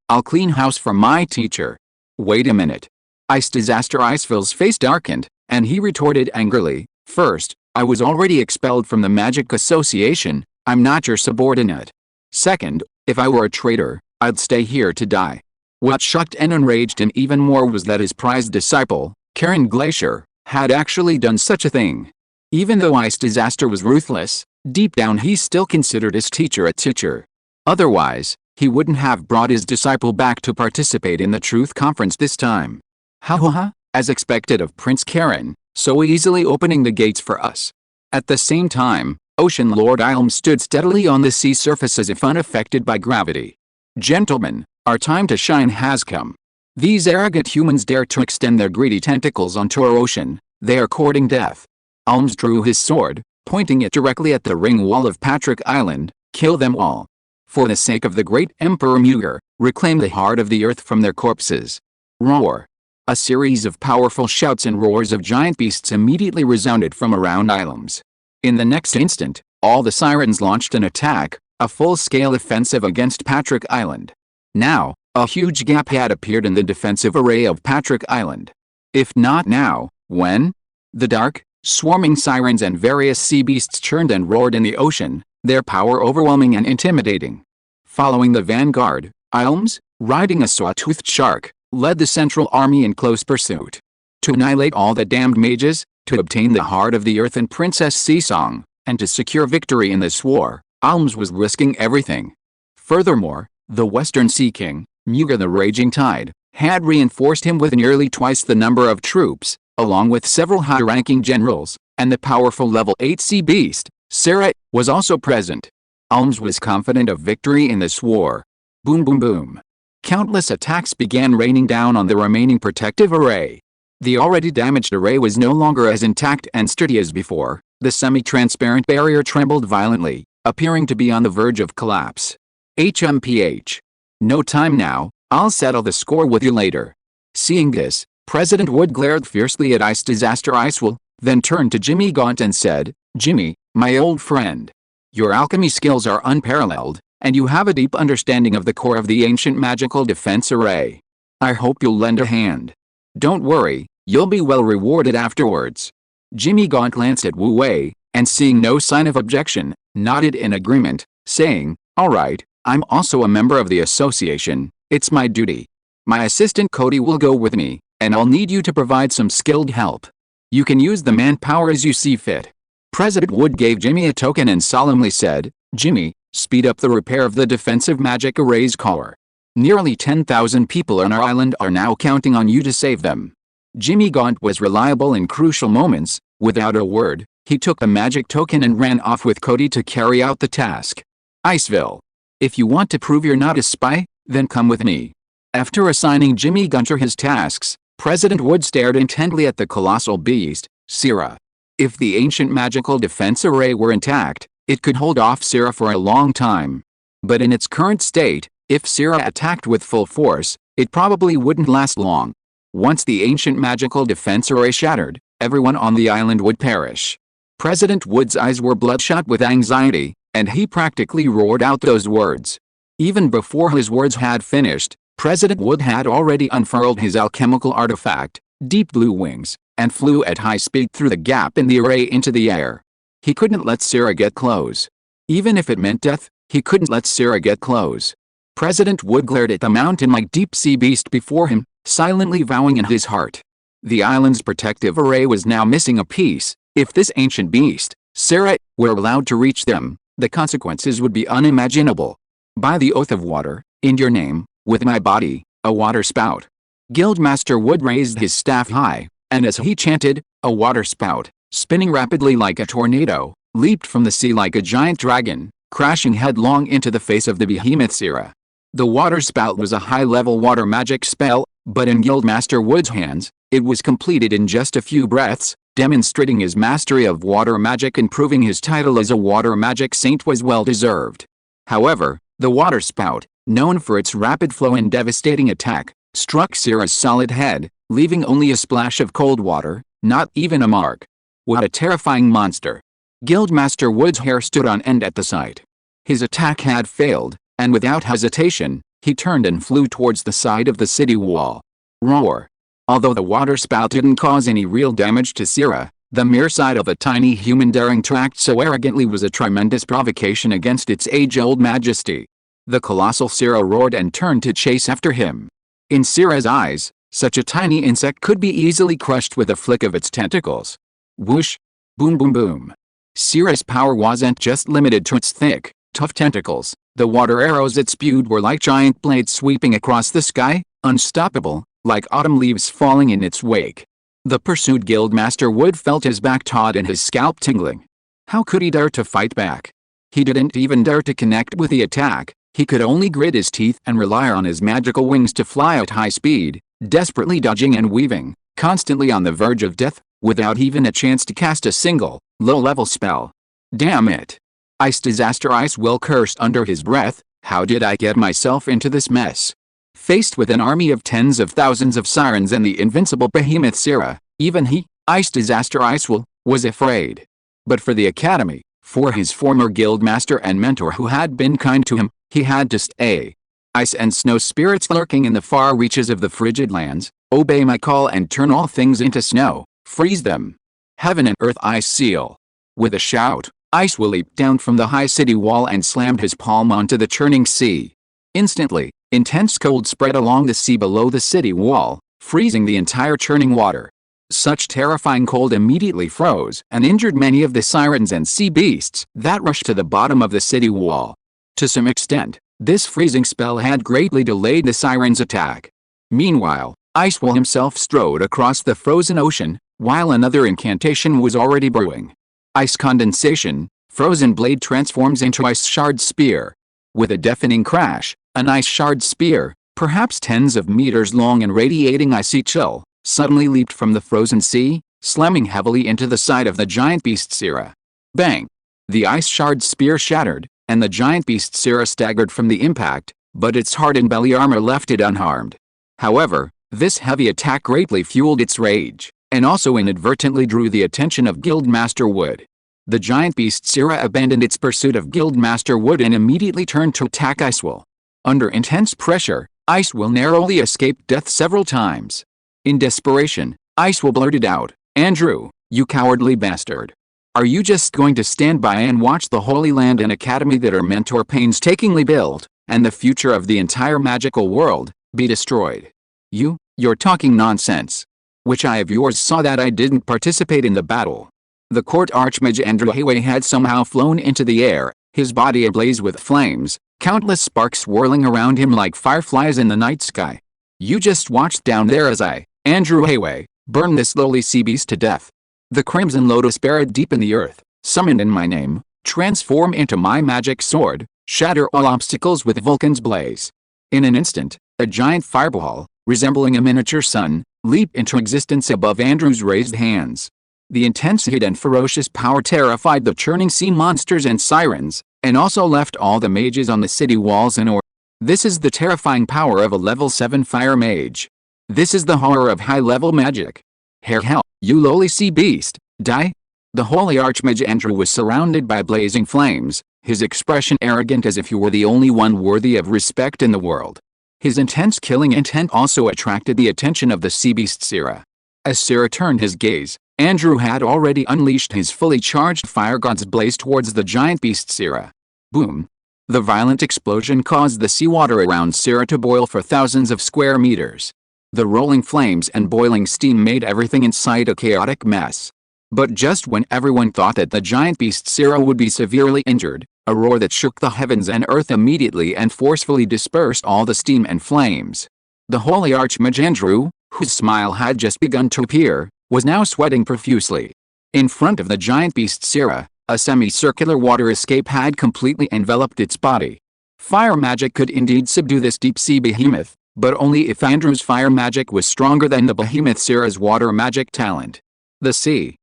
I'll clean house for my teacher. Wait a minute. Ice Disaster Iceville's face darkened, and he retorted angrily, first, I was already expelled from the Magic Association, I'm not your subordinate. Second, if I were a traitor, I'd stay here to die. What shocked and enraged him even more was that his prized disciple, Karen Glacier, had actually done such a thing. Even though Ice Disaster was ruthless, deep down he still considered his teacher a teacher. Otherwise, he wouldn't have brought his disciple back to participate in the Truth Conference this time. Ha, as expected of Prince Karen, so easily opening the gates for us. At the same time, Ocean Lord Ilm stood steadily on the sea surface as if unaffected by gravity. Gentlemen, our time to shine has come. These arrogant humans dare to extend their greedy tentacles onto our ocean. They are courting death. Ilms drew his sword, pointing it directly at the ring wall of Patrick Island. Kill them all. For the sake of the great Emperor Muger, reclaim the heart of the earth from their corpses. Roar. A series of powerful shouts and roars of giant beasts immediately resounded from around Ilms. In the next instant, all the sirens launched an attack, a full-scale offensive against Patrick Island. Now, a huge gap had appeared in the defensive array of Patrick Island. If not now, when? The dark, swarming sirens and various sea beasts churned and roared in the ocean, their power overwhelming and intimidating. Following the vanguard, Ilms, riding a saw-toothed shark, led the central army in close pursuit. To annihilate all the damned mages, to obtain the heart of the earth and Princess Seasong, and to secure victory in this war, Ilms was risking everything. Furthermore, the Western Sea King, Muger the Raging Tide, had reinforced him with nearly twice the number of troops, along with several high-ranking generals, and the powerful level 8 sea beast, Sarah, was also present. Ilms was confident of victory in this war. Boom boom boom. Countless attacks began raining down on the remaining protective array. The already damaged array was no longer as intact and sturdy as before. The semi-transparent barrier trembled violently, appearing to be on the verge of collapse. HMPH. No time now, I'll settle the score with you later. Seeing this, President Wood glared fiercely at Ice Disaster Icewell, then turned to Jimmy Gaunt and said, Jimmy, my old friend. Your alchemy skills are unparalleled, and you have a deep understanding of the core of the ancient magical defense array. I hope you'll lend a hand. Don't worry, you'll be well rewarded afterwards." Jimmy Gaunt glanced at Wu Wei, and seeing no sign of objection, nodded in agreement, saying, "All right, I'm also a member of the association, it's my duty. My assistant Cody will go with me, and I'll need you to provide some skilled help. You can use the manpower as you see fit." President Wood gave Jimmy a token and solemnly said, "Jimmy, speed up the repair of the defensive magic array's core. Nearly 10,000 people on our island are now counting on you to save them." Jimmy Gaunt was reliable in crucial moments. Without a word, he took the magic token and ran off with Cody to carry out the task. Iceville. If you want to prove you're not a spy, then come with me. After assigning Jimmy Gunter his tasks, President Wood stared intently at the colossal beast, Syrah. If the ancient magical defense array were intact, it could hold off Syrah for a long time. But in its current state, if Syrah attacked with full force, it probably wouldn't last long. Once the ancient magical defense array shattered, everyone on the island would perish. President Wood's eyes were bloodshot with anxiety, and he practically roared out those words. Even before his words had finished, President Wood had already unfurled his alchemical artifact, Deep Blue Wings, and flew at high speed through the gap in the array into the air. He couldn't let Syrah get close. Even if it meant death, he couldn't let Syrah get close. President Wood glared at the mountain-like deep-sea beast before him, silently vowing in his heart. The island's protective array was now missing a piece. If this ancient beast, Syrah, were allowed to reach them, the consequences would be unimaginable. "By the oath of water, in your name, with my body, a water spout." Guildmaster Wood raised his staff high, and as he chanted, a water spout, spinning rapidly like a tornado, leaped from the sea like a giant dragon, crashing headlong into the face of the behemoth Syrah. The water spout was a high-level water magic spell, but in Guildmaster Wood's hands, it was completed in just a few breaths, demonstrating his mastery of water magic and proving his title as a water magic saint was well deserved. However, the water spout, known for its rapid flow and devastating attack, struck Syrah's solid head, leaving only a splash of cold water, not even a mark. What a terrifying monster! Guildmaster Wood's hair stood on end at the sight. His attack had failed, and without hesitation, he turned and flew towards the side of the city wall. Roar! Although the water spout didn't cause any real damage to Syrah, the mere sight of a tiny human daring to act so arrogantly was a tremendous provocation against its age-old majesty. The colossal Syrah roared and turned to chase after him. In Syrah's eyes, such a tiny insect could be easily crushed with a flick of its tentacles. Whoosh! Boom boom boom! Syrah's power wasn't just limited to its thick, tough tentacles. The water arrows it spewed were like giant blades sweeping across the sky, unstoppable, like autumn leaves falling in its wake. The pursued Guildmaster Wood felt his back taut and his scalp tingling. How could he dare to fight back? He didn't even dare to connect with the attack. He could only grit his teeth and rely on his magical wings to fly at high speed, desperately dodging and weaving, constantly on the verge of death, without even a chance to cast a single, low-level spell. Damn it! Ice Disaster Icewill cursed under his breath, how did I get myself into this mess? Faced with an army of tens of thousands of sirens and the invincible behemoth Syrah, even he, Ice Disaster Icewill, was afraid. But for the Academy, for his former guildmaster and mentor who had been kind to him, he had to stay. Ice and snow spirits lurking in the far reaches of the frigid lands, obey my call and turn all things into snow, freeze them. Heaven and earth ice seal. With a shout, Icewill leaped down from the high city wall and slammed his palm onto the churning sea. Instantly, intense cold spread along the sea below the city wall, freezing the entire churning water. Such terrifying cold immediately froze and injured many of the sirens and sea beasts that rushed to the bottom of the city wall. To some extent, this freezing spell had greatly delayed the sirens' attack. Meanwhile, Icewill himself strode across the frozen ocean, while another incantation was already brewing. Ice condensation, frozen blade transforms into ice shard spear. With a deafening crash, an ice shard spear, perhaps tens of meters long and radiating icy chill, suddenly leaped from the frozen sea, slamming heavily into the side of the giant beast Syrah. Bang! The ice shard spear shattered, and the giant beast Syrah staggered from the impact, but its hardened belly armor left it unharmed. However, this heavy attack greatly fueled its rage, and also inadvertently drew the attention of Guildmaster Wood. The giant beast Sira abandoned its pursuit of Guildmaster Wood and immediately turned to attack Icewill. Under intense pressure, Icewill narrowly escaped death several times. In desperation, Icewill blurted out, "Andrew, you cowardly bastard. Are you just going to stand by and watch the Holy Land and Academy that our mentor painstakingly built, and the future of the entire magical world, be destroyed? You're talking nonsense. Which eye of yours saw that I didn't participate in the battle?" The court archmage Andrew Hayway had somehow flown into the air, his body ablaze with flames, countless sparks swirling around him like fireflies in the night sky. "You just watched down there as I, Andrew Hayway, burn this lowly sea beast to death. The crimson lotus buried deep in the earth, summoned in my name, transform into my magic sword, shatter all obstacles with Vulcan's blaze." In an instant, a giant fireball, resembling a miniature sun, leaped into existence above Andrew's raised hands. The intense heat and ferocious power terrified the churning sea monsters and sirens, and also left all the mages on the city walls in awe. This is the terrifying power of a level 7 fire mage. This is the horror of high-level magic. Hell, you lowly sea beast, die! The holy archmage Andrew was surrounded by blazing flames, his expression arrogant as if he were the only one worthy of respect in the world. His intense killing intent also attracted the attention of the sea beast Sira. As Sira turned his gaze, Andrew had already unleashed his fully charged fire god's blaze towards the giant beast Sira. Boom! The violent explosion caused the seawater around Sira to boil for thousands of square meters. The rolling flames and boiling steam made everything in sight a chaotic mess. But just when everyone thought that the giant beast Sira would be severely injured, a roar that shook the heavens and earth immediately and forcefully dispersed all the steam and flames. The holy archmage Andrew, whose smile had just begun to appear, was now sweating profusely. In front of the giant beast Sira, a semicircular water escape had completely enveloped its body. Fire magic could indeed subdue this deep-sea behemoth, but only if Andrew's fire magic was stronger than the behemoth Sira's water magic talent. The sea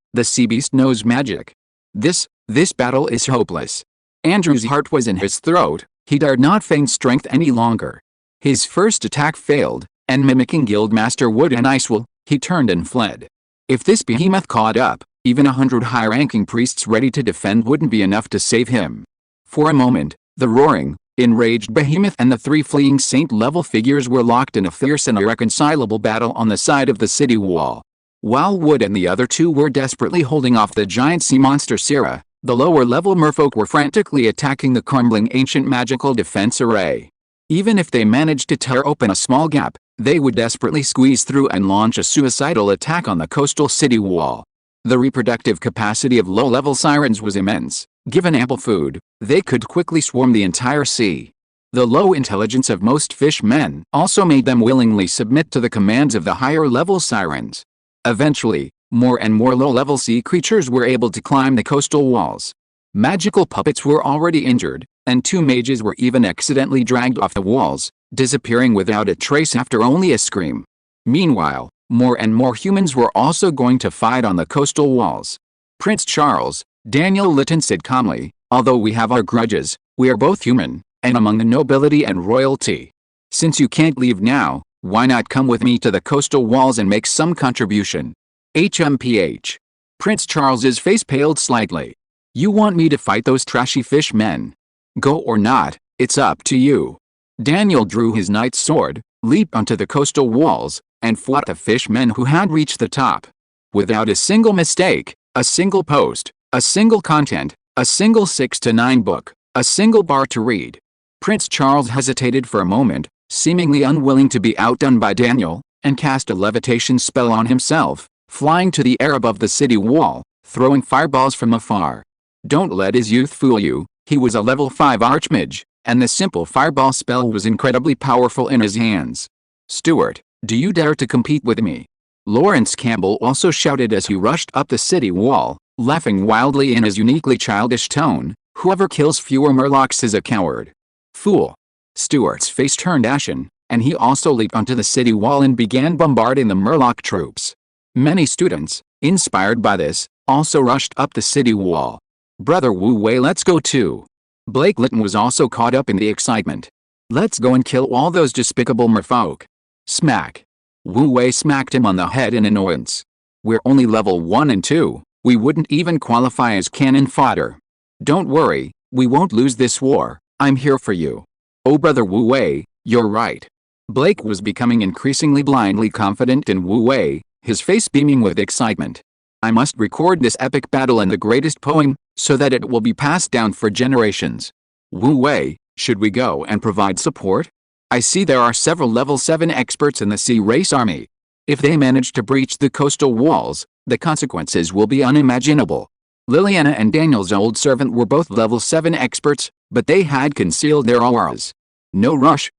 beast knows magic. This battle is hopeless. Andrew's heart was in his throat, he dared not feign strength any longer. His first attack failed, and mimicking Guildmaster Wood and Icewill, he turned and fled. If this behemoth caught up, even 100 high-ranking priests ready to defend wouldn't be enough to save him. For a moment, the roaring, enraged behemoth and the 3 fleeing saint-level figures were locked in a fierce and irreconcilable battle on the side of the city wall. While Wood and the other 2 were desperately holding off the giant sea monster Sira, the lower-level merfolk were frantically attacking the crumbling ancient magical defense array. Even if they managed to tear open a small gap, they would desperately squeeze through and launch a suicidal attack on the coastal city wall. The reproductive capacity of low-level sirens was immense. Given ample food, they could quickly swarm the entire sea. The low intelligence of most fishmen also made them willingly submit to the commands of the higher-level sirens. Eventually, more and more low-level sea creatures were able to climb the coastal walls. Magical puppets were already injured, and 2 mages were even accidentally dragged off the walls, disappearing without a trace after only a scream. Meanwhile, more and more humans were also going to fight on the coastal walls. Prince Charles, Daniel Lytton said calmly, "Although we have our grudges, we are both human, and among the nobility and royalty. Since you can't leave now, why not come with me to the coastal walls and make some contribution?" HMPH. Prince Charles's face paled slightly. "You want me to fight those trashy fish men? Go or not, it's up to you." Daniel drew his knight's sword, leaped onto the coastal walls, and fought the fishmen who had reached the top. Without a single mistake, a single post, a single content, a single 6 to 9 book, a single bar to read. Prince Charles hesitated for a moment, seemingly unwilling to be outdone by Daniel, and cast a levitation spell on himself, flying to the air above the city wall, throwing fireballs from afar. Don't let his youth fool you, he was a level 5 archmage, and the simple fireball spell was incredibly powerful in his hands. "Stuart, do you dare to compete with me?" Lawrence Campbell also shouted as he rushed up the city wall, laughing wildly in his uniquely childish tone, "Whoever kills fewer murlocs is a coward." "Fool." Stuart's face turned ashen, and he also leaped onto the city wall and began bombarding the murloc troops. Many students, inspired by this, also rushed up the city wall. "Brother Wu Wei, let's go too." Blake Lytton was also caught up in the excitement. "Let's go and kill all those despicable merfolk." Smack. Wu Wei smacked him on the head in annoyance. "We're only level 1 and 2, We wouldn't even qualify as cannon fodder. Don't worry, we won't lose this war. I'm here for you. Oh brother Wu Wei, you're right. Blake was becoming increasingly blindly confident in Wu Wei, his face beaming with excitement. I must record this epic battle in the greatest poem, so that it will be passed down for generations. Wu Wei, should we go and provide support? I see there are several level 7 experts in the Sea Race Army. If they manage to breach the coastal walls, the consequences will be unimaginable. Liliana and Daniel's old servant were both level 7 experts, but they had concealed their auras. No rush,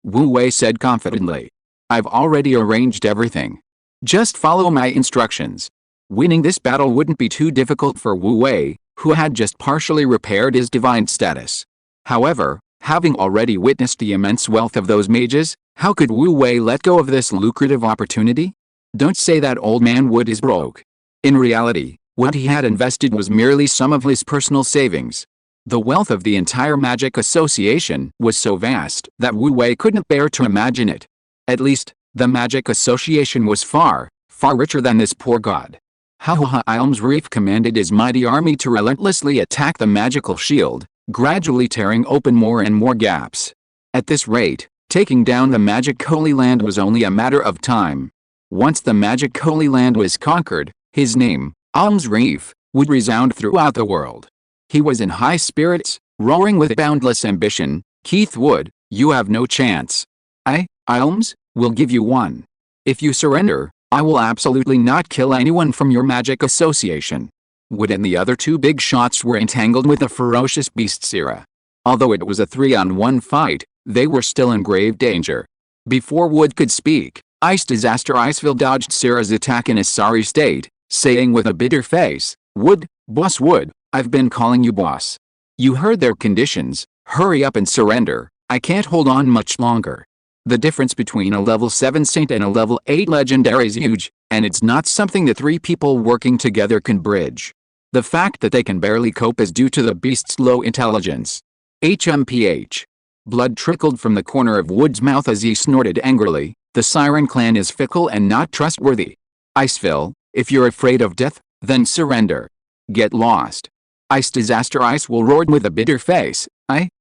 Wu Wei said confidently. I've already arranged everything. Just follow my instructions. Winning this battle wouldn't be too difficult for Wu Wei, who had just partially repaired his divine status. However, having already witnessed the immense wealth of those mages, how could Wu Wei let go of this lucrative opportunity? Don't say that old man Wood is broke. In reality, what he had invested was merely some of his personal savings. The wealth of the entire Magic Association was so vast that Wu Wei couldn't bear to imagine it. At least, the Magic Association was far richer than this poor god. Ilm's Reef commanded his mighty army to relentlessly attack the magical shield, gradually tearing open more and more gaps. At this rate, taking down the Magic Holy Land was only a matter of time. Once the Magic Holy Land was conquered, his name, Ilm's Reef, would resound throughout the world. He was in high spirits, roaring with boundless ambition. Keith Wood, you have no chance. Ilms, will give you one. If you surrender, I will absolutely not kill anyone from your Magic Association. Wood and the other two big shots were entangled with the ferocious beast Sira. Although it was a 3-on-1 fight, they were still in grave danger. Before Wood could speak, Ice Disaster Iceville dodged Sira's attack in a sorry state, saying with a bitter face, Wood, Boss Wood, I've been calling you boss. You heard their conditions, hurry up and surrender, I can't hold on much longer. The difference between a level 7 saint and a level 8 legendary is huge, and it's not something that 3 people working together can bridge. The fact that they can barely cope is due to the beast's low intelligence. HMPH. Blood trickled from the corner of Wood's mouth as he snorted angrily. The Siren clan is fickle and not trustworthy. Iceville, if you're afraid of death, then surrender. Get lost. Ice Disaster Ice will roared with a bitter face.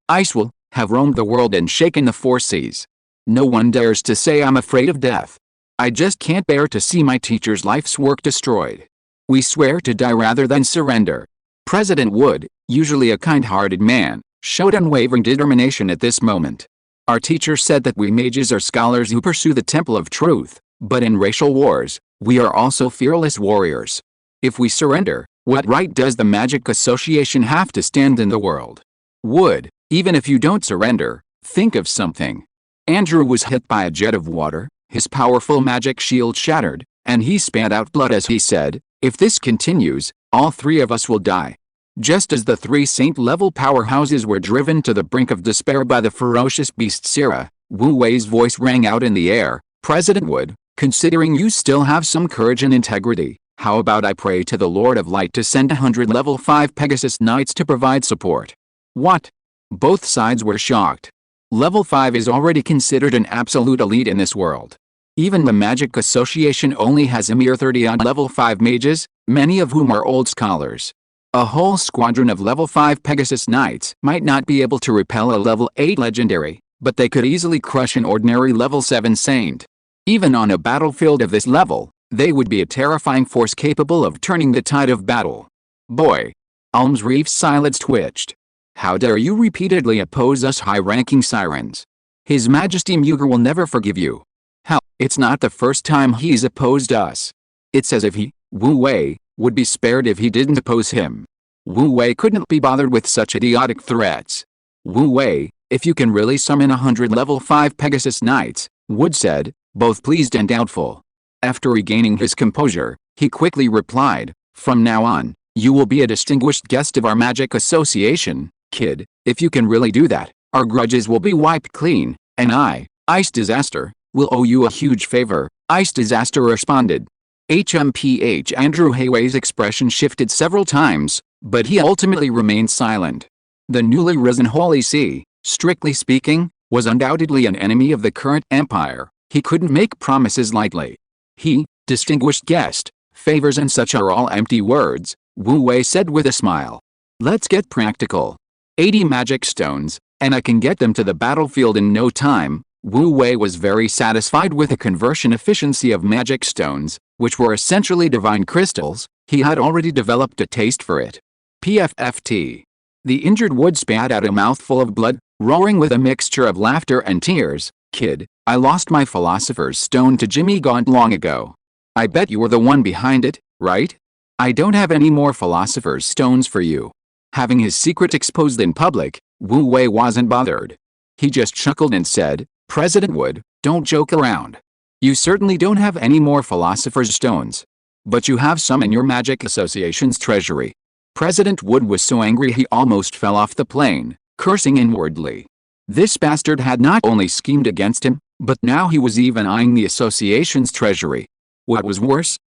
Ice will have roamed the world and shaken the 4 seas. No one dares to say I'm afraid of death. I just can't bear to see my teacher's life's work destroyed. We swear to die rather than surrender. President Wood, usually a kind-hearted man, showed unwavering determination at this moment. Our teacher said that we mages are scholars who pursue the temple of truth, but in racial wars, we are also fearless warriors. If we surrender, what right does the Magic Association have to stand in the world? Wood, even if you don't surrender, think of something. Andrew was hit by a jet of water, his powerful magic shield shattered, and he spat out blood as he said, if this continues, all 3 of us will die. Just as the 3 saint-level powerhouses were driven to the brink of despair by the ferocious beast Sira, Wu Wei's voice rang out in the air, President Wood, considering you still have some courage and integrity, how about I pray to the Lord of Light to send 100 level 5 Pegasus Knights to provide support? What? Both sides were shocked. Level 5 is already considered an absolute elite in this world. Even the Magic Association only has a mere 30-odd level 5 mages, many of whom are old scholars. A whole squadron of level 5 Pegasus Knights might not be able to repel a level 8 legendary, but they could easily crush an ordinary level 7 saint. Even on a battlefield of this level, they would be a terrifying force capable of turning the tide of battle. Boy. Ilm's Reef's silence twitched. How dare you repeatedly oppose us high-ranking sirens? His Majesty Muger will never forgive you. Hell, it's not the first time he's opposed us. It's as if he, Wu Wei, would be spared if he didn't oppose him. Wu Wei couldn't be bothered with such idiotic threats. Wu Wei, if you can really summon 100 level 5 Pegasus Knights, Wood said, both pleased and doubtful. After regaining his composure, he quickly replied, from now on, you will be a distinguished guest of our Magic Association. Kid, if you can really do that, our grudges will be wiped clean, and I, Ice Disaster, will owe you a huge favor, Ice Disaster responded. HMPH Andrew Hayway's expression shifted several times, but he ultimately remained silent. The newly risen Holy See, strictly speaking, was undoubtedly an enemy of the current empire. He couldn't make promises lightly. He, distinguished guest, Favors and such are all empty words, Wu Wei said with a smile. Let's get practical. 80 magic stones, and I can get them to the battlefield in no time. Wu Wei was very satisfied with the conversion efficiency of magic stones, which were essentially divine crystals. He had already developed a taste for it. PFFT. The injured Wood spat out a mouthful of blood, roaring with a mixture of laughter and tears. Kid, I lost my philosopher's stone to Jimmy Gaunt long ago. I bet you were the one behind it, right? I don't have any more philosopher's stones for you. Having his secret exposed in public, Wu Wei wasn't bothered. He just chuckled and said, President Wood, don't joke around. You certainly don't have any more philosopher's stones. But you have some in your Magic Association's treasury. President Wood was so angry he almost fell off the plane, cursing inwardly. This bastard had not only schemed against him, but now he was even eyeing the association's treasury. What was worse,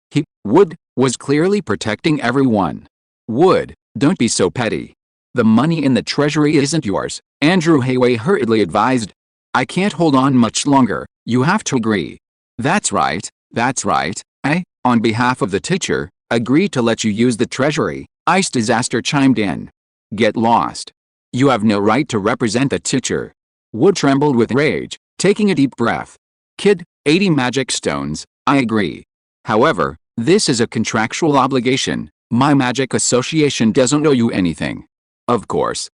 Wood, was clearly protecting everyone. Wood, don't be so petty. The money in the treasury isn't yours, Andrew Hayway hurriedly advised. I can't hold on much longer, you have to agree. That's right, on behalf of the teacher, agree to let you use the treasury, Ice Disaster chimed in. Get lost. You have no right to represent the teacher. Wood trembled with rage, taking a deep breath. Kid, 80 magic stones, I agree. However, this is a contractual obligation. My Magic Association doesn't owe you anything. Of course,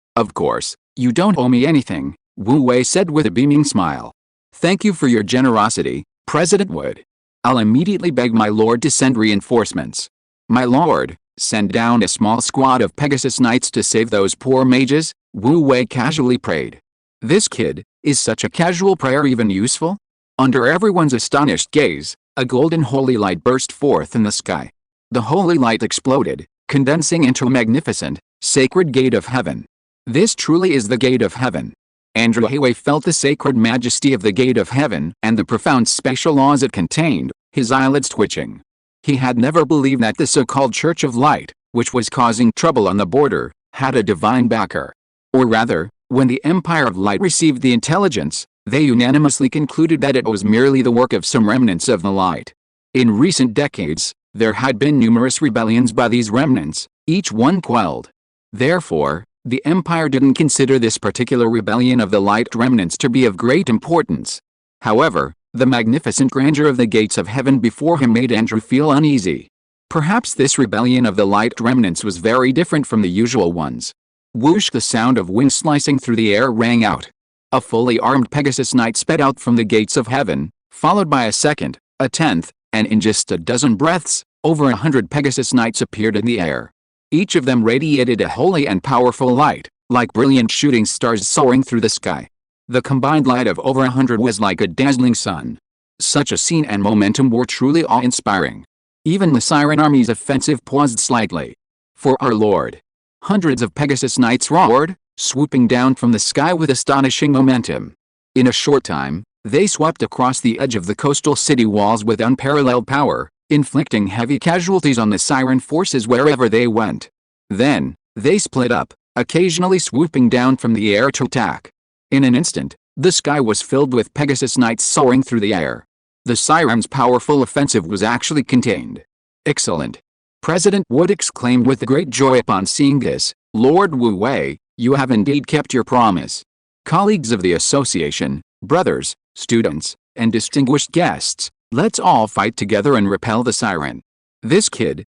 you don't owe me anything, Wu Wei said with a beaming smile. Thank you for your generosity, President Wood. I'll immediately beg my lord to send reinforcements. My lord, send down a small squad of Pegasus Knights to save those poor mages, Wu Wei casually prayed. This kid, is such a casual prayer even useful? Under everyone's astonished gaze, a golden holy light burst forth in the sky. The holy light exploded, condensing into a magnificent, sacred gate of heaven. This truly is the gate of heaven. Andrew Hayway felt the sacred majesty of the gate of heaven and the profound spatial laws it contained, his eyelids twitching. He had never believed that the so-called Church of Light, which was causing trouble on the border, had a divine backer. Or rather, when the Empire of Light received the intelligence, they unanimously concluded that it was merely the work of some remnants of the light. In recent decades, there had been numerous rebellions by these remnants, each one quelled. Therefore, the Empire didn't consider this particular rebellion of the light remnants to be of great importance. However, the magnificent grandeur of the gates of heaven before him made Andrew feel uneasy. Perhaps this rebellion of the light remnants was very different from the usual ones. Whoosh! The sound of wings slicing through the air rang out. A fully armed Pegasus Knight sped out from the gates of heaven, followed by a second, a 10th, and in just a dozen breaths, over 100 Pegasus Knights appeared in the air. Each of them radiated a holy and powerful light, like brilliant shooting stars soaring through the sky. The combined light of over 100 was like a dazzling sun. Such a scene and momentum were truly awe-inspiring. Even the Siren Army's offensive paused slightly. For our Lord! Hundreds of Pegasus Knights roared, swooping down from the sky with astonishing momentum. In a short time, they swept across the edge of the coastal city walls with unparalleled power, inflicting heavy casualties on the Siren forces wherever they went. Then, they split up, occasionally swooping down from the air to attack. In an instant, the sky was filled with Pegasus Knights soaring through the air. The Sirens' powerful offensive was actually contained. Excellent! President Wood exclaimed with great joy upon seeing this. Lord Wu Wei, you have indeed kept your promise. Colleagues of the association, brothers, students, and distinguished guests, let's all fight together and repel the Siren. This kid.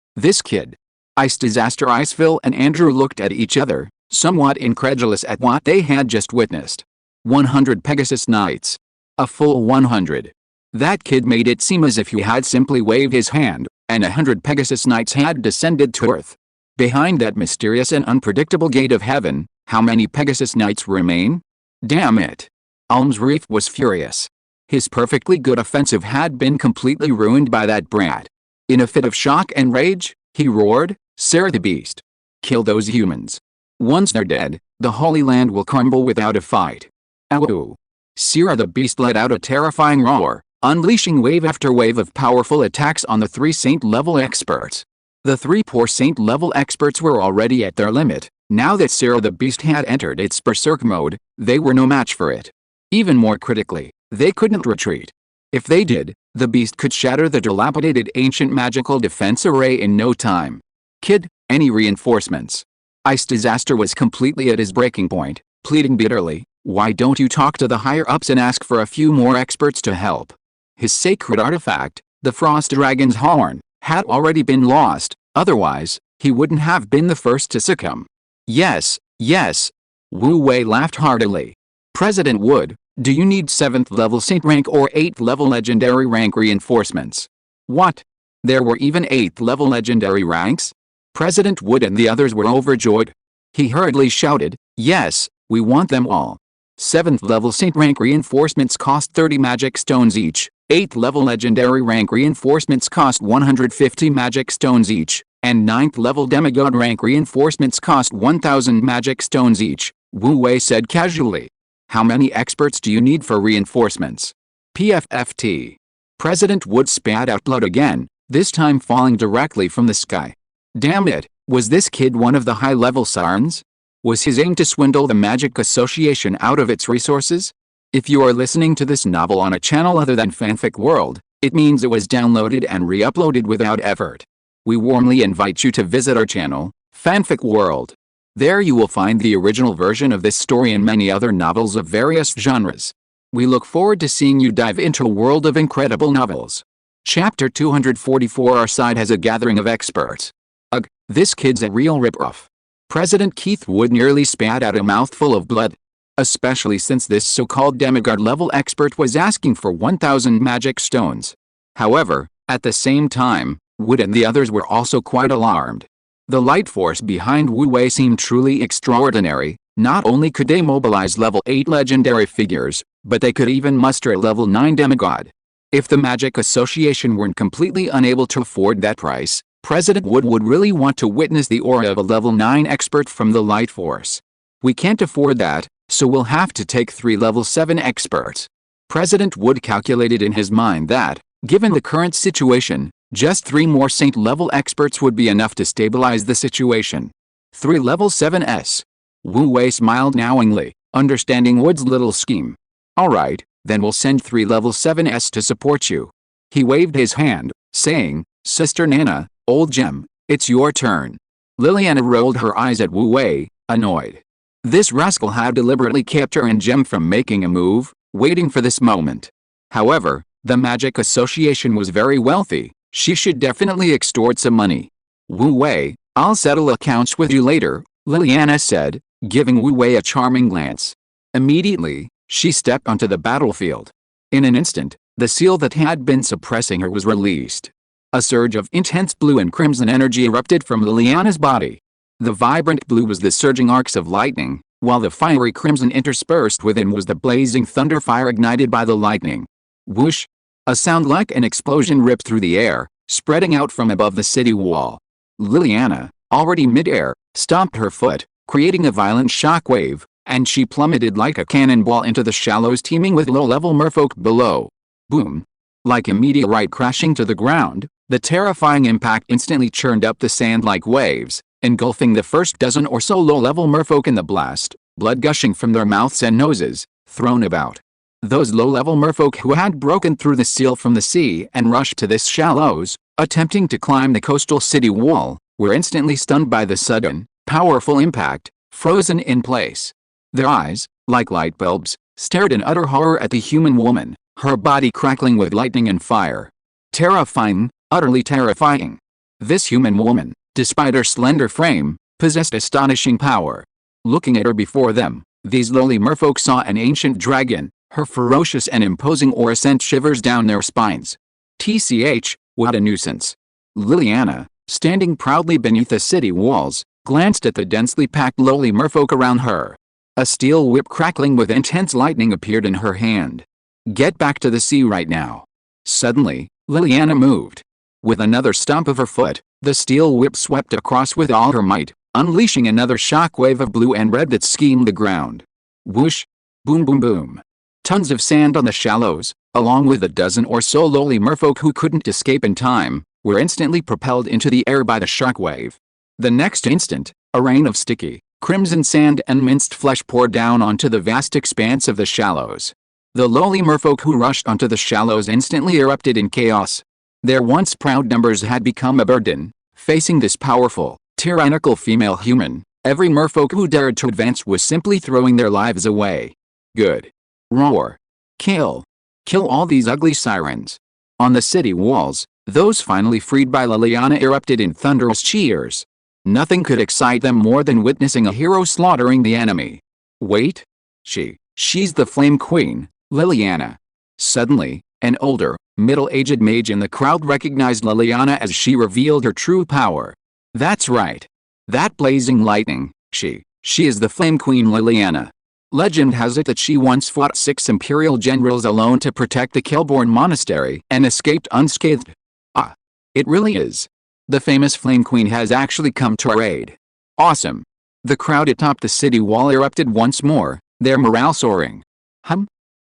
Ice Disaster Iceville and Andrew looked at each other, somewhat incredulous at what they had just witnessed. 100 Pegasus Knights. A full 100. That kid made it seem as if he had simply waved his hand, and 100 Pegasus Knights had descended to Earth. Behind that mysterious and unpredictable gate of heaven, how many Pegasus Knights remain? Damn it! Alms Reef was furious. His perfectly good offensive had been completely ruined by that brat. In a fit of shock and rage, he roared, Sarah the Beast! Kill those humans. Once they're dead, the Holy Land will crumble without a fight. Ow! Sarah the Beast let out a terrifying roar, unleashing wave after wave of powerful attacks on the 3 Saint-level experts. The 3 poor Saint-level experts were already at their limit. Now that Sarah the Beast had entered its berserk mode, they were no match for it. Even more critically, they couldn't retreat. If they did, the beast could shatter the dilapidated ancient magical defense array in no time. Kid, any reinforcements? Ice Disaster was completely at his breaking point, pleading bitterly, why don't you talk to the higher-ups and ask for a few more experts to help? His sacred artifact, the Frost Dragon's horn, had already been lost, otherwise, he wouldn't have been the first to succumb. Yes, yes. Wu Wei laughed heartily. President Wood, do you need 7th level Saint rank or 8th level legendary rank reinforcements? What? There were even 8th level legendary ranks? President Wood and the others were overjoyed. He hurriedly shouted, yes, we want them all. 7th level Saint rank reinforcements cost 30 magic stones each, 8th level legendary rank reinforcements cost 150 magic stones each, and 9th level demigod rank reinforcements cost 1000 magic stones each, Wu Wei said casually. How many experts do you need for reinforcements? PFFT. President Wood spat out blood again, this time falling directly from the sky. Damn it, was this kid one of the high-level Sarns? Was his aim to swindle the Magic Association out of its resources? If you are listening to this novel on a channel other than Fanfic World, it means it was downloaded and re-uploaded without effort. We warmly invite you to visit our channel, Fanfic World. There you will find the original version of this story and many other novels of various genres. We look forward to seeing you dive into a world of incredible novels. Chapter 244. Our side has a gathering of experts. Ugh, this kid's a real rip-off. President Keith Wood nearly spat out a mouthful of blood. Especially since this so-called demigod-level expert was asking for 1000 magic stones. However, at the same time, Wood and the others were also quite alarmed. The light force behind Wu Wei seemed truly extraordinary. Not only could they mobilize level 8 legendary figures, but they could even muster a level 9 demigod. If the Magic Association weren't completely unable to afford that price, President Wood would really want to witness the aura of a level 9 expert from the light force. We can't afford that, so we'll have to take 3 level 7 experts. President Wood calculated in his mind that, given the current situation, just 3 more Saint level experts would be enough to stabilize the situation. 3 level 7s. Wu Wei smiled knowingly, understanding Wood's little scheme. Alright, then we'll send 3 level 7s to support you. He waved his hand, saying, Sister Nana, old gem, it's your turn. Liliana rolled her eyes at Wu Wei, annoyed. This rascal had deliberately kept her and Gem from making a move, waiting for this moment. However, the Magic Association was very wealthy. She should definitely extort some money. Wu Wei, I'll settle accounts with you later, Liliana said, giving Wu Wei a charming glance. Immediately, she stepped onto the battlefield. In an instant, the seal that had been suppressing her was released. A surge of intense blue and crimson energy erupted from Liliana's body. The vibrant blue was the surging arcs of lightning, while the fiery crimson interspersed within was the blazing thunder fire ignited by the lightning. Whoosh! A sound like an explosion ripped through the air, spreading out from above the city wall. Liliana, already mid-air, stomped her foot, creating a violent shockwave, and she plummeted like a cannonball into the shallows teeming with low-level merfolk below. Boom! Like a meteorite crashing to the ground, the terrifying impact instantly churned up the sand like waves, engulfing the first dozen or so low-level merfolk in the blast, blood gushing from their mouths and noses, thrown about. Those low-level merfolk who had broken through the seal from the sea and rushed to this shallows, attempting to climb the coastal city wall, were instantly stunned by the sudden, powerful impact, frozen in place. Their eyes, like light bulbs, stared in utter horror at the human woman, her body crackling with lightning and fire. Terrifying, utterly terrifying. This human woman, despite her slender frame, possessed astonishing power. Looking at her before them, these lowly merfolk saw an ancient dragon. Her ferocious and imposing aura sent shivers down their spines. TCH, what a nuisance. Liliana, standing proudly beneath the city walls, glanced at the densely packed lowly merfolk around her. A steel whip crackling with intense lightning appeared in her hand. Get back to the sea right now. Suddenly, Liliana moved. With another stomp of her foot, the steel whip swept across with all her might, unleashing another shockwave of blue and red that schemed the ground. Whoosh! Boom boom boom. Tons of sand on the shallows, along with a dozen or so lowly merfolk who couldn't escape in time, were instantly propelled into the air by the shockwave. The next instant, a rain of sticky, crimson sand and minced flesh poured down onto the vast expanse of the shallows. The lowly merfolk who rushed onto the shallows instantly erupted in chaos. Their once proud numbers had become a burden. Facing this powerful, tyrannical female human, every merfolk who dared to advance was simply throwing their lives away. Good. Roar. Kill. Kill all these ugly sirens. On the city walls, those finally freed by Liliana erupted in thunderous cheers. Nothing could excite them more than witnessing a hero slaughtering the enemy. Wait. She's the Flame Queen, Liliana. Suddenly, an older, middle-aged mage in the crowd recognized Liliana as she revealed her true power. That's right. That blazing lightning, she is the Flame Queen Liliana. Legend has it that she once fought 6 imperial generals alone to protect the Kelborn monastery and escaped unscathed. Ah. It really is. The famous Flame Queen has actually come to our aid. Awesome. The crowd atop the city wall erupted once more, their morale soaring.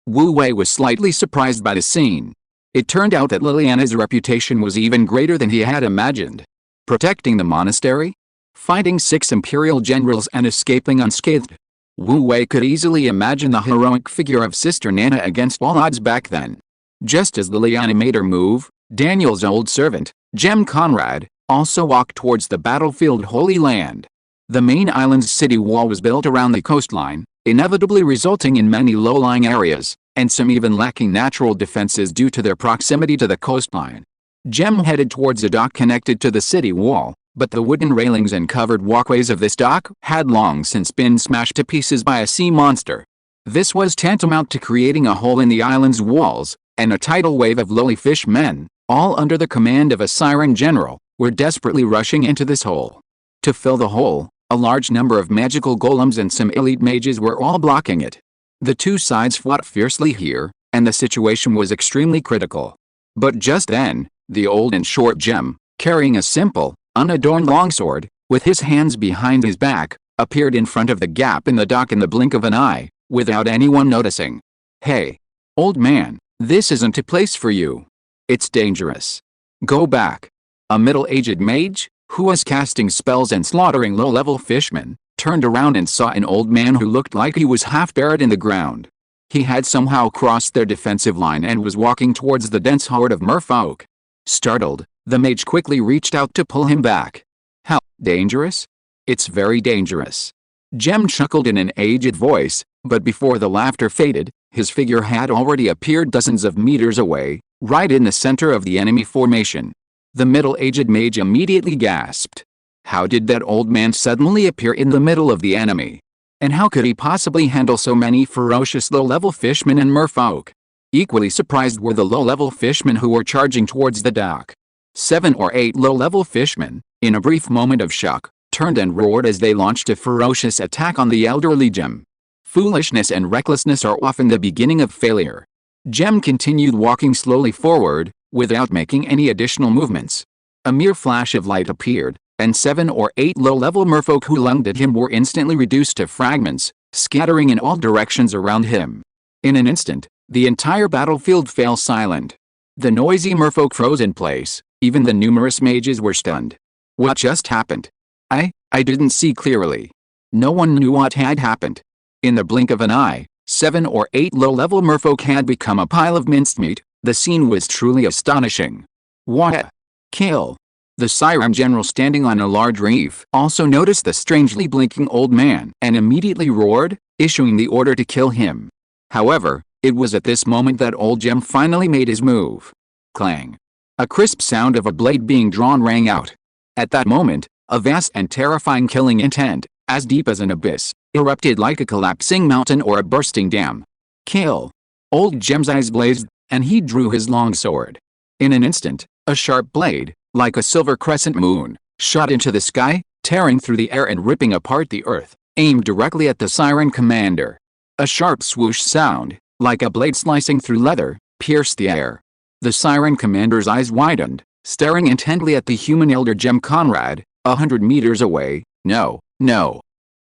Wu Wei was slightly surprised by the scene. It turned out that Liliana's reputation was even greater than he had imagined. Protecting the monastery? Fighting 6 imperial generals and escaping unscathed? Wu Wei could easily imagine the heroic figure of Sister Nana against all odds back then. Just as Liliana made her move, Daniel's old servant, Gem Conrad, also walked towards the battlefield Holy Land. The main island's city wall was built around the coastline, inevitably resulting in many low-lying areas, and some even lacking natural defenses due to their proximity to the coastline. Gem headed towards a dock connected to the city wall, but the wooden railings and covered walkways of this dock had long since been smashed to pieces by a sea monster. This was tantamount to creating a hole in the island's walls, and a tidal wave of lowly fishmen, all under the command of a siren general, were desperately rushing into this hole. To fill the hole, a large number of magical golems and some elite mages were all blocking it. The two sides fought fiercely here, and the situation was extremely critical. But just then, the old and short Gem, carrying a simple, unadorned longsword, with his hands behind his back, appeared in front of the gap in the dock in the blink of an eye, without anyone noticing. Hey, old man, this isn't a place for you. It's dangerous. Go back. A middle-aged mage, who was casting spells and slaughtering low-level fishmen, turned around and saw an old man who looked like he was half buried in the ground. He had somehow crossed their defensive line and was walking towards the dense horde of merfolk. Startled, the mage quickly reached out to pull him back. How dangerous? It's very dangerous. Gem chuckled in an aged voice, but before the laughter faded, his figure had already appeared dozens of meters away, right in the center of the enemy formation. The middle-aged mage immediately gasped. How did that old man suddenly appear in the middle of the enemy? And how could he possibly handle so many ferocious low-level fishmen and merfolk? Equally surprised were the low-level fishmen who were charging towards the dock. 7 or 8 low-level fishmen, in a brief moment of shock, turned and roared as they launched a ferocious attack on the elderly Gem. Foolishness and recklessness are often the beginning of failure. Gem continued walking slowly forward, without making any additional movements. A mere flash of light appeared, and 7 or 8 low-level merfolk who lunged at him were instantly reduced to fragments, scattering in all directions around him. In an instant, the entire battlefield fell silent. The noisy merfolk froze in place, even the numerous mages were stunned. What just happened? I didn't see clearly. No one knew what had happened. In the blink of an eye, 7 or 8 low-level merfolk had become a pile of minced meat. The scene was truly astonishing. What a kill! The siren general standing on a large reef also noticed the strangely blinking old man and immediately roared, issuing the order to kill him. However, it was at this moment that old Gem finally made his move. Clang! A crisp sound of a blade being drawn rang out. At that moment, a vast and terrifying killing intent, as deep as an abyss, erupted like a collapsing mountain or a bursting dam. Kill! Old Gem's eyes blazed, and he drew his longsword. In an instant, a sharp blade, like a silver crescent moon, shot into the sky, tearing through the air and ripping apart the earth, aimed directly at the siren commander. A sharp swoosh sound, like a blade slicing through leather, pierced the air. The siren commander's eyes widened, staring intently at the human elder Gem Conrad, 100 meters away. No.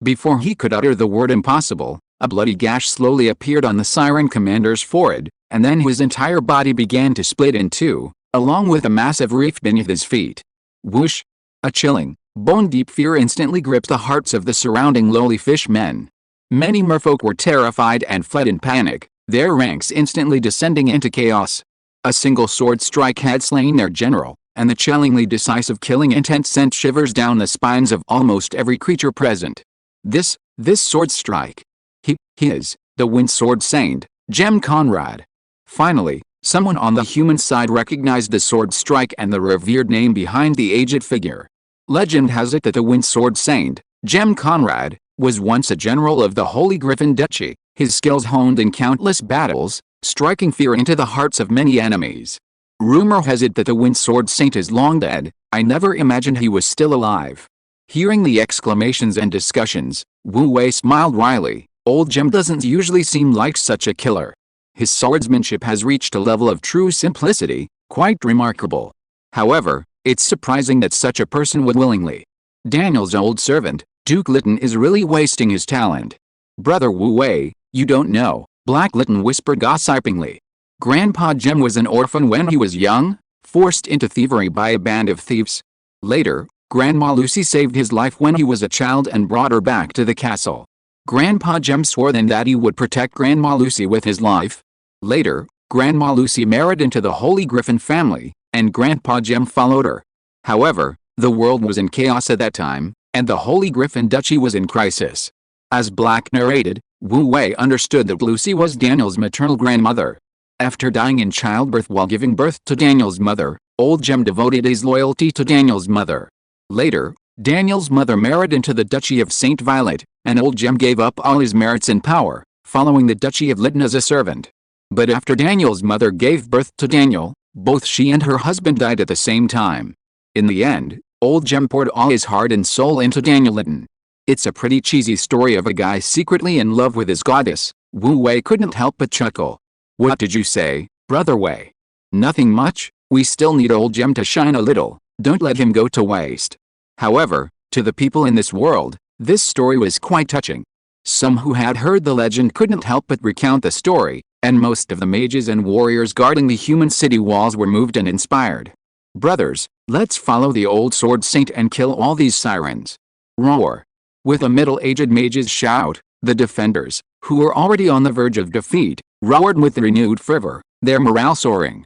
Before he could utter the word impossible, a bloody gash slowly appeared on the siren commander's forehead, and then his entire body began to split in two, along with a massive reef beneath his feet. Whoosh! A chilling, bone-deep fear instantly gripped the hearts of the surrounding lowly fishmen. Many merfolk were terrified and fled in panic, their ranks instantly descending into chaos. A single sword strike had slain their general, and the chillingly decisive killing intent sent shivers down the spines of almost every creature present. This sword strike. He is the Wind Sword Saint, Gem Conrad. Finally, someone on the human side recognized the sword strike and the revered name behind the aged figure. Legend has it that the Wind Sword Saint, Gem Conrad, was once a general of the Holy Griffin Duchy, his skills honed in countless battles, striking fear into the hearts of many enemies. Rumor has it that the Wind Sword Saint is long dead. I never imagined he was still alive. Hearing the exclamations and discussions, Wu Wei smiled wryly. Old Gem doesn't usually seem like such a killer. His swordsmanship has reached a level of true simplicity, quite remarkable. However, it's surprising that such a person would willingly. Daniel's old servant, Duke Lytton, is really wasting his talent. Brother Wu Wei, you don't know, Black Lytton whispered gossipingly. Grandpa Gem was an orphan when he was young, forced into thievery by a band of thieves. Later, Grandma Lucy saved his life when he was a child and brought her back to the castle. Grandpa Gem swore then that he would protect Grandma Lucy with his life. Later, Grandma Lucy married into the Holy Griffin family, and Grandpa Gem followed her. However, the world was in chaos at that time, and the Holy Griffin Duchy was in crisis. As Black narrated, Wu Wei understood that Lucy was Daniel's maternal grandmother. After dying in childbirth while giving birth to Daniel's mother, Old Gem devoted his loyalty to Daniel's mother. Later, Daniel's mother married into the Duchy of St. Violet, and Old Gem gave up all his merits and power, following the Duchy of Lytton as a servant. But after Daniel's mother gave birth to Daniel, both she and her husband died at the same time. In the end, Old Gem poured all his heart and soul into Daniel Lytton. It's a pretty cheesy story of a guy secretly in love with his goddess. Wu Wei couldn't help but chuckle. What did you say, Brother Wei? Nothing much. We still need Old Gem to shine a little. Don't let him go to waste. However, to the people in this world, this story was quite touching. Some who had heard the legend couldn't help but recount the story, and most of the mages and warriors guarding the human city walls were moved and inspired. Brothers, let's follow the old sword saint and kill all these sirens. Roar. With a middle-aged mage's shout, the defenders, who were already on the verge of defeat, roared with renewed fervor, their morale soaring.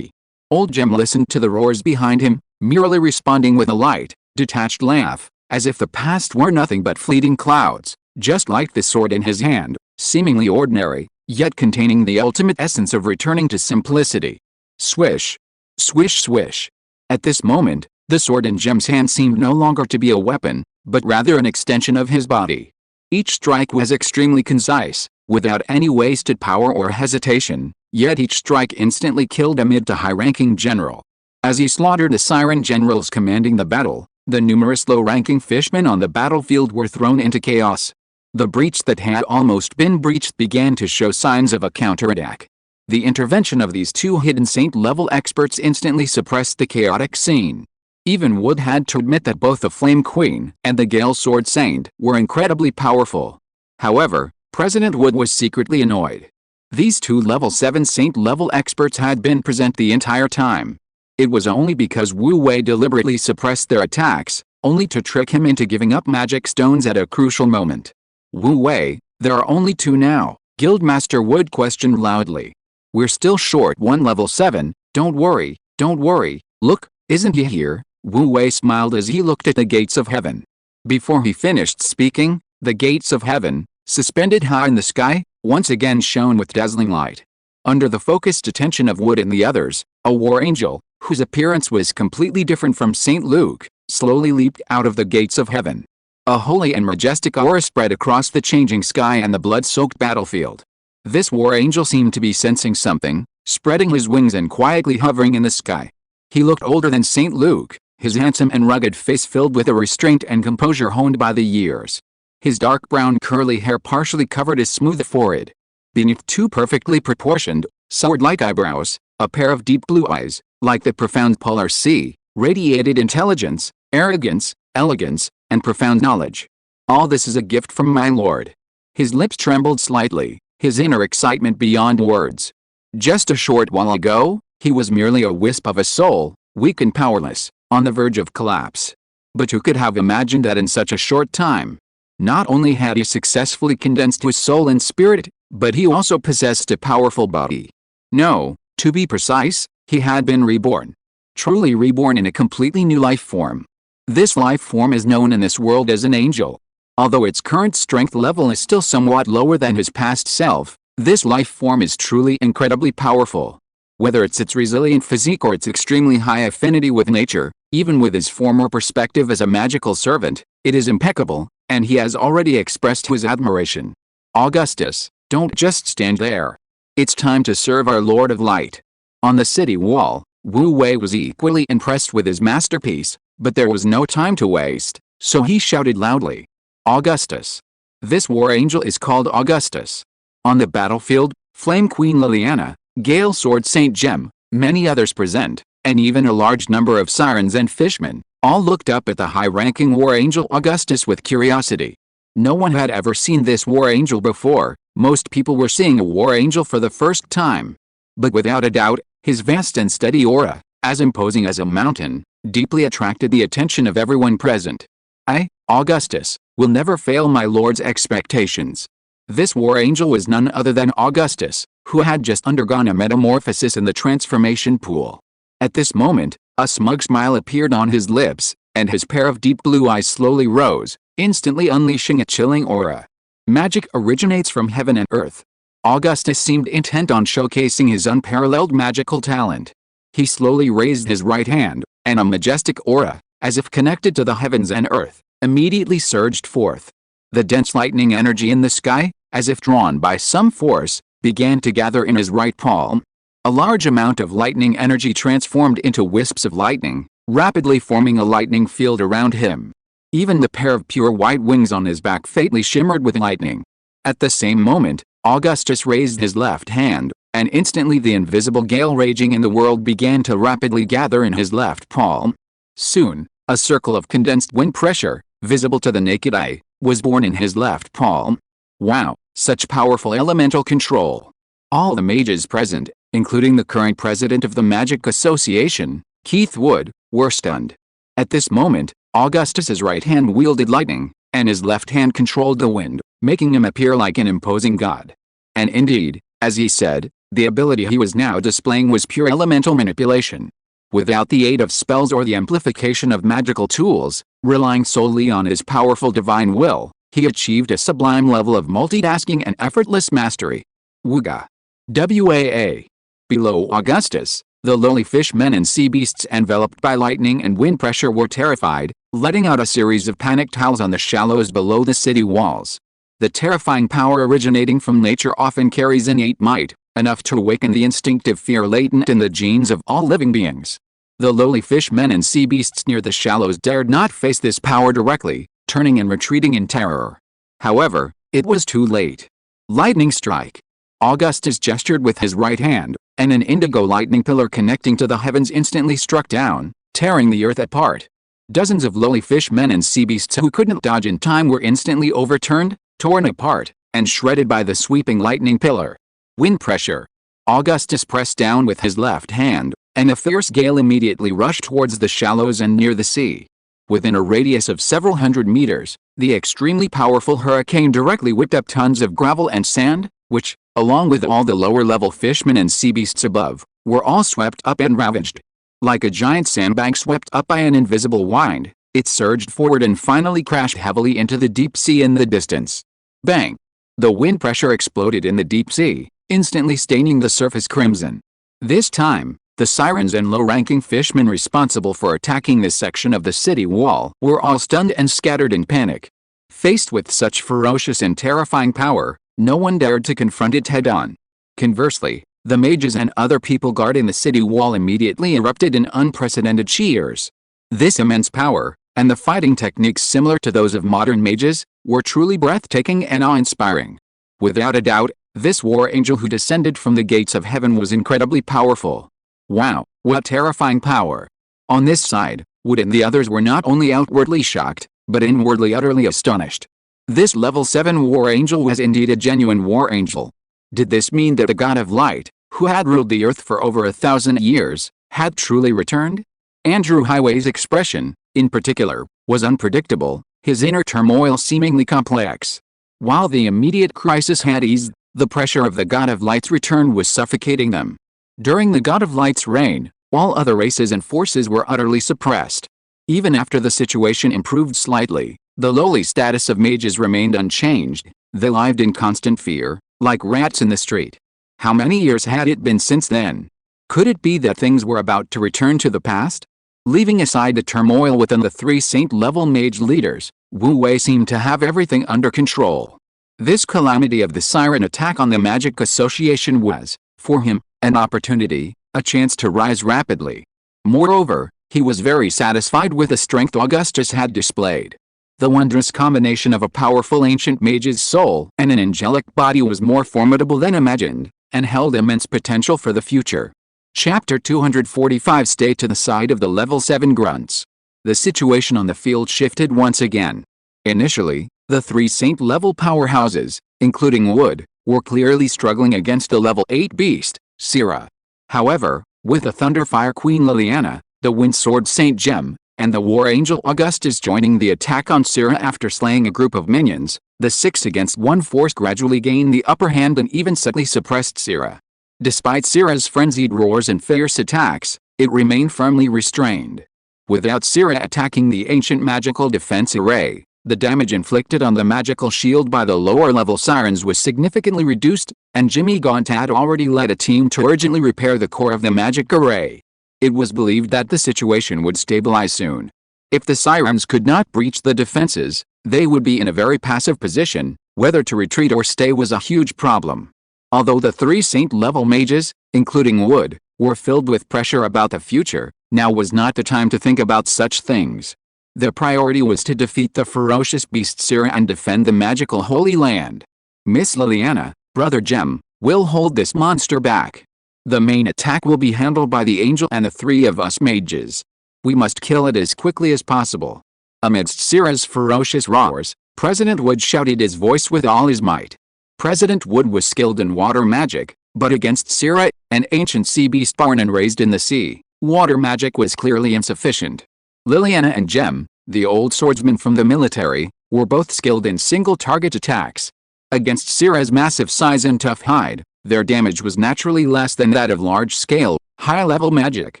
Old Gem listened to the roars behind him, merely responding with a light, detached laugh, as if the past were nothing but fleeting clouds, just like the sword in his hand, seemingly ordinary, yet containing the ultimate essence of returning to simplicity. Swish. Swish swish. At this moment, the sword in Gem's hand seemed no longer to be a weapon, but rather an extension of his body. Each strike was extremely concise, without any wasted power or hesitation, yet each strike instantly killed a mid to high-ranking general. As he slaughtered the siren generals commanding the battle, the numerous low-ranking fishmen on the battlefield were thrown into chaos. The breach that had almost been breached began to show signs of a counterattack. The intervention of these two hidden saint-level experts instantly suppressed the chaotic scene. Even Wood had to admit that both the Flame Queen and the Gale Sword Saint were incredibly powerful. However, President Wood was secretly annoyed. These two level 7 saint-level experts had been present the entire time. It was only because Wu Wei deliberately suppressed their attacks, only to trick him into giving up magic stones at a crucial moment. Wu Wei, there are only two now, Guildmaster Wood questioned loudly. We're still short one level 7, don't worry, look, isn't he here? Wu Wei smiled as he looked at the gates of heaven. Before he finished speaking, the gates of heaven, suspended high in the sky, once again shone with dazzling light. Under the focused attention of Wood and the others, a war angel, whose appearance was completely different from St. Luke, slowly leaped out of the gates of heaven. A holy and majestic aura spread across the changing sky and the blood-soaked battlefield. This war angel seemed to be sensing something, spreading his wings and quietly hovering in the sky. He looked older than St. Luke, his handsome and rugged face filled with a restraint and composure honed by the years. His dark brown curly hair partially covered his smooth forehead. Beneath two perfectly proportioned, sword-like eyebrows, a pair of deep blue eyes, like the profound polar sea, radiated intelligence, arrogance, elegance, and profound knowledge. All this is a gift from my lord. His lips trembled slightly, his inner excitement beyond words. Just a short while ago, he was merely a wisp of a soul, weak and powerless, on the verge of collapse. But who could have imagined that in such a short time? Not only had he successfully condensed his soul and spirit, But he also possessed a powerful body. No, to be precise, he had been reborn. Truly reborn in a completely new life form. This life form is known in this world as an angel. Although its current strength level is still somewhat lower than his past self, this life form is truly incredibly powerful. Whether it's its resilient physique or its extremely high affinity with nature, even with his former perspective as a magical servant, it is impeccable, and he has already expressed his admiration. Augustus, don't just stand there. It's time to serve our Lord of Light. On the city wall, Wu Wei was equally impressed with his masterpiece, but there was no time to waste, so he shouted loudly. Augustus. This war angel is called Augustus. On the battlefield, Flame Queen Liliana, Gale Sword Saint Gem, many others present, and even a large number of sirens and fishmen, all looked up at the high-ranking war angel Augustus with curiosity. No one had ever seen this war angel before. Most people were seeing a war angel for the first time. But without a doubt, his vast and steady aura, as imposing as a mountain, deeply attracted the attention of everyone present. I, Augustus, will never fail my lord's expectations. This war angel was none other than Augustus, who had just undergone a metamorphosis in the transformation pool. At this moment, a smug smile appeared on his lips, and his pair of deep blue eyes slowly rose, instantly unleashing a chilling aura. Magic originates from heaven and earth. Augustus seemed intent on showcasing his unparalleled magical talent. He slowly raised his right hand, and a majestic aura, as if connected to the heavens and earth, immediately surged forth. The dense lightning energy in the sky, as if drawn by some force, began to gather in his right palm. A large amount of lightning energy transformed into wisps of lightning, rapidly forming a lightning field around him. Even the pair of pure white wings on his back faintly shimmered with lightning. At the same moment, Augustus raised his left hand, and instantly the invisible gale raging in the world began to rapidly gather in his left palm. Soon, a circle of condensed wind pressure, visible to the naked eye, was born in his left palm. Wow, such powerful elemental control. All the mages present, including the current president of the Magic Association, Keith Wood, were stunned. At this moment, Augustus's right hand wielded lightning, and his left hand controlled the wind, making him appear like an imposing god. And indeed, as he said, the ability he was now displaying was pure elemental manipulation. Without the aid of spells or the amplification of magical tools, relying solely on his powerful divine will, he achieved a sublime level of multitasking and effortless mastery. Wooga. WAA. Below Augustus, the lowly fishmen and sea beasts enveloped by lightning and wind pressure were terrified, letting out a series of panicked howls on the shallows below the city walls. The terrifying power originating from nature often carries innate might, enough to awaken the instinctive fear latent in the genes of all living beings. The lowly fishmen and sea beasts near the shallows dared not face this power directly, turning and retreating in terror. However, it was too late. Lightning strike. Augustus gestured with his right hand, and an indigo lightning pillar connecting to the heavens instantly struck down, tearing the earth apart. Dozens of lowly fishmen and sea beasts who couldn't dodge in time were instantly overturned, torn apart, and shredded by the sweeping lightning pillar. Wind pressure. Augustus pressed down with his left hand, and a fierce gale immediately rushed towards the shallows and near the sea. Within a radius of several hundred meters, the extremely powerful hurricane directly whipped up tons of gravel and sand, which, along with all the lower-level fishmen and sea beasts above, were all swept up and ravaged. Like a giant sandbank swept up by an invisible wind, it surged forward and finally crashed heavily into the deep sea in the distance. Bang! The wind pressure exploded in the deep sea, instantly staining the surface crimson. This time, the sirens and low-ranking fishmen responsible for attacking this section of the city wall were all stunned and scattered in panic. Faced with such ferocious and terrifying power, no one dared to confront it head-on. Conversely, the mages and other people guarding the city wall immediately erupted in unprecedented cheers. This immense power, and the fighting techniques similar to those of modern mages, were truly breathtaking and awe-inspiring. Without a doubt, this war angel who descended from the gates of heaven was incredibly powerful. Wow, what terrifying power! On this side, Wood and the others were not only outwardly shocked, but inwardly utterly astonished. This level 7 war angel was indeed a genuine war angel. Did this mean that the god of light, who had ruled the earth for over 1,000 years, had truly returned? Andrew Highway's expression, in particular, was unpredictable, his inner turmoil seemingly complex. While the immediate crisis had eased, The pressure of the God of Light's return was suffocating them. During the God of Light's reign, all other races and forces were utterly suppressed. Even after the situation improved slightly, the lowly status of mages remained unchanged. They lived in constant fear, like rats in the street. How many years had it been since then? Could it be that things were about to return to the past? Leaving aside the turmoil within the three saint-level mage leaders, Wu Wei seemed to have everything under control. This calamity of the siren attack on the Magic Association was, for him, an opportunity, a chance to rise rapidly. Moreover, he was very satisfied with the strength Augustus had displayed. The wondrous combination of a powerful ancient mage's soul and an angelic body was more formidable than imagined, and held immense potential for the future. Chapter 245. Stay to the side of the level 7 grunts. The situation on the field shifted once again. Initially, the three saint-level powerhouses, including Wood, were clearly struggling against the level 8 beast, Syrah. However, with the Thunderfire Queen Liliana, the Windsword Saint Gem, and the War Angel Augustus joining the attack on Syrah after slaying a group of minions, the 6 against 1 force gradually gained the upper hand and even subtly suppressed Syrah. Despite Syrah's frenzied roars and fierce attacks, it remained firmly restrained. Without Syrah attacking the ancient magical defense array, the damage inflicted on the magical shield by the lower-level sirens was significantly reduced, and Jimmy Gaunt had already led a team to urgently repair the core of the magic array. It was believed that the situation would stabilize soon. If the sirens could not breach the defenses, they would be in a very passive position. Whether to retreat or stay was a huge problem. Although the three saint-level mages, including Wood, were filled with pressure about the future, now was not the time to think about such things. Their priority was to defeat the ferocious beast Syrah and defend the magical Holy Land. Miss Liliana, Brother Gem, will hold this monster back. The main attack will be handled by the angel and the three of us mages. We must kill it as quickly as possible. Amidst Syrah's ferocious roars, President Wood shouted his voice with all his might. President Wood was skilled in water magic, but against Syrah, an ancient sea beast born and raised in the sea, water magic was clearly insufficient. Liliana and Gem, the old swordsman from the military, were both skilled in single-target attacks. Against Syrah's massive size and tough hide, their damage was naturally less than that of large-scale, high-level magic.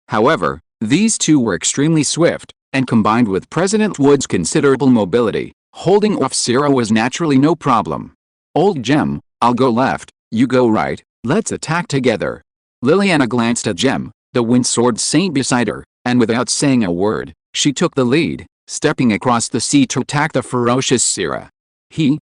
However, these two were extremely swift, and combined with President Wood's considerable mobility, holding off Syrah was naturally no problem. Old Gem, I'll go left, you go right, let's attack together. Liliana glanced at Gem, the Windsword Saint beside her, and without saying a word, she took the lead, stepping across the sea to attack the ferocious Syrah.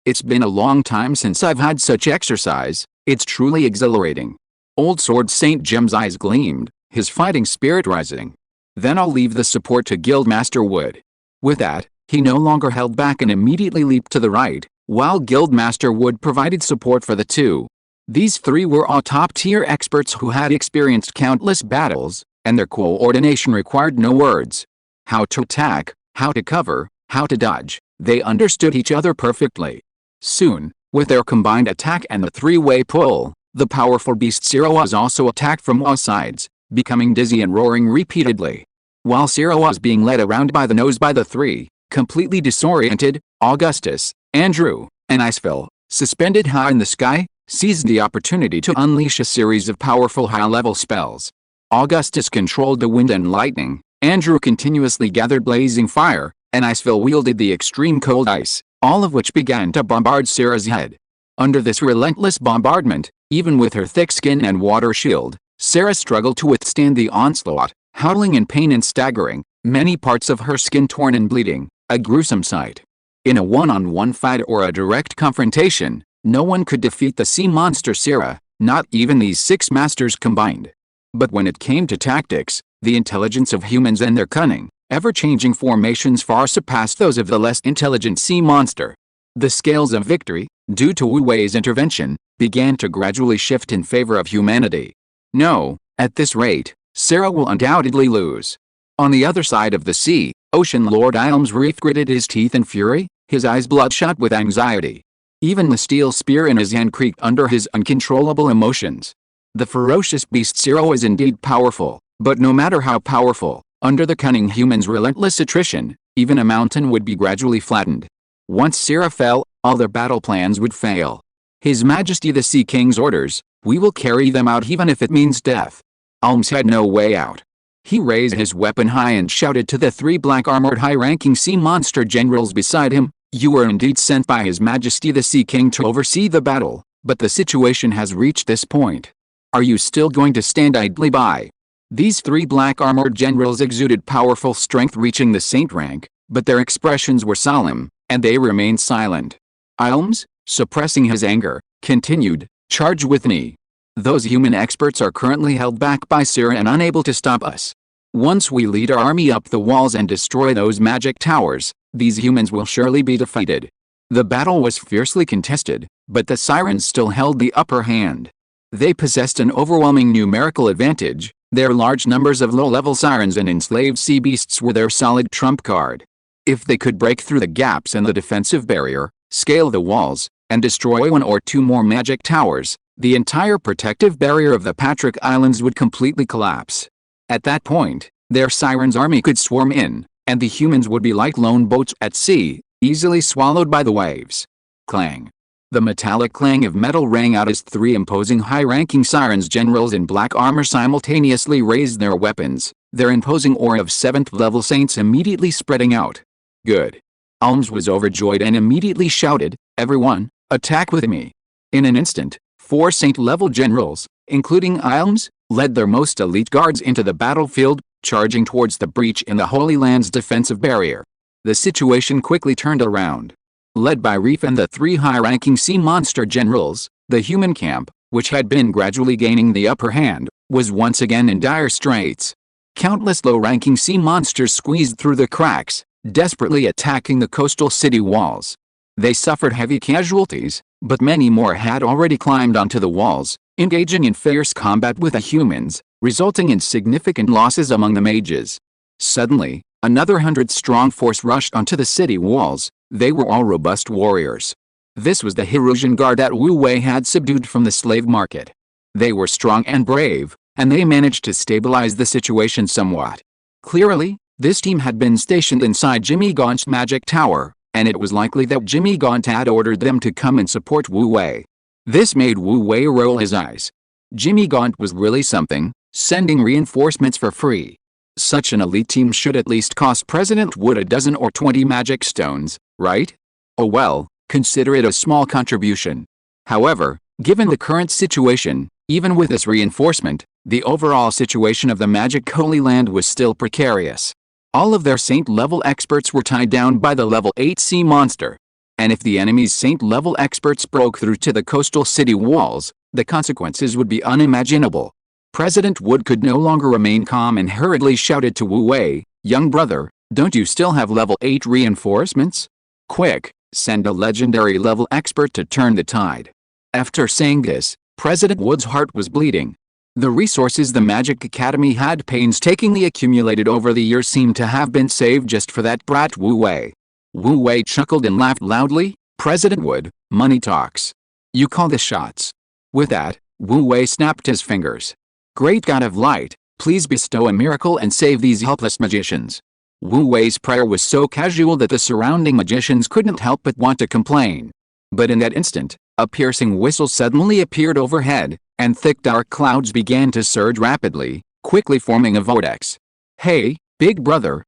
It's been a long time since I've had such exercise, it's truly exhilarating. Old Sword Saint Gem's eyes gleamed, his fighting spirit rising. Then I'll leave the support to Guildmaster Wood. With that, he no longer held back and immediately leaped to the right, while Guildmaster Wood provided support for the two. These three were all top-tier experts who had experienced countless battles, and their coordination required no words. How to attack, how to cover, how to dodge, they understood each other perfectly. Soon, with their combined attack and the three-way pull, the powerful beast Syrah was also attacked from all sides, becoming dizzy and roaring repeatedly. While Syrah was being led around by the nose by the three, completely disoriented, Augustus, Andrew, and Iceville, suspended high in the sky, seized the opportunity to unleash a series of powerful high-level spells. Augustus controlled the wind and lightning, Andrew continuously gathered blazing fire, and Iceville wielded the extreme cold ice, all of which began to bombard Syrah's head. Under this relentless bombardment, even with her thick skin and water shield, Syrah struggled to withstand the onslaught, howling in pain and staggering, many parts of her skin torn and bleeding, a gruesome sight. In a one-on-one fight or a direct confrontation, no one could defeat the sea monster Syrah, not even these 6 masters combined. But when it came to tactics, the intelligence of humans and their cunning, ever-changing formations far surpassed those of the less intelligent sea monster. The scales of victory, due to Wu Wei's intervention, began to gradually shift in favor of humanity. No, at this rate, Syrah will undoubtedly lose. On the other side of the sea, Ocean Lord Ilm's Reef gritted his teeth in fury, his eyes bloodshot with anxiety. Even the steel spear in his hand creaked under his uncontrollable emotions. The ferocious beast Syrah was indeed powerful, but no matter how powerful, under the cunning human's relentless attrition, even a mountain would be gradually flattened. Once Syrah fell, all their battle plans would fail. His Majesty the Sea King's orders, we will carry them out even if it means death. Alms had no way out. He raised his weapon high and shouted to the 3 black-armored high-ranking sea monster generals beside him, "You were indeed sent by His Majesty the Sea King to oversee the battle, but the situation has reached this point. Are you still going to stand idly by?" These 3 black-armored generals exuded powerful strength reaching the saint rank, but their expressions were solemn, and they remained silent. Alms, suppressing his anger, continued, "Charge with me. Those human experts are currently held back by Sira and unable to stop us. Once we lead our army up the walls and destroy those magic towers, these humans will surely be defeated." The battle was fiercely contested, but the sirens still held the upper hand. They possessed an overwhelming numerical advantage. Their large numbers of low-level sirens and enslaved sea beasts were their solid trump card. If they could break through the gaps in the defensive barrier, scale the walls, and destroy 1 or 2 more magic towers, the entire protective barrier of the Patrick Islands would completely collapse. At that point, their sirens' army could swarm in, and the humans would be like lone boats at sea, easily swallowed by the waves. Clang. The metallic clang of metal rang out as 3 imposing high-ranking sirens generals in black armor simultaneously raised their weapons, their imposing aura of 7th-level saints immediately spreading out. Good. Alms was overjoyed and immediately shouted, "Everyone, attack with me." In an instant, 4 saint-level generals, including Alms, led their most elite guards into the battlefield, charging towards the breach in the Holy Land's defensive barrier. The situation quickly turned around. Led by Reef and the 3 high-ranking sea monster generals, the human camp, which had been gradually gaining the upper hand, was once again in dire straits. Countless low-ranking sea monsters squeezed through the cracks, desperately attacking the coastal city walls. They suffered heavy casualties, but many more had already climbed onto the walls, engaging in fierce combat with the humans, resulting in significant losses among the mages. Suddenly, another 100-strong force rushed onto the city walls. They were all robust warriors. This was the Hirusian guard that Wu Wei had subdued from the slave market. They were strong and brave, and they managed to stabilize the situation somewhat. Clearly, this team had been stationed inside Jimmy Gaunt's magic tower, and it was likely that Jimmy Gaunt had ordered them to come and support Wu Wei. This made Wu Wei roll his eyes. Jimmy Gaunt was really something, sending reinforcements for free. Such an elite team should at least cost President Wood a dozen or 20 magic stones, right? Oh well, consider it a small contribution. However, given the current situation, even with this reinforcement, the overall situation of the Magic Holy Land was still precarious. All of their saint-level experts were tied down by the level 8 sea monster. And if the enemy's saint-level experts broke through to the coastal city walls, the consequences would be unimaginable. President Wood could no longer remain calm and hurriedly shouted to Wu Wei, "Young brother, don't you still have level 8 reinforcements? Quick, send a legendary level expert to turn the tide." After saying this, President Wood's heart was bleeding. The resources the Magic Academy had painstakingly accumulated over the years seemed to have been saved just for that brat Wu Wei. Wu Wei chuckled and laughed loudly. "President Wood, money talks. You call the shots." With that, Wu Wei snapped his fingers. "Great God of Light, please bestow a miracle and save these helpless magicians." Wu Wei's prayer was so casual that the surrounding magicians couldn't help but want to complain. But in that instant, a piercing whistle suddenly appeared overhead, and thick dark clouds began to surge rapidly, quickly forming a vortex. "Hey, big brother,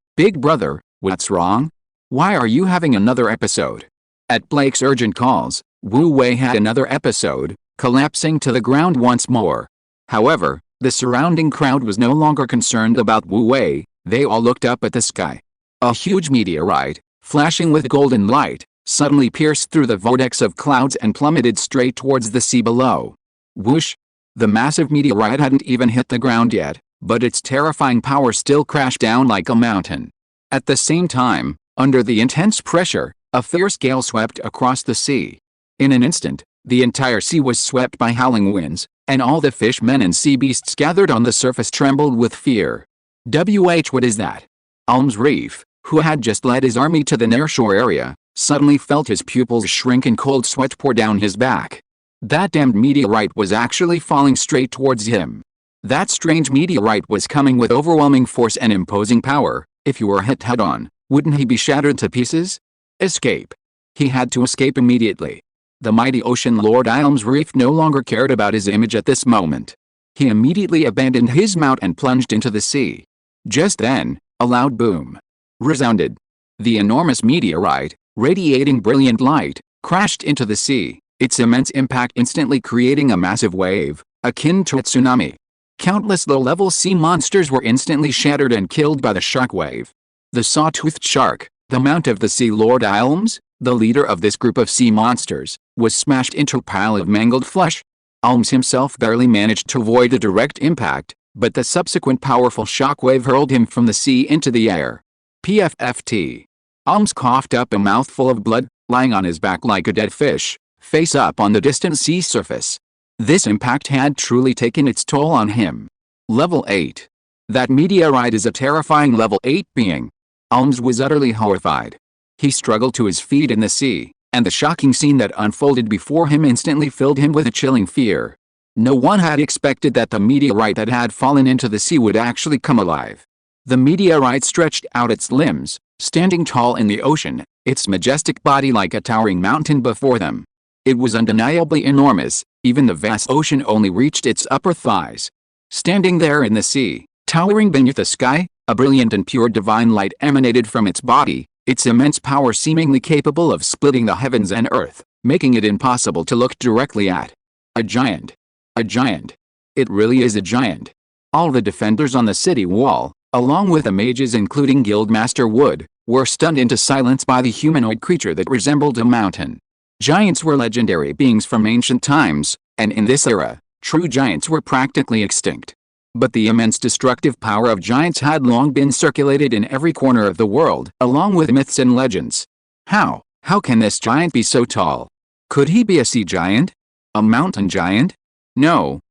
what's wrong? Why are you having another episode?" At Blake's urgent calls, Wu Wei had another episode, collapsing to the ground once more. However, the surrounding crowd was no longer concerned about Wu Wei. They all looked up at the sky. A huge meteorite, flashing with golden light, suddenly pierced through the vortex of clouds and plummeted straight towards the sea below. Whoosh! The massive meteorite hadn't even hit the ground yet, but its terrifying power still crashed down like a mountain. At the same time, under the intense pressure, a fierce gale swept across the sea. In an instant, the entire sea was swept by howling winds, and all the fishmen and sea beasts gathered on the surface trembled with fear. What is that? Alms Reef, who had just led his army to the nearshore area, suddenly felt his pupils shrink and cold sweat pour down his back. That damned meteorite was actually falling straight towards him. That strange meteorite was coming with overwhelming force and imposing power. If you were hit head-on, wouldn't he be shattered to pieces? Escape. He had to escape immediately. The mighty ocean lord Ilm's Reef no longer cared about his image at this moment. He immediately abandoned his mount and plunged into the sea. Just then, a loud boom resounded. The enormous meteorite, radiating brilliant light, crashed into the sea, its immense impact instantly creating a massive wave, akin to a tsunami. Countless low-level sea monsters were instantly shattered and killed by the shark wave. The saw-toothed shark, the mount of the Sea Lord Ilms, the leader of this group of sea monsters, was smashed into a pile of mangled flesh. Ilms himself barely managed to avoid a direct impact, but the subsequent powerful shockwave hurled him from the sea into the air. PFFT. Ilms coughed up a mouthful of blood, lying on his back like a dead fish, face up on the distant sea surface. This impact had truly taken its toll on him. Level 8. That meteorite is a terrifying level 8 being. Ilms was utterly horrified. He struggled to his feet in the sea, and the shocking scene that unfolded before him instantly filled him with a chilling fear. No one had expected that the meteorite that had fallen into the sea would actually come alive. The meteorite stretched out its limbs, standing tall in the ocean, its majestic body like a towering mountain before them. It was undeniably enormous, even the vast ocean only reached its upper thighs. Standing there in the sea, towering beneath the sky, a brilliant and pure divine light emanated from its body, its immense power seemingly capable of splitting the heavens and earth, making it impossible to look directly at. A giant. A giant. It really is a giant. All the defenders on the city wall, along with the mages including Guildmaster Wood, were stunned into silence by the humanoid creature that resembled a mountain. Giants were legendary beings from ancient times, and in this era, true giants were practically extinct. But the immense destructive power of giants had long been circulated in every corner of the world, along with myths and legends. How can this giant be so tall? Could he be a sea giant? A mountain giant? No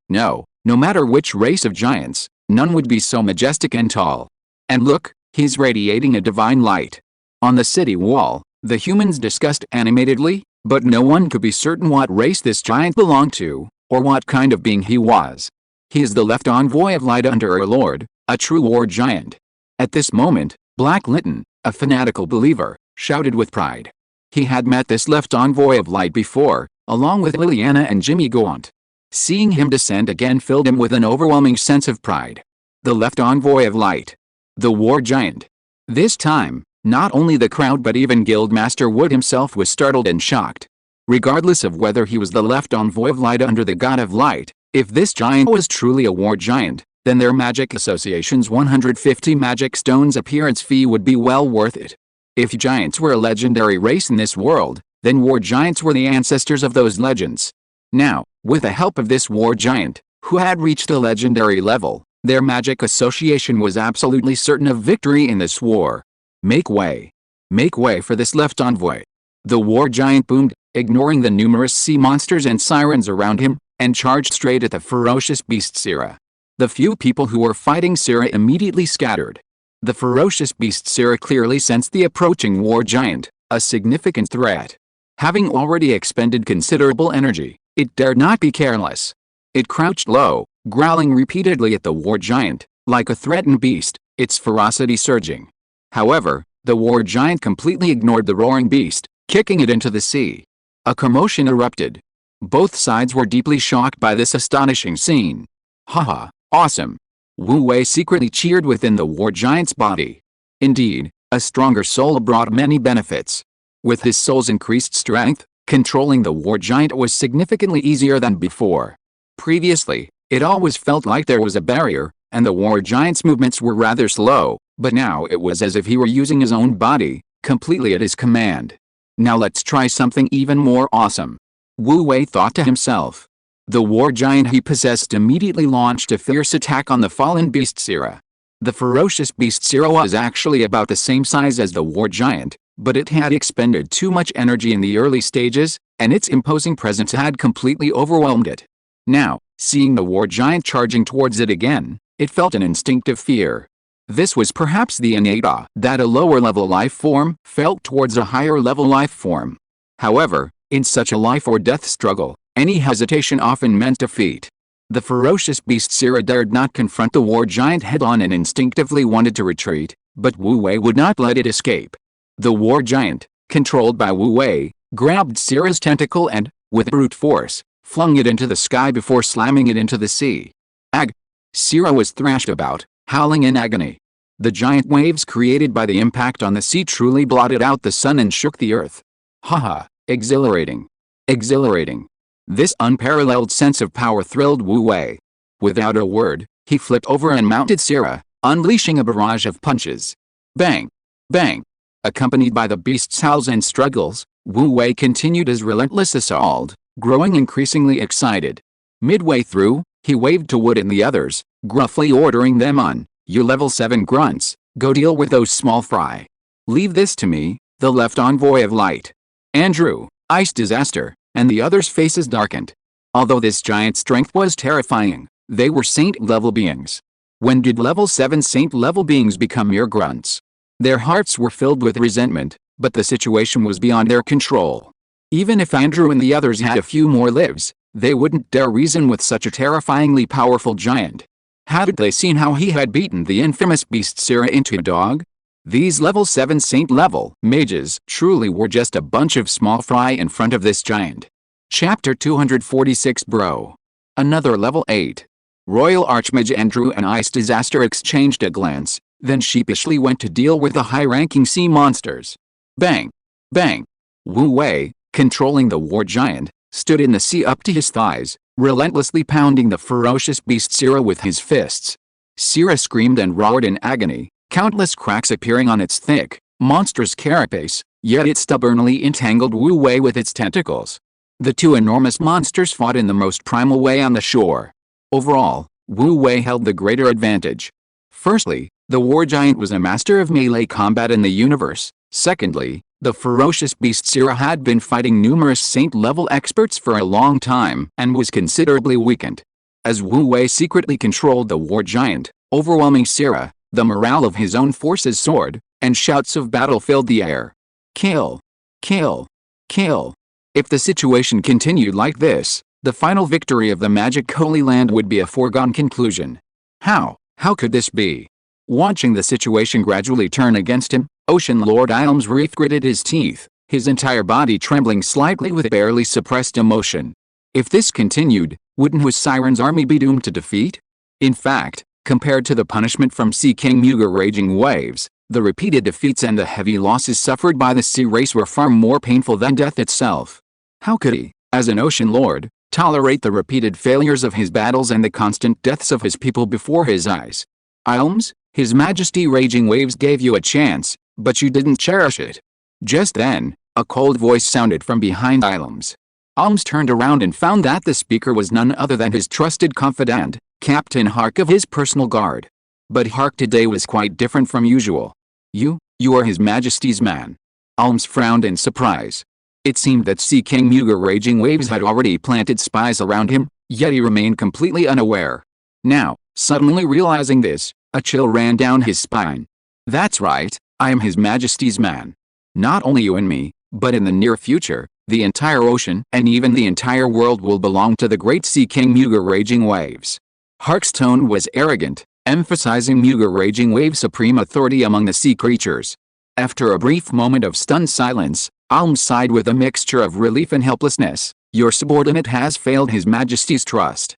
matter which race of giants, none would be so majestic and tall. And look, he's radiating a divine light. On the city wall, the humans discussed animatedly, but no one could be certain what race this giant belonged to, or what kind of being he was. He is the left envoy of light under our Lord, a true war giant. At this moment, Black Lytton, a fanatical believer, shouted with pride. He had met this left envoy of light before, along with Liliana and Jimmy Gaunt. Seeing him descend again filled him with an overwhelming sense of pride. The left envoy of light. The war giant. This time, not only the crowd but even Guildmaster Wood himself was startled and shocked. Regardless of whether he was the left envoy of light under the god of light, if this giant was truly a war giant, then their magic association's 150 magic stones appearance fee would be well worth it. If giants were a legendary race in this world, then war giants were the ancestors of those legends. Now, with the help of this war giant, who had reached a legendary level, their magic association was absolutely certain of victory in this war. Make way. Make way for this left envoy. The war giant boomed, ignoring the numerous sea monsters and sirens around him, and charged straight at the ferocious beast Sira. The few people who were fighting Sira immediately scattered. The ferocious beast Sira clearly sensed the approaching war giant, a significant threat. Having already expended considerable energy, it dared not be careless. It crouched low, growling repeatedly at the war giant, like a threatened beast, its ferocity surging. However, the war giant completely ignored the roaring beast, kicking it into the sea. A commotion erupted. Both sides were deeply shocked by this astonishing scene. Haha, awesome. Wu Wei secretly cheered within the war giant's body. Indeed, a stronger soul brought many benefits. With his soul's increased strength, controlling the war giant was significantly easier than before. Previously, it always felt like there was a barrier, and the war giant's movements were rather slow, but now it was as if he were using his own body, completely at his command. Now let's try something even more awesome. Wu Wei thought to himself. The war giant he possessed immediately launched a fierce attack on the fallen beast Sira. The ferocious beast Sira was actually about the same size as the war giant, but it had expended too much energy in the early stages, and its imposing presence had completely overwhelmed it. Now, seeing the war giant charging towards it again, it felt an instinctive fear. This was perhaps the innate awe that a lower-level life form felt towards a higher-level life form. However, in such a life-or-death struggle, any hesitation often meant defeat. The ferocious beast Sira dared not confront the war giant head-on and instinctively wanted to retreat, but Wu Wei would not let it escape. The war giant, controlled by Wu Wei, grabbed Sira's tentacle and, with brute force, flung it into the sky before slamming it into the sea. Ag! Sira was thrashed about, howling in agony. The giant waves created by the impact on the sea truly blotted out the sun and shook the earth. Haha, exhilarating. Exhilarating. This unparalleled sense of power thrilled Wu Wei. Without a word, he flipped over and mounted Sira, unleashing a barrage of punches. Bang! Bang! Accompanied by the beast's howls and struggles, Wu Wei continued his relentless assault, growing increasingly excited. Midway through, he waved to Wood and the others, gruffly ordering them on, "You level 7 grunts, go deal with those small fry. Leave this to me, the left envoy of light." Andrew, Ice Disaster, and the others' faces darkened. Although this giant strength was terrifying, they were saint-level beings. When did level 7 saint-level beings become mere grunts? Their hearts were filled with resentment, but the situation was beyond their control. Even if Andrew and the others had a few more lives, they wouldn't dare reason with such a terrifyingly powerful giant. Hadn't they seen how he had beaten the infamous beast Sira into a dog? These level 7 saint-level mages truly were just a bunch of small fry in front of this giant. Chapter 246 Bro. Another level 8. Royal Archmage Andrew and Ice Disaster exchanged a glance, then sheepishly went to deal with the high-ranking sea monsters. Bang! Bang! Wu Wei, controlling the war giant, stood in the sea up to his thighs, relentlessly pounding the ferocious beast Sira with his fists. Sira screamed and roared in agony, countless cracks appearing on its thick, monstrous carapace, yet it stubbornly entangled Wu Wei with its tentacles. The two enormous monsters fought in the most primal way on the shore. Overall, Wu Wei held the greater advantage. Firstly, the war giant was a master of melee combat in the universe. Secondly, the ferocious beast Sira had been fighting numerous saint-level experts for a long time and was considerably weakened. As Wu Wei secretly controlled the war giant, overwhelming Sira, the morale of his own forces soared, and shouts of battle filled the air. Kill! Kill! Kill! If the situation continued like this, the final victory of the Magic Holy Land would be a foregone conclusion. How could this be? Watching the situation gradually turn against him, Ocean Lord Ilms Wreath gritted his teeth, his entire body trembling slightly with barely suppressed emotion. If this continued, wouldn't his Siren's army be doomed to defeat? In fact, compared to the punishment from Sea King Muga raging waves, the repeated defeats and the heavy losses suffered by the sea race were far more painful than death itself. How could he, as an Ocean Lord, tolerate the repeated failures of his battles and the constant deaths of his people before his eyes? Ilms, His Majesty Raging Waves gave you a chance, but you didn't cherish it. Just then, a cold voice sounded from behind Ilms. Ilms turned around and found that the speaker was none other than his trusted confidant, Captain Hark of his personal guard. But Hark today was quite different from usual. You are His Majesty's man. Ilms frowned in surprise. It seemed that Sea King Muga Raging Waves had already planted spies around him, yet he remained completely unaware. Now, suddenly realizing this, a chill ran down his spine. That's right, I am His Majesty's man. Not only you and me, but in the near future, the entire ocean and even the entire world will belong to the great Sea King Muga Raging Waves. Hark's tone was arrogant, emphasizing Muga Raging Waves' supreme authority among the sea creatures. After a brief moment of stunned silence, Ilms sighed with a mixture of relief and helplessness. Your subordinate has failed His Majesty's trust.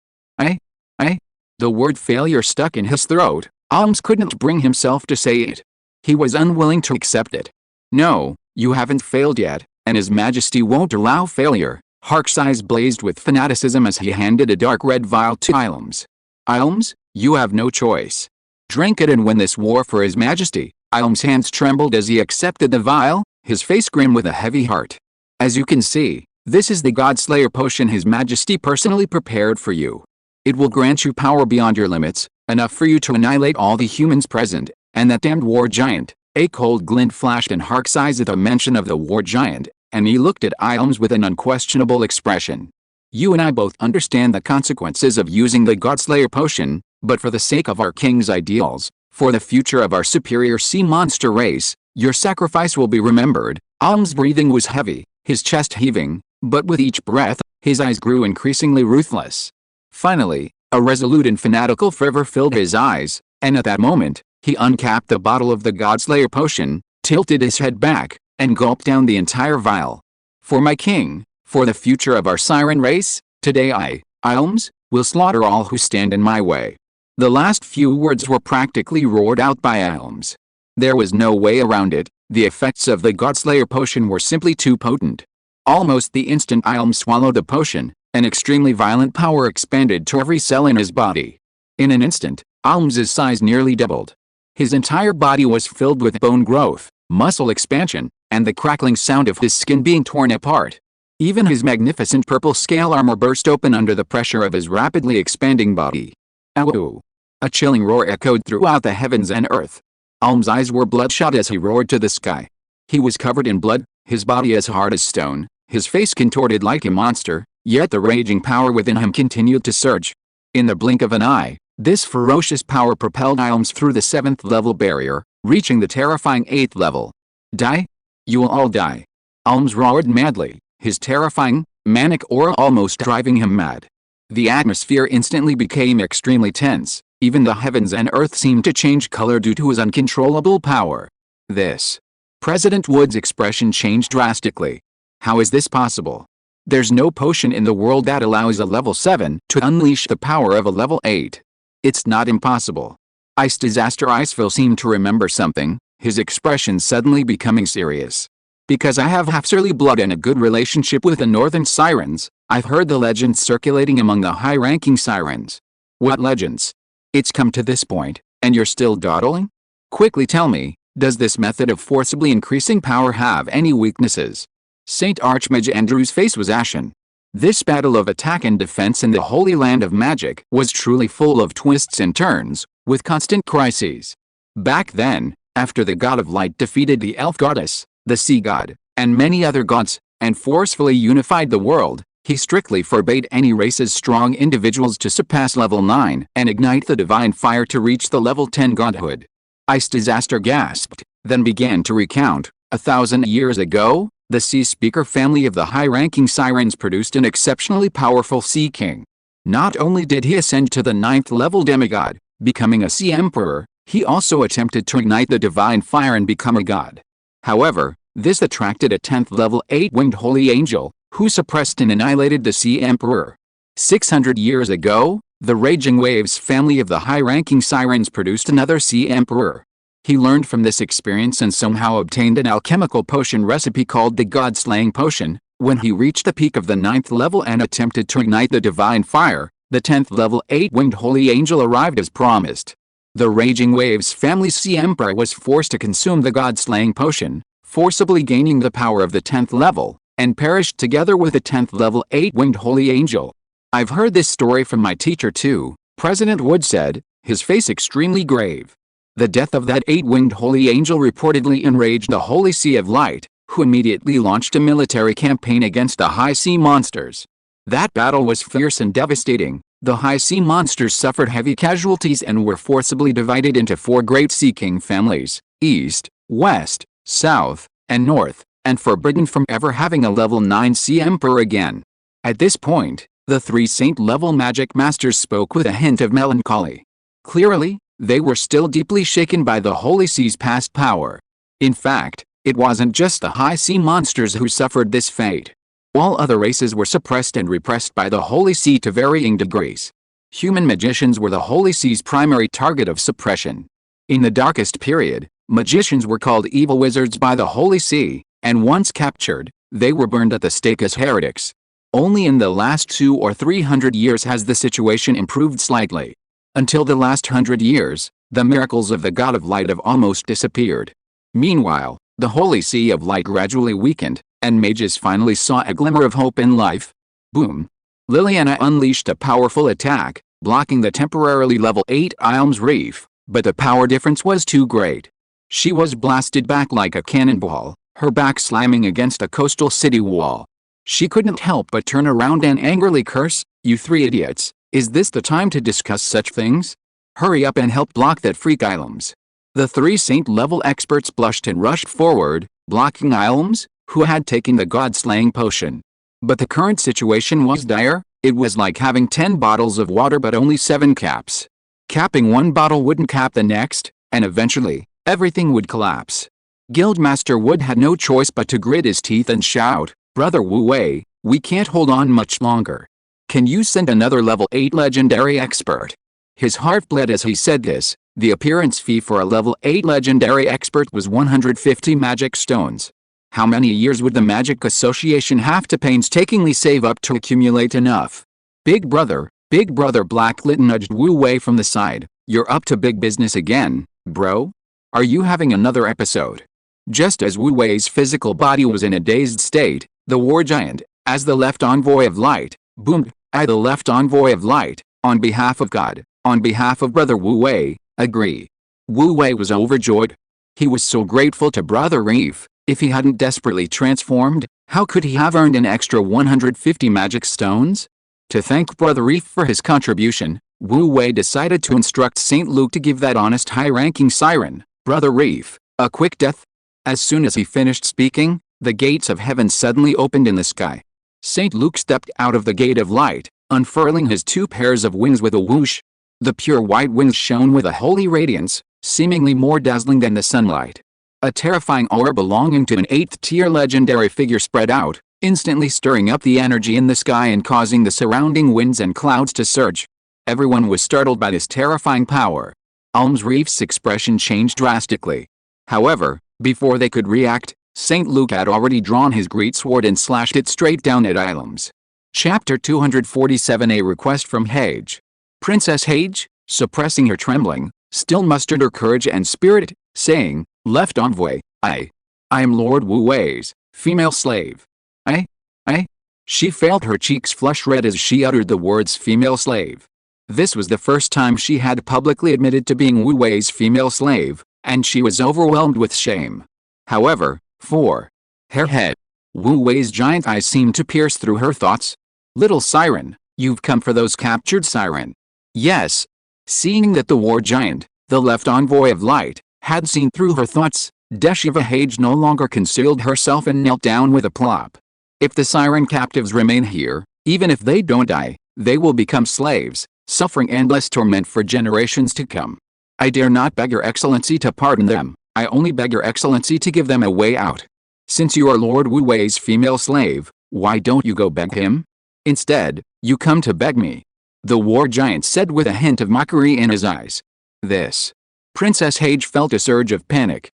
The word failure stuck in his throat. Ilms couldn't bring himself to say it. He was unwilling to accept it. No, you haven't failed yet, and His Majesty won't allow failure. Hark's eyes blazed with fanaticism as he handed a dark red vial to Ilms. Ilms, you have no choice. Drink it and win this war for His Majesty. Ilms' hands trembled as he accepted the vial, his face grim with a heavy heart. As you can see, this is the Godslayer potion His Majesty personally prepared for you. It will grant you power beyond your limits, enough for you to annihilate all the humans present, and that damned war giant. A cold glint flashed in Hark's eyes at the mention of the war giant, and he looked at Ilms with an unquestionable expression. You and I both understand the consequences of using the Godslayer potion, but for the sake of our king's ideals, for the future of our superior sea monster race, your sacrifice will be remembered. Ilms' breathing was heavy, his chest heaving, but with each breath, his eyes grew increasingly ruthless. Finally, a resolute and fanatical fervor filled his eyes, and at that moment, he uncapped the bottle of the Godslayer potion, tilted his head back, and gulped down the entire vial. For my king, For the future of our siren race, today Ilms, will slaughter all who stand in my way. The last few words were practically roared out by Ilms. There was no way around it, the effects of the Godslayer potion were simply too potent. Almost the instant Ilms swallowed the potion, an extremely violent power expanded to every cell in his body. In an instant, Ilms's size nearly doubled. His entire body was filled with bone growth, muscle expansion, and the crackling sound of his skin being torn apart. Even his magnificent purple scale armor burst open under the pressure of his rapidly expanding body. Ow! A chilling roar echoed throughout the heavens and earth. Ilm's eyes were bloodshot as he roared to the sky. He was covered in blood, his body as hard as stone, his face contorted like a monster, yet the raging power within him continued to surge. In the blink of an eye, this ferocious power propelled Ilms through the 7th level barrier, reaching the terrifying 8th level. Die? You will all die. Ilms roared madly, his terrifying, manic aura almost driving him mad. The atmosphere instantly became extremely tense, even the heavens and earth seemed to change color due to his uncontrollable power. This. President Wood's expression changed drastically. How is this possible? There's no potion in the world that allows a level 7 to unleash the power of a level 8. It's not impossible. Ice Disaster Iceville seemed to remember something, his expression suddenly becoming serious. Because I have half surly blood and a good relationship with the Northern Sirens, I've heard the legends circulating among the high-ranking Sirens. What legends? It's come to this point, and you're still dawdling? Quickly tell me, does this method of forcibly increasing power have any weaknesses? Saint Archmage Andrew's face was ashen. This battle of attack and defense in the Holy Land of Magic was truly full of twists and turns, with constant crises. Back then, after the God of Light defeated the Elf Goddess, the Sea God, and many other gods, and forcefully unified the world, he strictly forbade any race's strong individuals to surpass level 9 and ignite the divine fire to reach the level 10 godhood. Ice Disaster gasped, then began to recount. 1,000 years ago, the Sea Speaker family of the high-ranking Sirens produced an exceptionally powerful Sea King. Not only did he ascend to the 9th level demigod, becoming a Sea Emperor, he also attempted to ignite the divine fire and become a god. However, this attracted a 10th level 8-winged holy angel, who suppressed and annihilated the Sea Emperor. 600 years ago, the Raging Waves family of the high-ranking Sirens produced another Sea Emperor. He learned from this experience and somehow obtained an alchemical potion recipe called the God-Slaying Potion. When he reached the peak of the 9th level and attempted to ignite the divine fire, the 10th level 8-winged holy angel arrived as promised. The Raging Waves family's Sea Emperor was forced to consume the God-Slaying Potion, forcibly gaining the power of the 10th level, and perished together with the 10th level 8-winged holy angel. I've heard this story from my teacher too, President Wood said, his face extremely grave. The death of that 8-winged holy angel reportedly enraged the Holy Sea of Light, who immediately launched a military campaign against the high sea monsters. That battle was fierce and devastating. The high sea monsters suffered heavy casualties and were forcibly divided into 4 great Sea King families, East, West, South, and North, and forbidden from ever having a level 9 Sea Emperor again. At this point, the 3 Saint-level magic masters spoke with a hint of melancholy. Clearly, they were still deeply shaken by the Holy Sea's past power. In fact, it wasn't just the high sea monsters who suffered this fate. All other races were suppressed and repressed by the Holy Sea to varying degrees. Human magicians were the Holy Sea's primary target of suppression. In the darkest period, magicians were called evil wizards by the Holy See, and once captured, they were burned at the stake as heretics. Only in the last 200 or 300 years has the situation improved slightly. Until the last 100 years, the miracles of the God of Light have almost disappeared. Meanwhile, the Holy Sea of Light gradually weakened, and mages finally saw a glimmer of hope in life. Boom! Liliana unleashed a powerful attack, blocking the temporarily level 8 Ilms Reef, but the power difference was too great. She was blasted back like a cannonball, her back slamming against a coastal city wall. She couldn't help but turn around and angrily curse, "You 3 idiots, is this the time to discuss such things? Hurry up and help block that freak Ilms." The 3 Saint-level experts blushed and rushed forward, blocking Ilms, who had taken the God-Slaying Potion. But the current situation was dire. It was like having 10 bottles of water but only 7 caps. Capping one bottle wouldn't cap the next, and eventually, everything would collapse. Guildmaster Wood had no choice but to grit his teeth and shout, "Brother Wu Wei, We can't hold on much longer. Can you send another level 8 legendary expert? His heart bled as he said this. The appearance fee for a level 8 legendary expert was 150 magic stones. How many years would the Magic Association have to painstakingly save up to accumulate enough? Big brother, Blacklit nudged Wu Wei from the side. You're up to big business again, bro? Are you having another episode? Just as Wu Wei's physical body was in a dazed state, the war giant, as the left envoy of light, boomed, I the left envoy of light, on behalf of God, on behalf of brother Wu Wei, agree. Wu Wei was overjoyed. He was so grateful to brother Reef. If he hadn't desperately transformed, how could he have earned an extra 150 magic stones? To thank brother Reef for his contribution, Wu Wei decided to instruct St. Luke to give that honest high-ranking siren, brother Reef, a quick death. As soon as he finished speaking, the gates of heaven suddenly opened in the sky. St. Luke stepped out of the gate of light, unfurling his 2 pairs of wings with a whoosh. The pure white wings shone with a holy radiance, seemingly more dazzling than the sunlight. A terrifying aura belonging to an 8th-tier legendary figure spread out, instantly stirring up the energy in the sky and causing the surrounding winds and clouds to surge. Everyone was startled by this terrifying power. Alms Reef's expression changed drastically. However, before they could react, St. Luke had already drawn his great sword and slashed it straight down at Ilums. Chapter 247. A request from Hage. Princess Hage, suppressing her trembling, still mustered her courage and spirit, saying, Left envoy, I am Lord Wu Wei's female slave. I. She felt her cheeks flush red as she uttered the words female slave. This was the first time she had publicly admitted to being Wu Wei's female slave, and she was overwhelmed with shame. However, for her head, Wu Wei's giant eyes seemed to pierce through her thoughts. Little siren, you've come for those captured siren. Yes. Seeing that the war giant, the left envoy of light, had seen through her thoughts, Deshiva Hage no longer concealed herself and knelt down with a plop. If the siren captives remain here, even if they don't die, they will become slaves, suffering endless torment for generations to come. I dare not beg your excellency to pardon them, I only beg your excellency to give them a way out. Since you are Lord Wu Wei's female slave, why don't you go beg him? Instead, you come to beg me. The war giant said with a hint of mockery in his eyes. This. Princess Hage felt a surge of panic.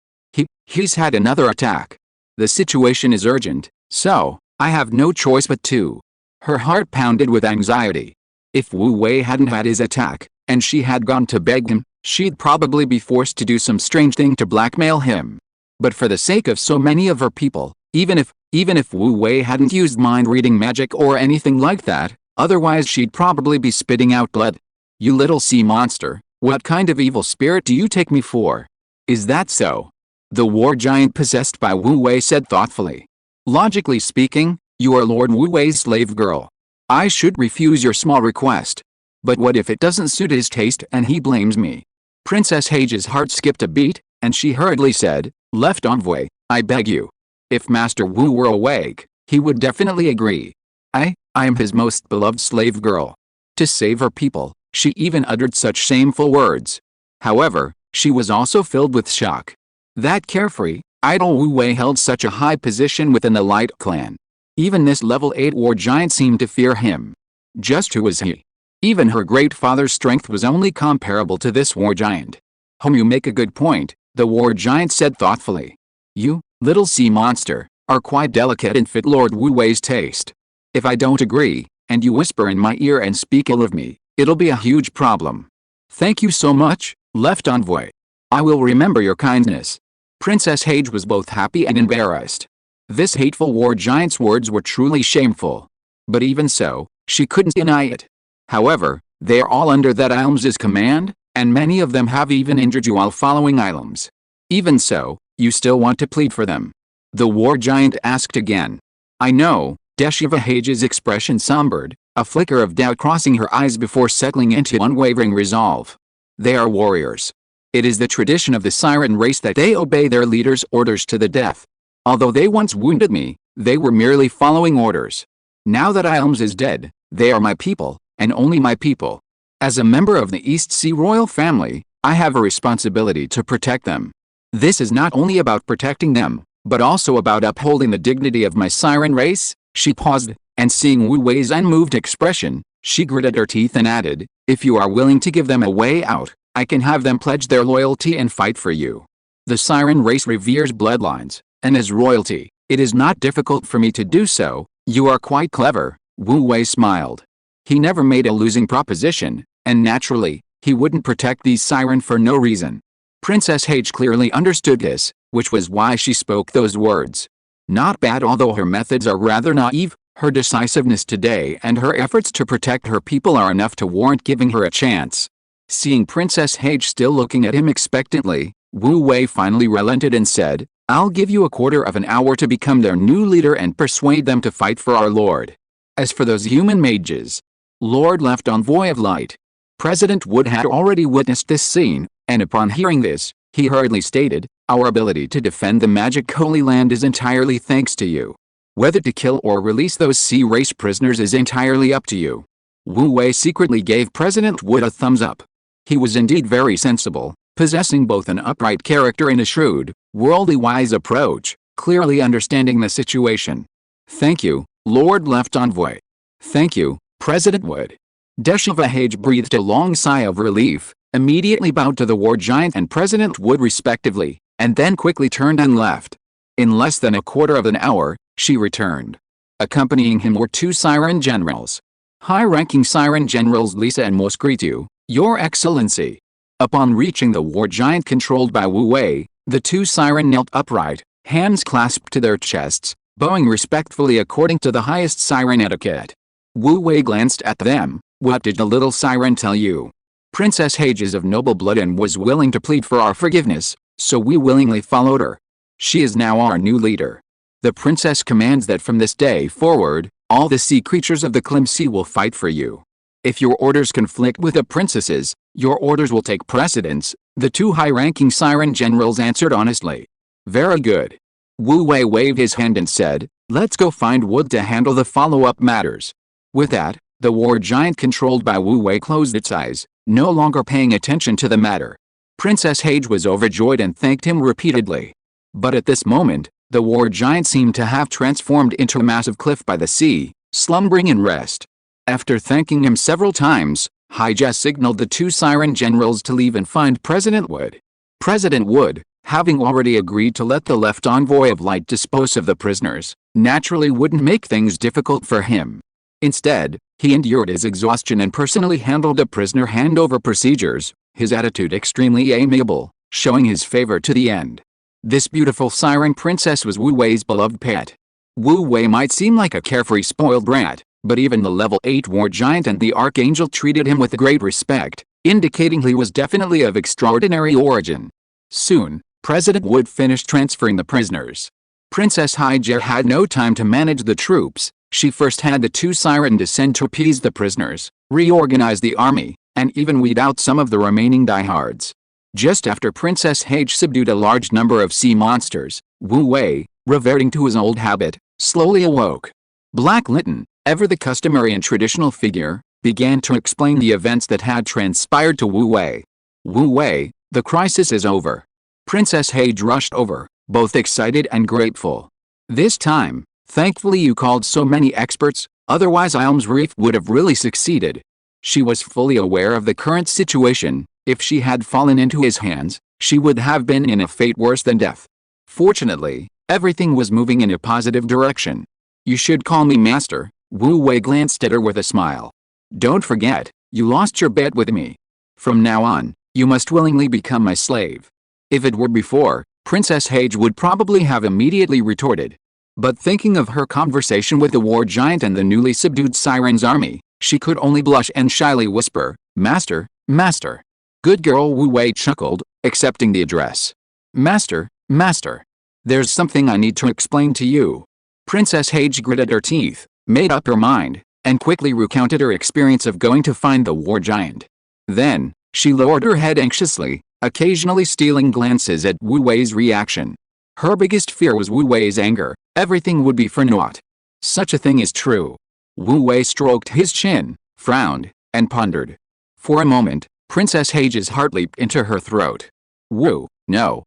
He's had another attack. The situation is urgent, so I have no choice but to. Her heart pounded with anxiety. If Wu Wei hadn't had his attack, and she had gone to beg him, she'd probably be forced to do some strange thing to blackmail him. But for the sake of so many of her people, even if Wu Wei hadn't used mind-reading magic or anything like that, otherwise she'd probably be spitting out blood. You little sea monster, what kind of evil spirit do you take me for? Is that so? The war giant possessed by Wu Wei said thoughtfully. Logically speaking, you are Lord Wu Wei's slave girl. I should refuse your small request. But what if it doesn't suit his taste and he blames me? Princess Hage's heart skipped a beat, and she hurriedly said, Left envoy, I beg you. If Master Wu were awake, he would definitely agree. I am his most beloved slave girl. To save her people, she even uttered such shameful words. However, she was also filled with shock. That carefree, idle Wu Wei held such a high position within the Light Clan. Even this level 8 war giant seemed to fear him. Just who was he? Even her great father's strength was only comparable to this war giant. You make a good point, the war giant said thoughtfully. You, little sea monster, are quite delicate and fit Lord Wu Wei's taste. If I don't agree, and you whisper in my ear and speak ill of me, it'll be a huge problem. Thank you so much, Left envoy. I will remember your kindness. Princess Hage was both happy and embarrassed. This hateful war giant's words were truly shameful. But even so, she couldn't deny it. However, they are all under that Ilm's command, and many of them have even injured you while following Ilm's. Even so, you still want to plead for them? The war giant asked again. I know, Deshiva Hage's expression sombered, a flicker of doubt crossing her eyes before settling into unwavering resolve. They are warriors. It is the tradition of the siren race that they obey their leader's orders to the death. Although they once wounded me, they were merely following orders. Now that Ilms is dead, they are my people, and only my people. As a member of the East Sea royal family, I have a responsibility to protect them. This is not only about protecting them, but also about upholding the dignity of my siren race, She paused, and seeing Wu Wei's unmoved expression, she gritted her teeth and added, "If you are willing to give them a way out, I can have them pledge their loyalty and fight for you. The Siren race reveres bloodlines, and as royalty, it is not difficult for me to do so." "You are quite clever," Wu Wei smiled. He never made a losing proposition, and naturally, he wouldn't protect these Siren for no reason. Princess H clearly understood this, which was why she spoke those words. Not bad, although her methods are rather naive. Her decisiveness today and her efforts to protect her people are enough to warrant giving her a chance. Seeing Princess H still looking at him expectantly, Wu Wei finally relented and said, "I'll give you a quarter of an hour to become their new leader and persuade them to fight for our lord. As for those human mages, Lord Left Envoy of Light." President Wood had already witnessed this scene, and upon hearing this, he hurriedly stated, "Our ability to defend the magic Holy Land is entirely thanks to you. Whether to kill or release those sea race prisoners is entirely up to you." Wu Wei secretly gave President Wood a thumbs up. He was indeed very sensible, possessing both an upright character and a shrewd, worldly wise approach, clearly understanding the situation. "Thank you, Lord Left Envoy." "Thank you, President Wood." Deshivahage breathed a long sigh of relief, immediately bowed to the war giant and President Wood respectively, and then quickly turned and left. In less than a quarter of an hour, she returned. Accompanying him were two Siren generals. High-ranking Siren generals Lisa and Mosquito, "Your Excellency." Upon reaching the war giant controlled by Wu Wei, the two Siren knelt upright, hands clasped to their chests, bowing respectfully according to the highest Siren etiquette. Wu Wei glanced at them. "What did the little Siren tell you?" "Princess H is of noble blood and was willing to plead for our forgiveness, so we willingly followed her. She is now our new leader. The princess commands that from this day forward, all the sea creatures of the Klim Sea will fight for you. If your orders conflict with the princess's, your orders will take precedence," the two high-ranking Siren generals answered honestly. "Very good." Wu Wei waved his hand and said, "Let's go find Wood to handle the follow-up matters." With that, the war giant controlled by Wu Wei closed its eyes, no longer paying attention to the matter. Princess Hage was overjoyed and thanked him repeatedly. But at this moment, the war giant seemed to have transformed into a massive cliff by the sea, slumbering in rest. After thanking him several times, Hija signaled the two Siren generals to leave and find President Wood. President Wood, having already agreed to let the Left Envoy of Light dispose of the prisoners, naturally wouldn't make things difficult for him. Instead, he endured his exhaustion and personally handled the prisoner handover procedures, his attitude extremely amiable, showing his favor to the end. This beautiful Siren princess was Wu Wei's beloved pet. Wu Wei might seem like a carefree spoiled brat, but even the level 8 war giant and the archangel treated him with great respect, indicating he was definitely of extraordinary origin. Soon, President Wood finished transferring the prisoners. Princess Hija had no time to manage the troops. She first had the two Siren descend to appease the prisoners, reorganize the army, and even weed out some of the remaining diehards. Just after Princess Hage subdued a large number of sea monsters, Wu Wei, reverting to his old habit, slowly awoke. Black Litten, ever the customary and traditional figure, began to explain the events that had transpired to Wu Wei. "Wu Wei, the crisis is over." Princess Hage rushed over, both excited and grateful. "This time, thankfully you called so many experts, otherwise Ilm's Reef would have really succeeded." She was fully aware of the current situation. If she had fallen into his hands, she would have been in a fate worse than death. Fortunately, everything was moving in a positive direction. "You should call me master." Wu Wei glanced at her with a smile. "Don't forget, you lost your bet with me. From now on, you must willingly become my slave." If it were before, Princess Hage would probably have immediately retorted. But thinking of her conversation with the war giant and the newly subdued Siren's army, she could only blush and shyly whisper, "Master, master." "Good girl," Wu Wei chuckled, accepting the address. "Master, master. There's something I need to explain to you." Princess Hage gritted her teeth, made up her mind, and quickly recounted her experience of going to find the war giant. Then, she lowered her head anxiously, occasionally stealing glances at Wu Wei's reaction. Her biggest fear was Wu Wei's anger. Everything would be for naught. Such a thing is true. Wu Wei stroked his chin, frowned, and pondered. For a moment, Princess Hage's heart leaped into her throat. "Wu, no,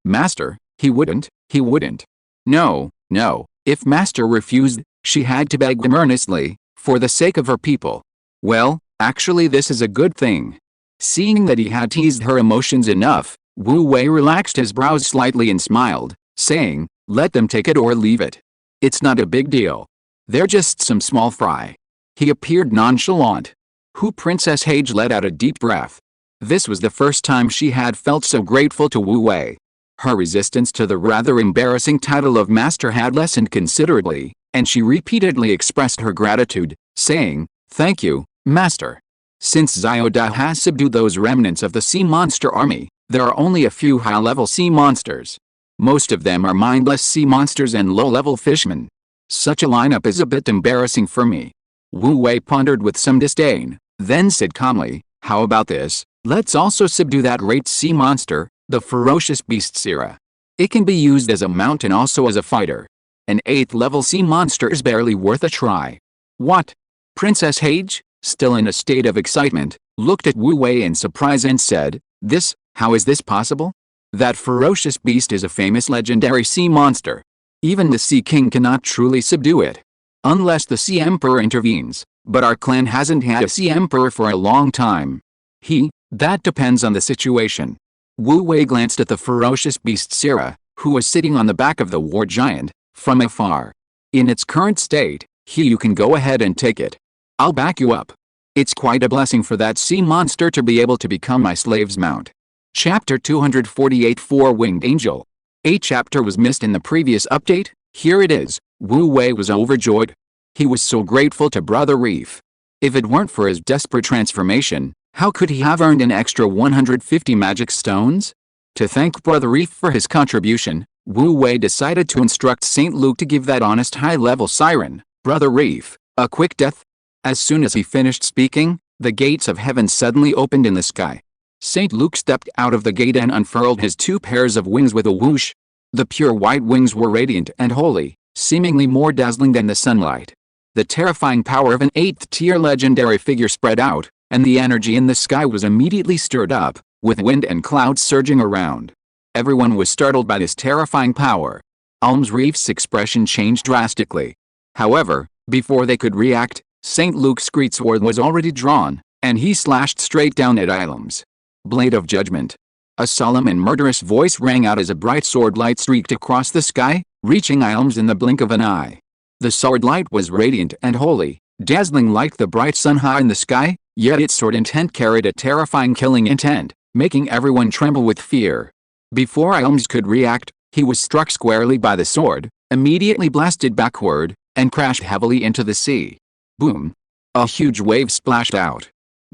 master, he wouldn't. No, if master refused, She had to beg them earnestly, for the sake of her people. Well, actually this is a good thing. Seeing that he had teased her emotions enough, Wu Wei relaxed his brows slightly and smiled, saying, "Let them take it or leave it. It's not a big deal. They're just some small fry." He appeared nonchalant. Princess Hage let out a deep breath. This was the first time she had felt so grateful to Wu Wei. Her resistance to the rather embarrassing title of master had lessened considerably, and she repeatedly expressed her gratitude, saying, "Thank you, master. Since Xiaoda has subdued those remnants of the sea monster army, there are only a few high-level sea monsters. Most of them are mindless sea monsters and low-level fishmen. Such a lineup is a bit embarrassing for me." Wu Wei pondered with some disdain, then said calmly, "How about this? Let's also subdue that great sea monster, the ferocious beast Sira. It can be used as a mount and also as a fighter. An 8th-level sea monster is barely worth a try." "What?" Princess Hage, still in a state of excitement, looked at Wu Wei in surprise and said, How is this possible? That ferocious beast is a famous legendary sea monster. Even the Sea King cannot truly subdue it. Unless the Sea Emperor intervenes, but our clan hasn't had a Sea Emperor for a long time." That depends on the situation." Wu Wei glanced at the ferocious beast Sira, who was sitting on the back of the war giant, from afar. "In its current state, you can go ahead and take it. I'll back you up. It's quite a blessing for that sea monster to be able to become my slave's mount." Chapter 248 Four-Winged Angel. A chapter was missed in the previous update. Here it is. Wu Wei was overjoyed. He was so grateful to Brother Reef. If it weren't for his desperate transformation, how could he have earned an extra 150 magic stones? To thank Brother Reef for his contribution, Wu Wei decided to instruct St. Luke to give that honest high-level siren, Brother Reef, a quick death. As soon as he finished speaking, the gates of heaven suddenly opened in the sky. St. Luke stepped out of the gate and unfurled his 2 pairs of wings with a whoosh. The pure white wings were radiant and holy, seemingly more dazzling than the sunlight. The terrifying power of an 8th-tier legendary figure spread out, and the energy in the sky was immediately stirred up, with wind and clouds surging around. Everyone was startled by this terrifying power. Alms Reef's expression changed drastically. However, before they could react, St. Luke's greatsword was already drawn, and he slashed straight down at Ilms. Blade of Judgment. A solemn and murderous voice rang out as a bright sword light streaked across the sky, reaching Ilms in the blink of an eye. The sword light was radiant and holy, dazzling like the bright sun high in the sky, yet its sword intent carried a terrifying killing intent, making everyone tremble with fear. Before Ilms could react, he was struck squarely by the sword, immediately blasted backward, and crashed heavily into the sea. Boom! A huge wave splashed out.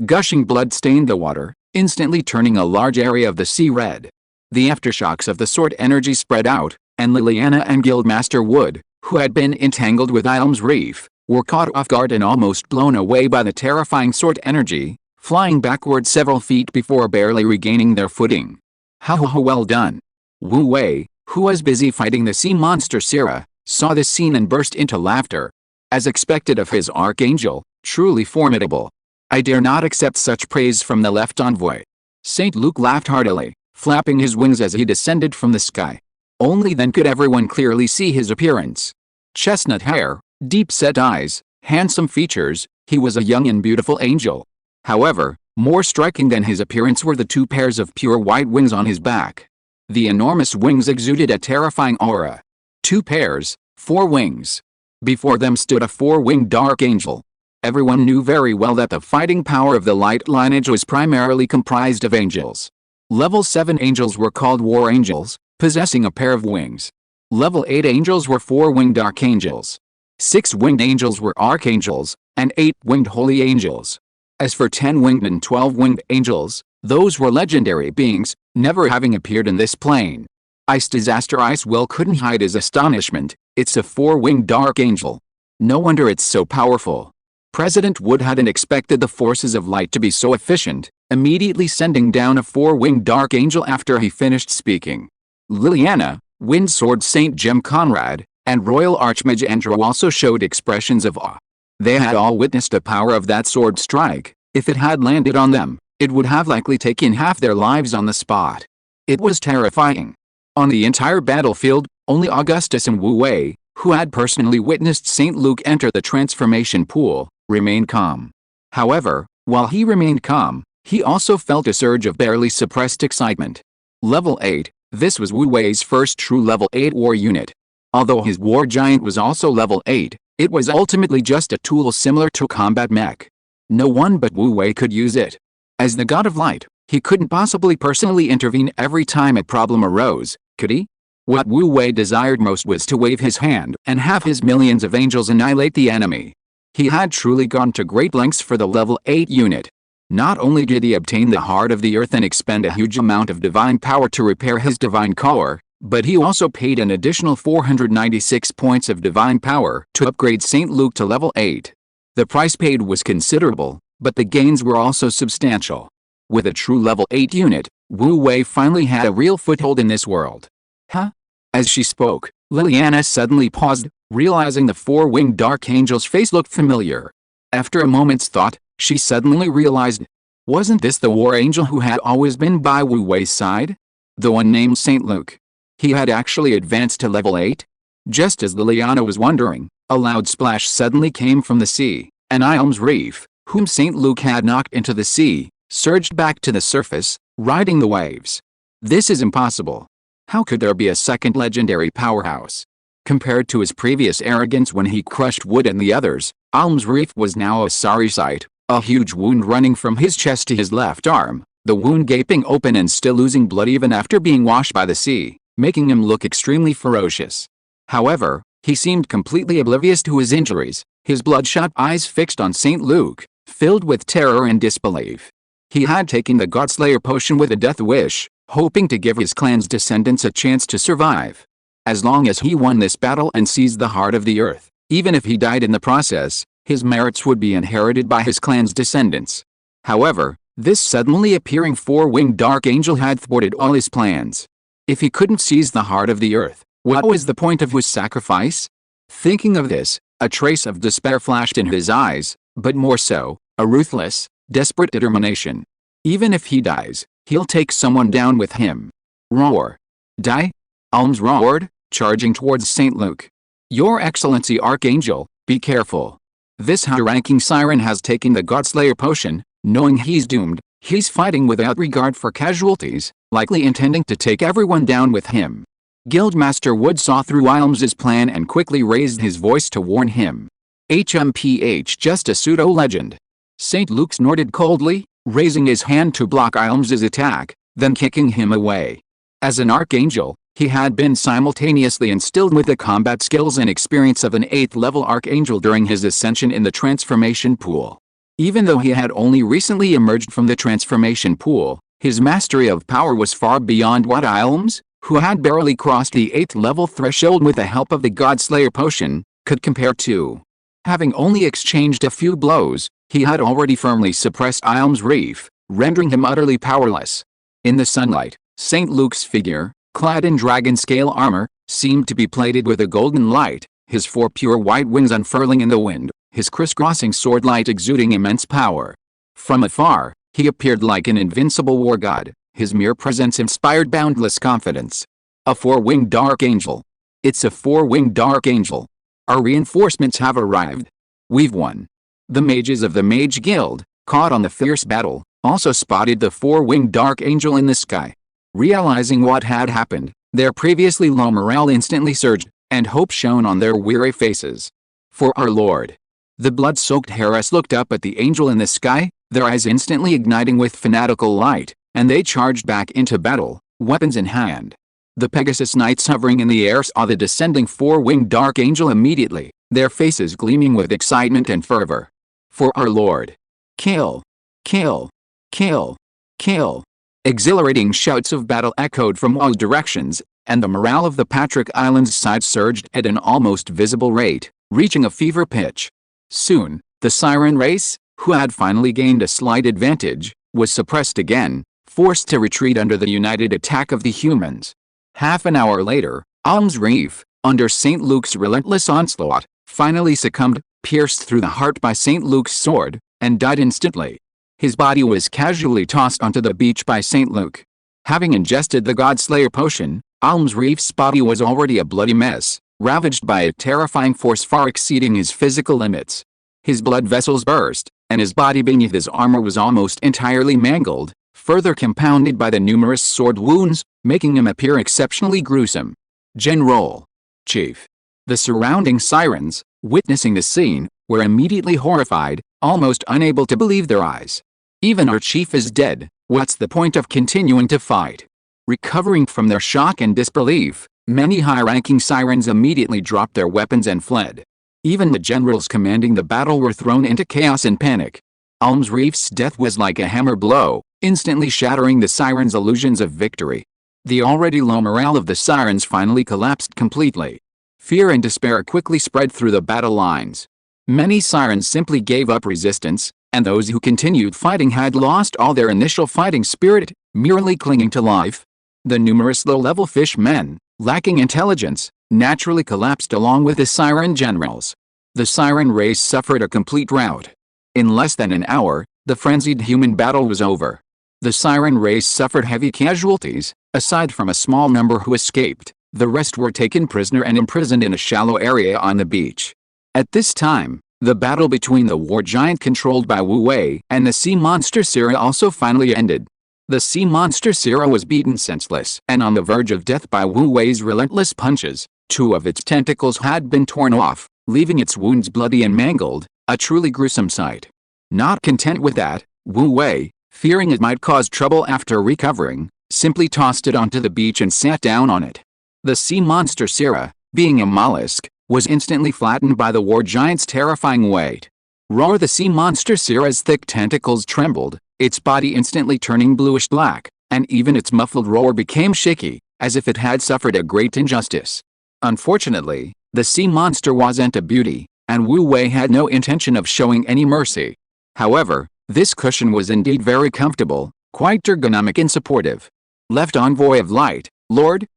Gushing blood stained the water, instantly turning a large area of the sea red. The aftershocks of the sword energy spread out, and Liliana and Guildmaster Wood, who had been entangled with Ilms Reef, were caught off guard and almost blown away by the terrifying sword energy, flying backward several feet before barely regaining their footing. How well done! Wu Wei, who was busy fighting the sea monster Sira, saw this scene and burst into laughter. As expected of his archangel, truly formidable. I dare not accept such praise from the left envoy. St. Luke laughed heartily, flapping his wings as he descended from the sky. Only then could everyone clearly see his appearance. Chestnut hair, deep-set eyes, handsome features, he was a young and beautiful angel. However, more striking than his appearance were the 2 pairs of pure white wings on his back. The enormous wings exuded a terrifying aura. 2 pairs, 4 wings. Before them stood a 4-winged archangel. Everyone knew very well that the fighting power of the light lineage was primarily comprised of angels. Level 7 angels were called war angels, possessing a pair of wings. Level 8 angels were 4-winged archangels. 6-winged angels were archangels, and 8-winged holy angels. As for 10-winged and 12-winged angels, those were legendary beings, never having appeared in this plane. Ice Disaster Icewill couldn't hide his astonishment. It's a 4-winged archangel. No wonder it's so powerful. President Wood hadn't expected the forces of light to be so efficient, immediately sending down a 4-winged archangel after he finished speaking. Liliana, Wind Sword Saint Gem Conrad, and Royal Archmage Andrew also showed expressions of awe. They had all witnessed the power of that sword strike. If it had landed on them, it would have likely taken half their lives on the spot. It was terrifying. On the entire battlefield, only Augustus and Wu Wei, who had personally witnessed St. Luke enter the transformation pool, remained calm. However, while he remained calm, he also felt a surge of barely suppressed excitement. Level 8, this was Wu Wei's first true level 8 war unit. Although his war giant was also level 8, it was ultimately just a tool similar to a combat mech. No one but Wu Wei could use it. As the god of light, he couldn't possibly personally intervene every time a problem arose, could he? What Wu Wei desired most was to wave his hand and have his millions of angels annihilate the enemy. He had truly gone to great lengths for the level 8 unit. Not only did he obtain the heart of the earth and expend a huge amount of divine power to repair his divine core, but he also paid an additional 496 points of divine power to upgrade St. Luke to level 8. The price paid was considerable, but the gains were also substantial. With a true level 8 unit, Wu Wei finally had a real foothold in this world. Huh? As she spoke, Liliana suddenly paused, realizing the four-winged dark angel's face looked familiar. After a moment's thought, she suddenly realized, wasn't this the war angel who had always been by Wu Wei's side? The one named St. Luke. He had actually advanced to level 8? Just as Liliana was wondering, a loud splash suddenly came from the sea, and Ilm's reef, whom St. Luke had knocked into the sea, surged back to the surface, riding the waves. This is impossible. How could there be a second legendary powerhouse? Compared to his previous arrogance when he crushed Wood and the others, Ilm's reef was now a sorry sight, a huge wound running from his chest to his left arm, the wound gaping open and still oozing blood even after being washed by the sea, making him look extremely ferocious. However, he seemed completely oblivious to his injuries, his bloodshot eyes fixed on St. Luke, filled with terror and disbelief. He had taken the Godslayer potion with a death wish, hoping to give his clan's descendants a chance to survive. As long as he won this battle and seized the heart of the earth, even if he died in the process, his merits would be inherited by his clan's descendants. However, this suddenly appearing four-winged dark angel had thwarted all his plans. If he couldn't seize the heart of the earth, what was the point of his sacrifice? Thinking of this, a trace of despair flashed in his eyes, but more so, a ruthless, desperate determination. Even if he dies, he'll take someone down with him. Roar. Die? Ilm's roared, charging towards St. Luke. Your Excellency Archangel, be careful. This high-ranking siren has taken the Godslayer potion, knowing he's doomed, he's fighting without regard for casualties, likely intending to take everyone down with him. Guildmaster Wood saw through Ilm's plan and quickly raised his voice to warn him. HMPH, just a pseudo-legend. St. Luke snorted coldly, raising his hand to block Ilm's attack, then kicking him away. As an archangel, he had been simultaneously instilled with the combat skills and experience of an 8th-level archangel during his ascension in the transformation pool. Even though he had only recently emerged from the transformation pool, his mastery of power was far beyond what Ilm's, who had barely crossed the 8th-level threshold with the help of the Godslayer potion, could compare to. Having only exchanged a few blows, he had already firmly suppressed Ilm's reef, rendering him utterly powerless. In the sunlight, St. Luke's figure, clad in dragon-scale armor, seemed to be plated with a golden light, his 4 pure white wings unfurling in the wind, his crisscrossing sword light exuding immense power. From afar, he appeared like an invincible war god, his mere presence inspired boundless confidence. A 4-winged dark angel. It's a 4-winged dark angel. Our reinforcements have arrived. We've won. The mages of the Mage Guild, caught on the fierce battle, also spotted the 4-winged dark angel in the sky. Realizing what had happened, their previously low morale instantly surged, and hope shone on their weary faces. For our lord. The blood-soaked Harris looked up at the angel in the sky, their eyes instantly igniting with fanatical light, and they charged back into battle, weapons in hand. The Pegasus knights hovering in the air saw the descending 4-winged dark angel immediately, their faces gleaming with excitement and fervor. For our lord. Kill! Kill! Kill! Kill! Exhilarating shouts of battle echoed from all directions, and the morale of the Patrick Islands side surged at an almost visible rate, reaching a fever pitch. Soon, the siren race, who had finally gained a slight advantage, was suppressed again, forced to retreat under the united attack of the humans. Half an hour later, Ilm's reef, under St. Luke's relentless onslaught, finally succumbed, pierced through the heart by St. Luke's sword, and died instantly. His body was casually tossed onto the beach by St. Luke. Having ingested the Godslayer potion, Ilm's reef's body was already a bloody mess, ravaged by a terrifying force far exceeding his physical limits. His blood vessels burst, and his body beneath his armor was almost entirely mangled, further compounded by the numerous sword wounds, making him appear exceptionally gruesome. General. Chief. The surrounding sirens, witnessing the scene, were immediately horrified, almost unable to believe their eyes. Even our chief is dead, what's the point of continuing to fight? Recovering from their shock and disbelief, many high-ranking sirens immediately dropped their weapons and fled. Even the generals commanding the battle were thrown into chaos and panic. Almsreef's death was like a hammer blow, instantly shattering the sirens' illusions of victory. The already low morale of the sirens finally collapsed completely. Fear and despair quickly spread through the battle lines. Many sirens simply gave up resistance, and those who continued fighting had lost all their initial fighting spirit, merely clinging to life. The numerous low-level fishmen, lacking intelligence, naturally collapsed along with the siren generals. The siren race suffered a complete rout. In less than an hour, the frenzied human battle was over. The siren race suffered heavy casualties. Aside from a small number who escaped, the rest were taken prisoner and imprisoned in a shallow area on the beach. At this time, the battle between the war giant controlled by Wu Wei and the sea monster Sira also finally ended. The sea monster Sira was beaten senseless and on the verge of death by Wu Wei's relentless punches. 2 of its tentacles had been torn off, leaving its wounds bloody and mangled, a truly gruesome sight. Not content with that, Wu Wei, fearing it might cause trouble after recovering, simply tossed it onto the beach and sat down on it. The sea monster Sira, being a mollusk, was instantly flattened by the war giant's terrifying weight. Roar! The sea monster Sira's thick tentacles trembled, its body instantly turning bluish-black, and even its muffled roar became shaky, as if it had suffered a great injustice. Unfortunately, the sea monster wasn't a beauty, and Wu Wei had no intention of showing any mercy. However, this cushion was indeed very comfortable, quite ergonomic and supportive. Left envoy of light, Lord,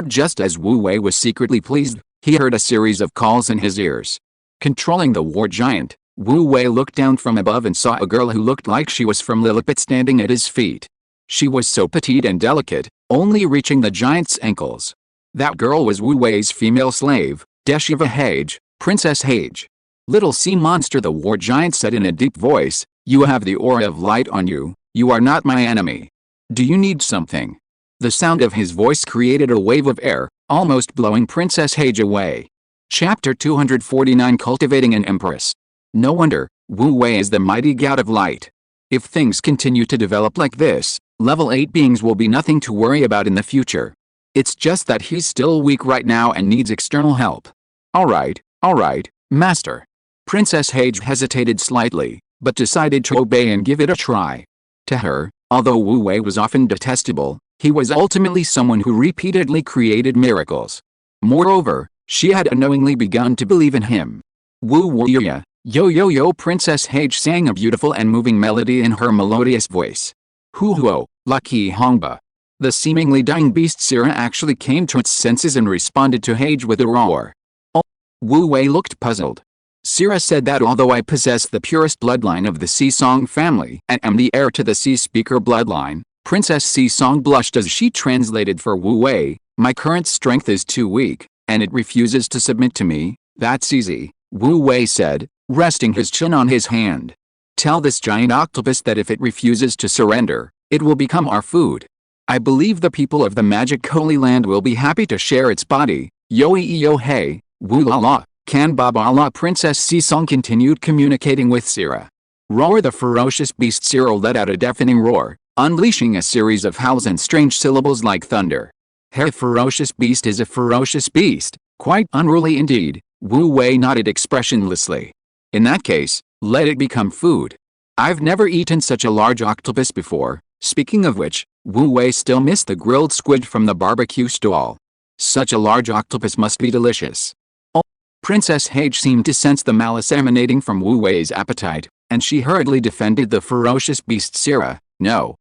just as Wu Wei was secretly pleased, he heard a series of calls in his ears. Controlling the war giant, Wu Wei looked down from above and saw a girl who looked like she was from Lilliput standing at his feet. She was so petite and delicate, only reaching the giant's ankles. That girl was Wu Wei's female slave, Deshiva Hage, Princess Hage. Little sea monster, the war giant said in a deep voice, you have the aura of light on you, you are not my enemy. Do you need something? The sound of his voice created a wave of air, almost blowing Princess Hage away. Chapter 249 Cultivating an Empress. No wonder, Wu Wei is the mighty god of light. If things continue to develop like this, level 8 beings will be nothing to worry about in the future. It's just that he's still weak right now and needs external help. Alright, master. Princess Hage hesitated slightly, but decided to obey and give it a try. To her, although Wu Wei was often detestable, he was ultimately someone who repeatedly created miracles. Moreover, she had unknowingly begun to believe in him. Woo ya, yo, Princess Hage sang a beautiful and moving melody in her melodious voice. Huo, lucky Hongba. The seemingly dying beast Sira actually came to its senses and responded to Hage with a roar. Oh, Wu Wei looked puzzled. Sira said that although I possess the purest bloodline of the Sea Song family and am the heir to the Sea Speaker bloodline, Princess Sea Song blushed as she translated for Wu Wei, my current strength is too weak, and it refuses to submit to me. That's easy, Wu Wei said, resting his chin on his hand. Tell this giant octopus that if it refuses to surrender, it will become our food. I believe the people of the Magic Holy Land will be happy to share its body. Yo hey, Wu la la, can baba la. Princess Sea Song continued communicating with Sira. Roar! The ferocious beast Sira let out a deafening roar, unleashing a series of howls and strange syllables like thunder. Hey, ferocious beast is a ferocious beast, quite unruly indeed, Wu Wei nodded expressionlessly. In that case, let it become food. I've never eaten such a large octopus before. Speaking of which, Wu Wei still missed the grilled squid from the barbecue stall. Such a large octopus must be delicious. Oh, Princess Hage seemed to sense the malice emanating from Wu Wei's appetite, and she hurriedly defended the ferocious beast Sira. No,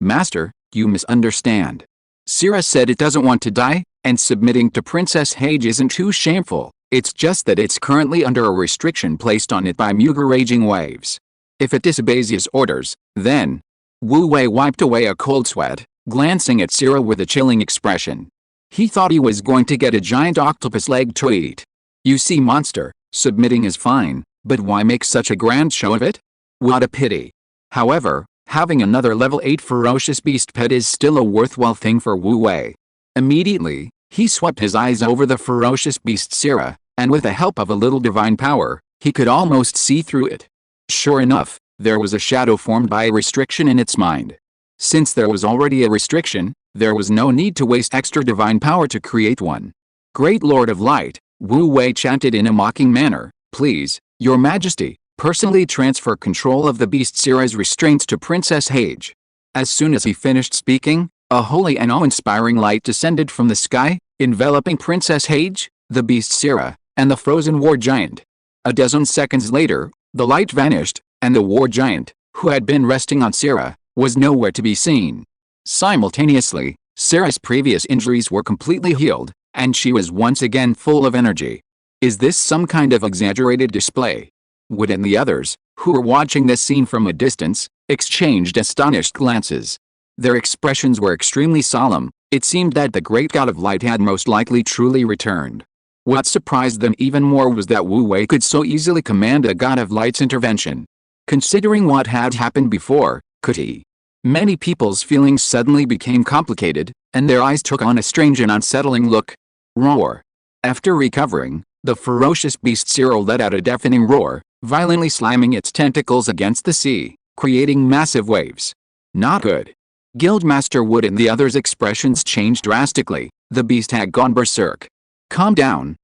master, you misunderstand. Sira said it doesn't want to die, and submitting to Princess Hage isn't too shameful, it's just that it's currently under a restriction placed on it by Muger raging waves. If it disobeys his orders, then... Wu Wei wiped away a cold sweat, glancing at Sira with a chilling expression. He thought he was going to get a giant octopus leg to eat. You see, monster, submitting is fine, but why make such a grand show of it? What a pity. However, having another level 8 ferocious beast pet is still a worthwhile thing for Wu Wei. Immediately, he swept his eyes over the ferocious beast Sira, and with the help of a little divine power, he could almost see through it. Sure enough, there was a shadow formed by a restriction in its mind. Since there was already a restriction, there was no need to waste extra divine power to create one. Great Lord of Light, Wu Wei chanted in a mocking manner, please, Your Majesty, personally transfer control of the beast Sira's restraints to Princess Hage. As soon as he finished speaking, a holy and awe-inspiring light descended from the sky, enveloping Princess Hage, the beast Sira, and the frozen war giant. A dozen seconds later, the light vanished, and the war giant, who had been resting on Sira, was nowhere to be seen. Simultaneously, Sira's previous injuries were completely healed, and she was once again full of energy. Is this some kind of exaggerated display? Wood and the others, who were watching this scene from a distance, exchanged astonished glances. Their expressions were extremely solemn. It seemed that the great god of light had most likely truly returned. What surprised them even more was that Wu Wei could so easily command a god of light's intervention. Considering what had happened before, could he? Many people's feelings suddenly became complicated, and their eyes took on a strange and unsettling look. Roar. After recovering, the ferocious beast Sira let out a deafening roar, violently slamming its tentacles against the sea, creating massive waves. Not good. Guildmaster Wood and the others' expressions changed drastically. The beast had gone berserk. Calm down,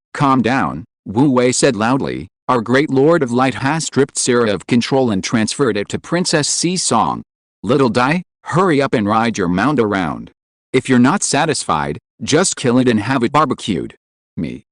Wu Wei said loudly. Our great Lord of Light has stripped Sira of control and transferred it to Princess Sea Song. Little Dai, hurry up and ride your mount around. If you're not satisfied, just kill it and have it barbecued. Me?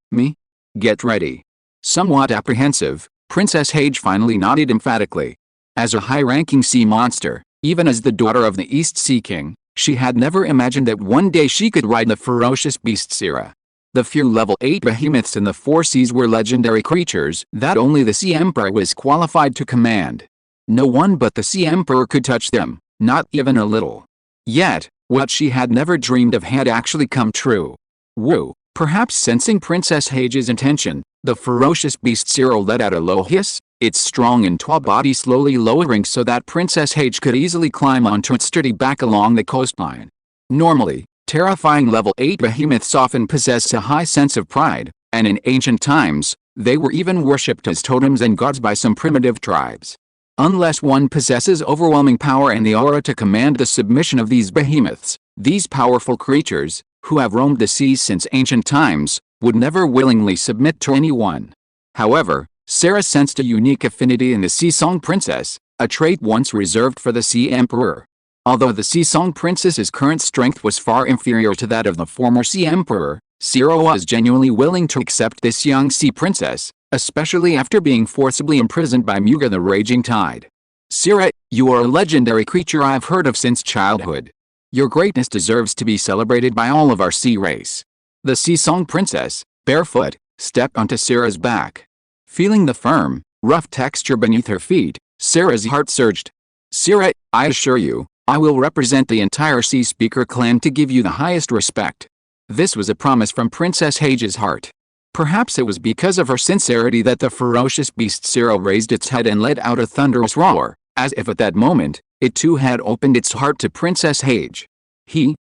Get ready. Somewhat apprehensive, Princess Hage finally nodded emphatically. As a high-ranking sea monster, even as the daughter of the East Sea King, she had never imagined that one day she could ride the ferocious beast Sira. The few level 8 behemoths in the four seas were legendary creatures that only the Sea Emperor was qualified to command. No one but the Sea Emperor could touch them, not even a little. Yet, what she had never dreamed of had actually come true. Wu, perhaps sensing Princess Hage's intention, the ferocious beast Sira let out a low hiss, its strong and tall body slowly lowering so that Princess Hage could easily climb onto its sturdy back along the coastline. Normally, terrifying level 8 behemoths often possess a high sense of pride, and in ancient times, they were even worshipped as totems and gods by some primitive tribes. Unless one possesses overwhelming power and the aura to command the submission of these behemoths, these powerful creatures, who have roamed the seas since ancient times, would never willingly submit to anyone. However, Sira sensed a unique affinity in the Sea Song Princess, a trait once reserved for the Sea Emperor. Although the Sea Song Princess's current strength was far inferior to that of the former Sea Emperor, Sira was genuinely willing to accept this young Sea Princess, especially after being forcibly imprisoned by Muga the Raging Tide. Sira, you are a legendary creature I've heard of since childhood. Your greatness deserves to be celebrated by all of our sea race. The Sea Song Princess, barefoot, stepped onto Sira's back. Feeling the firm, rough texture beneath her feet, Sira's heart surged. Sira, I assure you, I will represent the entire Sea Speaker clan to give you the highest respect. This was a promise from Princess Hage's heart. Perhaps it was because of her sincerity that the ferocious beast Sira raised its head and let out a thunderous roar, as if at that moment, it too had opened its heart to Princess Hage.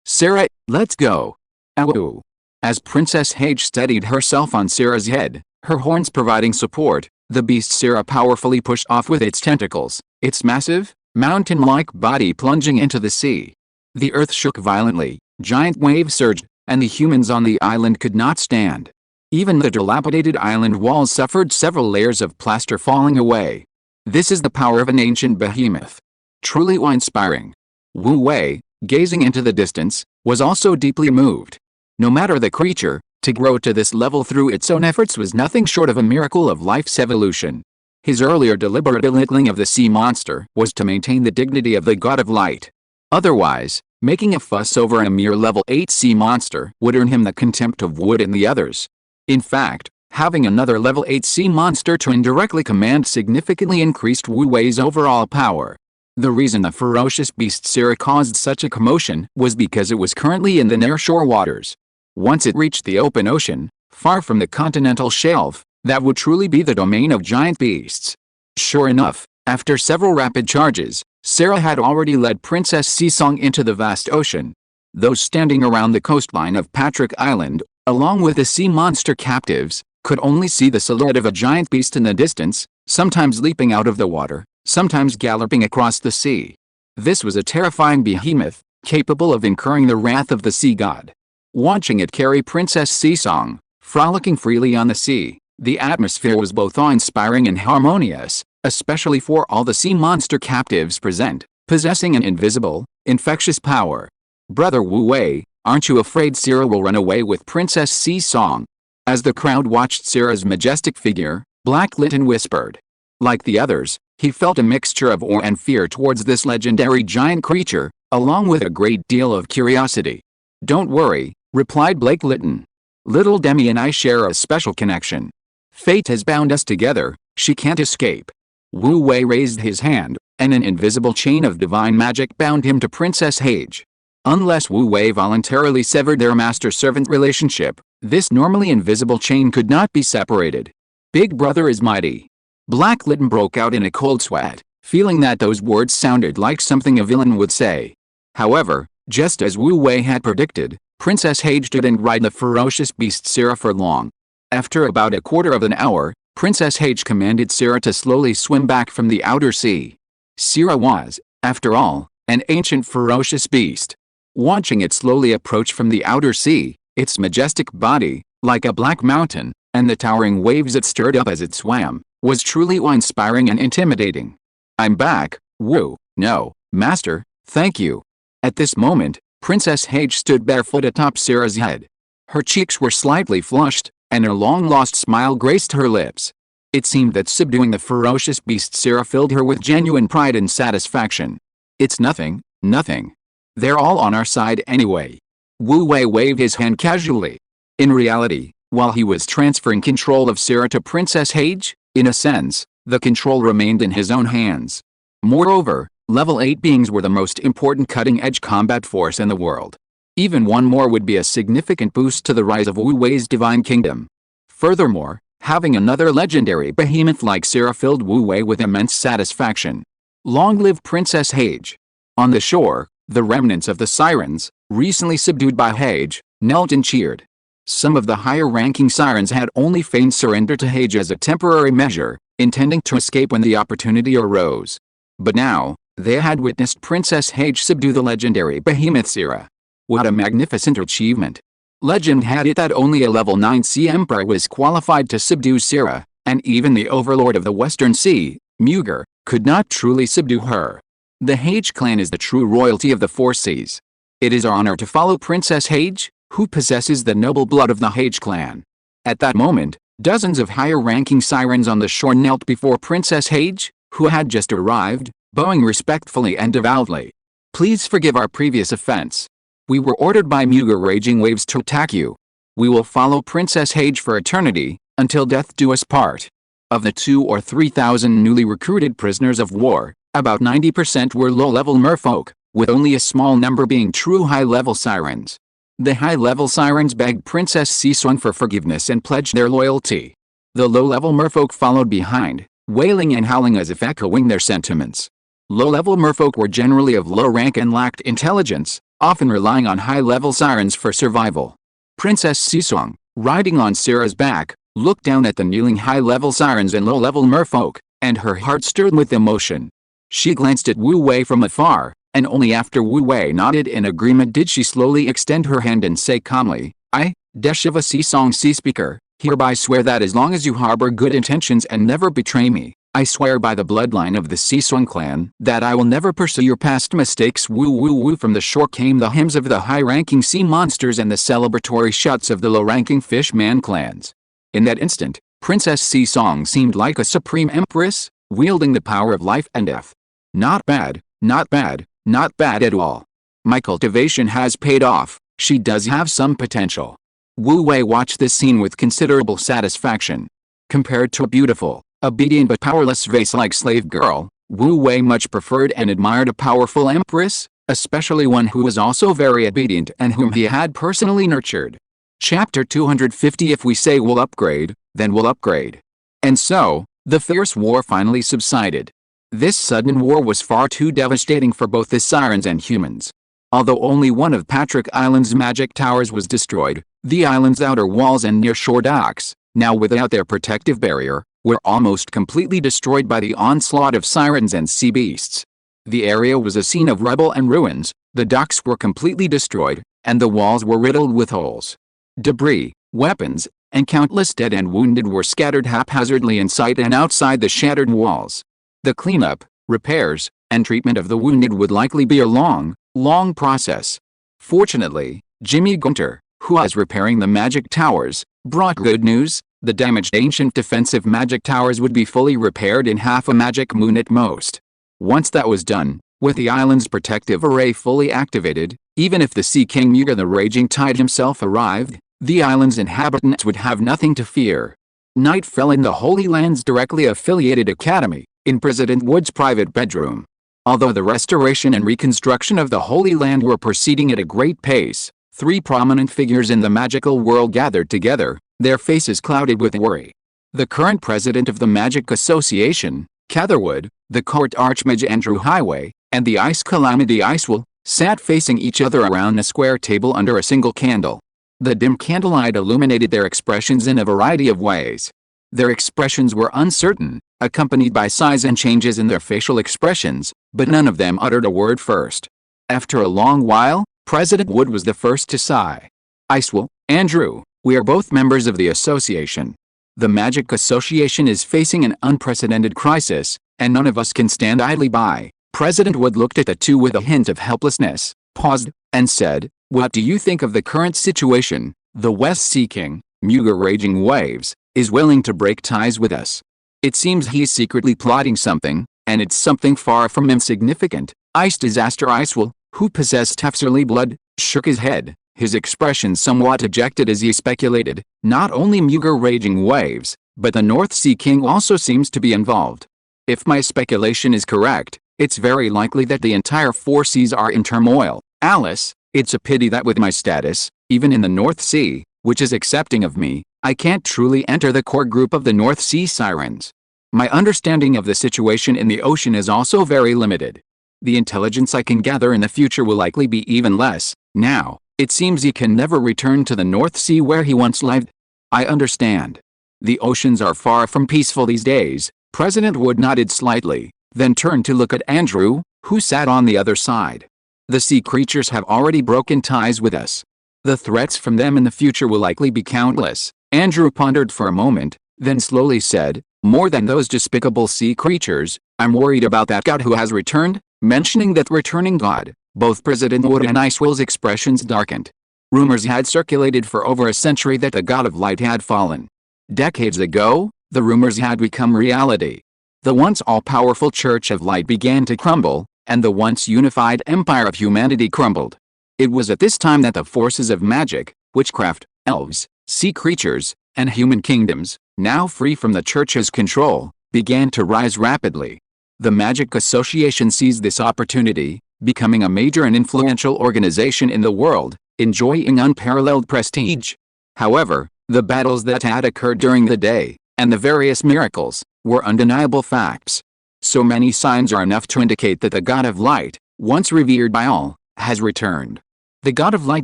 Sira, let's go. Ow. As Princess Hage steadied herself on Sira's head, her horns providing support, the beast Sira powerfully pushed off with its tentacles, its massive, mountain-like body plunging into the sea. The earth shook violently, giant waves surged, and the humans on the island could not stand. Even the dilapidated island walls suffered several layers of plaster falling away. This is the power of an ancient behemoth. Truly awe-inspiring. Wu Wei, gazing into the distance, was also deeply moved. No matter the creature, to grow to this level through its own efforts was nothing short of a miracle of life's evolution. His earlier deliberate belittling of the sea monster was to maintain the dignity of the god of light. Otherwise, making a fuss over a mere level 8 sea monster would earn him the contempt of Wood and the others. In fact, having another level 8 sea monster to indirectly command significantly increased Wu Wei's overall power. The reason the ferocious beast Sira caused such a commotion was because it was currently in the nearshore waters. Once it reached the open ocean, far from the continental shelf, that would truly be the domain of giant beasts. Sure enough, after several rapid charges, Sarah had already led Princess Seasong into the vast ocean. Those standing around the coastline of Patrick Island, along with the sea monster captives, could only see the silhouette of a giant beast in the distance, sometimes leaping out of the water, sometimes galloping across the sea. This was a terrifying behemoth, capable of incurring the wrath of the sea god. Watching it carry Princess Seasong, frolicking freely on the sea, the atmosphere was both awe-inspiring and harmonious, especially for all the sea monster captives present, possessing an invisible, infectious power. "Brother Wu Wei, aren't you afraid Sarah will run away with Princess Seasong?" As the crowd watched Sarah's majestic figure, Black Litten whispered. Like the others, he felt a mixture of awe and fear towards this legendary giant creature, along with a great deal of curiosity. "Don't worry," replied Blake Litten. "Little Demi and I share a special connection. Fate has bound us together, she can't escape." Wu Wei raised his hand, and an invisible chain of divine magic bound him to Princess Hage. Unless Wu Wei voluntarily severed their master-servant relationship, this normally invisible chain could not be separated. "Big brother is mighty." Black Litten broke out in a cold sweat, feeling that those words sounded like something a villain would say. However, just as Wu Wei had predicted, Princess Hage didn't ride the ferocious beast Sarah for long. After about a quarter of an hour, Princess Hage commanded Sarah to slowly swim back from the outer sea. Sarah was, after all, an ancient ferocious beast. Watching it slowly approach from the outer sea, its majestic body, like a black mountain, and the towering waves it stirred up as it swam, was truly awe-inspiring and intimidating. "I'm back, Wu." "No, Master, thank you." At this moment, Princess Hage stood barefoot atop Sarah's head. Her cheeks were slightly flushed, and a long-lost smile graced her lips. It seemed that subduing the ferocious beast Sarah filled her with genuine pride and satisfaction. "It's nothing, nothing. They're all on our side anyway." Wu Wei waved his hand casually. In reality, while he was transferring control of Sarah to Princess Hage, in a sense, the control remained in his own hands. Moreover, level 8 beings were the most important cutting-edge combat force in the world. Even one more would be a significant boost to the rise of Wu Wei's divine kingdom. Furthermore, having another legendary behemoth like Sarah filled Wu Wei with immense satisfaction. Long live Princess Hage. On the shore, the remnants of the sirens, recently subdued by Hage, knelt and cheered. Some of the higher-ranking sirens had only feigned surrender to Hage as a temporary measure, intending to escape when the opportunity arose. But now, they had witnessed Princess Hage subdue the legendary behemoth Sarah. What a magnificent achievement! Legend had it that only a level 9 sea emperor was qualified to subdue Sarah, and even the overlord of the Western Sea, Muger, could not truly subdue her. The Hage clan is the true royalty of the Four Seas. It is our honor to follow Princess Hage, who possesses the noble blood of the Hage clan. At that moment, dozens of higher-ranking sirens on the shore knelt before Princess Hage, who had just arrived, bowing respectfully and devoutly. "Please forgive our previous offense. We were ordered by Muger raging waves to attack you. We will follow Princess Hage for eternity, until death do us part." Of the 2,000 or 3,000 newly recruited prisoners of war, about 90% were low-level merfolk, with only a small number being true high-level sirens. The high-level sirens begged Princess Seasong for forgiveness and pledged their loyalty. The low-level merfolk followed behind, wailing and howling as if echoing their sentiments. Low-level merfolk were generally of low rank and lacked intelligence, often relying on high-level sirens for survival. Princess Seasong, riding on Sarah's back, looked down at the kneeling high-level sirens and low-level merfolk, and her heart stirred with emotion. She glanced at Wu Wei from afar, and only after Wu Wei nodded in agreement did she slowly extend her hand and say calmly, "I, Deshiva Seasong Sea Speaker, hereby swear that as long as you harbor good intentions and never betray me, I swear by the bloodline of the Seasong clan that I will never pursue your past mistakes." Woo woo woo. From the shore came the hymns of the high-ranking sea monsters and the celebratory shouts of the low-ranking fishman clans. In that instant, Princess Seasong seemed like a supreme empress, wielding the power of life and death. Not bad, not bad, not bad at all. My cultivation has paid off. She does have some potential. Wu Wei watched this scene with considerable satisfaction. Compared to a beautiful, obedient but powerless vase-like slave girl, Wu Wei much preferred and admired a powerful empress, especially one who was also very obedient and whom he had personally nurtured. Chapter 250. If we say we'll upgrade, then we'll upgrade. And so, the fierce war finally subsided. This sudden war was far too devastating for both the sirens and humans. Although only one of Patrick Island's magic towers was destroyed, the island's outer walls and nearshore docks, now without their protective barrier, were almost completely destroyed by the onslaught of sirens and sea beasts. The area was a scene of rubble and ruins, the docks were completely destroyed, and the walls were riddled with holes. Debris, weapons, and countless dead and wounded were scattered haphazardly inside and outside the shattered walls. The cleanup, repairs, and treatment of the wounded would likely be a long process. Fortunately, Jimmy Gunter, who was repairing the magic towers, brought good news. The damaged ancient defensive magic towers would be fully repaired in half a magic moon at most. Once that was done, with the island's protective array fully activated, even if the Sea King Muga the Raging Tide himself arrived, the island's inhabitants would have nothing to fear. Night fell in the Holy Land's directly affiliated academy, in President Wood's private bedroom. Although the restoration and reconstruction of the Holy Land were proceeding at a great pace, three prominent figures in the magical world gathered together, their faces clouded with worry. The current president of the Magic Association, Catherwood, the court archmage Andrew Highway, and the ice calamity Icewell, sat facing each other around a square table under a single candle. The dim candlelight illuminated their expressions in a variety of ways. Their expressions were uncertain, accompanied by sighs and changes in their facial expressions, but none of them uttered a word first. After a long while, President Wood was the first to sigh. Icewell, Andrew, we are both members of the association. The Magic Association is facing an unprecedented crisis, and none of us can stand idly by. President Wood looked at the two with a hint of helplessness, paused, and said, "What do you think of the current situation? The West Sea King, Muga Raging Waves, is willing to break ties with us. It seems he's secretly plotting something, and it's something far from insignificant." Ice Disaster Icewell, who possessed Tefserly blood, shook his head, his expression somewhat dejected as he speculated, not only Muga Raging Waves, but the North Sea King also seems to be involved. If my speculation is correct, it's very likely that the entire four seas are in turmoil. Alice, it's a pity that with my status, even in the North Sea, which is accepting of me, I can't truly enter the core group of the North Sea Sirens. My understanding of the situation in the ocean is also very limited. The intelligence I can gather in the future will likely be even less. Now, it seems he can never return to the North Sea where he once lived. I understand. The oceans are far from peaceful these days. President Wood nodded slightly, then turned to look at Andrew, who sat on the other side. The sea creatures have already broken ties with us. The threats from them in the future will likely be countless. Andrew pondered for a moment, then slowly said, "More than those despicable sea creatures, I'm worried about that god who has returned." Mentioning that returning god, both President Wood and Icewell's expressions darkened. Rumors had circulated for over a century that the god of light had fallen. Decades ago, the rumors had become reality. The once all-powerful Church of Light began to crumble, and the once unified empire of humanity crumbled. It was at this time that the forces of magic, witchcraft, elves, sea creatures, and human kingdoms, now free from the Church's control, began to rise rapidly. The Magic Association seized this opportunity, becoming a major and influential organization in the world, enjoying unparalleled prestige. However, the battles that had occurred during the day, and the various miracles, were undeniable facts. So many signs are enough to indicate that the God of Light, once revered by all, has returned. The God of Light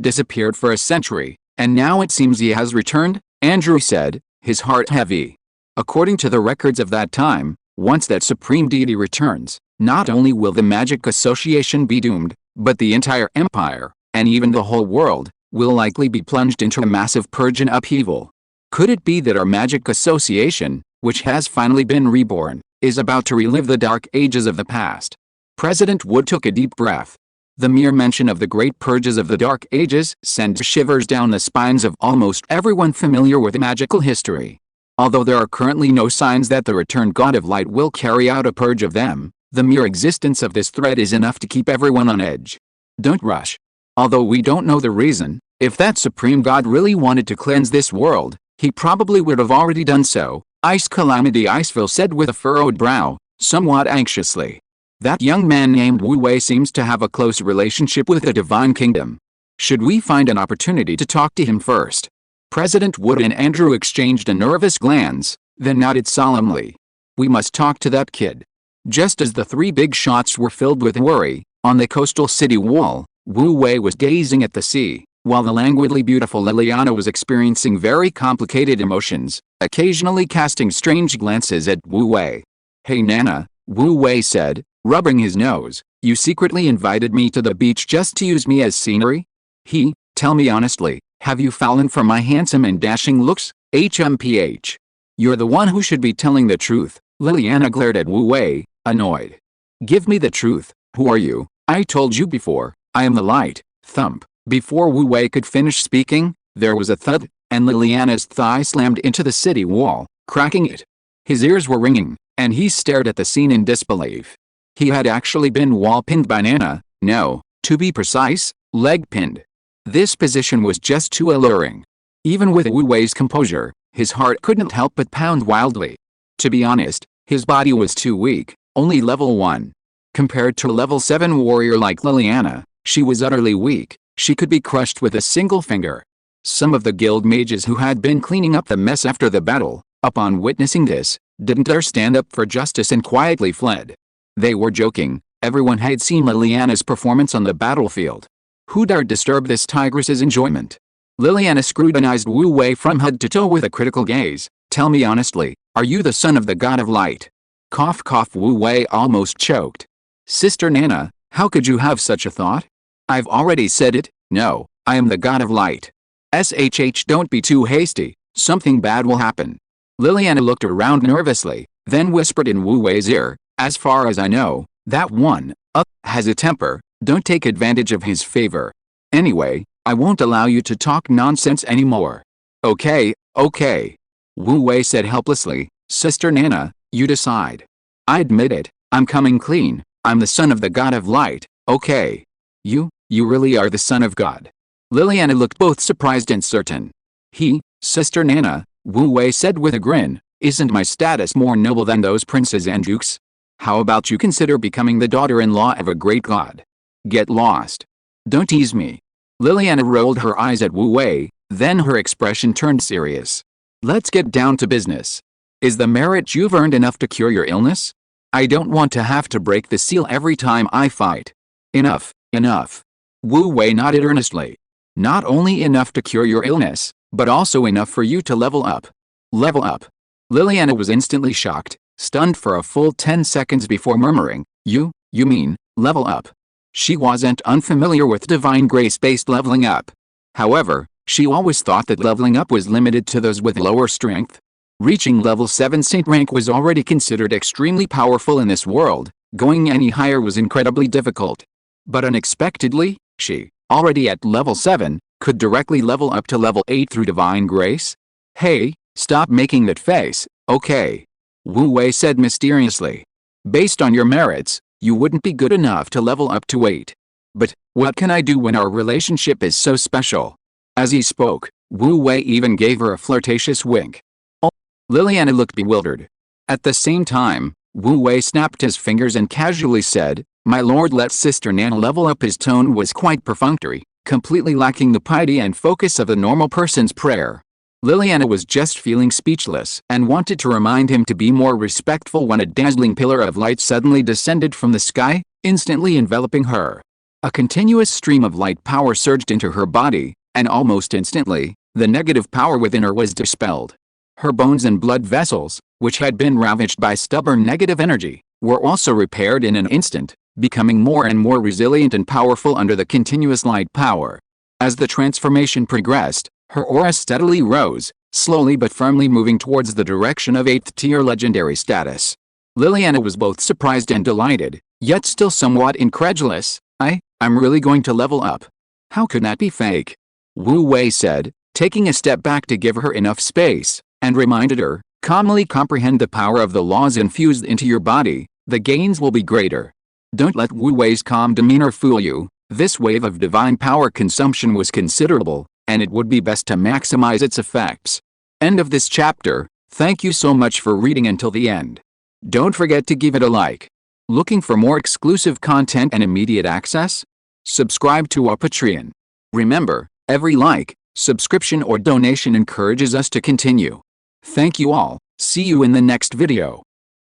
disappeared for a century, and now it seems he has returned, Andrew said, his heart heavy. According to the records of that time, once that supreme deity returns, not only will the Magic Association be doomed, but the entire empire, and even the whole world, will likely be plunged into a massive purge and upheaval. Could it be that our Magic Association, which has finally been reborn, is about to relive the dark ages of the past? President Wood took a deep breath. The mere mention of the great purges of the Dark Ages sent shivers down the spines of almost everyone familiar with magical history. Although there are currently no signs that the returned God of Light will carry out a purge of them, the mere existence of this threat is enough to keep everyone on edge. Don't rush. Although we don't know the reason, if that Supreme God really wanted to cleanse this world, he probably would have already done so, Ice Calamity Iceville said with a furrowed brow, somewhat anxiously. That young man named Wu Wei seems to have a close relationship with the Divine Kingdom. Should we find an opportunity to talk to him first? President Wood and Andrew exchanged a nervous glance, then nodded solemnly. We must talk to that kid. Just as the three big shots were filled with worry, on the coastal city wall, Wu Wei was gazing at the sea, while the languidly beautiful Liliana was experiencing very complicated emotions, occasionally casting strange glances at Wu Wei. Hey Nana, Wu Wei said, rubbing his nose, you secretly invited me to the beach just to use me as scenery? Tell me honestly, have you fallen for my handsome and dashing looks? HMPH. You're the one who should be telling the truth. Liliana glared at Wu Wei, annoyed. Give me the truth. Who are you? I told you before, I am the light. Thump. Before Wu Wei could finish speaking, there was a thud, and Liliana's thigh slammed into the city wall, cracking it. His ears were ringing, and he stared at the scene in disbelief. He had actually been wall-pinned by Nana, no, to be precise, leg-pinned. This position was just too alluring. Even with Wu Wei's composure, his heart couldn't help but pound wildly. To be honest, his body was too weak, only level 1. Compared to a level 7 warrior like Liliana, she was utterly weak. She could be crushed with a single finger. Some of the guild mages who had been cleaning up the mess after the battle, upon witnessing this, didn't dare stand up for justice and quietly fled. They were joking, everyone had seen Liliana's performance on the battlefield. Who dared disturb this tigress's enjoyment? Liliana scrutinized Wu Wei from head to toe with a critical gaze. Tell me honestly, are you the son of the god of light? Cough cough. Wu Wei almost choked. Sister Nana, how could you have such a thought? I've already said it, no, I am the god of light. SHH, don't be too hasty, something bad will happen. Liliana looked around nervously, then whispered in Wu Wei's ear, as far as I know, that one, has a temper, don't take advantage of his favor. Anyway, I won't allow you to talk nonsense anymore. Okay. Wu Wei said helplessly, Sister Nana, you decide. I admit it, I'm coming clean, I'm the son of the god of light, okay. You really are the son of God. Liliana looked both surprised and certain. Sister Nana, Wu Wei said with a grin, isn't my status more noble than those princes and dukes? How about you consider becoming the daughter-in-law of a great god? Get lost. Don't tease me. Liliana rolled her eyes at Wu Wei, then her expression turned serious. Let's get down to business. Is the merit you've earned enough to cure your illness? I don't want to have to break the seal every time I fight. Enough. Wu Wei nodded earnestly. Not only enough to cure your illness, but also enough for you to level up. Level up. Liliana was instantly shocked, stunned for a full 10 seconds before murmuring, You mean, level up? She wasn't unfamiliar with divine grace-based leveling up. However, she always thought that leveling up was limited to those with lower strength. Reaching level 7 saint rank was already considered extremely powerful in this world, going any higher was incredibly difficult. But unexpectedly, she, already at level 7, could directly level up to level 8 through divine grace? Hey, stop making that face, okay? Wu Wei said mysteriously. Based on your merits, you wouldn't be good enough to level up to 8. But, what can I do when our relationship is so special? As he spoke, Wu Wei even gave her a flirtatious wink. Oh, Liliana looked bewildered. At the same time, Wu Wei snapped his fingers and casually said, My lord, let Sister Nana level up. His tone was quite perfunctory, completely lacking the piety and focus of the normal person's prayer. Liliana was just feeling speechless and wanted to remind him to be more respectful when a dazzling pillar of light suddenly descended from the sky, instantly enveloping her. A continuous stream of light power surged into her body, and almost instantly, the negative power within her was dispelled. Her bones and blood vessels, which had been ravaged by stubborn negative energy, were also repaired in an instant, becoming more and more resilient and powerful under the continuous light power. As the transformation progressed, her aura steadily rose, slowly but firmly moving towards the direction of 8th tier legendary status. Liliana was both surprised and delighted, yet still somewhat incredulous. I'm really going to level up. How could that be fake? Wu Wei said, taking a step back to give her enough space, and reminded her, calmly comprehend the power of the laws infused into your body, the gains will be greater. Don't let Wu Wei's calm demeanor fool you, this wave of divine power consumption was considerable, and it would be best to maximize its effects. End of this chapter. Thank you so much for reading until the end. Don't forget to give it a like. Looking for more exclusive content and immediate access? Subscribe to our Patreon. Remember, every like, Subscription or donation encourages us to continue. Thank you all. See you in the next video.